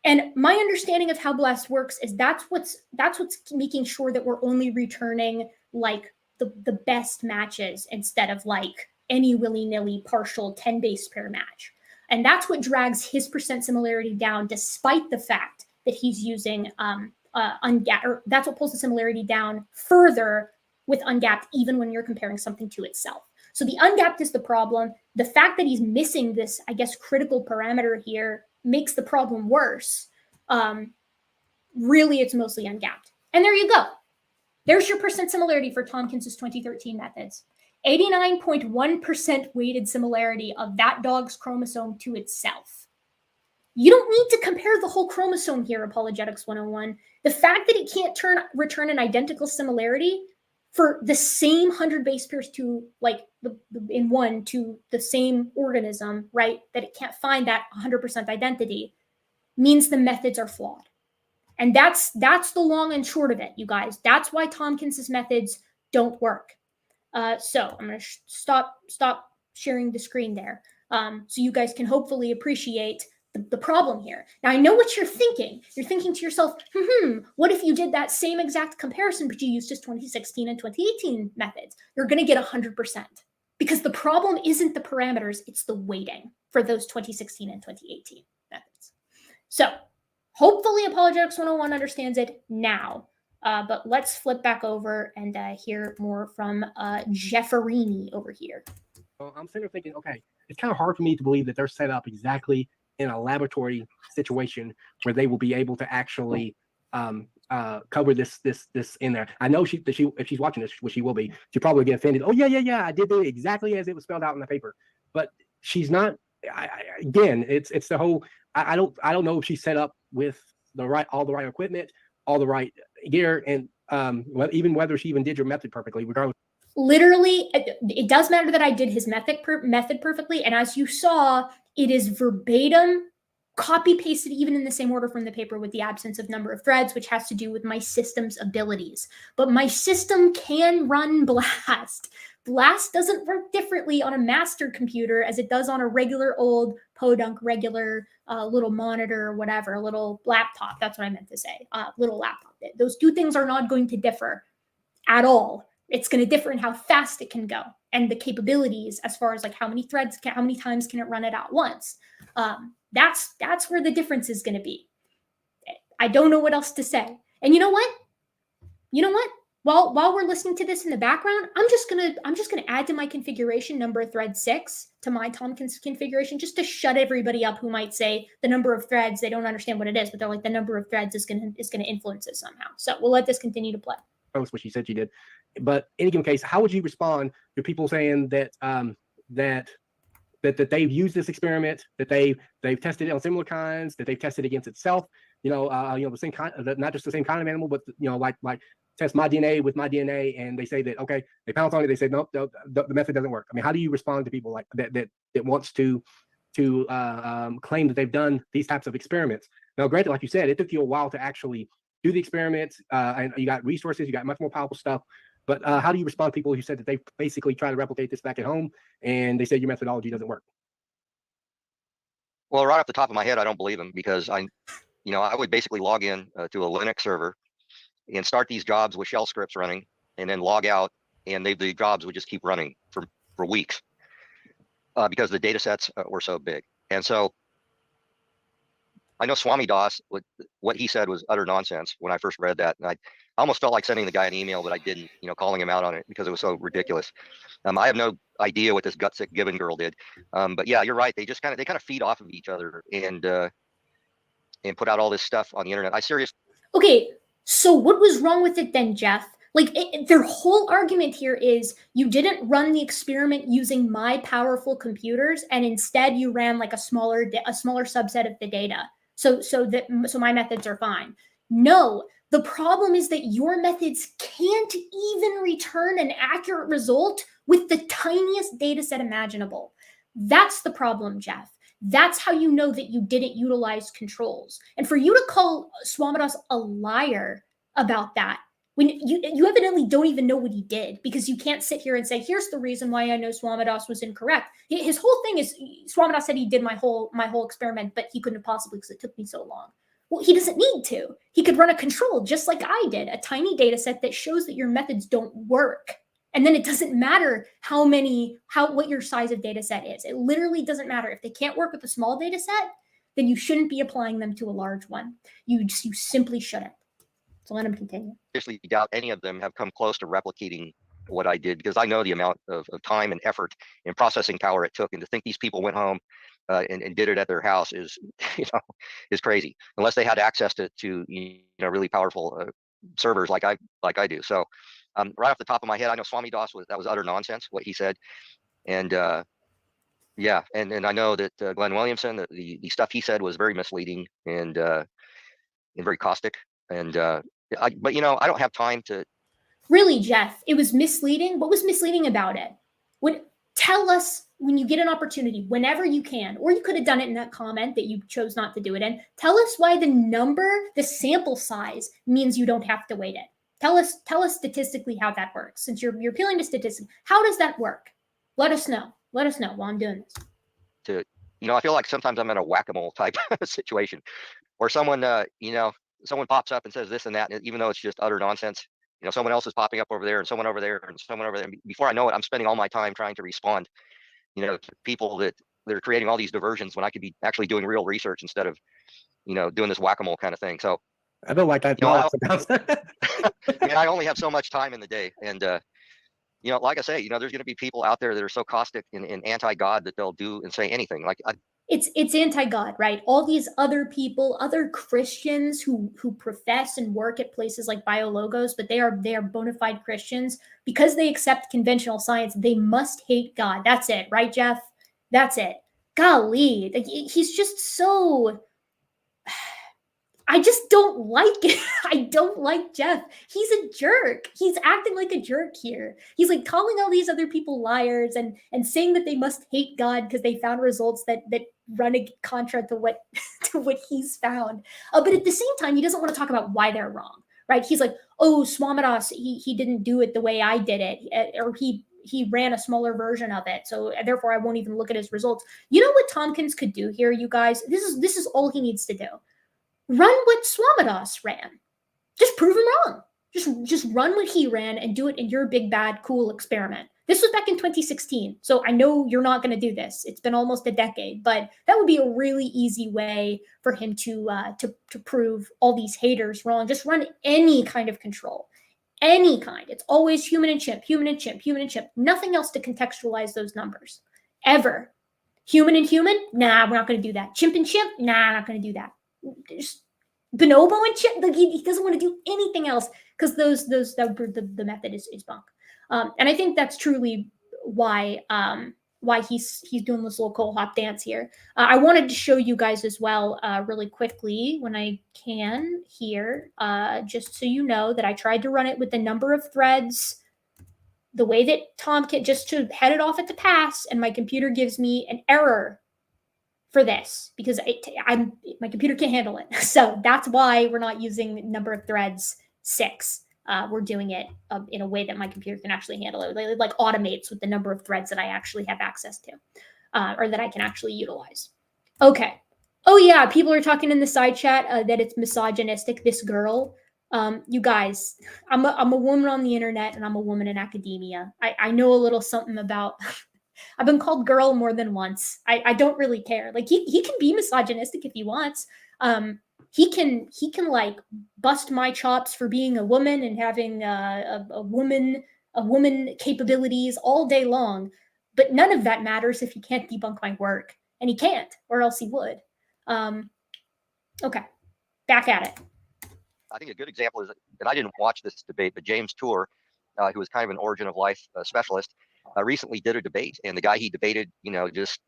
And my understanding of how BLAST works is that's what's making sure that we're only returning like the best matches instead of like any willy-nilly partial 10 base pair match. And that's what drags his percent similarity down, despite the fact that he's using ungapped, or that's what pulls the similarity down further with ungapped, even when you're comparing something to itself. So the ungapped is the problem. The fact that he's missing this, I guess, critical parameter here makes the problem worse. Really, it's mostly ungapped. And there you go. There's your percent similarity for Tompkins' 2013 methods. 89.1% weighted similarity of that dog's chromosome to itself. You don't need to compare the whole chromosome here, Apologetics 101. The fact that it can't return an identical similarity for the same 100 base pairs to like in one to the same organism, right? That it can't find that 100% identity means the methods are flawed. And that's the long and short of it, you guys. That's why Tompkins' methods don't work. So I'm going to stop sharing the screen there so you guys can hopefully appreciate the problem here. Now, I know what you're thinking. You're thinking to yourself, what if you did that same exact comparison, but you used just 2016 and 2018 methods? You're going to get 100%. Because the problem isn't the parameters, it's the weighting for those 2016 and 2018 methods. So hopefully Apologetics 101 understands it now. But let's flip back over and hear more from Jefferini over here. Well, I'm sitting there thinking, okay, it's kind of hard for me to believe that they're set up exactly in a laboratory situation where they will be able to actually cover this in there. I know if she's watching this, which she will be, she'll probably get offended. Oh yeah, I did it exactly as it was spelled out in the paper. But she's not. Again, it's the whole. I don't know if she's set up with all the right equipment, all the right gear, and even whether she even did your method perfectly, regardless. Literally, it does matter that I did his method perfectly, and as you saw, it is verbatim, copy pasted even in the same order from the paper with the absence of number of threads, which has to do with my system's abilities. But my system can run BLAST. BLAST doesn't work differently on a master computer as it does on a regular old podunk regular little monitor or whatever, a little laptop. That's what I meant to say, little laptop. Those two things are not going to differ at all It's going to differ in how fast it can go and the capabilities as far as like how many threads, how many times can it run it at once. That's where the difference is going to be. I don't know what else to say. And you know what? While we're listening to this in the background, I'm just gonna add to my configuration number thread 6 to my Tompkins configuration, just to shut everybody up who might say the number of threads, they don't understand what it is, but they're like, the number of threads is gonna influence it somehow. So we'll let this continue to play. That's what she said she did. But in any given case, how would you respond to people saying that that they've used this experiment, that they've tested it on similar kinds, that they've tested against itself, the same kind, not just the same kind of animal, but like test my DNA with my DNA, and they say that okay, they pounce on it, they say nope, the method doesn't work. I mean, how do you respond to people like that wants to claim that they've done these types of experiments? Now, granted, like you said, it took you a while to actually do the experiments, and you got resources, you got much more powerful stuff. But how do you respond to people who said that they basically try to replicate this back at home, and they say your methodology doesn't work? Well, right off the top of my head, I don't believe them, because I would basically log in to a Linux server and start these jobs with shell scripts running, and then log out, and the jobs would just keep running for weeks because the data sets were so big. And so I know Swami Das, what he said was utter nonsense when I first read that. And I almost felt like sending the guy an email, but I didn't, calling him out on it because it was so ridiculous. I have no idea what this gutsick Gibbon girl did. But yeah, you're right. They just kind of feed off of each other and put out all this stuff on the internet. Okay, so what was wrong with it then, Jeff? Like their whole argument here is you didn't run the experiment using my powerful computers, and instead you ran like a smaller subset of the data. So my methods are fine. No, the problem is that your methods can't even return an accurate result with the tiniest data set imaginable. That's the problem, Jeff. That's how you know that you didn't utilize controls. And for you to call Swamidass a liar about that, when you evidently don't even know what he did, because you can't sit here and say, here's the reason why I know Swamidass was incorrect. His whole thing is Swamidass said he did my whole experiment, but he couldn't have possibly because it took me so long. Well, he doesn't need to. He could run a control just like I did, a tiny data set that shows that your methods don't work. And then it doesn't matter what your size of data set is. It literally doesn't matter. If they can't work with a small data set, then you shouldn't be applying them to a large one. You simply shouldn't. So let them continue. Seriously doubt any of them have come close to replicating what I did, because I know the amount of time and effort and processing power it took, and to think these people went home and did it at their house is crazy, unless they had access to really powerful servers like I do. So right off the top of my head, I know Swami Das that was utter nonsense what he said, and yeah, and I know that Glenn Williamson, the stuff he said was very misleading and very caustic, and but I don't have time to. Really, Jeff, it was misleading. What was misleading about it? Tell us when you get an opportunity, whenever you can, or you could have done it in that comment that you chose not to do it in. Tell us why the sample size means you don't have to weight it. Tell us statistically how that works. Since you're appealing to statistics, how does that work? Let us know. Let us know while I'm doing this. I feel like sometimes I'm in a whack-a-mole type situation, where someone pops up and says this and that, and even though it's just utter nonsense, someone else is popping up over there, and someone over there, and someone over there. And before I know it, I'm spending all my time trying to respond, to people that are creating all these diversions when I could be actually doing real research instead of, doing this whack-a-mole kind of thing. So I don't like that. I only have so much time in the day, and like I say, there's going to be people out there that are so caustic and anti-God that they'll do and say anything. Like it's anti-God, right? All these other people, other Christians who profess and work at places like BioLogos, but they are bona fide Christians. Because they accept conventional science, they must hate God. That's it, right, Jeff? That's it. Golly, he's just so. I just don't like it. I don't like Jeff. He's a jerk. He's acting like a jerk here. He's like calling all these other people liars and saying that they must hate God because they found results that run contra to what he's found. But at the same time, he doesn't want to talk about why they're wrong, right? He's like, oh, Swamidass, he didn't do it the way I did it, or he ran a smaller version of it, so therefore I won't even look at his results. You know what Tompkins could do here, you guys? This is all he needs to do. Run what Swamidass ran. Just prove him wrong. Just run what he ran and do it in your big, bad, cool experiment. This was back in 2016. So I know you're not going to do this. It's been almost a decade, but that would be a really easy way for him to prove all these haters wrong. Just run any kind of control, any kind. It's always human and chimp, human and chimp, human and chimp. Nothing else to contextualize those numbers, ever. Human and human? Nah, we're not going to do that. Chimp and chimp? Nah, not going to do that. Just bonobo and chimp? Like he doesn't want to do anything else because the method is bunk. And I think that's truly why he's doing this little coal hop dance here. I wanted to show you guys as well really quickly when I can here, just so you know that I tried to run it with the number of threads the way that Tompkins, just to head it off at the pass, and my computer gives me an error for this because my computer can't handle it. So that's why we're not using number of threads 6. We're doing it in a way that my computer can actually handle it. It like automates with the number of threads that I actually have access to, or that I can actually utilize. Okay. Oh yeah, people are talking in the side chat that it's misogynistic. This girl, you guys, I'm a woman on the internet and I'm a woman in academia. I know a little something about. I've been called girl more than once. I don't really care. Like he can be misogynistic if he wants. He can like bust my chops for being a woman and having a woman capabilities all day long, but none of that matters if he can't debunk my work, and he can't, or else he would. Okay, back at it. I think a good example is, and I didn't watch this debate, but James Tour, who was kind of an origin of life specialist, recently did a debate, and the guy he debated, just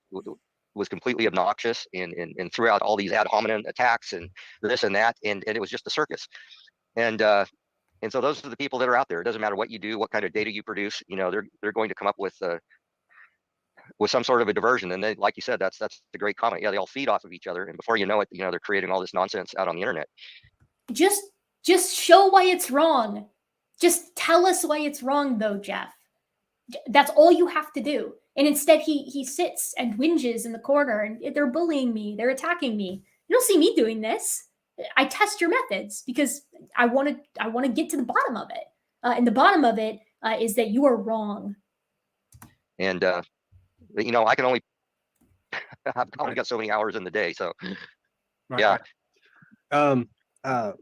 was completely obnoxious and threw out all these ad hominem attacks and this and that, and it was just a circus. And so those are the people that are out there. It doesn't matter what you do, what kind of data you produce, they're going to come up with some sort of a diversion. And they, like you said, that's the great comment. Yeah, they all feed off of each other, and before you know it, they're creating all this nonsense out on the internet. Just show why it's wrong. Just tell us why it's wrong, though, Jeff. That's all you have to do. And instead, he sits and whinges in the corner, and they're bullying me. They're attacking me. You don't see me doing this. I test your methods because I want to get to the bottom of it. And the bottom of it is that you are wrong. And I can only I've only got so many hours in the day, so Right, yeah. Right.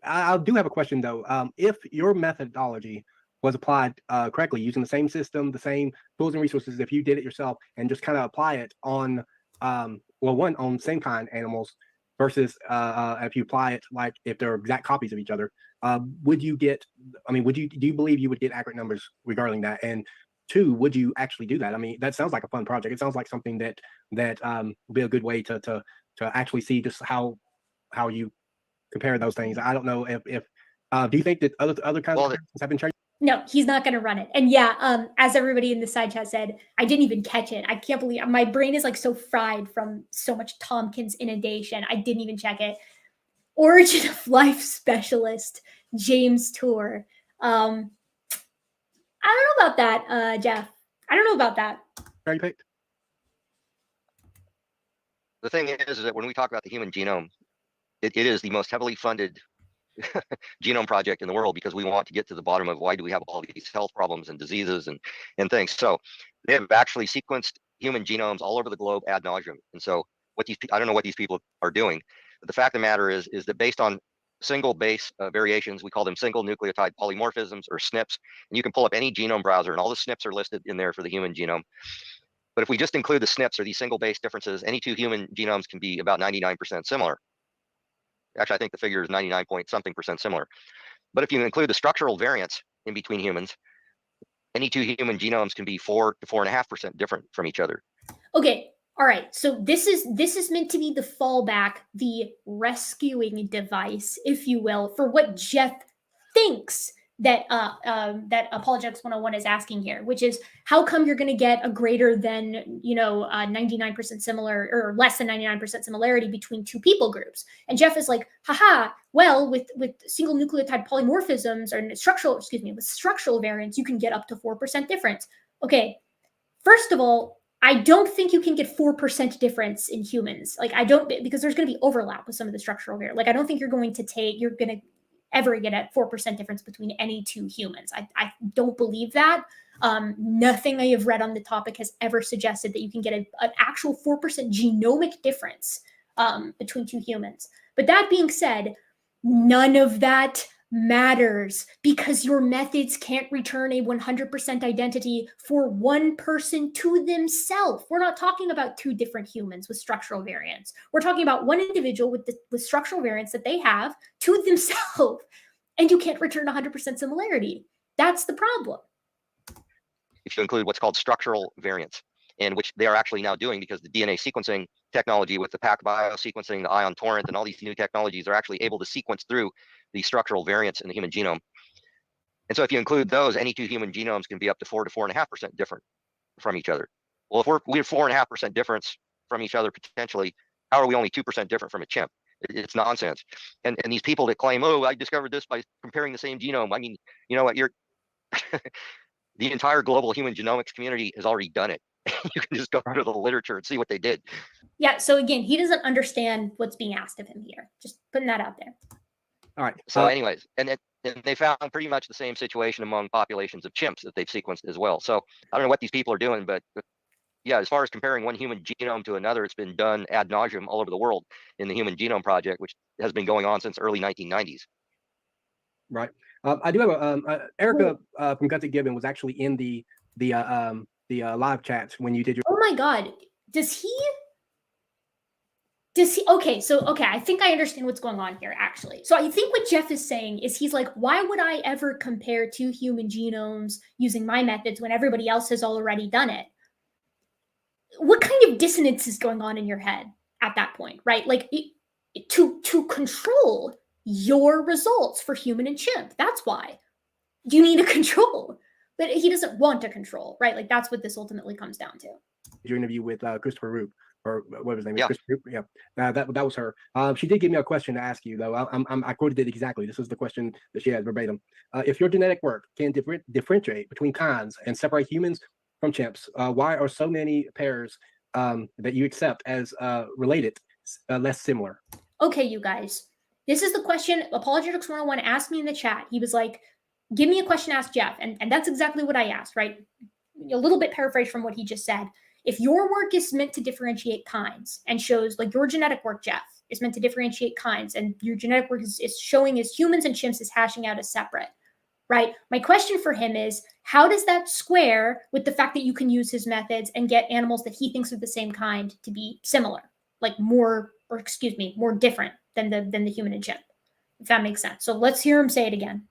I do have a question though. If your methodology was applied correctly, using the same system, the same tools and resources, if you did it yourself and just kind of apply it on, on same kind animals versus if you apply it like if they're exact copies of each other, do you believe you would get accurate numbers regarding that? And 2, would you actually do that? I mean, that sounds like a fun project. It sounds like something that would be a good way to actually see just how you compare those things. I don't know if do you think that other kinds of have been trained? No, he's not going to run it. And yeah, as everybody in the side chat said, I didn't even catch it. I can't believe my brain is like so fried from so much Tompkins inundation. I didn't even check it. Origin of life specialist, James Tour. I don't know about that, Jeff. I don't know about that. Very picked. The thing is that when we talk about the human genome, it is the most heavily funded genome project in the world, because we want to get to the bottom of why do we have all these health problems and diseases and things. So they have actually sequenced human genomes all over the globe ad nauseum. And so I don't know what these people are doing, but the fact of the matter is that based on single base variations, we call them single nucleotide polymorphisms, or SNPs, and you can pull up any genome browser and all the SNPs are listed in there for the human genome. But if we just include the SNPs, or these single base differences, any 2 human genomes can be about 99% similar. Actually, I think the figure is 99-point-something% similar. But if you include the structural variance in between humans, any 2 human genomes can be 4 to 4.5% different from each other. Okay. All right. So this is meant to be the fallback, the rescuing device, if you will, for what Jeff thinks that Apologetics 101 is asking here, which is how come you're going to get a greater than 99% similar or less than 99% similarity between 2 people groups? And Jeff is like, haha, well, with single nucleotide polymorphisms with structural variants, you can get up to 4% difference. Okay, first of all, I don't think you can get 4% difference in humans. Like, I don't, because there's going to be overlap with some of the structural variants. Like, I don't think you're going to ever get a 4% difference between any two humans. I don't believe that. Nothing I have read on the topic has ever suggested that you can get an actual 4% genomic difference between two humans. But that being said, none of that matters because your methods can't return a 100% identity for one person to themselves. We're not talking about two different humans with structural variants. We're talking about one individual with structural variants that they have to themselves, and you can't return 100% similarity. That's the problem. If you include what's called structural variants, in which they are actually now doing, because the DNA sequencing technology with the PacBio sequencing, the ion torrent, and all these new technologies are actually able to sequence through the structural variants in the human genome. And so if you include those, any two human genomes can be up to 4 to 4.5% different from each other. Well, if we're 4.5% difference from each other potentially, how are we only 2% different from a chimp? It's nonsense. And these people that claim, oh, I discovered this by comparing the same genome. I mean, you know what, you're the entire global human genomics community has already done it. You can just go to the literature and see what they did. Yeah, so again, he doesn't understand what's being asked of him here. Just putting that out there. All right. So anyways, and they found pretty much the same situation among populations of chimps that they've sequenced as well. So I don't know what these people are doing, but yeah, as far as comparing one human genome to another, it's been done ad nauseum all over the world in the Human Genome Project, which has been going on since early 1990s. Right. I do have a Erica from Gutsy Gibbon was actually in the live chats when you did your. Oh my God, does he? Okay, I think I understand what's going on here, actually. So I think what Jeff is saying is he's like, why would I ever compare two human genomes using my methods when everybody else has already done it? What kind of dissonance is going on in your head at that point, right? Like to control your results for human and chimp, that's why you need a control. But he doesn't want to control, right? Like that's what this ultimately comes down to. Your interview with Christopher Roop, or what was his name? Yeah. Christopher Roop? Yeah. That was her. She did give me a question to ask you, though. I quoted it exactly. This is the question that she had verbatim. If your genetic work can differentiate between kinds and separate humans from chimps, why are so many pairs that you accept as related less similar? Okay, you guys. This is the question Apologetics 101 asked me in the chat. He was like, give me a question to ask Jeff. And that's exactly what I asked, right? A little bit paraphrased from what he just said. If your work is meant to differentiate kinds and shows, like your genetic work, Jeff, is meant to differentiate kinds, and your genetic work is showing as humans and chimps is hashing out as separate, right? My question for him is, how does that square with the fact that you can use his methods and get animals that he thinks are the same kind to be similar, like more different than the human and chimp, if that makes sense? So let's hear him say it again.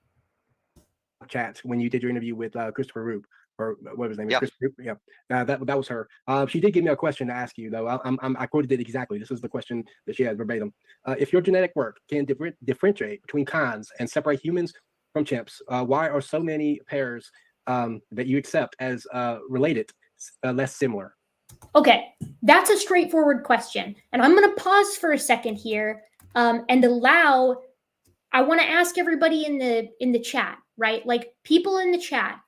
Chats when you did your interview with Christopher Roop, or what was his name? Yeah. Christopher Roop? Yeah. That was her. She did give me a question to ask you, though. I quoted it exactly. This is the question that she had verbatim. If your genetic work can differentiate between kinds and separate humans from chimps, why are so many pairs that you accept as related less similar? Okay, that's a straightforward question. And I'm going to pause for a second here and allow, I want to ask everybody in the chat, right? Like people in the chat,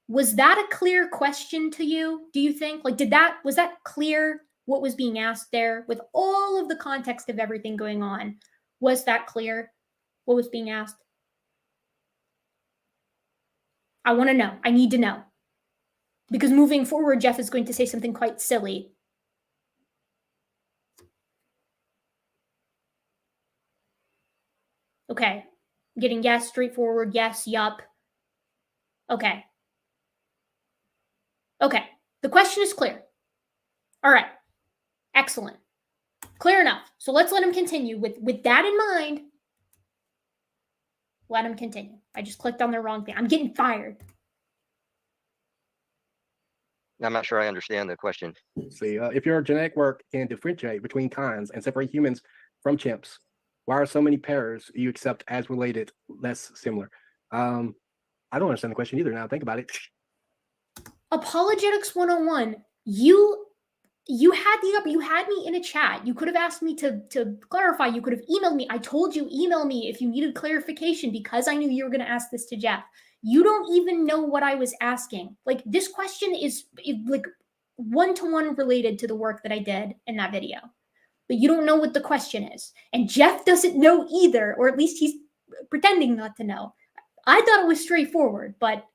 was that a clear question to you? Do you think? Like, was that clear what was being asked there with all of the context of everything going on? Was that clear what was being asked? I want to know. I need to know. Because moving forward, Jeff is going to say something quite silly. Okay. Getting yes, straightforward, yes, yup. Okay. Okay. The question is clear. All right. Excellent. Clear enough. So let's let him continue. With that in mind, let him continue. I just clicked on the wrong thing. I'm getting fired. I'm not sure I understand the question. See, if your genetic work can differentiate between kinds and separate humans from chimps, why are so many pairs you accept as related less similar? I don't understand the question either now. Think about it. Apologetics 101. You had me in a chat. You could have asked me to clarify. You could have emailed me. I told you, email me if you needed clarification because I knew you were going to ask this to Jeff. You don't even know what I was asking. Like, this question is like one-to-one related to the work that I did in that video. But you don't know what the question is. And Jeff doesn't know either, or at least he's pretending not to know. I thought it was straightforward, but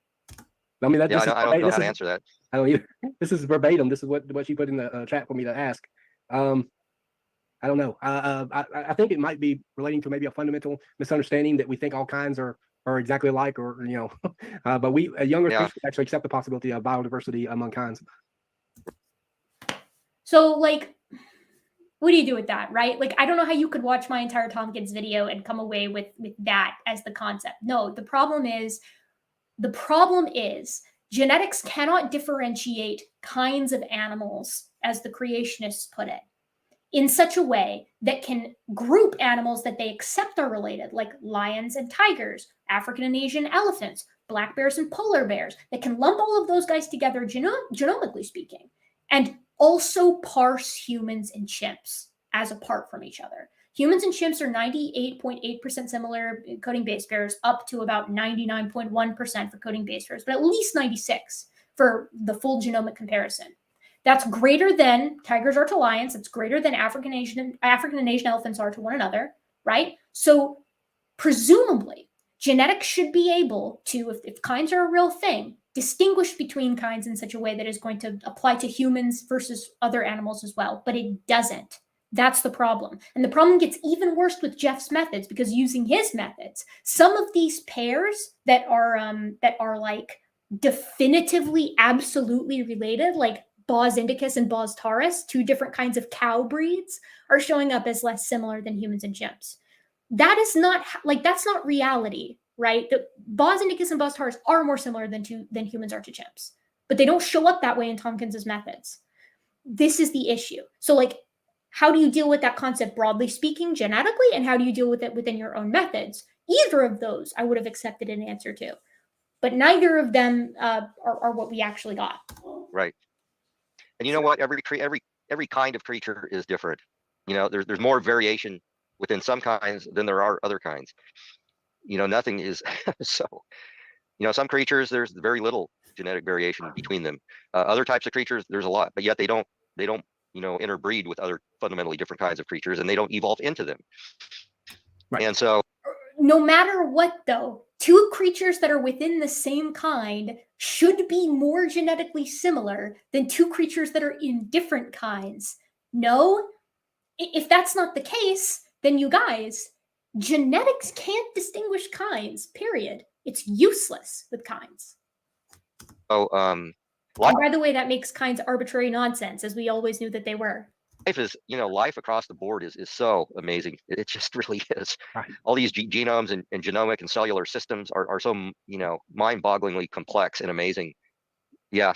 I mean, I don't know how to answer that. I don't even. This is verbatim. This is what she put in the chat for me to ask. I don't know. I think it might be relating to maybe a fundamental misunderstanding that we think all kinds are exactly alike, or but we younger species actually accept the possibility of biodiversity among kinds. So, like, what do you do with that, right? Like, I don't know how you could watch my entire Tompkins video and come away with that as the concept. No, the problem is genetics cannot differentiate kinds of animals, as the creationists put it, in such a way that can group animals that they accept are related, like lions and tigers, African and Asian elephants, black bears and polar bears, that can lump all of those guys together genomically speaking, and also parse humans and chimps as apart from each other. Humans and chimps are 98.8% similar coding base pairs, up to about 99.1% for coding base pairs, but at least 96 for the full genomic comparison. That's greater than tigers are to lions. It's greater than African and Asian elephants are to one another, right? So presumably, genetics should be able to, if kinds are a real thing, distinguish between kinds in such a way that is going to apply to humans versus other animals as well, but it doesn't. That's the problem. And the problem gets even worse with Jeff's methods, because using his methods, some of these pairs that are like definitively absolutely related, like Bos indicus and Bos taurus, two different kinds of cow breeds, are showing up as less similar than humans and chimps. That is not that's not reality, right? The Bos indicus and Bos taurus are more similar than humans are to chimps, but they don't show up that way in Tompkins's methods. This is the issue. So, like, how do you deal with that concept broadly speaking, genetically, and how do you deal with it within your own methods? Either of those I would have accepted an answer to, but neither of them are what we actually got. Right. And you know what? Every kind of creature is different. There's more variation within some kinds than there are other kinds. Nothing is so. Some creatures, there's very little genetic variation between them. Other types of creatures, there's a lot, but yet they don't interbreed with other fundamentally different kinds of creatures, and they don't evolve into them. Right. And so, no matter what, though, two creatures that are within the same kind should be more genetically similar than two creatures that are in different kinds. No, if that's not the case, then you guys, genetics can't distinguish kinds, period. It's useless with kinds. Oh, and by the way, that makes kinds arbitrary nonsense, as we always knew that they were. Life is, life across the board is so amazing. It just really is. Right. All these genomes and genomic and cellular systems are so, mind-bogglingly complex and amazing. Yeah.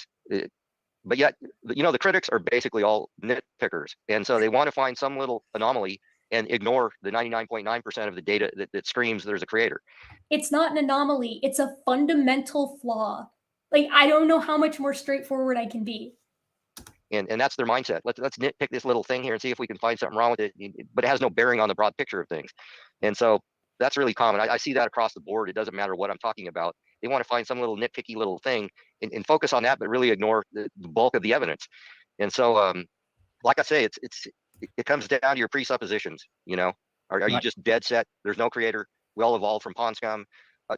But yet, the critics are basically all nitpickers. And so they want to find some little anomaly and ignore the 99.9% of the data that screams there's a creator. It's not an anomaly. It's a fundamental flaw. Like, I don't know how much more straightforward I can be. And that's their mindset. Let's nitpick this little thing here and see if we can find something wrong with it, but it has no bearing on the broad picture of things. And so that's really common. I see that across the board. It doesn't matter what I'm talking about. They want to find some little nitpicky little thing and focus on that, but really ignore the bulk of the evidence. And so, like I say, it comes down to your presuppositions. Are you just dead set? There's no creator. We all evolved from pond scum.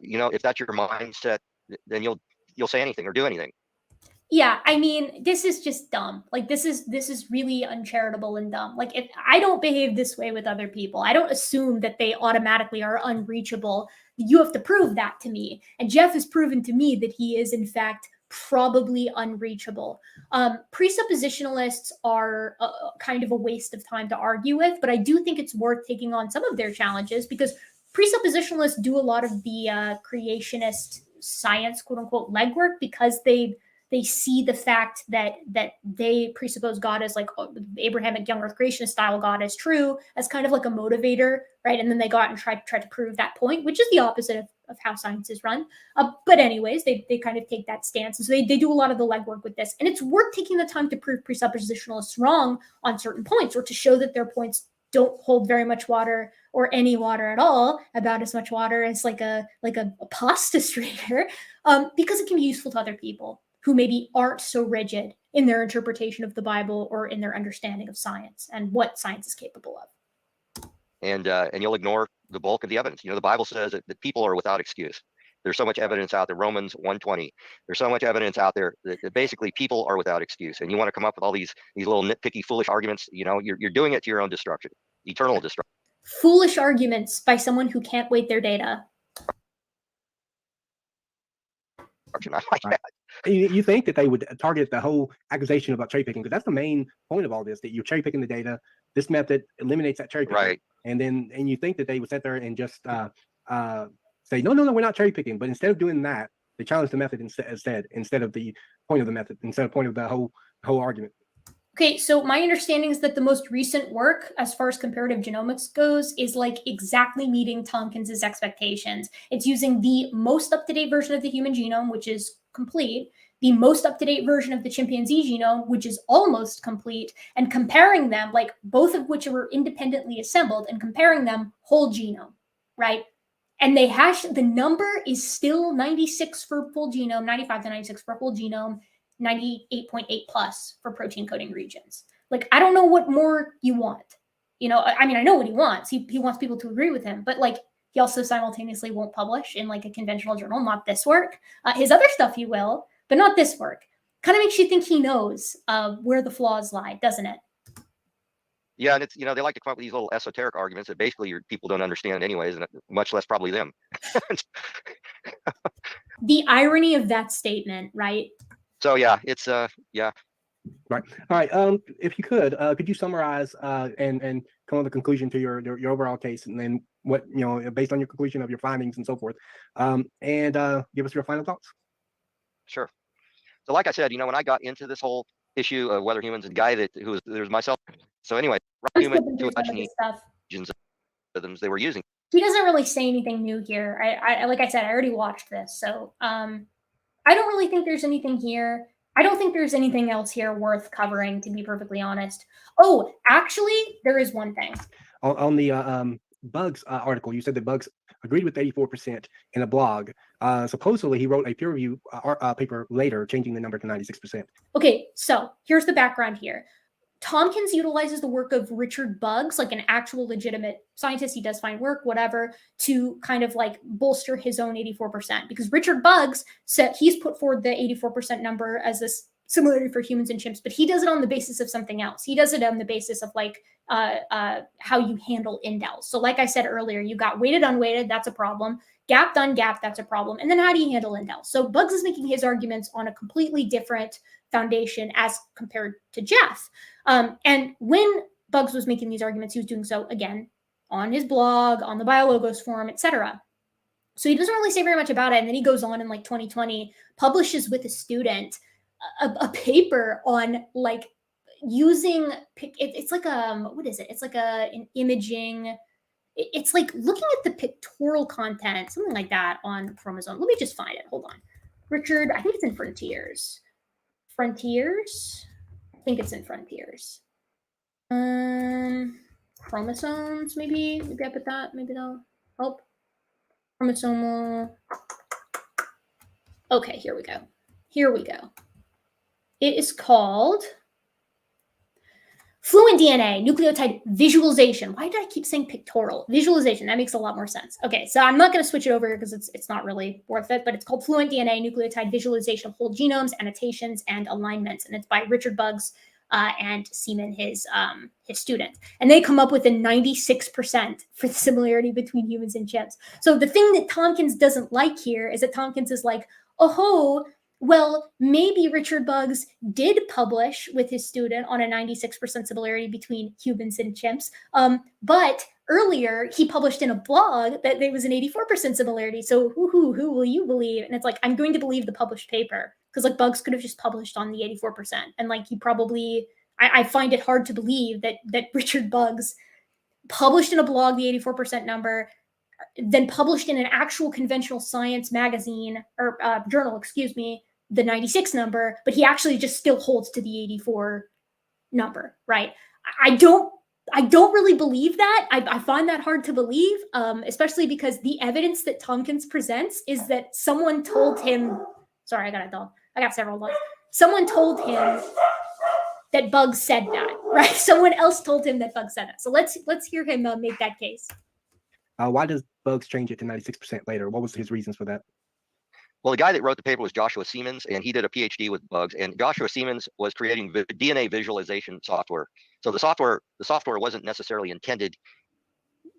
If that's your mindset, then you'll say anything or do anything. Yeah, I mean, this is just dumb. Like, this is really uncharitable and dumb. Like, if I don't behave this way with other people, I don't assume that they automatically are unreachable. You have to prove that to me. And Jeff has proven to me that he is, in fact, probably unreachable. Presuppositionalists are kind of a waste of time to argue with, but I do think it's worth taking on some of their challenges, because presuppositionalists do a lot of the creationist science, quote unquote, legwork, because they see the fact that they presuppose God as like Abrahamic young earth creationist style God as true, as kind of like a motivator, right? And then they go out and try to prove that point, which is the opposite of how science is run. But anyways, they kind of take that stance. And so they do a lot of the legwork with this. And it's worth taking the time to prove presuppositionalists wrong on certain points, or to show that their points don't hold very much water, or any water at all, about as much water as like a pasta strainer, because it can be useful to other people who maybe aren't so rigid in their interpretation of the Bible or in their understanding of science and what science is capable of. And you'll ignore the bulk of the evidence. You know, the Bible says that people are without excuse. There's so much evidence out there. Romans 1:20. There's so much evidence out there that basically people are without excuse. And you want to come up with all these little nitpicky, foolish arguments. You know, you're doing it to your own destruction, eternal destruction. Foolish arguments by someone who can't weight their data. I like that. You think that they would target the whole accusation about cherry picking, because that's the main point of all this, that you're cherry picking the data. This method eliminates that cherry picking. Right. And you think that they would sit there and just say, no, we're not cherry picking. But instead of doing that, they challenge the method instead of the point of the method, instead of point of the whole argument. Okay, so my understanding is that the most recent work, as far as comparative genomics goes, is like exactly meeting Tompkins's expectations. It's using the most up-to-date version of the human genome, which is complete, the most up-to-date version of the chimpanzee genome, which is almost complete, and comparing them, like both of which were independently assembled, and comparing them whole genome, right? And they hash, the number is still 96 for full genome, 95 to 96 for full genome, 98.8 plus for protein coding regions. Like, I don't know what more you want. You know, I mean, I know what he wants. He wants people to agree with him, but like, he also simultaneously won't publish in like a conventional journal, not this work. His other stuff he will, but not this work. Kind of makes you think he knows where the flaws lie, doesn't it? Yeah, and it's, you know, they like to come up with these little esoteric arguments that basically people don't understand anyways, and much less probably them. The irony of that statement, right? So yeah, it's yeah. Right. All right. If you could you summarize and come to the conclusion to your overall case, and then what, you know, based on your conclusion of your findings and so forth, and give us your final thoughts. Sure. So like I said, you know, when I got into this whole issue of whether humans, a guy there's myself. So anyway, human to they were using. He doesn't really say anything new here. I like I said, I already watched this, so I don't really think there's anything here. I don't think there's anything else here worth covering, to be perfectly honest. Oh, actually, there is one thing. On the Bugs article, you said that Bugs agreed with 84% in a blog. Supposedly, he wrote a peer review paper later, changing the number to 96%. Okay, so here's the background here. Tompkins utilizes the work of Richard Bugs, like an actual legitimate scientist. He does find work, whatever, to kind of like bolster his own 84%. Because Richard Bugs said he's put forward the 84% number as this similarity for humans and chimps, but he does it on the basis of something else. He does it on the basis of like how you handle indels. So like I said earlier, you got weighted, unweighted, that's a problem. Gapped, ungapped, that's a problem. And then how do you handle indels? So Bugs is making his arguments on a completely different foundation as compared to Jeff. And when Bugs was making these arguments, he was doing so, again, on his blog, on the BioLogos forum, etc. So he doesn't really say very much about it. And then he goes on in like 2020, publishes with a student a paper on like using, it's like what is it? It's like an imaging, it's like looking at the pictorial content, something like that on Chromosome. Let me just find it. Hold on. Richard, I think it's in Frontiers. Frontiers? I think it's in Frontiers. Chromosomes, maybe I put that. Maybe that'll help. Chromosomal. Okay, here we go. It is called Fluent DNA, Nucleotide Visualization. Why did I keep saying pictorial? Visualization, that makes a lot more sense. Okay, so I'm not going to switch it over here because it's not really worth it, but it's called Fluent DNA, Nucleotide Visualization of Whole Genomes, Annotations, and Alignments. And it's by Richard Bugs and Seaman, his student. And they come up with a 96% for the similarity between humans and chimps. So the thing that Tompkins doesn't like here is that Tompkins is like, oh, well, maybe Richard Bugs did publish with his student on a 96% similarity between humans and chimps. But earlier he published in a blog that there was an 84% similarity. So who will you believe? And it's like, I'm going to believe the published paper, because like Bugs could have just published on the 84%. And like he probably, I find it hard to believe that Richard Bugs published in a blog the 84% number, then published in an actual conventional science magazine or journal, excuse me, the 96 number, but he actually just still holds to the 84 number, right? I don't really believe that. I find that hard to believe, especially because the evidence that Tompkins presents is that someone told him, sorry, I got a dog. I got several dogs. Someone told him that Bugs said that, right? Someone else told him that Bugs said that. So let's hear him make that case. Why does Bugs change it to 96% later? What was his reasons for that? Well, the guy that wrote the paper was Joshua Siemens, and he did a PhD with bugs. And Joshua Siemens was creating DNA visualization software. So the software wasn't necessarily intended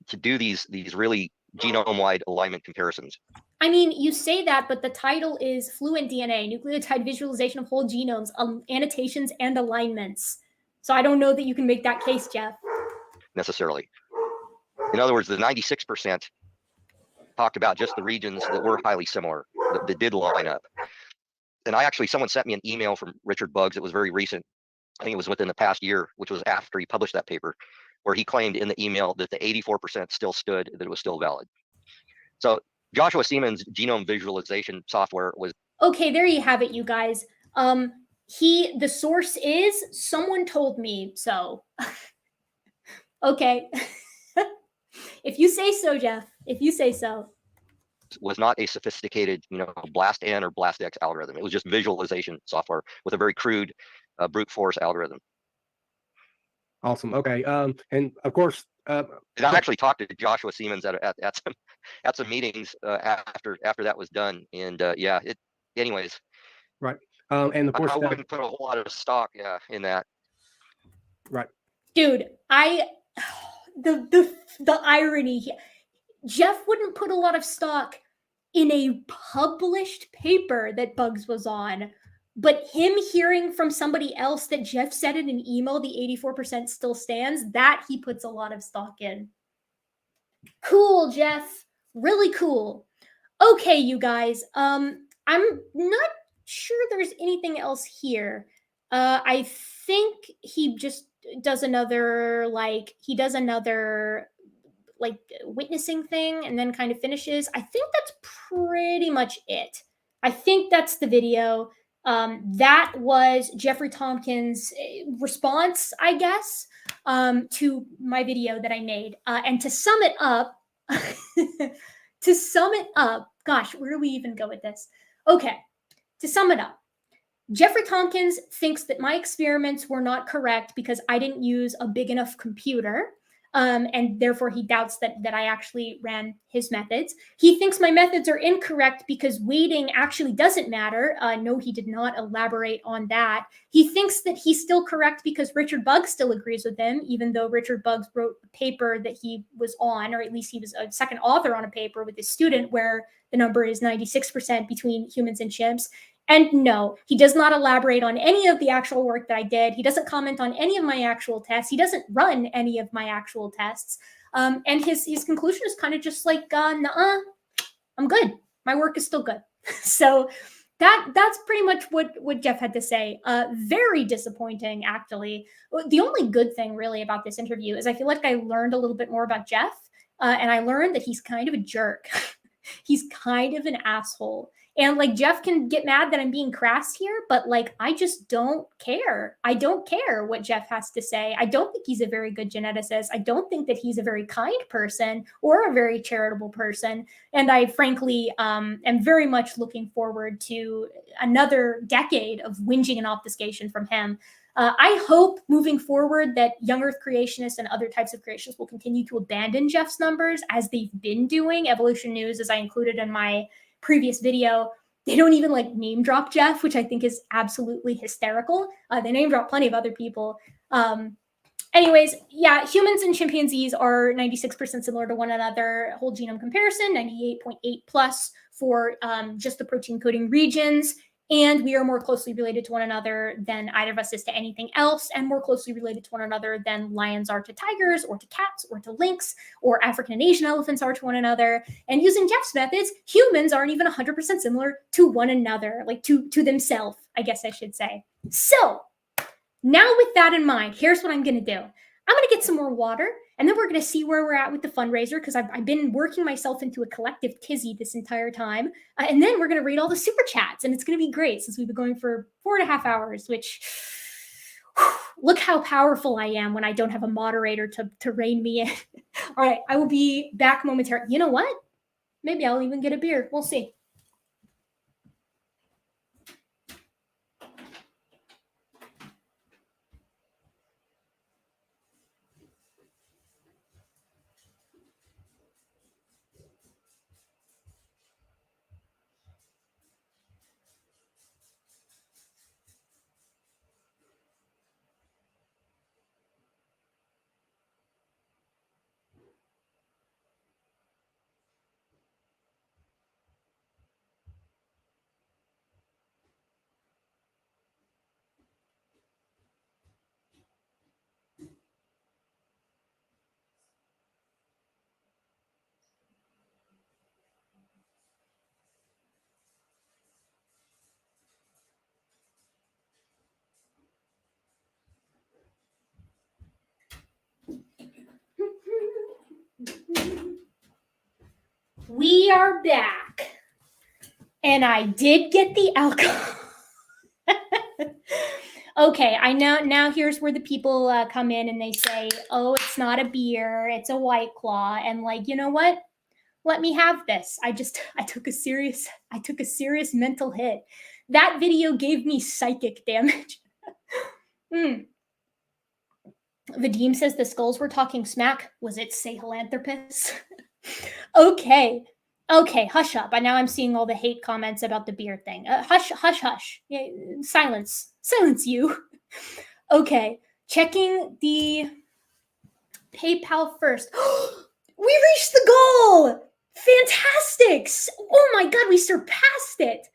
to do these really genome-wide alignment comparisons. I mean, you say that, but the title is Fluent DNA, Nucleotide Visualization of Whole Genomes, Annotations and Alignments. So I don't know that you can make that case, Jeff. Necessarily. In other words, the 96% talked about just the regions that were highly similar, that did line up. And someone sent me an email from Richard Bugs. It was very recent. I think it was within the past year, which was after he published that paper, where he claimed in the email that the 84% still stood, that it was still valid. So Joshua Siemens' genome visualization software was. Okay, there you have it, you guys. The source is someone told me so. Okay. If you say so, Jeff, if you say so. Was not a sophisticated, BLAST-N or BLAST-X algorithm. It was just visualization software with a very crude brute force algorithm. Awesome. Okay. And of course, and I actually talked to Joshua Siemens at some meetings after that was done, and anyways. Right. And of course, I wouldn't put a whole lot of stock, in that. Right. Dude, the irony here. Jeff wouldn't put a lot of stock in a published paper that Bugs was on, but him hearing from somebody else that Jeff said in an email the 84% still stands, that he puts a lot of stock in. Cool, Jeff. Really cool. Okay, you guys. I'm not sure there's anything else here. I think he just does another witnessing thing and then kind of finishes. I think that's pretty much it. I think that's the video. That was Jeffrey Tompkins' response, I guess, to my video that I made. And to sum it up, gosh, where do we even go with this? Okay, to sum it up, Jeffrey Tompkins thinks that my experiments were not correct because I didn't use a big enough computer. And therefore he doubts that I actually ran his methods. He thinks my methods are incorrect because weighting actually doesn't matter. No, he did not elaborate on that. He thinks that he's still correct because Richard Bugs still agrees with him, even though Richard Bugs wrote a paper that he was on, or at least he was a second author on a paper with his student where the number is 96% between humans and chimps. And no, he does not elaborate on any of the actual work that I did. He doesn't comment on any of my actual tests. He doesn't run any of my actual tests. And his conclusion is kind of just like, nuh-uh, I'm good. My work is still good. So that's pretty much what Jeff had to say. Very disappointing, actually. The only good thing really about this interview is I feel like I learned a little bit more about Jeff. And I learned that he's kind of a jerk. He's kind of an asshole. And like Jeff can get mad that I'm being crass here, but like I just don't care. I don't care what Jeff has to say. I don't think he's a very good geneticist. I don't think that he's a very kind person or a very charitable person. And I frankly am very much looking forward to another decade of whinging and obfuscation from him. I hope moving forward that young Earth creationists and other types of creationists will continue to abandon Jeff's numbers as they've been doing. Evolution News, as I included in my previous video, they don't even like name drop Jeff, which I think is absolutely hysterical. They name drop plenty of other people. Anyways, yeah, humans and chimpanzees are 96% similar to one another. Whole genome comparison, 98.8 plus for just the protein coding regions. And we are more closely related to one another than either of us is to anything else, and more closely related to one another than lions are to tigers, or to cats, or to lynx, or African and Asian elephants are to one another. And using Jeff's methods, humans aren't even 100% similar to one another, like to themselves, I guess I should say. So now with that in mind, here's what I'm going to do. I'm going to get some more water, and then we're going to see where we're at with the fundraiser, because I've been working myself into a collective tizzy this entire time. And then we're going to read all the super chats, and it's going to be great since we've been going for 4.5 hours, which look how powerful I am when I don't have a moderator to rein me in. All right, I will be back momentarily. You know what? Maybe I'll even get a beer. We'll see. We are back. And I did get the alcohol. Okay, I know now here's where the people come in and they say, oh, it's not a beer, it's a White Claw. And like, you know what? Let me have this. I took a serious mental hit. That video gave me psychic damage. Vadim says the skulls were talking smack. Was it Sahelanthropus? Okay, hush up. And now I'm seeing all the hate comments about the beer thing. Hush. Yeah, silence you. Okay, checking the PayPal first. We reached the goal! Fantastic! Oh my God, we surpassed it!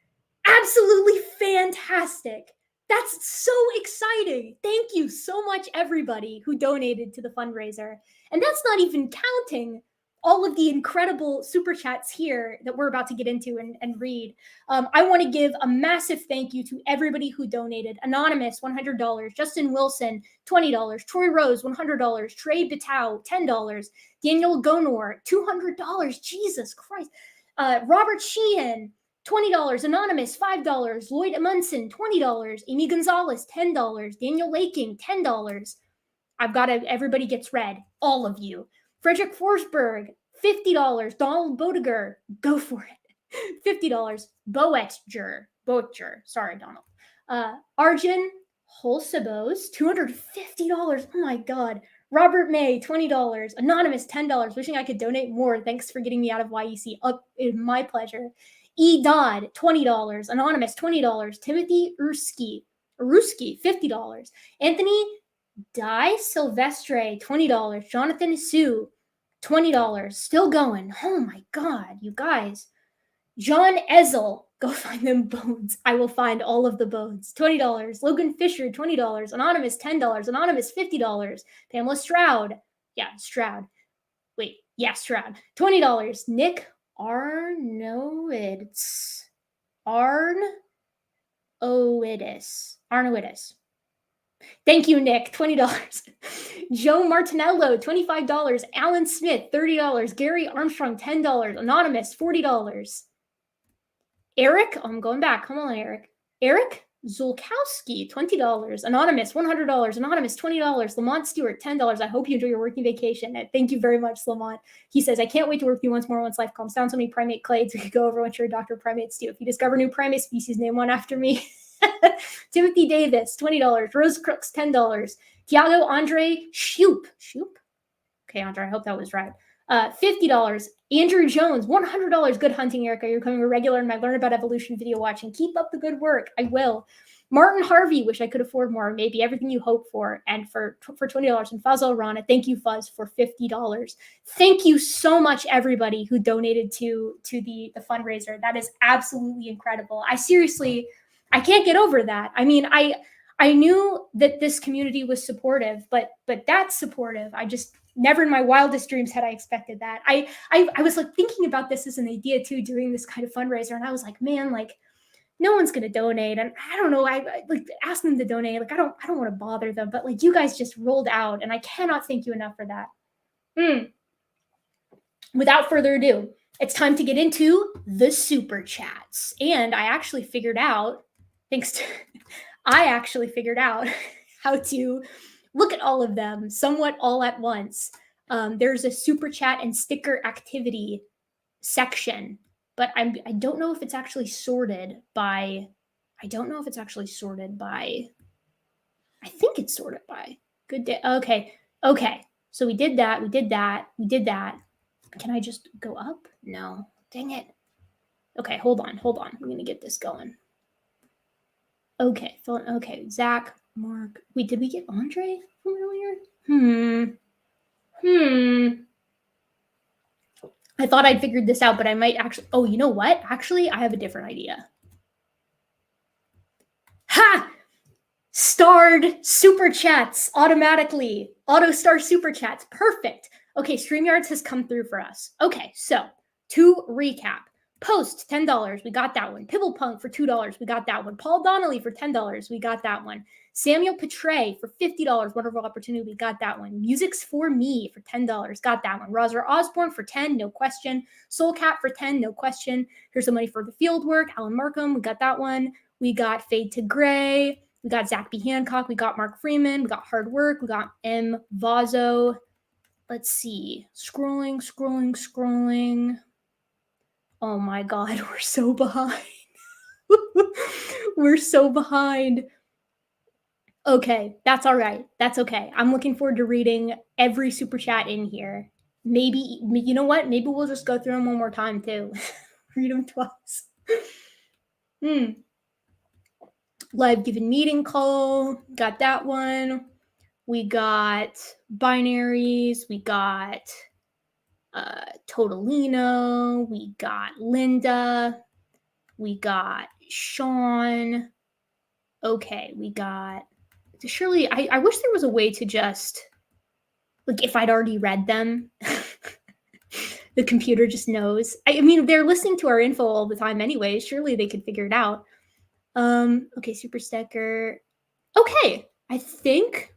Absolutely fantastic. That's so exciting. Thank you so much, everybody who donated to the fundraiser. And that's not even counting all of the incredible super chats here that we're about to get into and read. I want to give a massive thank you to everybody who donated. Anonymous, $100. Justin Wilson, $20. Troy Rose, $100. Trey Bitau, $10. Daniel Gonor, $200. Jesus Christ. Robert Sheehan, $20. Anonymous, $5. Lloyd Munson, $20. Amy Gonzalez, $10. Daniel Laking, $10. I've got to, everybody gets read. All of you. Frederick Forsberg, $50. Donald Bodiger, go for it. $50. Boetger. Sorry, Donald. Arjun Holsabos, $250. Oh my God. Robert May, $20. Anonymous, $10. Wishing I could donate more. Thanks for getting me out of YEC. My pleasure. E. Dodd, $20. Anonymous, $20. Timothy Urski, $50. Anthony Di Silvestre, $20. Jonathan Sue, $20. Still going. Oh my God, you guys. John Ezel, go find them bones. I will find all of the bones. $20. Logan Fisher, $20. Anonymous, $10. Anonymous, $50. Pamela Stroud. Stroud. $20. Nick Arnoidis. Thank you, Nick. $20. Joe Martinello, $25. Alan Smith, $30. Gary Armstrong, $10. Anonymous, $40. Eric, I'm going back. Come on, Eric. Eric Zulkowski, $20. Anonymous, $100. Anonymous, $20. Lamont Stewart, $10. I hope you enjoy your working vacation. Thank you very much, Lamont. He says, I can't wait to work with you once more once life calms down. So many primate clades we could go over once you're a doctor of primates too. If you discover a new primate species, name one after me. Timothy Davis, $20. Rose Crooks, $10. Tiago Andre Shoop. Okay, Andre, I hope that was right. $50. Andrew Jones, $100. Good hunting, Erica. You're becoming a regular in my Learn About Evolution video watching. Keep up the good work. I will. Martin Harvey, wish I could afford more. Maybe everything you hope for. And for $20. And Fuzz Rana, thank you, Fuzz, for $50. Thank you so much, everybody who donated to the fundraiser. That is absolutely incredible. I can't get over that. I mean, I knew that this community was supportive, but that's supportive. I just never in my wildest dreams had I expected that. I was like thinking about this as an idea too, doing this kind of fundraiser, and I was like, man, like no one's gonna donate, and I don't know. I like asked them to donate. Like I don't want to bother them, but like you guys just rolled out, and I cannot thank you enough for that. Without further ado, it's time to get into the super chats, and I actually figured out. I actually figured out how to look at all of them somewhat all at once. There's a super chat and sticker activity section, but I don't know if it's actually sorted by. I think it's sorted by good day. Okay. So we did that. Can I just go up? No. Dang it. Okay, hold on. I'm gonna get this going. Okay, Zach, Mark. Wait, did we get Andre from earlier? I thought I'd figured this out, but I might actually. Oh, you know what? Actually, I have a different idea. Ha! Starred super chats automatically. Auto star super chats. Perfect. Okay, StreamYards has come through for us. Okay, so to recap, Post, $10. We got that one. Pibblepunk for $2. We got that one. Paul Donnelly for $10. We got that one. Samuel Petray for $50. Wonderful opportunity. We got that one. Music's for Me for $10. Got that one. Roger Osborne for 10. No question. Soulcat for 10. No question. Here's the money for the field work. Alan Markham. We got that one. We got Fade to Gray. We got Zach B. Hancock. We got Mark Freeman. We got Hard Work. We got M. Vazo. Let's see. Scrolling. Oh my God, we're so behind. We're so behind. Okay, that's all right. That's okay. I'm looking forward to reading every super chat in here. Maybe, you know what? Maybe we'll just go through them one more time too. Read them twice. Live given meeting call. Got that one. We got binaries. We got Totolino, we got Linda, we got Sean. Okay, we got surely. I wish there was a way to just like if I'd already read them, the computer just knows. I mean, they're listening to our info all the time anyway. Surely they could figure it out. Okay, Super Sticker. Okay, I think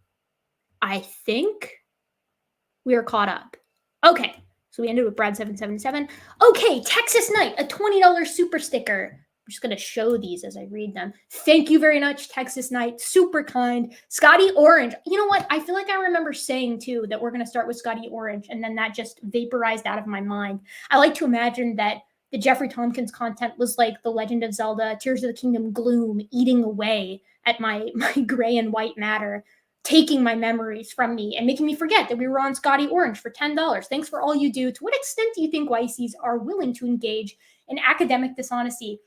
we are caught up. Okay. So we ended with Brad777. Okay, Texas Knight, a $20 super sticker. I'm just going to show these as I read them. Thank you very much, Texas Knight. Super kind. Scotty Orange. You know what? I feel like I remember saying, too, that we're going to start with Scotty Orange, and then that just vaporized out of my mind. I like to imagine that the Jeffrey Tompkins content was like The Legend of Zelda, Tears of the Kingdom gloom, eating away at my gray and white matter, taking my memories from me and making me forget that we were on Scotty Orange for $10. Thanks for all you do. To what extent do you think YCs are willing to engage in academic dishonesty?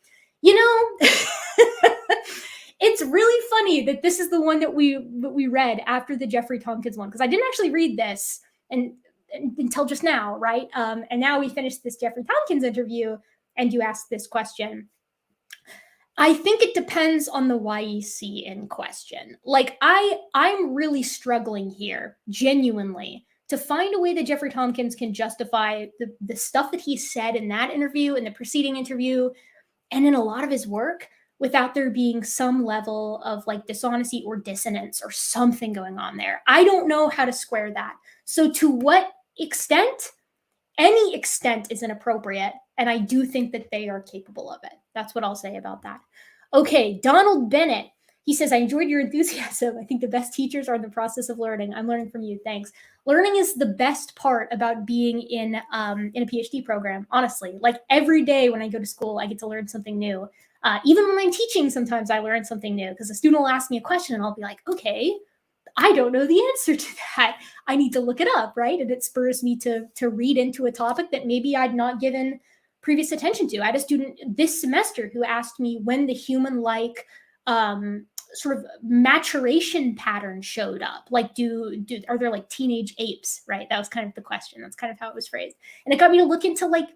You know, it's really funny that this is the one that we read after the Jeffrey Tompkins one, because I didn't actually read this until just now, right? And now we finished this Jeffrey Tompkins interview and you asked this question. I think it depends on the YEC in question. Like I'm really struggling here, genuinely, to find a way that Jeffrey Tompkins can justify the stuff that he said in that interview, in the preceding interview, and in a lot of his work without there being some level of like dishonesty or dissonance or something going on there. I don't know how to square that. So to what extent? Any extent is inappropriate, and I do think that they are capable of it. That's what I'll say about that. Okay, Donald Bennett. He says, I enjoyed your enthusiasm. I think the best teachers are in the process of learning. I'm learning from you. Thanks. Learning is the best part about being in a PhD program, honestly. Like every day when I go to school, I get to learn something new. Even when I'm teaching, sometimes I learn something new because a student will ask me a question and I'll be like, okay, I don't know the answer to that. I need to look it up, right? And it spurs me to read into a topic that maybe I'd not given previous attention to. I had a student this semester who asked me when the human-like sort of maturation pattern showed up. Like, are there like teenage apes, right? That was kind of the question. That's kind of how it was phrased. And it got me to look into like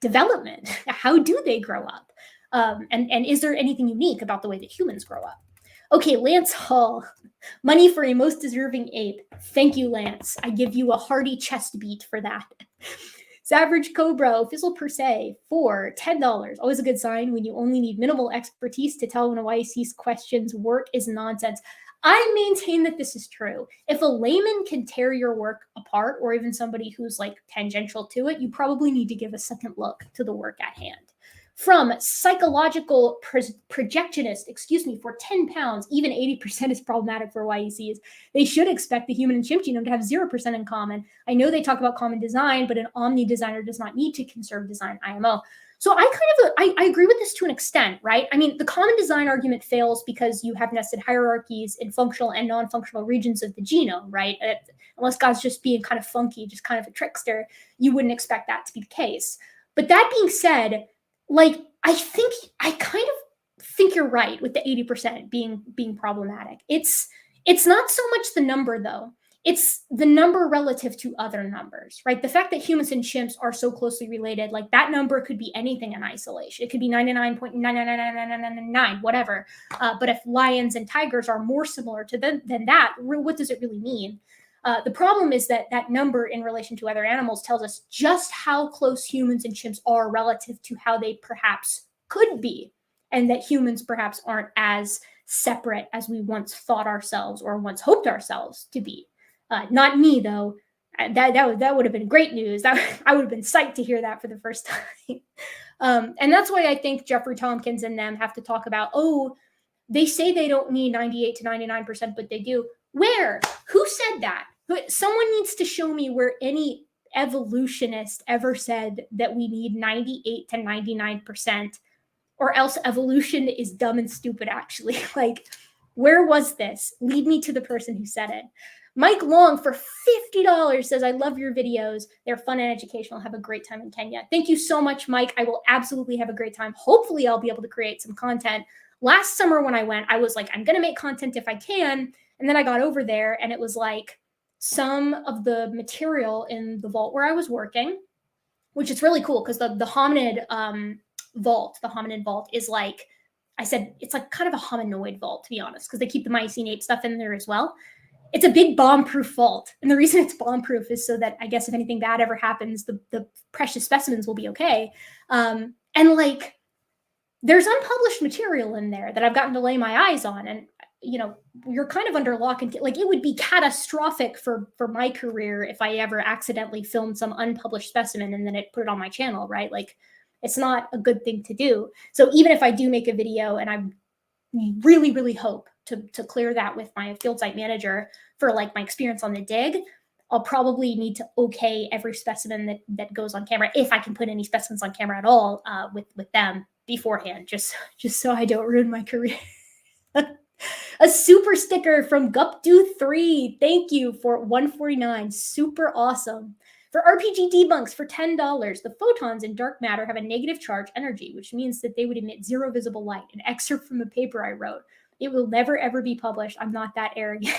development. How do they grow up? And is there anything unique about the way that humans grow up? Okay, Lance Hall, money for a most deserving ape. Thank you, Lance. I give you a hearty chest beat for that. Savage Cobra, Fizzle Per Se, for $10. Always a good sign when you only need minimal expertise to tell when a YC's questions work is nonsense. I maintain that this is true. If a layman can tear your work apart, or even somebody who's like tangential to it, you probably need to give a second look to the work at hand. From Psychological Projectionist, for 10 pounds, even 80% is problematic for YECs. They should expect the human and chimp genome to have 0% in common. I know they talk about common design, but an omni designer does not need to conserve design IMO. So I agree with this to an extent, right? I mean, the common design argument fails because you have nested hierarchies in functional and non-functional regions of the genome, right? Unless God's just being kind of funky, just kind of a trickster, you wouldn't expect that to be the case. But that being said, like, I kind of think you're right with the 80% being problematic. It's not so much the number though. It's the number relative to other numbers, right? The fact that humans and chimps are so closely related, like that number could be anything in isolation. It could be 99.99999, whatever. But if lions and tigers are more similar to them than that, what does it really mean? The problem is that that number in relation to other animals tells us just how close humans and chimps are relative to how they perhaps could be, and that humans perhaps aren't as separate as we once thought ourselves or once hoped ourselves to be. Not me, though. That would have been great news. I would have been psyched to hear that for the first time. And that's why I think Jeffrey Tompkins and them have to talk about, oh, they say they don't need 98 to 99%, but they do. Where? Who said that? Someone needs to show me where any evolutionist ever said that we need 98 to 99%, or else evolution is dumb and stupid, actually. Like, where was this? Lead me to the person who said it. Mike Long for $50 says, I love your videos. They're fun and educational. Have a great time in Kenya. Thank you so much, Mike. I will absolutely have a great time. Hopefully I'll be able to create some content. Last summer when I went, I was like, I'm going to make content if I can. And then I got over there and it was like some of the material in the vault where I was working, which is really cool because the hominid hominid vault is like, I said, it's like kind of a hominoid vault, to be honest, because they keep the Miocene ape stuff in there as well. It's a big bomb-proof vault. And the reason it's bomb-proof is so that I guess if anything bad ever happens, the precious specimens will be okay. And like, there's unpublished material in there that I've gotten to lay my eyes on. And, you know, you're kind of under lock and like, it would be catastrophic for my career if I ever accidentally filmed some unpublished specimen and then it put it on my channel, right? Like, it's not a good thing to do. So even if I do make a video, and I really, really hope to clear that with my field site manager for like my experience on the dig, I'll probably need to okay every specimen that goes on camera, if I can put any specimens on camera at all, with them beforehand, just so I don't ruin my career. A super sticker from Gupdo3. Thank you for $149. Super awesome. For RPG Debunks for $10, the photons in dark matter have a negative charge energy, which means that they would emit zero visible light. An excerpt from a paper I wrote. It will never, ever be published. I'm not that arrogant.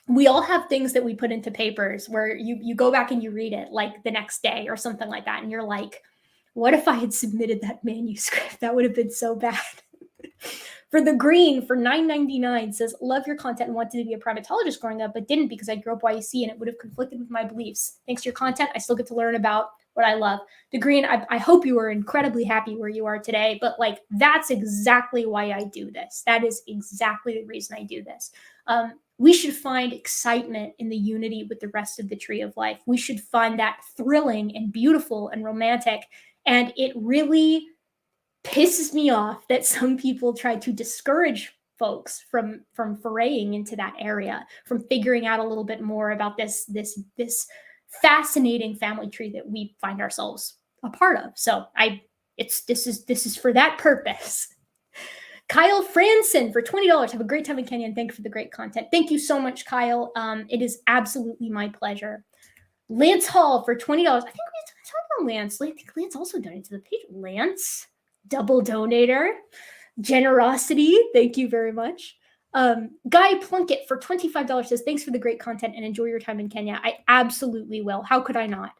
We all have things that we put into papers where you go back and you read it like the next day or something like that. And you're like, what if I had submitted that manuscript? That would have been so bad. For the green, for $9.99, says, love your content and wanted to be a primatologist growing up, but didn't because I grew up YEC and it would have conflicted with my beliefs. Thanks to your content, I still get to learn about what I love. The green, I hope you are incredibly happy where you are today, but like, that's exactly why I do this. That is exactly the reason I do this. We should find excitement in the unity with the rest of the tree of life. We should find that thrilling and beautiful and romantic. And it really pisses me off that some people try to discourage folks from foraying into that area, from figuring out a little bit more about this fascinating family tree that we find ourselves a part of. So this is for that purpose. Kyle Franson for $20. Have a great time in Kenya and thank you for the great content. Thank you so much, Kyle. It is absolutely my pleasure. Lance Hall for $20. I think we talked about Lance. I think Lance also donated to the page. Lance, double donator. Generosity. Thank you very much. Guy Plunkett for $25 says, thanks for the great content and enjoy your time in Kenya. I absolutely will. How could I not?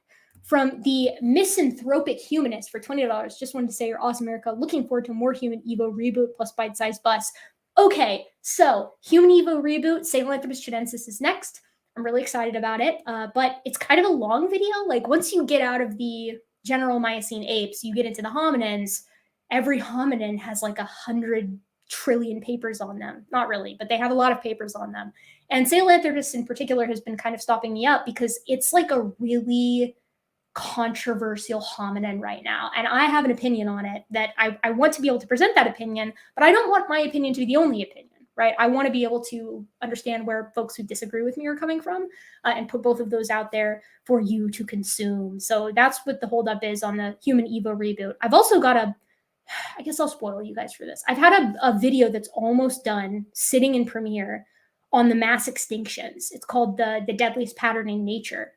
From the Misanthropic Humanist for $20, just wanted to say you're awesome, Erica. Looking forward to more Human Evo reboot plus bite-sized bus. Okay, so Human Evo reboot, Sahelanthropus chilensis is next. I'm really excited about it, but it's kind of a long video. Like once you get out of the general Miocene apes, you get into the hominins. Every hominin has like 100 trillion papers on them. Not really, but they have a lot of papers on them. And Sahelanthropus in particular has been kind of stopping me up because it's like a really controversial hominin right now. And I have an opinion on it that I want to be able to present that opinion, but I don't want my opinion to be the only opinion, right? I want to be able to understand where folks who disagree with me are coming from and put both of those out there for you to consume. So that's what the holdup is on the Human Evo reboot. I've also got I guess I'll spoil you guys for this. I've had a video that's almost done sitting in Premiere on the mass extinctions. It's called the Deadliest Pattern in Nature.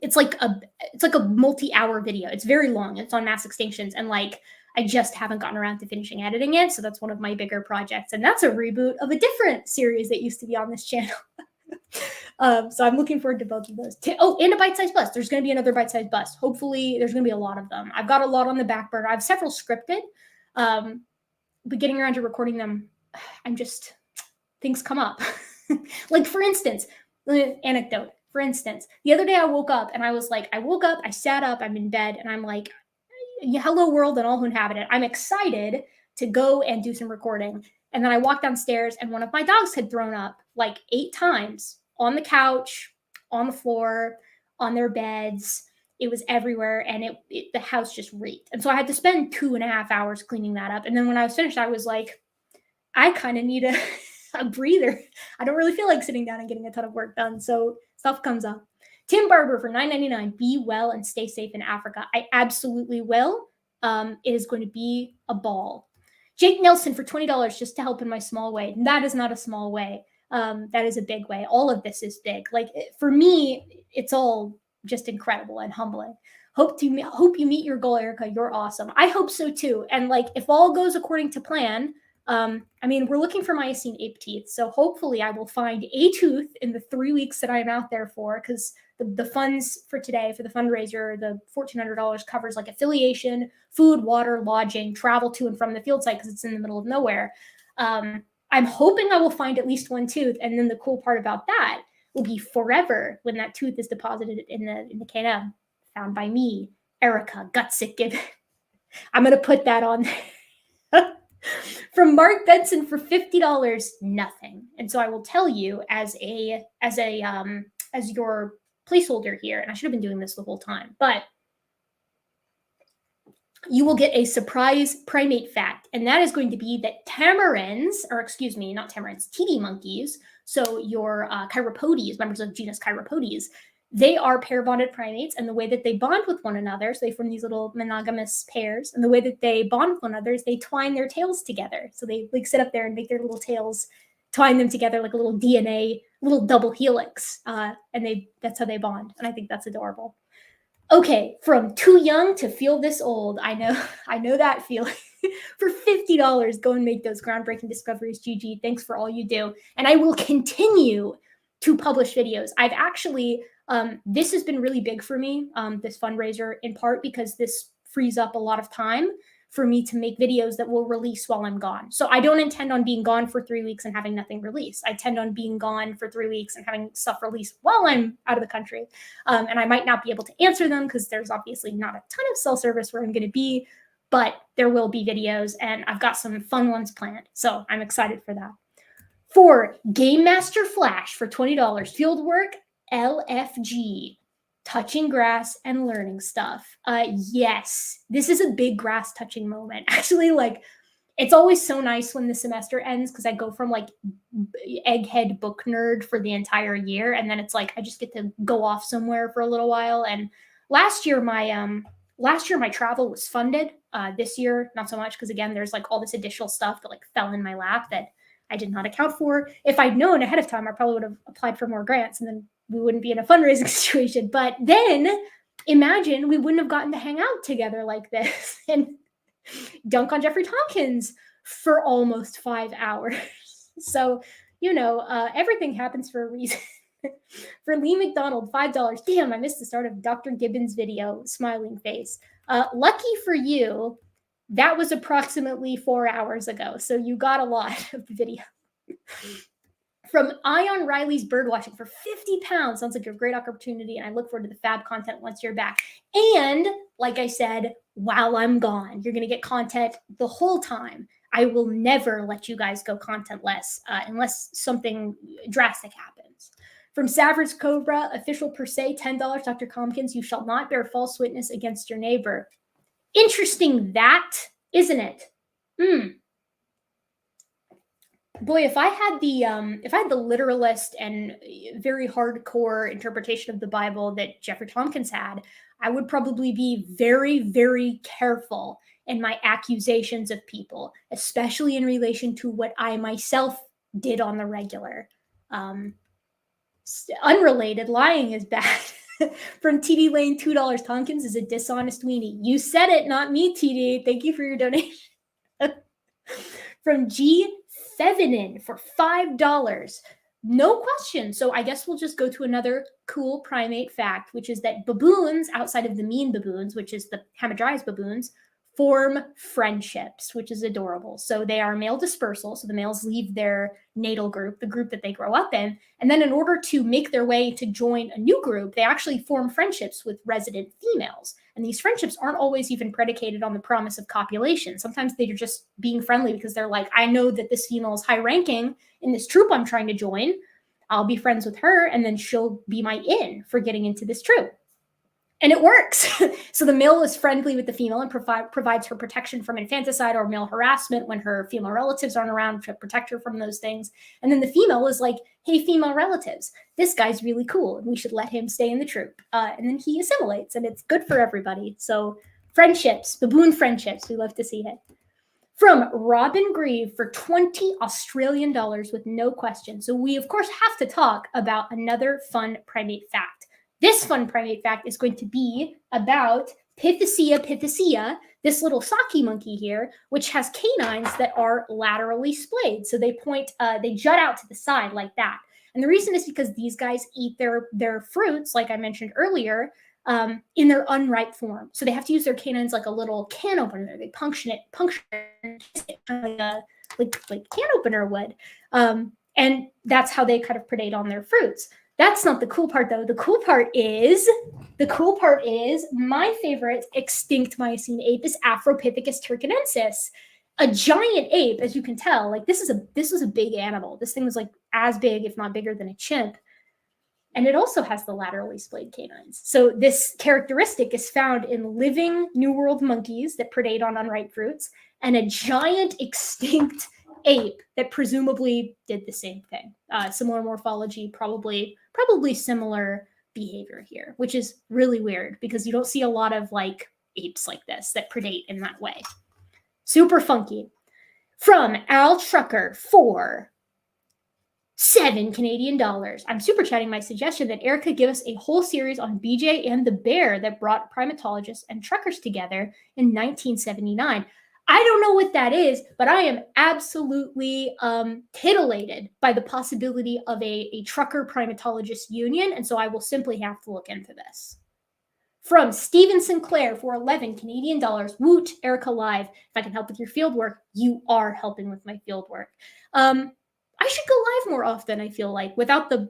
It's like a multi-hour video. It's very long. It's on mass extinctions. And like, I just haven't gotten around to finishing editing it. So that's one of my bigger projects. And that's a reboot of a different series that used to be on this channel. So I'm looking forward to both of those. And a bite-sized bust. There's going to be another bite-sized bust. Hopefully there's going to be a lot of them. I've got a lot on the back burner. I have several scripted, but getting around to recording them, things come up. Like, for instance, anecdote. For instance, the other day I woke up and I was like, I sat up, I'm in bed, and I'm like, hello world and all who inhabit it. I'm excited to go and do some recording. And then I walked downstairs and one of my dogs had thrown up like 8 times on the couch, on the floor, on their beds. It was everywhere, and the house just reeked. And so I had to spend 2.5 hours cleaning that up. And then when I was finished, I was like, I kind of need a breather. I don't really feel like sitting down and getting a ton of work done. So stuff comes up. Tim Barber for $9.99. Be well and stay safe in Africa. I absolutely will. It is going to be a ball. Jake Nelson for $20 just to help in my small way. That is not a small way. That is a big way. All of this is big. Like, for me, it's all just incredible and humbling. Hope you meet your goal, Erica. You're awesome. I hope so too. And like, if all goes according to plan, I mean, we're looking for Miocene ape teeth. So hopefully I will find a tooth in the 3 weeks that I'm out there for, because the funds for today for the fundraiser, the $1,400 covers like affiliation, food, water, lodging, travel to and from the field site because it's in the middle of nowhere. I'm hoping I will find at least one tooth. And then the cool part about that will be forever when that tooth is deposited in the K&M, found by me, Erica Gutsick Gibbon. I'm going to put that on there. From Mark Benson for $50, nothing. And so I will tell you as your placeholder here, and I should have been doing this the whole time, but you will get a surprise primate fact, and that is going to be that tamarins, or excuse me, not tamarins, TD monkeys, so your chiropodes, members of genus Chiropodes, they are pair-bonded primates, and the way that they bond with one another, so they form these little monogamous pairs, and the way that they bond with one another is they twine their tails together. So they like sit up there and make their little tails, twine them together like a little DNA, little double helix, and that's how they bond. And I think that's adorable. Okay, from too young to feel this old, I know that feeling. For $50, go and make those groundbreaking discoveries, Gigi. Thanks for all you do, and I will continue to publish videos. I've actually, this has been really big for me, this fundraiser, in part because this frees up a lot of time for me to make videos that will release while I'm gone. So I don't intend on being gone for 3 weeks and having nothing release. I intend on being gone for 3 weeks and having stuff released while I'm out of the country. And I might not be able to answer them because there's obviously not a ton of cell service where I'm going to be, but there will be videos and I've got some fun ones planned. So I'm excited for that. For Game Master Flash for $20, FIELDWORK LFG. Touching grass and learning stuff. Yes, this is a big grass touching moment. Actually, like, it's always so nice when the semester ends because I go from like egghead book nerd for the entire year, and then it's like I just get to go off somewhere for a little while. And last year my travel was funded. This year, not so much, because again, there's like all this additional stuff that like fell in my lap that I did not account for. If I'd known ahead of time, I probably would have applied for more grants, and then we wouldn't be in a fundraising situation. But then imagine we wouldn't have gotten to hang out together like this and dunk on Jeffrey Tompkins for almost 5 hours. So, everything happens for a reason. For Lee McDonald, $5. Damn, I missed the start of Dr. Gibbons' video, smiling face. Lucky for you, that was approximately 4 hours ago. So you got a lot of the video. From Ion Riley's Birdwatching for 50 pounds. Sounds like a great opportunity, and I look forward to the fab content once you're back. And like I said, while I'm gone, you're going to get content the whole time. I will never let you guys go contentless unless something drastic happens. From Savage Cobra, official per se, $10, Dr. Tompkins, you shall not bear false witness against your neighbor. Interesting that, isn't it? Boy, if I had the literalist and very hardcore interpretation of the Bible that Jeffrey Tompkins had, I would probably be very, very careful in my accusations of people, especially in relation to what I myself did on the regular. Unrelated, lying is bad. From TD Lane, $2, Tompkins is a dishonest weenie. You said it, not me, TD. Thank you for your donation. From G. Fevenin for $5. No question. So I guess we'll just go to another cool primate fact, which is that baboons, outside of the mean baboons, which is the Hamadryas baboons, form friendships, which is adorable. So they are male dispersal. So the males leave their natal group, the group that they grow up in. And then in order to make their way to join a new group, they actually form friendships with resident females. And these friendships aren't always even predicated on the promise of copulation. Sometimes they're just being friendly because they're like, I know that this female is high ranking in this troop I'm trying to join. I'll be friends with her, and then she'll be my in for getting into this troop. And it works. So the male is friendly with the female and provides her protection from infanticide or male harassment when her female relatives aren't around to protect her from those things. And then the female is like, hey, female relatives, this guy's really cool and we should let him stay in the troop. And then he assimilates and it's good for everybody. So friendships, baboon friendships, we love to see it. From Robin Grieve for 20 Australian dollars with no question. So we, of course, have to talk about another fun primate fact. This fun primate fact is going to be about Pithecea, this little Saki monkey here, which has canines that are laterally splayed. So they jut out to the side like that. And the reason is because these guys eat their fruits, like I mentioned earlier, in their unripe form. So they have to use their canines like a little can opener. They puncture it like can opener would. And that's how they kind of predate on their fruits. That's not the cool part, though. The cool part is my favorite extinct Miocene ape is Afropithecus turkinensis, a giant ape, as you can tell. Like this was a big animal. This thing was like as big, if not bigger, than a chimp. And it also has the laterally splayed canines. So this characteristic is found in living New World monkeys that predate on unripe fruits and a giant extinct ape that presumably did the same thing. Similar morphology, probably similar behavior here, which is really weird because you don't see a lot of like apes like this that predate in that way. Super funky. From Al Trucker for $7 Canadian. I'm super chatting my suggestion that Erica give us a whole series on BJ and the bear that brought primatologists and truckers together in 1979. I don't know what that is, but I am absolutely titillated by the possibility of a trucker primatologist union, and so I will simply have to look into this. From Stephen Sinclair for $11 Canadian. Woot, Erica Live. If I can help with your field work, you are helping with my field work. I should go live more often, I feel like, without the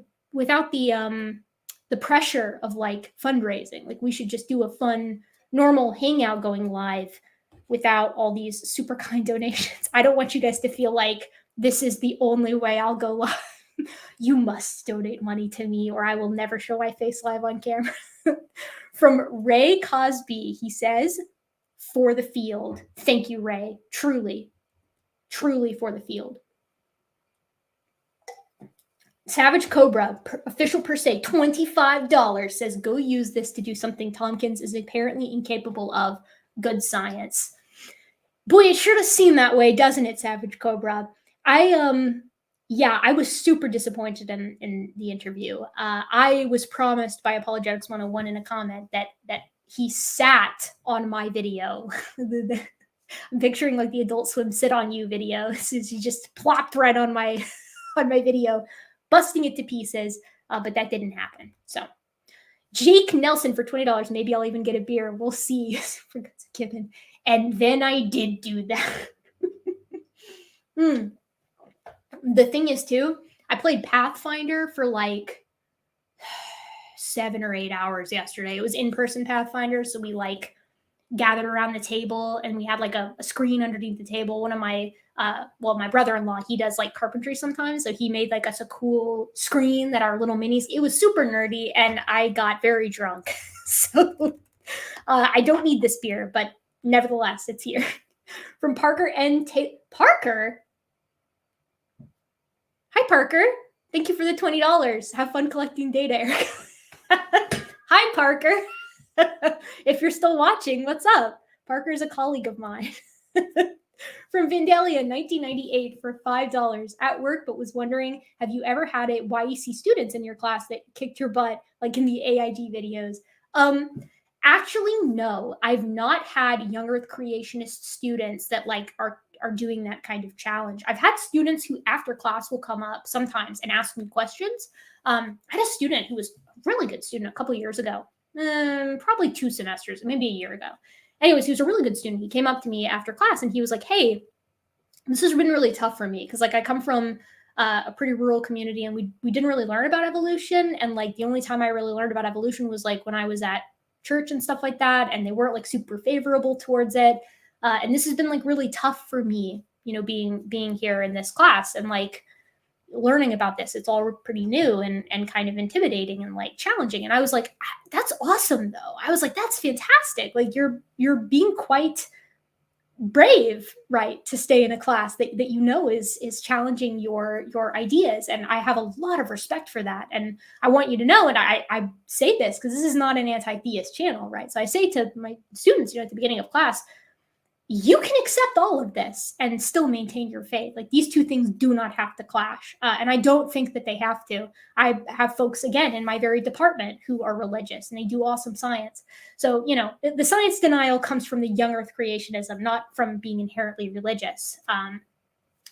pressure of like fundraising. Like we should just do a fun, normal hangout going live without all these super kind donations. I don't want you guys to feel like this is the only way I'll go live. You must donate money to me or I will never show my face live on camera. From Ray Cosby, he says, for the field. Thank you, Ray. Truly, truly for the field. Savage Cobra, official per se, $25, says, go use this to do something Tompkins is apparently incapable of. Good science. Boy, it sure does seem that way, doesn't it, Savage Cobra? I was super disappointed in the interview. I was promised by Apologetics 101 in a comment that he sat on my video. I'm picturing like the Adult Swim Sit on You video. He just plopped right on my video, busting it to pieces, but that didn't happen. So Jake Nelson for $20. Maybe I'll even get a beer. We'll see. Forgot's given. And then I did do that. The thing is, too, I played Pathfinder for like 7 or 8 hours yesterday. It was in-person Pathfinder, so we like gathered around the table and we had like a screen underneath the table. One of my my brother-in-law, he does like carpentry sometimes, so he made like us a cool screen that our little minis. It was super nerdy and I got very drunk. So I don't need this beer, but nevertheless, it's here. From Parker N. Parker? Hi, Parker. Thank you for the $20. Have fun collecting data, Eric. Hi, Parker. If you're still watching, what's up? Parker is a colleague of mine. From Vandalia, 1998 for $5 at work, but was wondering, have you ever had a YEC students in your class that kicked your butt, like in the AIG videos? Actually, no. I've not had young Earth creationist students that like are doing that kind of challenge. I've had students who after class will come up sometimes and ask me questions. I had a student who was a really good student a couple of years ago, probably 2 semesters, maybe a year ago. Anyways, he was a really good student. He came up to me after class and he was like, hey, this has been really tough for me because like I come from a pretty rural community and we didn't really learn about evolution. And like the only time I really learned about evolution was like when I was at church and stuff like that. And they weren't like super favorable towards it. And this has been like really tough for me, you know, being here in this class and like learning about this. It's all pretty new and kind of intimidating and like challenging. And I was like, that's awesome though. I was like, that's fantastic. Like you're being quite brave, right, to stay in a class that you know is challenging your ideas. And I have a lot of respect for that. And I want you to know, and I say this because this is not an anti-theist channel, right? So I say to my students, you know, at the beginning of class, you can accept all of this and still maintain your faith. Like these two things do not have to clash. And I don't think that they have to. I have folks, again, in my very department who are religious and they do awesome science. So, you know, the science denial comes from the young earth creationism, not from being inherently religious,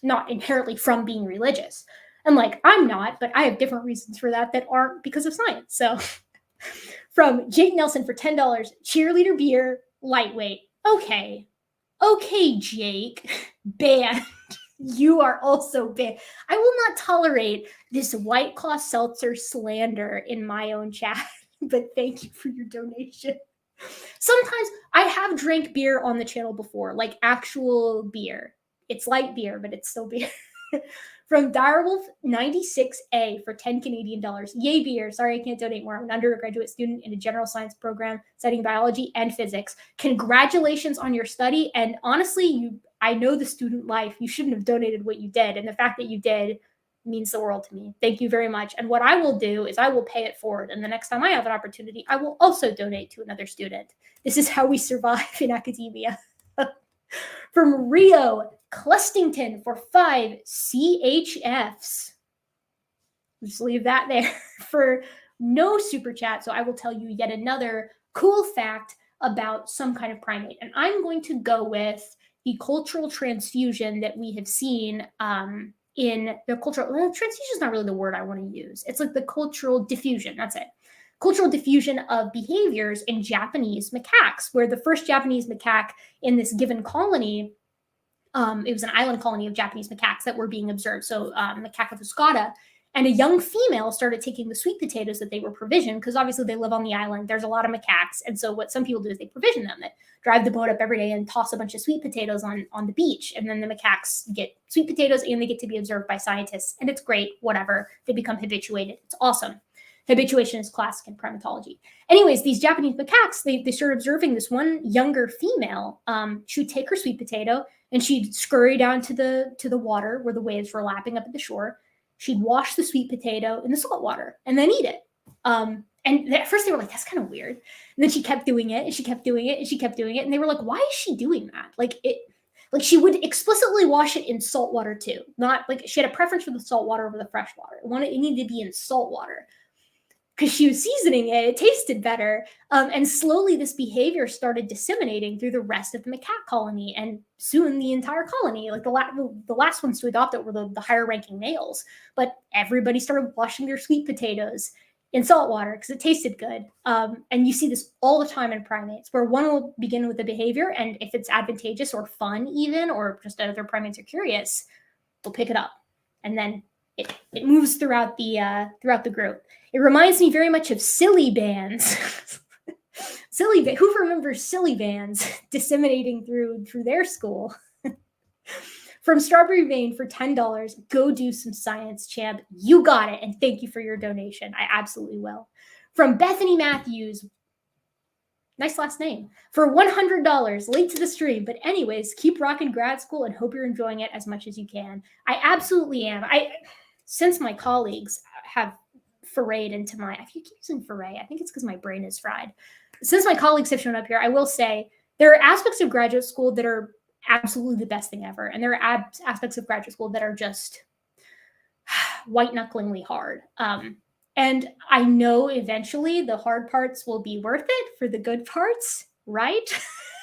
not inherently from being religious. And like, I'm not, but I have different reasons for that aren't because of science. So from Jake Nelson for $10, cheerleader beer, lightweight. Okay, Jake, banned. You are also banned. I will not tolerate this White Claw seltzer slander in my own chat, but thank you for your donation. Sometimes I have drank beer on the channel before, like actual beer. It's light beer, but it's still beer. From Direwolf 96A for 10 Canadian dollars. Yay, beer. Sorry, I can't donate more. I'm an undergraduate student in a general science program studying biology and physics. Congratulations on your study. And honestly, I know the student life. You shouldn't have donated what you did. And the fact that you did means the world to me. Thank you very much. And what I will do is I will pay it forward. And the next time I have an opportunity, I will also donate to another student. This is how we survive in academia. From Rio Clustington for 5 CHFs. Just leave that there for no super chat. So I will tell you yet another cool fact about some kind of primate. And I'm going to go with the cultural transfusion that we have seen in the cultural, transfusion is not really the word I want to use. It's like the cultural diffusion. That's it. Cultural diffusion of behaviors in Japanese macaques, where the first Japanese macaque in this given colony, it was an island colony of Japanese macaques that were being observed. So macaque fuscata, and a young female started taking the sweet potatoes that they were provisioned, because obviously they live on the island. There's a lot of macaques. And so what some people do is they provision them. They drive the boat up every day and toss a bunch of sweet potatoes on the beach. And then the macaques get sweet potatoes and they get to be observed by scientists. And it's great, whatever. They become habituated. It's awesome. Habituation is classic in primatology. Anyways, these Japanese macaques, they started observing this one younger female. She would take her sweet potato and she'd scurry down to the water where the waves were lapping up at the shore. She'd wash the sweet potato in the salt water and then eat it. And at first they were like, that's kind of weird. And then she kept doing it and she kept doing it and she kept doing it. And they were like, why is she doing that? Like she would explicitly wash it in salt water too. Not like she had a preference for the salt water over the fresh water. It needed to be in salt water. Because she was seasoning it, it tasted better. And slowly this behavior started disseminating through the rest of the macaque colony, and soon the entire colony. Like the last ones to adopt it were the higher ranking males. But everybody started washing their sweet potatoes in salt water because it tasted good. And you see this all the time in primates, where one will begin with the behavior, and if it's advantageous or fun even, or just other primates are curious, they'll pick it up. And then it moves throughout the group. It reminds me very much of silly bands. Who remembers silly bands disseminating through their school? From Strawberry Vein for $10, go do some science, champ. You got it, and thank you for your donation. I absolutely will. From Bethany Matthews, nice last name, for $100, late to the stream. But anyways, keep rocking grad school and hope you're enjoying it as much as you can. I absolutely am. Since my colleagues have forayed into I keep using foray. I think it's because my brain is fried. Since my colleagues have shown up here, I will say there are aspects of graduate school that are absolutely the best thing ever. And there are aspects of graduate school that are just white-knucklingly hard. And I know eventually the hard parts will be worth it for the good parts, right?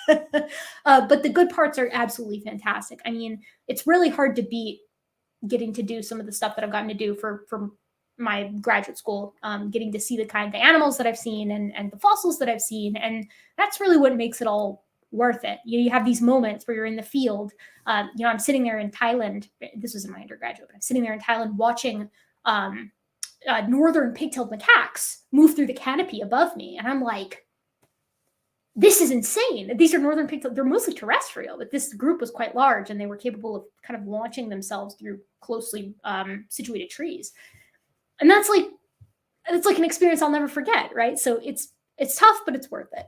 But the good parts are absolutely fantastic. I mean, it's really hard to beat getting to do some of the stuff that I've gotten to do for my graduate school, getting to see the kind of animals that I've seen and the fossils that I've seen. And that's really what makes it all worth it. You have these moments where you're in the field. I'm sitting there in Thailand. This was in my undergraduate, but I'm sitting there in Thailand watching northern pigtailed macaques move through the canopy above me. And I'm like, this is insane. These are northern pigtail. They're mostly terrestrial, but this group was quite large and they were capable of kind of launching themselves through closely situated trees. And it's like an experience I'll never forget, right? So it's tough, but it's worth it.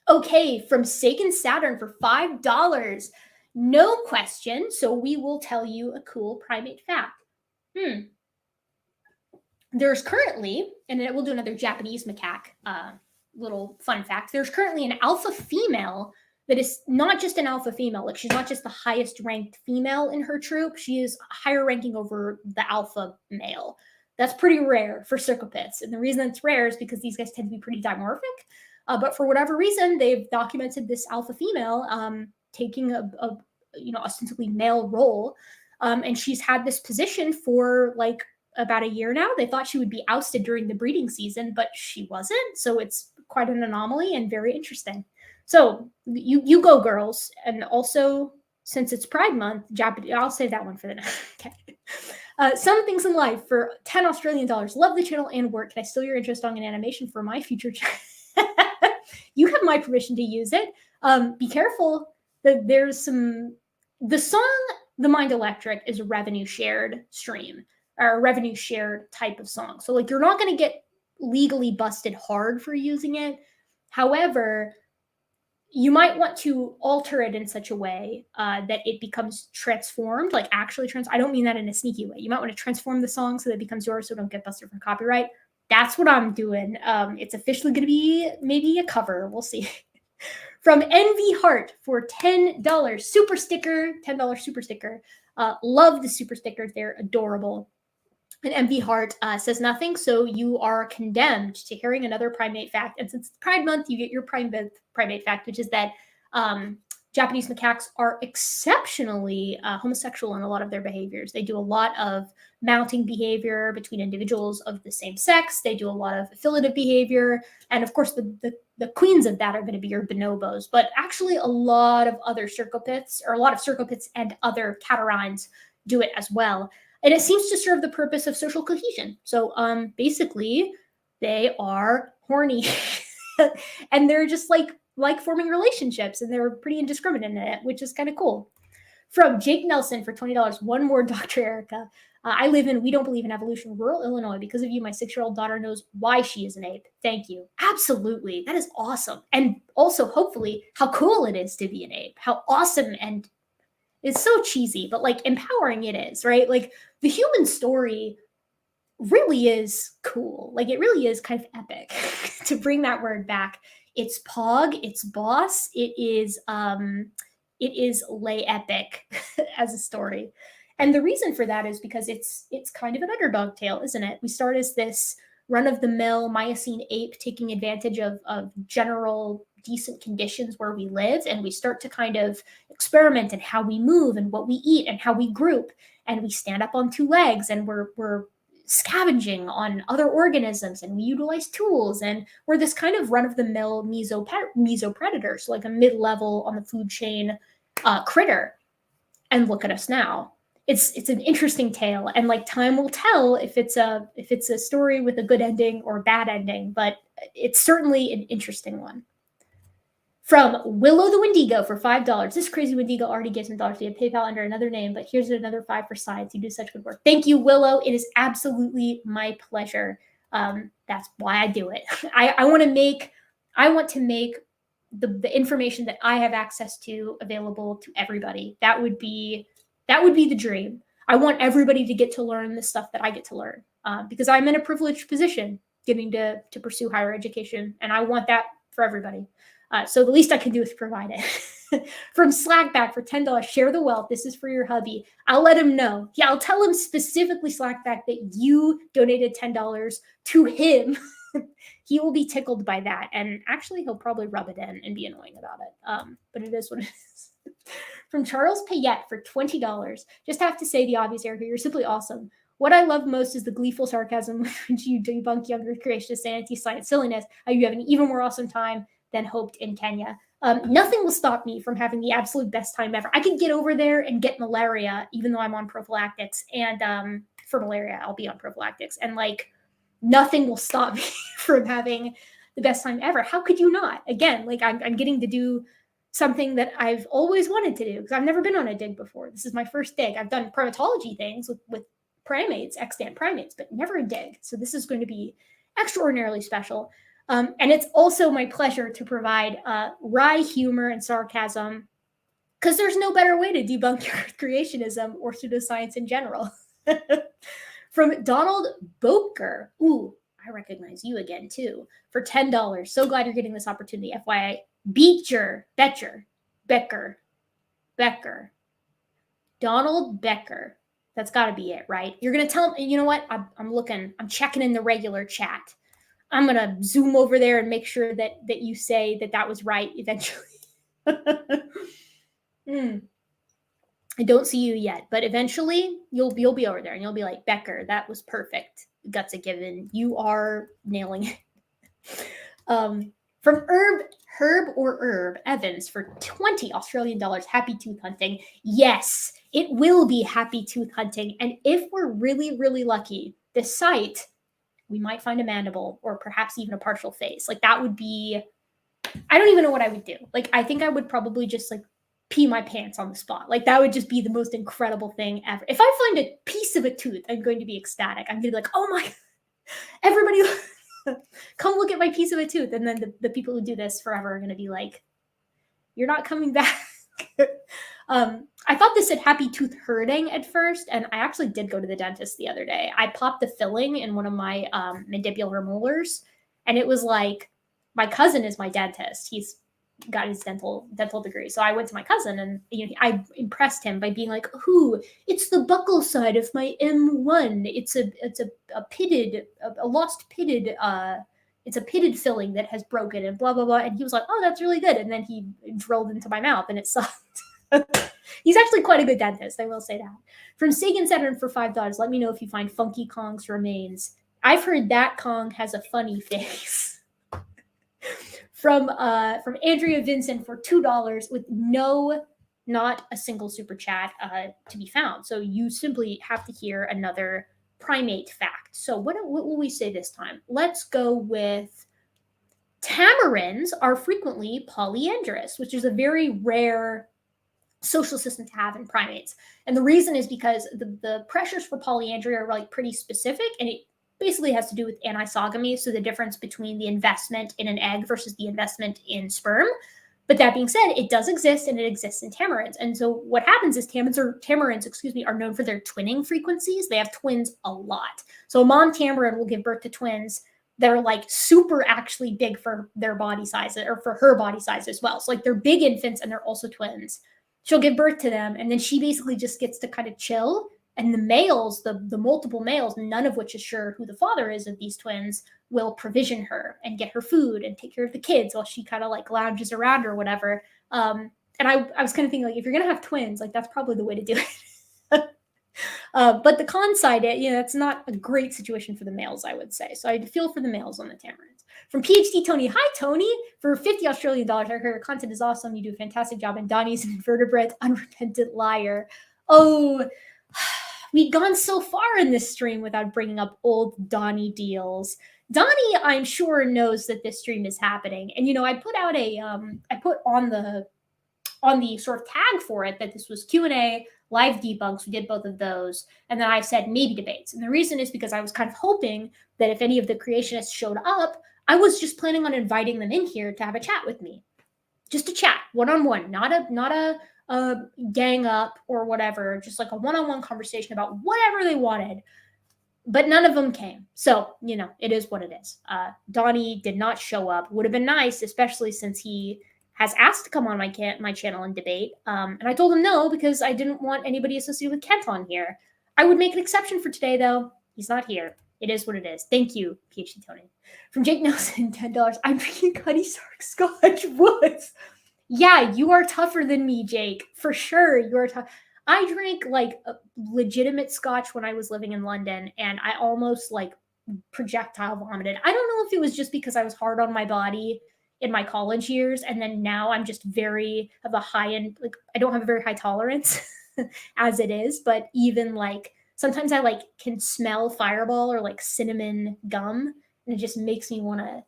Okay, from Seiken Saturn for $5. No question. So we will tell you a cool primate fact. There's currently, and we'll do another Japanese macaque little fun fact. There's currently an alpha female that is not just an alpha female. Like, she's not just the highest ranked female in her troop. She is higher ranking over the alpha male. That's pretty rare for cercopiths. And the reason it's rare is because these guys tend to be pretty dimorphic. But for whatever reason, they've documented this alpha female taking a ostensibly male role. And she's had this position for like about a year now. They thought she would be ousted during the breeding season, but she wasn't. So it's quite an anomaly and very interesting. So you go, girls. And also, since it's Pride Month, I'll save that one for the next. Okay. Some Things in Life for $10 Australian. Love the channel and work. Can I steal your interest on an animation for my future channel? You have my permission to use it. Be careful that there's the song The Mind Electric is a revenue shared stream, or a revenue shared type of song. So like, you're not going to get legally busted hard for using it. However, you might want to alter it in such a way that it becomes transformed, like actually I don't mean that in a sneaky way. You might want to transform the song so that it becomes yours, so don't get busted for copyright. That's what I'm doing. It's officially going to be maybe a cover. We'll see. From Envy Heart for $10 super sticker, $10 super sticker. Love the super stickers. They're adorable. And Envy Heart says nothing, so you are condemned to hearing another primate fact. And since it's Pride Month, you get your primate fact, which is that Japanese macaques are exceptionally homosexual in a lot of their behaviors. They do a lot of mounting behavior between individuals of the same sex. They do a lot of affiliative behavior. And of course, the queens of that are going to be your bonobos. But actually, a lot of other cercopiths, or a lot of cercopiths and other catarrhines do it as well. And it seems to serve the purpose of social cohesion. So basically, they are horny. And they're just like forming relationships, and they're pretty indiscriminate in it, which is kind of cool. From Jake Nelson for $20, one more, Dr. Erica. I live in We Don't Believe in Evolution, rural Illinois. Because of you, my 6-year-old daughter knows why she is an ape. Thank you. Absolutely. That is awesome. And also, hopefully, how cool it is to be an ape. How awesome, and it's so cheesy, but like empowering it is, right? Like, the human story really is cool. Like, it really is kind of epic to bring that word back. It's Pog, it's Boss, it is lay epic as a story. And the reason for that is because it's kind of an underdog tale, isn't it? We start as this run-of-the-mill Miocene ape taking advantage of general decent conditions where we live, and we start to kind of experiment in how we move and what we eat and how we group, and we stand up on 2 legs, and we're scavenging on other organisms, and we utilize tools, and we're this kind of run-of-the-mill mesopredator, so like a mid-level on the food chain critter. And look at us now. It's an interesting tale, and like, time will tell if it's a story with a good ending or a bad ending, but it's certainly an interesting one. From Willow the Wendigo for $5. This crazy Wendigo already gives him dollars via PayPal under another name, but here's another 5 for science. You do such good work. Thank you, Willow. It is absolutely my pleasure. That's why I do it. I want to make the information that I have access to available to everybody. That would be the dream. I want everybody to get to learn the stuff that I get to learn, because I'm in a privileged position getting to pursue higher education, and I want that for everybody. So the least I can do is provide it. From Slackback for $10, share the wealth. This is for your hubby. I'll let him know. Yeah, I'll tell him specifically, Slackback, that you donated $10 to him. He will be tickled by that. And actually, he'll probably rub it in and be annoying about it. But it is what it is. From Charles Payette for $20. Just have to say the obvious, Erica, you're simply awesome. What I love most is the gleeful sarcasm with which you debunk younger creationists and anti-science silliness. You have an even more awesome time than hoped in Kenya. Nothing will stop me from having the absolute best time ever. I could get over there and get malaria, even though I'm on prophylactics. And for malaria, I'll be on prophylactics. And like, nothing will stop me from having the best time ever. How could you not? Again, like I'm getting to do something that I've always wanted to do because I've never been on a dig before. This is my first dig. I've done primatology things with primates, extant primates, but never a dig. So this is going to be extraordinarily special. And it's also my pleasure to provide wry humor and sarcasm because there's no better way to debunk creationism or pseudoscience in general. From Donald Boker. Ooh, I recognize you again too. For $10. So glad you're getting this opportunity. FYI. Becker. Donald Becker. That's got to be it, right? You're going to tell me, you know what? I'm checking in the regular chat. I'm going to zoom over there and make sure that you say that was right eventually. I don't see you yet, but eventually you'll be over there and you'll be like, Becker, that was perfect. Guts a given. You are nailing it. From Herb Evans for $20 Australian. Happy tooth hunting. Yes, it will be happy tooth hunting. And if we're really, really lucky, this site, we might find a mandible or perhaps even a partial face. Like that would be, I don't even know what I would do. Like, I think I would probably just like pee my pants on the spot. Like that would just be the most incredible thing ever. If I find a piece of a tooth, I'm going to be ecstatic. I'm going to be like, oh my, everybody come look at my piece of a tooth. And then the people who do this forever are going to be like, you're not coming back. I thought this said happy tooth hurting at first. And I actually did go to the dentist the other day. I popped the filling in one of my mandibular molars. And it was like, my cousin is my dentist. He's got his dental degree. So I went to my cousin and I impressed him by being like, it's the buccal side of my M1. It's a pitted, a lost pitted, it's a pitted filling that has broken and blah, blah, blah. And he was like, oh, that's really good. And then he drilled into my mouth and it sucked. He's actually quite a good dentist, I will say that. From Sagan Saturn for $5, let me know if you find Funky Kong's remains. I've heard that Kong has a funny face. From Andrea Vincent for $2 with not a single super chat to be found. So you simply have to hear another primate fact. So what will we say this time? Let's go with tamarins are frequently polyandrous, which is a very rare social system to have in primates. And the reason is because the pressures for polyandry are like pretty specific, and it basically has to do with anisogamy, so the difference between the investment in an egg versus the investment in sperm. But that being said, it does exist, and it exists in tamarins. And so what happens is tamarins are known for their twinning frequencies. They have twins a lot. So a mom tamarin will give birth to twins that are like super actually big for their body size, or for her body size as well. So like they're big infants and they're also twins. She'll give birth to them, and then she basically just gets to kind of chill. And the males, the multiple males, none of which is sure who the father is of these twins, will provision her and get her food and take care of the kids while she kind of like lounges around or whatever. And I was kind of thinking, like, if you're going to have twins, like that's probably the way to do it. But the con side, it's not a great situation for the males, I would say. So I feel for the males on the tamarins. From PhD Tony, hi Tony, for $50 Australian. I heard your content is awesome. You do a fantastic job. And Donnie's an invertebrate, unrepentant liar. Oh, we'd gone so far in this stream without bringing up old Donnie deals. Donnie, I'm sure, knows that this stream is happening. And, I put out I put on the sort of tag for it that this was Q&A, live debunks. We did both of those. And then I said maybe debates. And the reason is because I was kind of hoping that if any of the creationists showed up, I was just planning on inviting them in here to have a chat with me. Just a chat, one-on-one, not a gang up or whatever, just like a one-on-one conversation about whatever they wanted. But none of them came. So, it is what it is. Donnie did not show up. Would have been nice, especially since he has asked to come on my channel and debate. And I told him no, because I didn't want anybody associated with Kent on here. I would make an exception for today, though. He's not here. It is what it is. Thank you, PhD Tony. From Jake Nelson, $10. I'm drinking Cuddy Stark Scotch. What? Yeah, you are tougher than me, Jake. For sure, you are tough. I drank like a legitimate scotch when I was living in London, and I almost like projectile vomited. I don't know if it was just because I was hard on my body in my college years. And then now I'm just have a high end, like I don't have a very high tolerance as it is, but even like sometimes I like can smell Fireball or like cinnamon gum, and it just makes me want to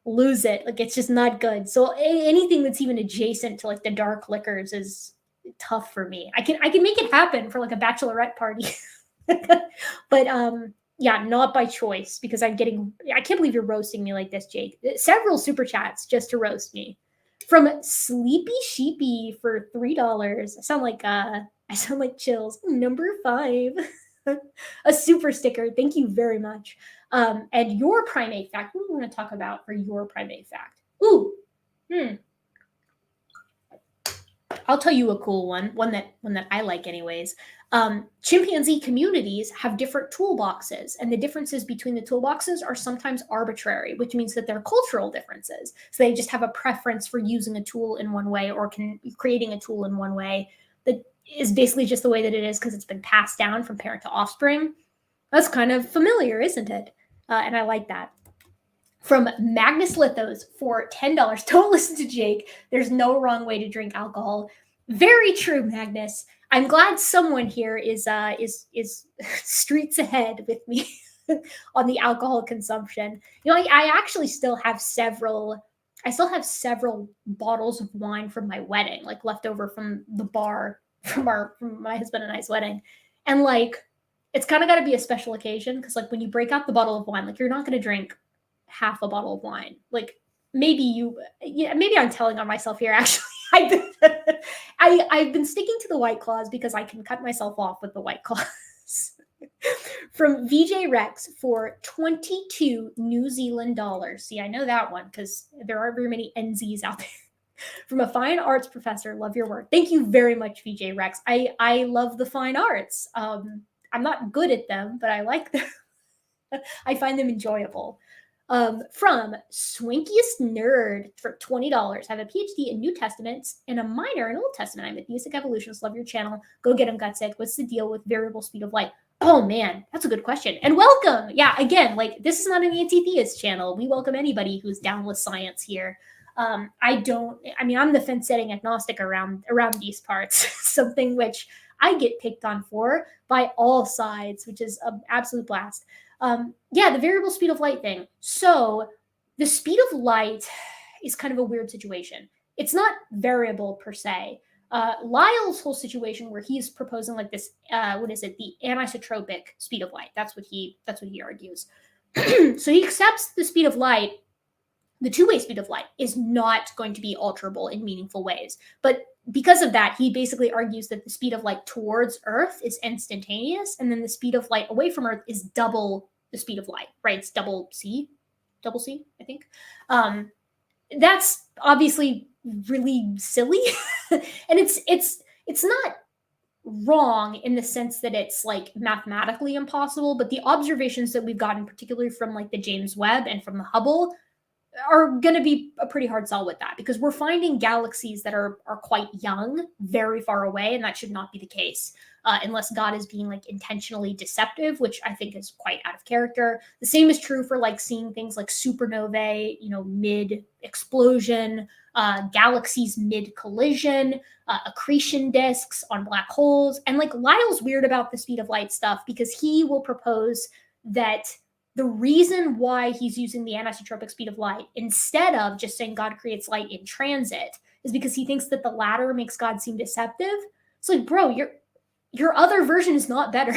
lose it. Like it's just not good. So anything that's even adjacent to like the dark liquors is tough for me. I can make it happen for like a bachelorette party. But yeah, not by choice, because I can't believe you're roasting me like this, Jake. Several super chats just to roast me. From Sleepy Sheepy for $3. I sound like Chills. Number 5. A super sticker. Thank you very much. And your primate fact. What do we want to talk about for your primate fact? Ooh. I'll tell you a cool one that I like anyways. Chimpanzee communities have different toolboxes, and the differences between the toolboxes are sometimes arbitrary, which means that they're cultural differences. So they just have a preference for using a tool in one way or creating a tool in one way that is basically just the way that it is because it's been passed down from parent to offspring. That's kind of familiar, isn't it? And I like that. From Magnus Lithos for $10. Don't listen to Jake. There's no wrong way to drink alcohol. Very true, Magnus. I'm glad someone here is streets ahead with me on the alcohol consumption. You know, I actually still have several bottles of wine from my wedding, like left over from the bar from my husband and I's wedding. And like, it's kind of got to be a special occasion because like when you break out the bottle of wine, like you're not going to drink half a bottle of wine. Like maybe I'm telling on myself here. Actually, I've been sticking to the White Claws because I can cut myself off with the White Claws. From VJ Rex for 22 New Zealand dollars. See, I know that one because there aren't very many NZs out there. From a fine arts professor, love your work. Thank you very much, VJ Rex. I love the fine arts. I'm not good at them, but I like them. I find them enjoyable. From Swinkiest Nerd for $20. I have a PhD in New Testament and a minor in Old Testament. I'm a theistic evolutionist. Love your channel. Go get him, Gutsick. What's the deal with variable speed of light? Oh man, that's a good question. And welcome. Yeah, again, like this is not an anti-theist channel. We welcome anybody who's down with science here. I'm the fence-setting agnostic around these parts, something which I get picked on for by all sides, which is an absolute blast. Yeah, the variable speed of light thing. So the speed of light is kind of a weird situation. It's not variable per se. Lyell's whole situation where he's proposing like this, the anisotropic speed of light. That's what he argues. So he accepts the speed of light. The two-way speed of light is not going to be alterable in meaningful ways. But because of that, he basically argues that the speed of light towards Earth is instantaneous, and then the speed of light away from Earth is double the speed of light, right? It's double C, I think. That's obviously really silly. And it's not wrong in the sense that it's like mathematically impossible, but the observations that we've gotten, particularly from like the James Webb and from the Hubble, are going to be a pretty hard sell with that, because we're finding galaxies that are quite young, very far away, and that should not be the case unless God is being like intentionally deceptive, which I think is quite out of character. The same is true for like seeing things like supernovae, mid-explosion, galaxies mid-collision, accretion disks on black holes. And like Lyell's weird about the speed of light stuff because he will propose that the reason why he's using the anisotropic speed of light instead of just saying God creates light in transit is because he thinks that the latter makes God seem deceptive. It's like, bro, your other version is not better.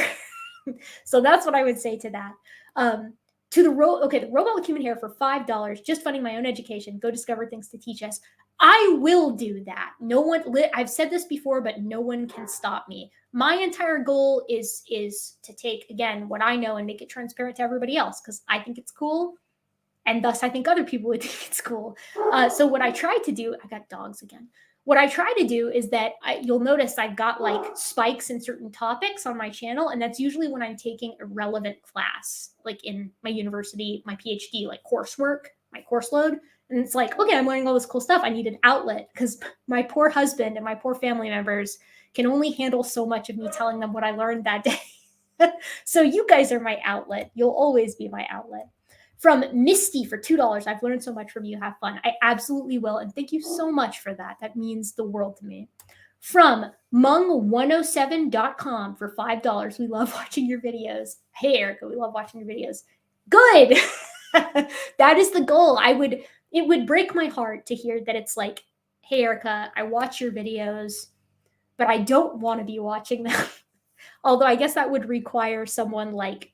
So that's what I would say to that. The robot with human hair for $5, just funding my own education. Go discover things to teach us. I will do that. I've said this before, but no one can stop me. My entire goal is to take, again, what I know and make it transparent to everybody else, because I think it's cool. And thus, I think other people would think it's cool. So what I try to do, I got dogs again. What I try to do is that you'll notice I've got like spikes in certain topics on my channel. And that's usually when I'm taking a relevant class, like in my university, my PhD, like coursework, my course load. And it's like, okay, I'm learning all this cool stuff. I need an outlet because my poor husband and my poor family members can only handle so much of me telling them what I learned that day. So you guys are my outlet. You'll always be my outlet. From Misty for $2. I've learned so much from you. Have fun. I absolutely will. And thank you so much for that. That means the world to me. From Mung107.com for $5. We love watching your videos. Hey, Erica, we love watching your videos. Good. That is the goal. It would break my heart to hear that it's like, hey, Erica, I watch your videos, but I don't want to be watching them. Although I guess that would require someone like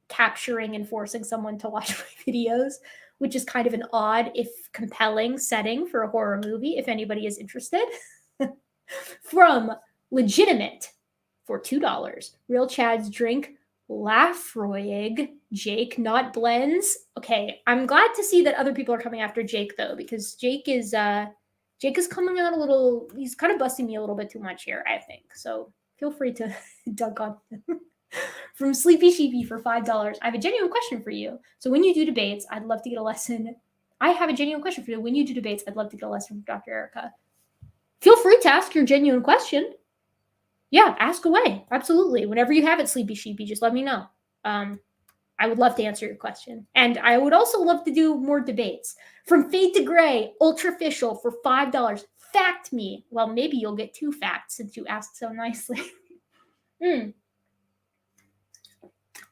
capturing and forcing someone to watch my videos, which is kind of an odd, if compelling setting for a horror movie, if anybody is interested. From Legitimate for $2. Real Chad's drink, Lafroig, Jake, not blends. Okay, I'm glad to see that other people are coming after Jake though, because Jake is coming out a little, he's kind of busting me a little bit too much here, I think. So feel free to dunk on him. From Sleepy Sheepy for $5. I have a genuine question for you. So when you do debates, I'd love to get a lesson. I have a genuine question for you. When you do debates, I'd love to get a lesson from Dr. Erica. Feel free to ask your genuine question. Yeah, ask away. Absolutely. Whenever you have it, Sleepy Sheepy, just let me know. I would love to answer your question. And I would also love to do more debates. From Fade to Gray, Ultraficial for $5. Fact me. Well, maybe you'll get 2 facts since you asked so nicely.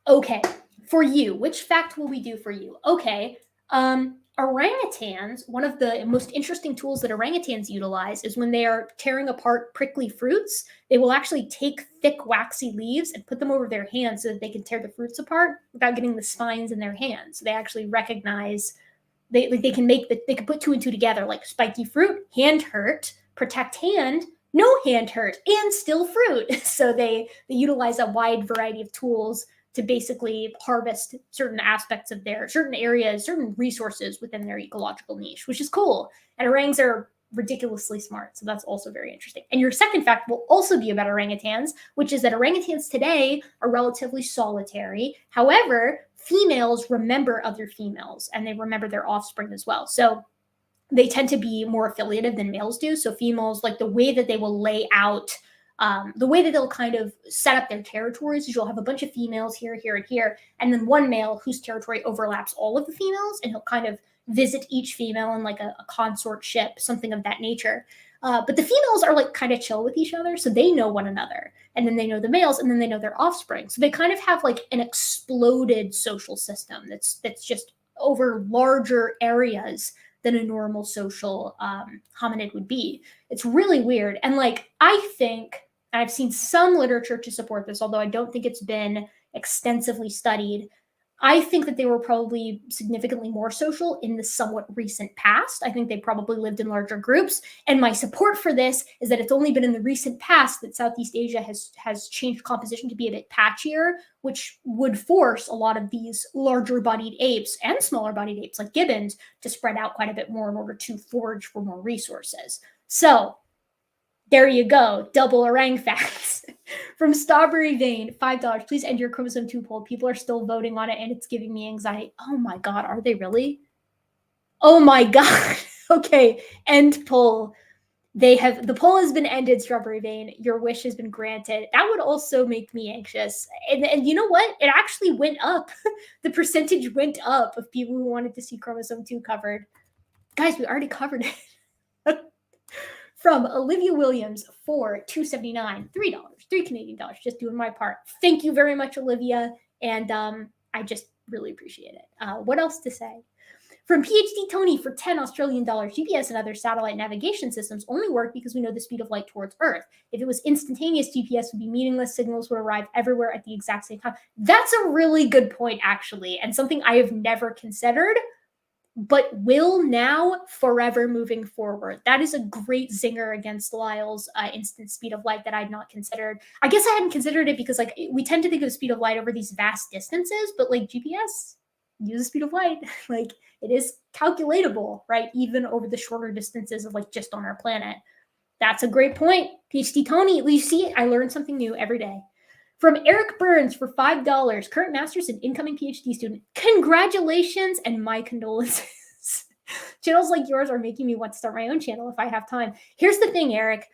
Okay, for you, which fact will we do for you? Okay, orangutans, one of the most interesting tools that orangutans utilize is when they are tearing apart prickly fruits, they will actually take thick waxy leaves and put them over their hands so that they can tear the fruits apart without getting the spines in their hands. So they actually recognize, they can put 2 and 2 together, like spiky fruit, hand hurt, protect hand, no hand hurt, and still fruit. So they utilize a wide variety of tools to basically harvest certain aspects of their certain areas, certain resources within their ecological niche, which is cool. And orangs are ridiculously smart. So that's also very interesting. And your second fact will also be about orangutans, which is that orangutans today are relatively solitary. However, females remember other females and they remember their offspring as well. So they tend to be more affiliative than males do. So females, like the way that they will lay out, the way that they'll kind of set up their territories is you'll have a bunch of females here, here, and here, and then one male whose territory overlaps all of the females, and he'll kind of visit each female in like a consort ship, something of that nature. But the females are like kind of chill with each other, so they know one another, and then they know the males, and then they know their offspring. So they kind of have like an exploded social system that's just over larger areas than a normal social hominid would be. It's really weird. And like, I think, and I've seen some literature to support this, although I don't think it's been extensively studied, I think that they were probably significantly more social in the somewhat recent past. I think they probably lived in larger groups. And my support for this is that it's only been in the recent past that Southeast Asia has changed composition to be a bit patchier, which would force a lot of these larger bodied apes and smaller bodied apes like gibbons to spread out quite a bit more in order to forage for more resources. So there you go, double orang facts. From Strawberry Vein, $5. Please end your Chromosome 2 poll. People are still voting on it and it's giving me anxiety. Oh my God, are they really? Oh my God. Okay, end poll. The poll has been ended, Strawberry Vein. Your wish has been granted. That would also make me anxious. And you know what? It actually went up. The percentage went up of people who wanted to see Chromosome 2 covered. Guys, we already covered it. From Olivia Williams for $2.79, $3, $3 Canadian dollars, just doing my part. Thank you very much, Olivia. And I just really appreciate it. What else to say? From PhD Tony for $10 Australian dollars, GPS and other satellite navigation systems only work because we know the speed of light towards Earth. If it was instantaneous, GPS would be meaningless. Signals would arrive everywhere at the exact same time. That's a really good point, actually, and something I have never considered, but will now forever moving forward. That is a great zinger against Lyle's instant speed of light that I'd not considered. I guess I hadn't considered it because like we tend to think of the speed of light over these vast distances, but like GPS, use the speed of light. Like it is calculatable, right? Even over the shorter distances of like just on our planet. That's a great point. PhD Tony, you see, I learn something new every day. From Eric Burns for $5, current master's and incoming PhD student. Congratulations and my condolences. Channels like yours are making me want to start my own channel if I have time. Here's the thing, Eric.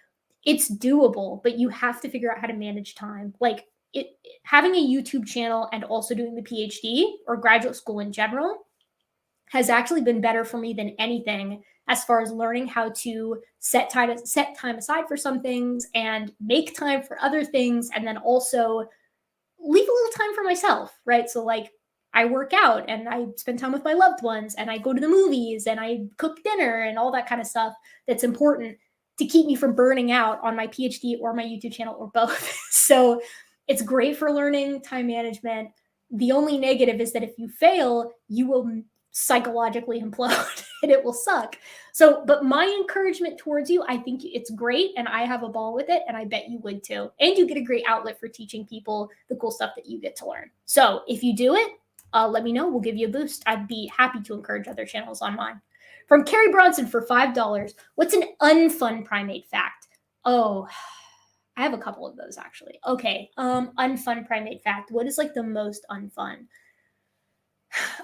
It's doable, but you have to figure out how to manage time. Like having a YouTube channel and also doing the PhD or graduate school in general has actually been better for me than anything as far as learning how to set time aside for some things and make time for other things, and then also leave a little time for myself, right? So like I work out and I spend time with my loved ones and I go to the movies and I cook dinner and all that kind of stuff that's important to keep me from burning out on my PhD or my YouTube channel or both. So it's great for learning time management. The only negative is that if you fail, you will psychologically implode and it will suck. So, but my encouragement towards you, I think it's great and I have a ball with it and I bet you would too. And you get a great outlet for teaching people the cool stuff that you get to learn. So if you do it, let me know. We'll give you a boost. I'd be happy to encourage other channels on mine. From Carrie Bronson for $5. What's an unfun primate fact? Oh, I have a couple of those actually. Okay, unfun primate fact. What is like the most unfun?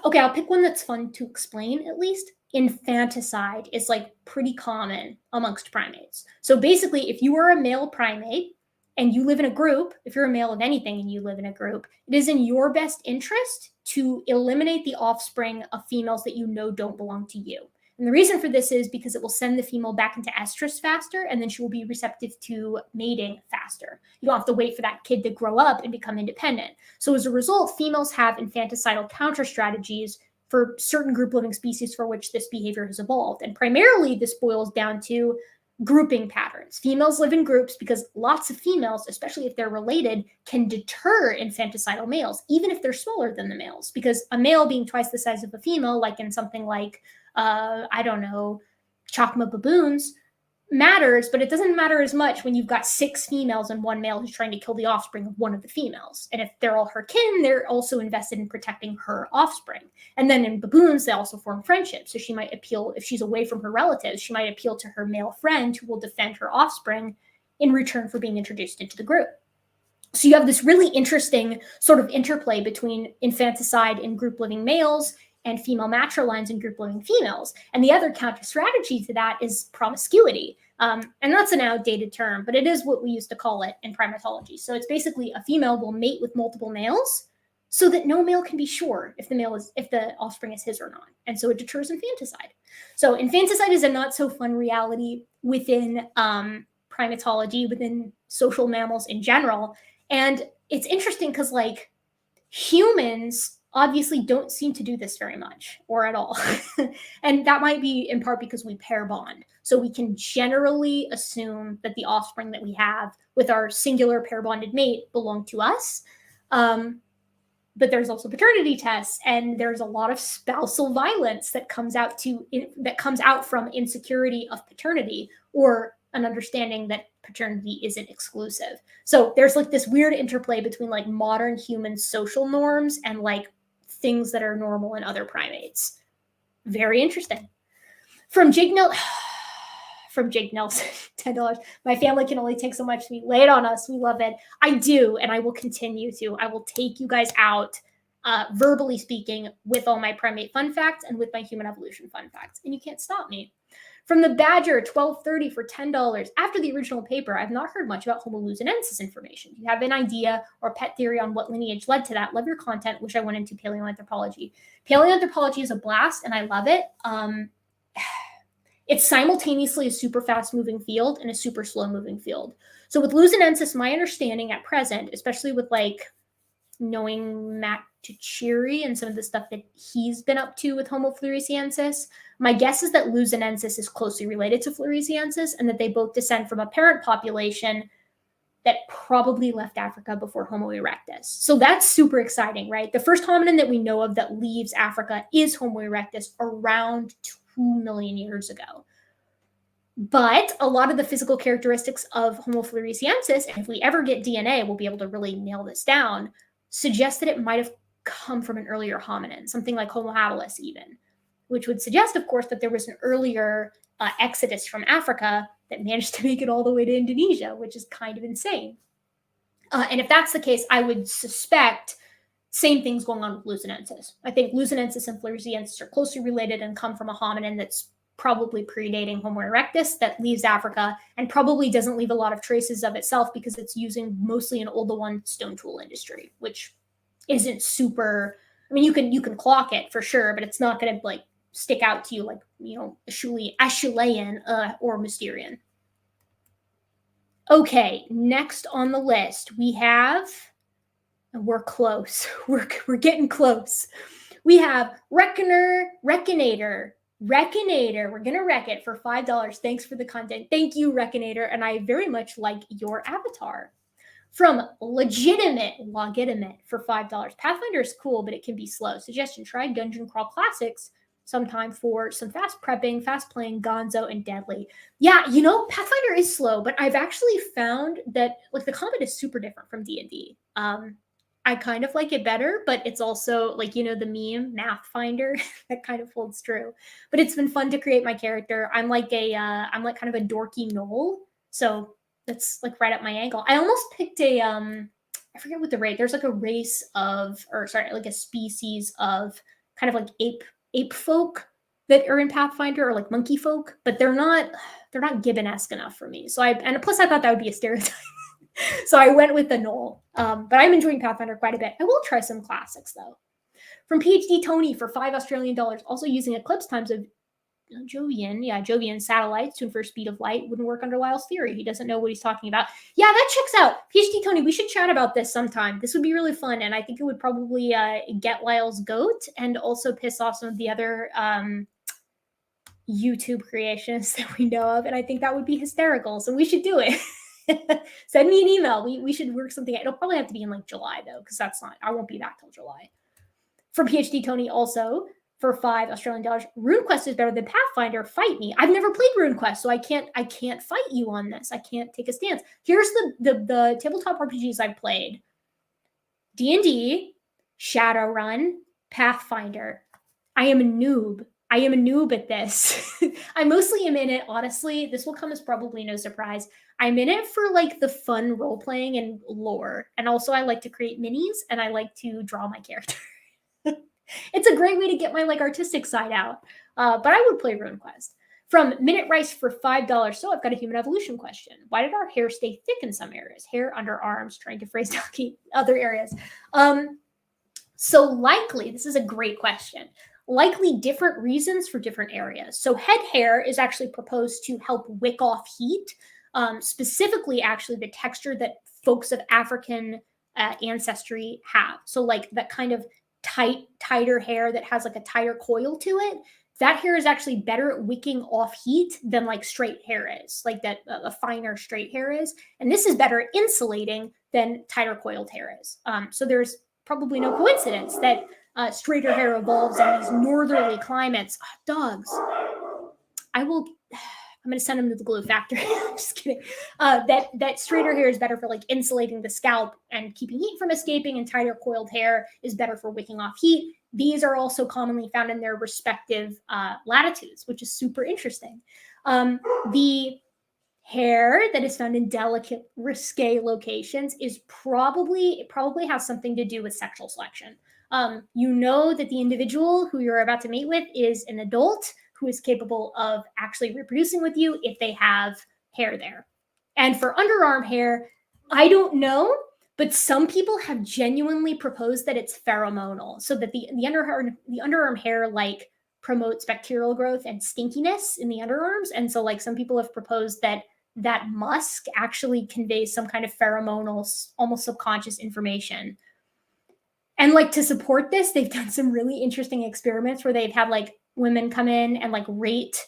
Okay, I'll pick one that's fun to explain at least. Infanticide is like pretty common amongst primates. So basically, if you are a male primate and you live in a group, if you're a male of anything and you live in a group, it is in your best interest to eliminate the offspring of females that you know don't belong to you. And the reason for this is because it will send the female back into estrus faster, and then she will be receptive to mating faster. You don't have to wait for that kid to grow up and become independent. So as a result, females have infanticidal counter strategies for certain group living species for which this behavior has evolved. And primarily this boils down to grouping patterns. Females live in groups because lots of females, especially if they're related, can deter infanticidal males, even if they're smaller than the males. Because a male being twice the size of a female, like in something like, I don't know, Chacma baboons, matters, but it doesn't matter as much when you've got 6 females and 1 male who's trying to kill the offspring of one of the females. And if they're all her kin, they're also invested in protecting her offspring. And then in baboons, they also form friendships. So she might appeal, if she's away from her relatives, she might appeal to her male friend who will defend her offspring in return for being introduced into the group. So you have this really interesting sort of interplay between infanticide in group living males and female matrilines in group living females. And the other counter strategy to that is promiscuity. And that's an outdated term, but it is what we used to call it in primatology. So it's basically a female will mate with multiple males so that no male can be sure if the offspring is his or not. And so it deters infanticide. So infanticide is a not so fun reality within primatology, within social mammals in general. And it's interesting because like humans obviously don't seem to do this very much or at all. And that might be in part because we pair bond. So we can generally assume that the offspring that we have with our singular pair bonded mate belong to us. But there's also paternity tests, and there's a lot of spousal violence that comes out from insecurity of paternity or an understanding that paternity isn't exclusive. So there's like this weird interplay between like modern human social norms and like things that are normal in other primates. Very interesting. From Jake Nelson, $10. My family can only take so much. We lay it on us. We love it. I do, and I will continue to. I will take you guys out, verbally speaking, with all my primate fun facts and with my human evolution fun facts, and you can't stop me. From the Badger, $12.30 for $10. After the original paper, I've not heard much about Homo luzonensis information. Do you have an idea or pet theory on what lineage led to that? Love your content. Wish I went into paleoanthropology. Paleoanthropology is a blast, and I love it. It's simultaneously a super fast moving field and a super slow moving field. So with luzonensis, my understanding at present, especially with like knowing Matt Tuchiri and some of the stuff that he's been up to with Homo floresiensis, my guess is that luzonensis is closely related to floresiensis and that they both descend from a parent population that probably left Africa before Homo erectus. So that's super exciting, right? The first hominin that we know of that leaves Africa is Homo erectus around 2 million years ago. But a lot of the physical characteristics of Homo floresiensis, and if we ever get DNA, we'll be able to really nail this down, suggest that it might have come from an earlier hominin, something like Homo habilis even, which would suggest, of course, that there was an earlier exodus from Africa that managed to make it all the way to Indonesia, which is kind of insane. And if that's the case, I would suspect same things going on with luzonensis. I think luzonensis and floresiensis are closely related and come from a hominin that's probably predating Homo erectus, that leaves Africa and probably doesn't leave a lot of traces of itself because it's using mostly an Oldowan stone tool industry, which isn't super. I mean, you can clock it for sure, but it's not going to like stick out to you like, you know, Acheulean or Mysterian. Okay, next on the list we have, and we're close. We're getting close. We have Reckinator. We're gonna wreck it for $5. Thanks for the content. Thank you, Reckinator, and I very much like your avatar. From Legitimate for $5. Pathfinder is cool, but it can be slow. Suggestion: try Dungeon Crawl Classics sometime for some fast prepping, fast playing, Gonzo, and Deadly. Yeah, you know, Pathfinder is slow, but I've actually found that like the combat is super different from D&D. I kind of like it better, but it's also like, you know, the meme Math Finder that kind of holds true. But it's been fun to create my character. I'm like I'm like kind of a dorky gnoll, so that's like right up my ankle. I almost picked a I forget what the race. There's like a race of, or sorry, like a species of kind of like ape folk that are in Pathfinder, or like monkey folk, but they're not Gibbon-esque enough for me. So and plus I thought that would be a stereotype. So I went with the gnoll. But I'm enjoying Pathfinder quite a bit. I will try some classics though. From PhD Tony for $5 Australian, also using eclipse times of Jovian satellites to infer speed of light wouldn't work under Lyell's theory. He doesn't know what he's talking about. Yeah, that checks out. PhD Tony, we should chat about this sometime. This would be really fun, and I think it would probably get Lyell's goat and also piss off some of the other YouTube creationists that we know of, and I think that would be hysterical. So we should do it. Send me an email. We should work something out. It'll probably have to be in like July though, because I won't be back till July. From PhD Tony also for $5 Australian, RuneQuest is better than Pathfinder. Fight me. I've never played RuneQuest, so I can't fight you on this. I can't take a stance. Here's the tabletop RPGs I've played: D&D, Shadowrun, Pathfinder. I am a noob. At this. I mostly am in it, honestly. This will come as probably no surprise. I'm in it for like the fun role playing and lore. And also I like to create minis and I like to draw my character. It's a great way to get my like artistic side out. But I would play RuneQuest. From Minute Rice for $5. So I've got a human evolution question. Why did our hair stay thick in some areas? Hair, underarms, trying to phrase other areas. So likely, this is a great question. Likely different reasons for different areas. So head hair is actually proposed to help wick off heat, specifically actually the texture that folks of African ancestry have. So like that kind of tighter hair that has like a tighter coil to it. That hair is actually better at wicking off heat than like straight hair is, like that a finer straight hair is. And this is better at insulating than tighter coiled hair is. So there's probably no coincidence that straighter hair evolves in these northerly climates. Oh, dogs. I'm going to send them to the glue factory. I'm just kidding. That straighter hair is better for like insulating the scalp and keeping heat from escaping, and tighter coiled hair is better for wicking off heat. These are also commonly found in their respective latitudes, which is super interesting. The hair that is found in delicate, risque locations is probably has something to do with sexual selection. You know that the individual who you're about to mate with is an adult who is capable of actually reproducing with you if they have hair there. And for underarm hair, I don't know, but some people have genuinely proposed that it's pheromonal, so that the underarm hair like promotes bacterial growth and stinkiness in the underarms. And so like some people have proposed that musk actually conveys some kind of pheromonal, almost subconscious information. And like to support this, they've done some really interesting experiments where they've had like women come in and like rate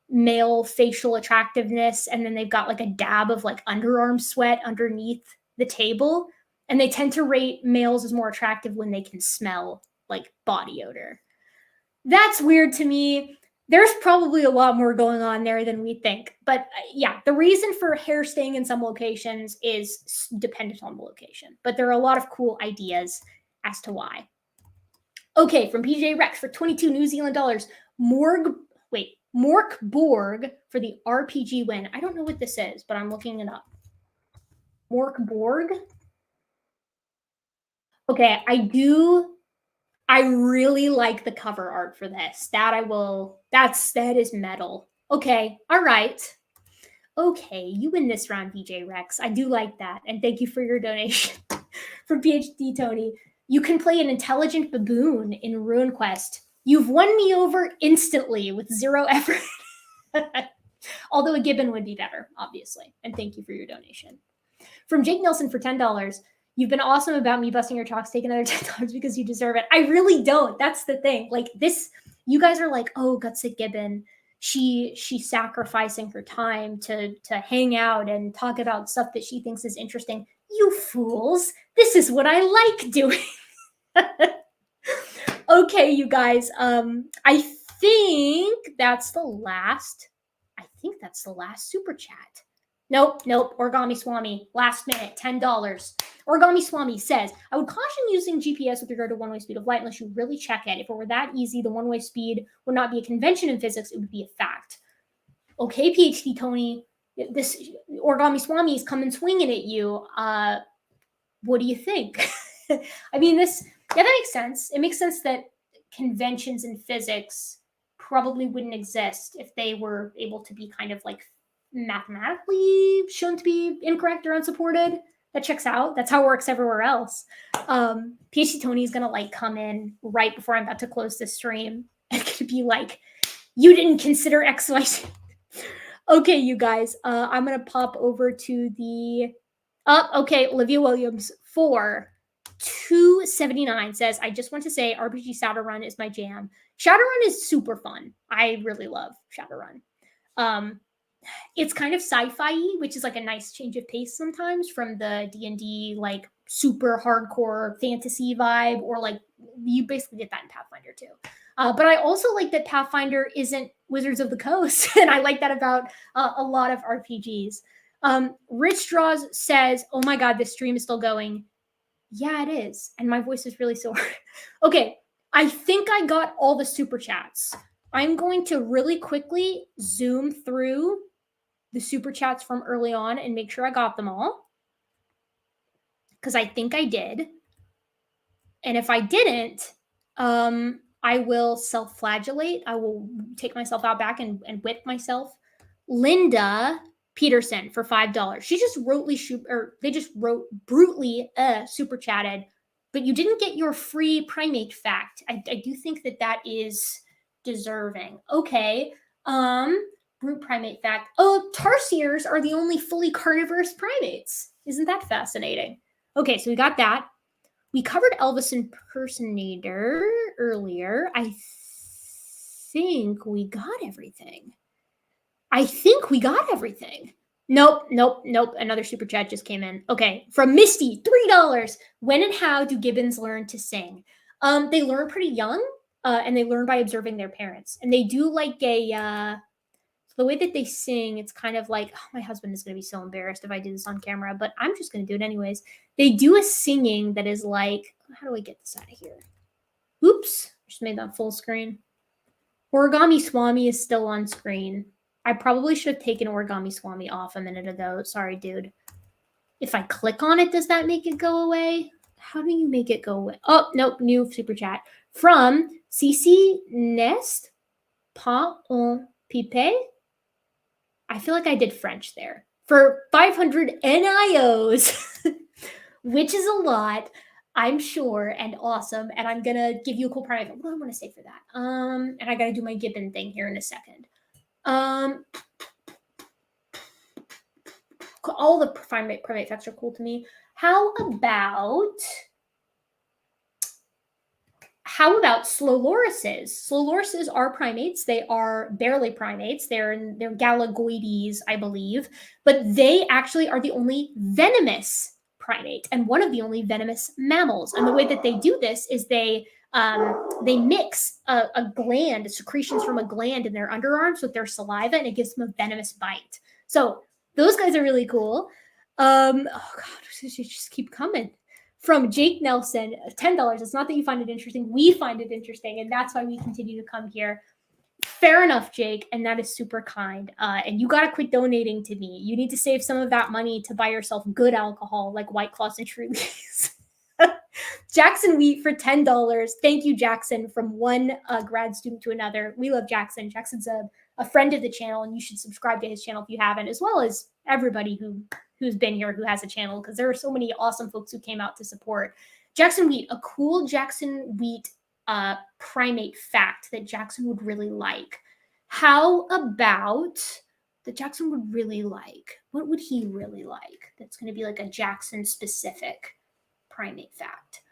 male facial attractiveness, and then they've got like a dab of like underarm sweat underneath the table, and they tend to rate males as more attractive when they can smell like body odor. That's weird to me. There's probably a lot more going on there than we think. But yeah, the reason for hair staying in some locations is dependent on the location. But there are a lot of cool ideas as to why. Okay, from PJ Rex for 22 New Zealand dollars. Mork Borg for the RPG win. I don't know what this is, but I'm looking it up. Mork Borg. Okay, I do I really like the cover art for this. That is metal. Okay, all right. Okay, you win this round, VJ Rex. I do like that. And thank you for your donation from PhD Tony. You can play an intelligent baboon in Ruin Quest. You've won me over instantly with 0 effort. Although a gibbon would be better, obviously. And thank you for your donation. From Jake Nelson for $10. You've been awesome about me busting your chops. Take another $10 because you deserve it. I really don't. That's the thing. Like this, you guys are like, oh, Gutsick Gibbon. She's sacrificing her time to hang out and talk about stuff that she thinks is interesting. You fools. This is what I like doing. Okay, you guys. I think that's the last super chat. Nope. Origami Swami, last minute, $10. Origami Swami says, I would caution using GPS with regard to one-way speed of light unless you really check it. If it were that easy, the one-way speed would not be a convention in physics, it would be a fact. Okay, PhD Tony, this Origami Swami is coming swinging at you. What do you think? I mean, that makes sense. It makes sense that conventions in physics probably wouldn't exist if they were able to be kind of like mathematically shown to be incorrect or unsupported. That checks out. That's how it works everywhere else. PhD Tony is gonna like come in right before I'm about to close the stream and gonna be like, you didn't consider X, Y, Z. Okay, you guys, I'm gonna pop over to the okay, Olivia Williams for $2.79 says, I just want to say RPG Shadowrun is my jam. Shadowrun is super fun. I really love Shadowrun. It's kind of sci-fi, which is like a nice change of pace sometimes from the D&D like super hardcore fantasy vibe, or like you basically get that in Pathfinder too. But I also like that Pathfinder isn't Wizards of the Coast, and I like that about a lot of RPGs. Rich Draws says, oh my god, this stream is still going. Yeah, it is, and my voice is really sore. Okay, I think I got all the super chats. I'm going to really quickly zoom through the super chats from early on and make sure I got them all, because I think I did. And if I didn't, I will self-flagellate. I will take myself out back and whip myself. Linda Peterson for $5. She just brutally super chatted, but you didn't get your free primate fact. I do think that is deserving. Okay. Brute primate fact. Oh, tarsiers are the only fully carnivorous primates. Isn't that fascinating? Okay, so we got that. We covered Elvis impersonator earlier. I think we got everything. Nope. Another super chat just came in. Okay, from Misty, $3. When and how do gibbons learn to sing? They learn pretty young, and they learn by observing their parents. And they do like the way that they sing, it's kind of like, oh, my husband is going to be so embarrassed if I do this on camera, but I'm just going to do it anyways. They do a singing that is like, how do I get this out of here? Oops, just made that full screen. Origami Swami is still on screen. I probably should have taken Origami Swami off a minute ago. Sorry, dude. If I click on it, does that make it go away? How do you make it go away? Oh, nope, new super chat. From CC Nest, Pas on Pipe. I feel like I did French there. For 500 NIOs, which is a lot, I'm sure, and awesome. And I'm going to give you a cool private. What do I want to say for that? And I got to do my Gibbon thing here in a second. All the primate facts are cool to me. How about Slolorises? Slolorises are primates. They are barely primates. They're Galagoides, I believe, but they actually are the only venomous primate and one of the only venomous mammals. And the way that they do this is they mix a gland, secretions from a gland in their underarms with their saliva, and it gives them a venomous bite. So those guys are really cool. Oh God, just keep coming. From Jake Nelson, $10. It's not that you find it interesting. We find it interesting, and that's why we continue to come here. Fair enough, Jake, and that is super kind. And you got to quit donating to me. You need to save some of that money to buy yourself good alcohol like White Claws and Trulies. Jackson Wheat for $10. Thank you, Jackson, from one grad student to another. We love Jackson. Jackson's a friend of the channel, and you should subscribe to his channel if you haven't, as well as everybody who's been here who has a channel, because there are so many awesome folks who came out to support. Jackson Wheat, a cool Jackson Wheat primate fact that Jackson would really like. How about that Jackson would really like? What would he really like? That's going to be like a Jackson specific primate fact.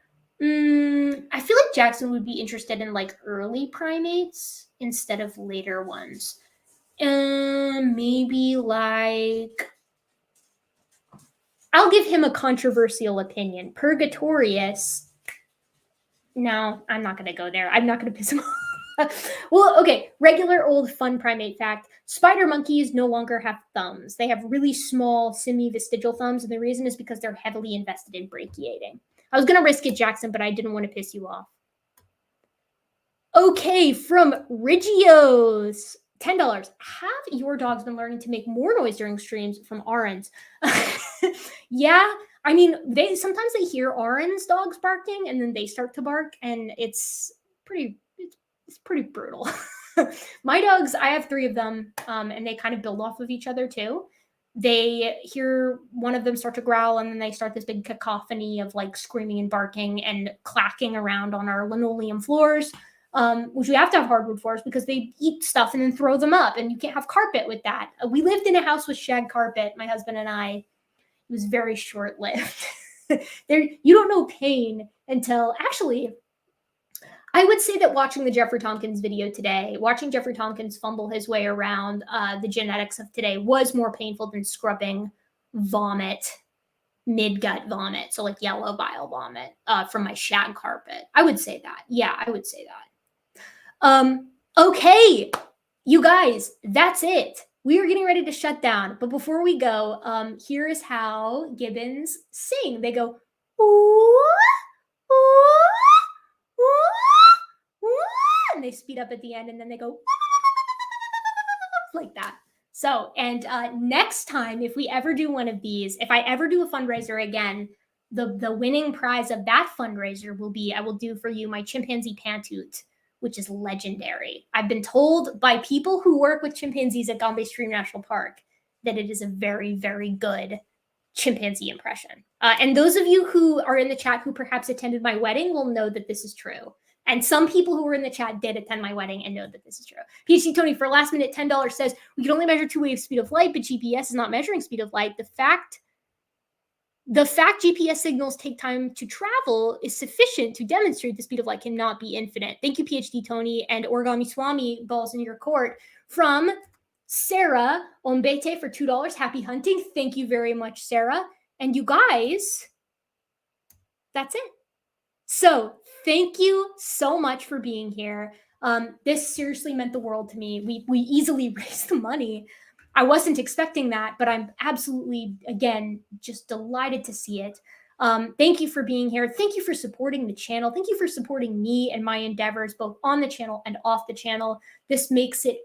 I feel like Jackson would be interested in like early primates instead of later ones. Maybe like, I'll give him a controversial opinion. Purgatorius. No, I'm not going to go there. I'm not going to piss him off. Well, okay. Regular old fun primate fact. Spider monkeys no longer have thumbs. They have really small semi-vestigial thumbs, and the reason is because they're heavily invested in brachiating. I was going to risk it, Jackson, but I didn't want to piss you off. Okay, from Rigios. $10. Have your dogs been learning to make more noise during streams? From Arons. Yeah, I mean, sometimes they hear Arons dogs barking, and then they start to bark, and it's pretty brutal. My dogs, I have 3 of them, and they kind of build off of each other too. They hear one of them start to growl, and then they start this big cacophony of like screaming and barking and clacking around on our linoleum floors, which we have to have hardwood floors because they eat stuff and then throw them up, and you can't have carpet with that. We lived in a house with shag carpet, my husband and I. It was very short-lived. You don't know pain until, actually, I would say that watching the Jeffrey Tompkins video today, watching Jeffrey Tompkins fumble his way around the genetics of today was more painful than scrubbing vomit, mid-gut vomit, so like yellow bile vomit from my shag carpet. I would say that. Yeah, I would say that. Okay, you guys, that's it. We are getting ready to shut down. But before we go, here is how gibbons sing. They go, ooh, ooh, ooh, ooh, and they speed up at the end, and then they go like that. So, and next time, if we ever do one of these, if I ever do a fundraiser again, the winning prize of that fundraiser will be, I will do for you my chimpanzee pantoot, which is legendary. I've been told by people who work with chimpanzees at Gombe Stream National Park that it is a very, very good chimpanzee impression. And those of you who are in the chat who perhaps attended my wedding will know that this is true. And some people who were in the chat did attend my wedding and know that this is true. PhD Tony for last minute $10 says, we can only measure 2 waves speed of light, but GPS is not measuring speed of light. The fact GPS signals take time to travel is sufficient to demonstrate the speed of light cannot be infinite. Thank you, PhD Tony, and Origami Swami, balls in your court. From Sarah Ombete for $2. Happy hunting. Thank you very much, Sarah. And you guys, that's it. So thank you so much for being here. This seriously meant the world to me. We easily raised the money. I wasn't expecting that, but I'm absolutely, again, just delighted to see it. Thank you for being here. Thank you for supporting the channel. Thank you for supporting me and my endeavors, both on the channel and off the channel. This makes it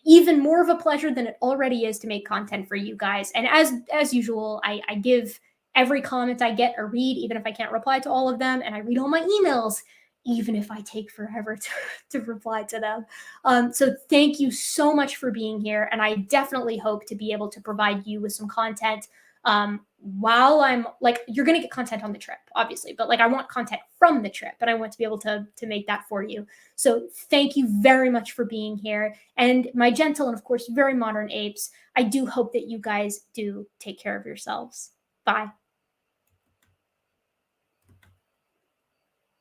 even more of a pleasure than it already is to make content for you guys. And as usual, I give every comment I get a read, even if I can't reply to all of them, and I read all my emails, even if I take forever to reply to them. So thank you so much for being here. And I definitely hope to be able to provide you with some content while I'm, like, you're going to get content on the trip, obviously, but like I want content from the trip, and I want to be able to make that for you. So thank you very much for being here. And my gentle and of course, very modern apes, I do hope that you guys do take care of yourselves. Bye.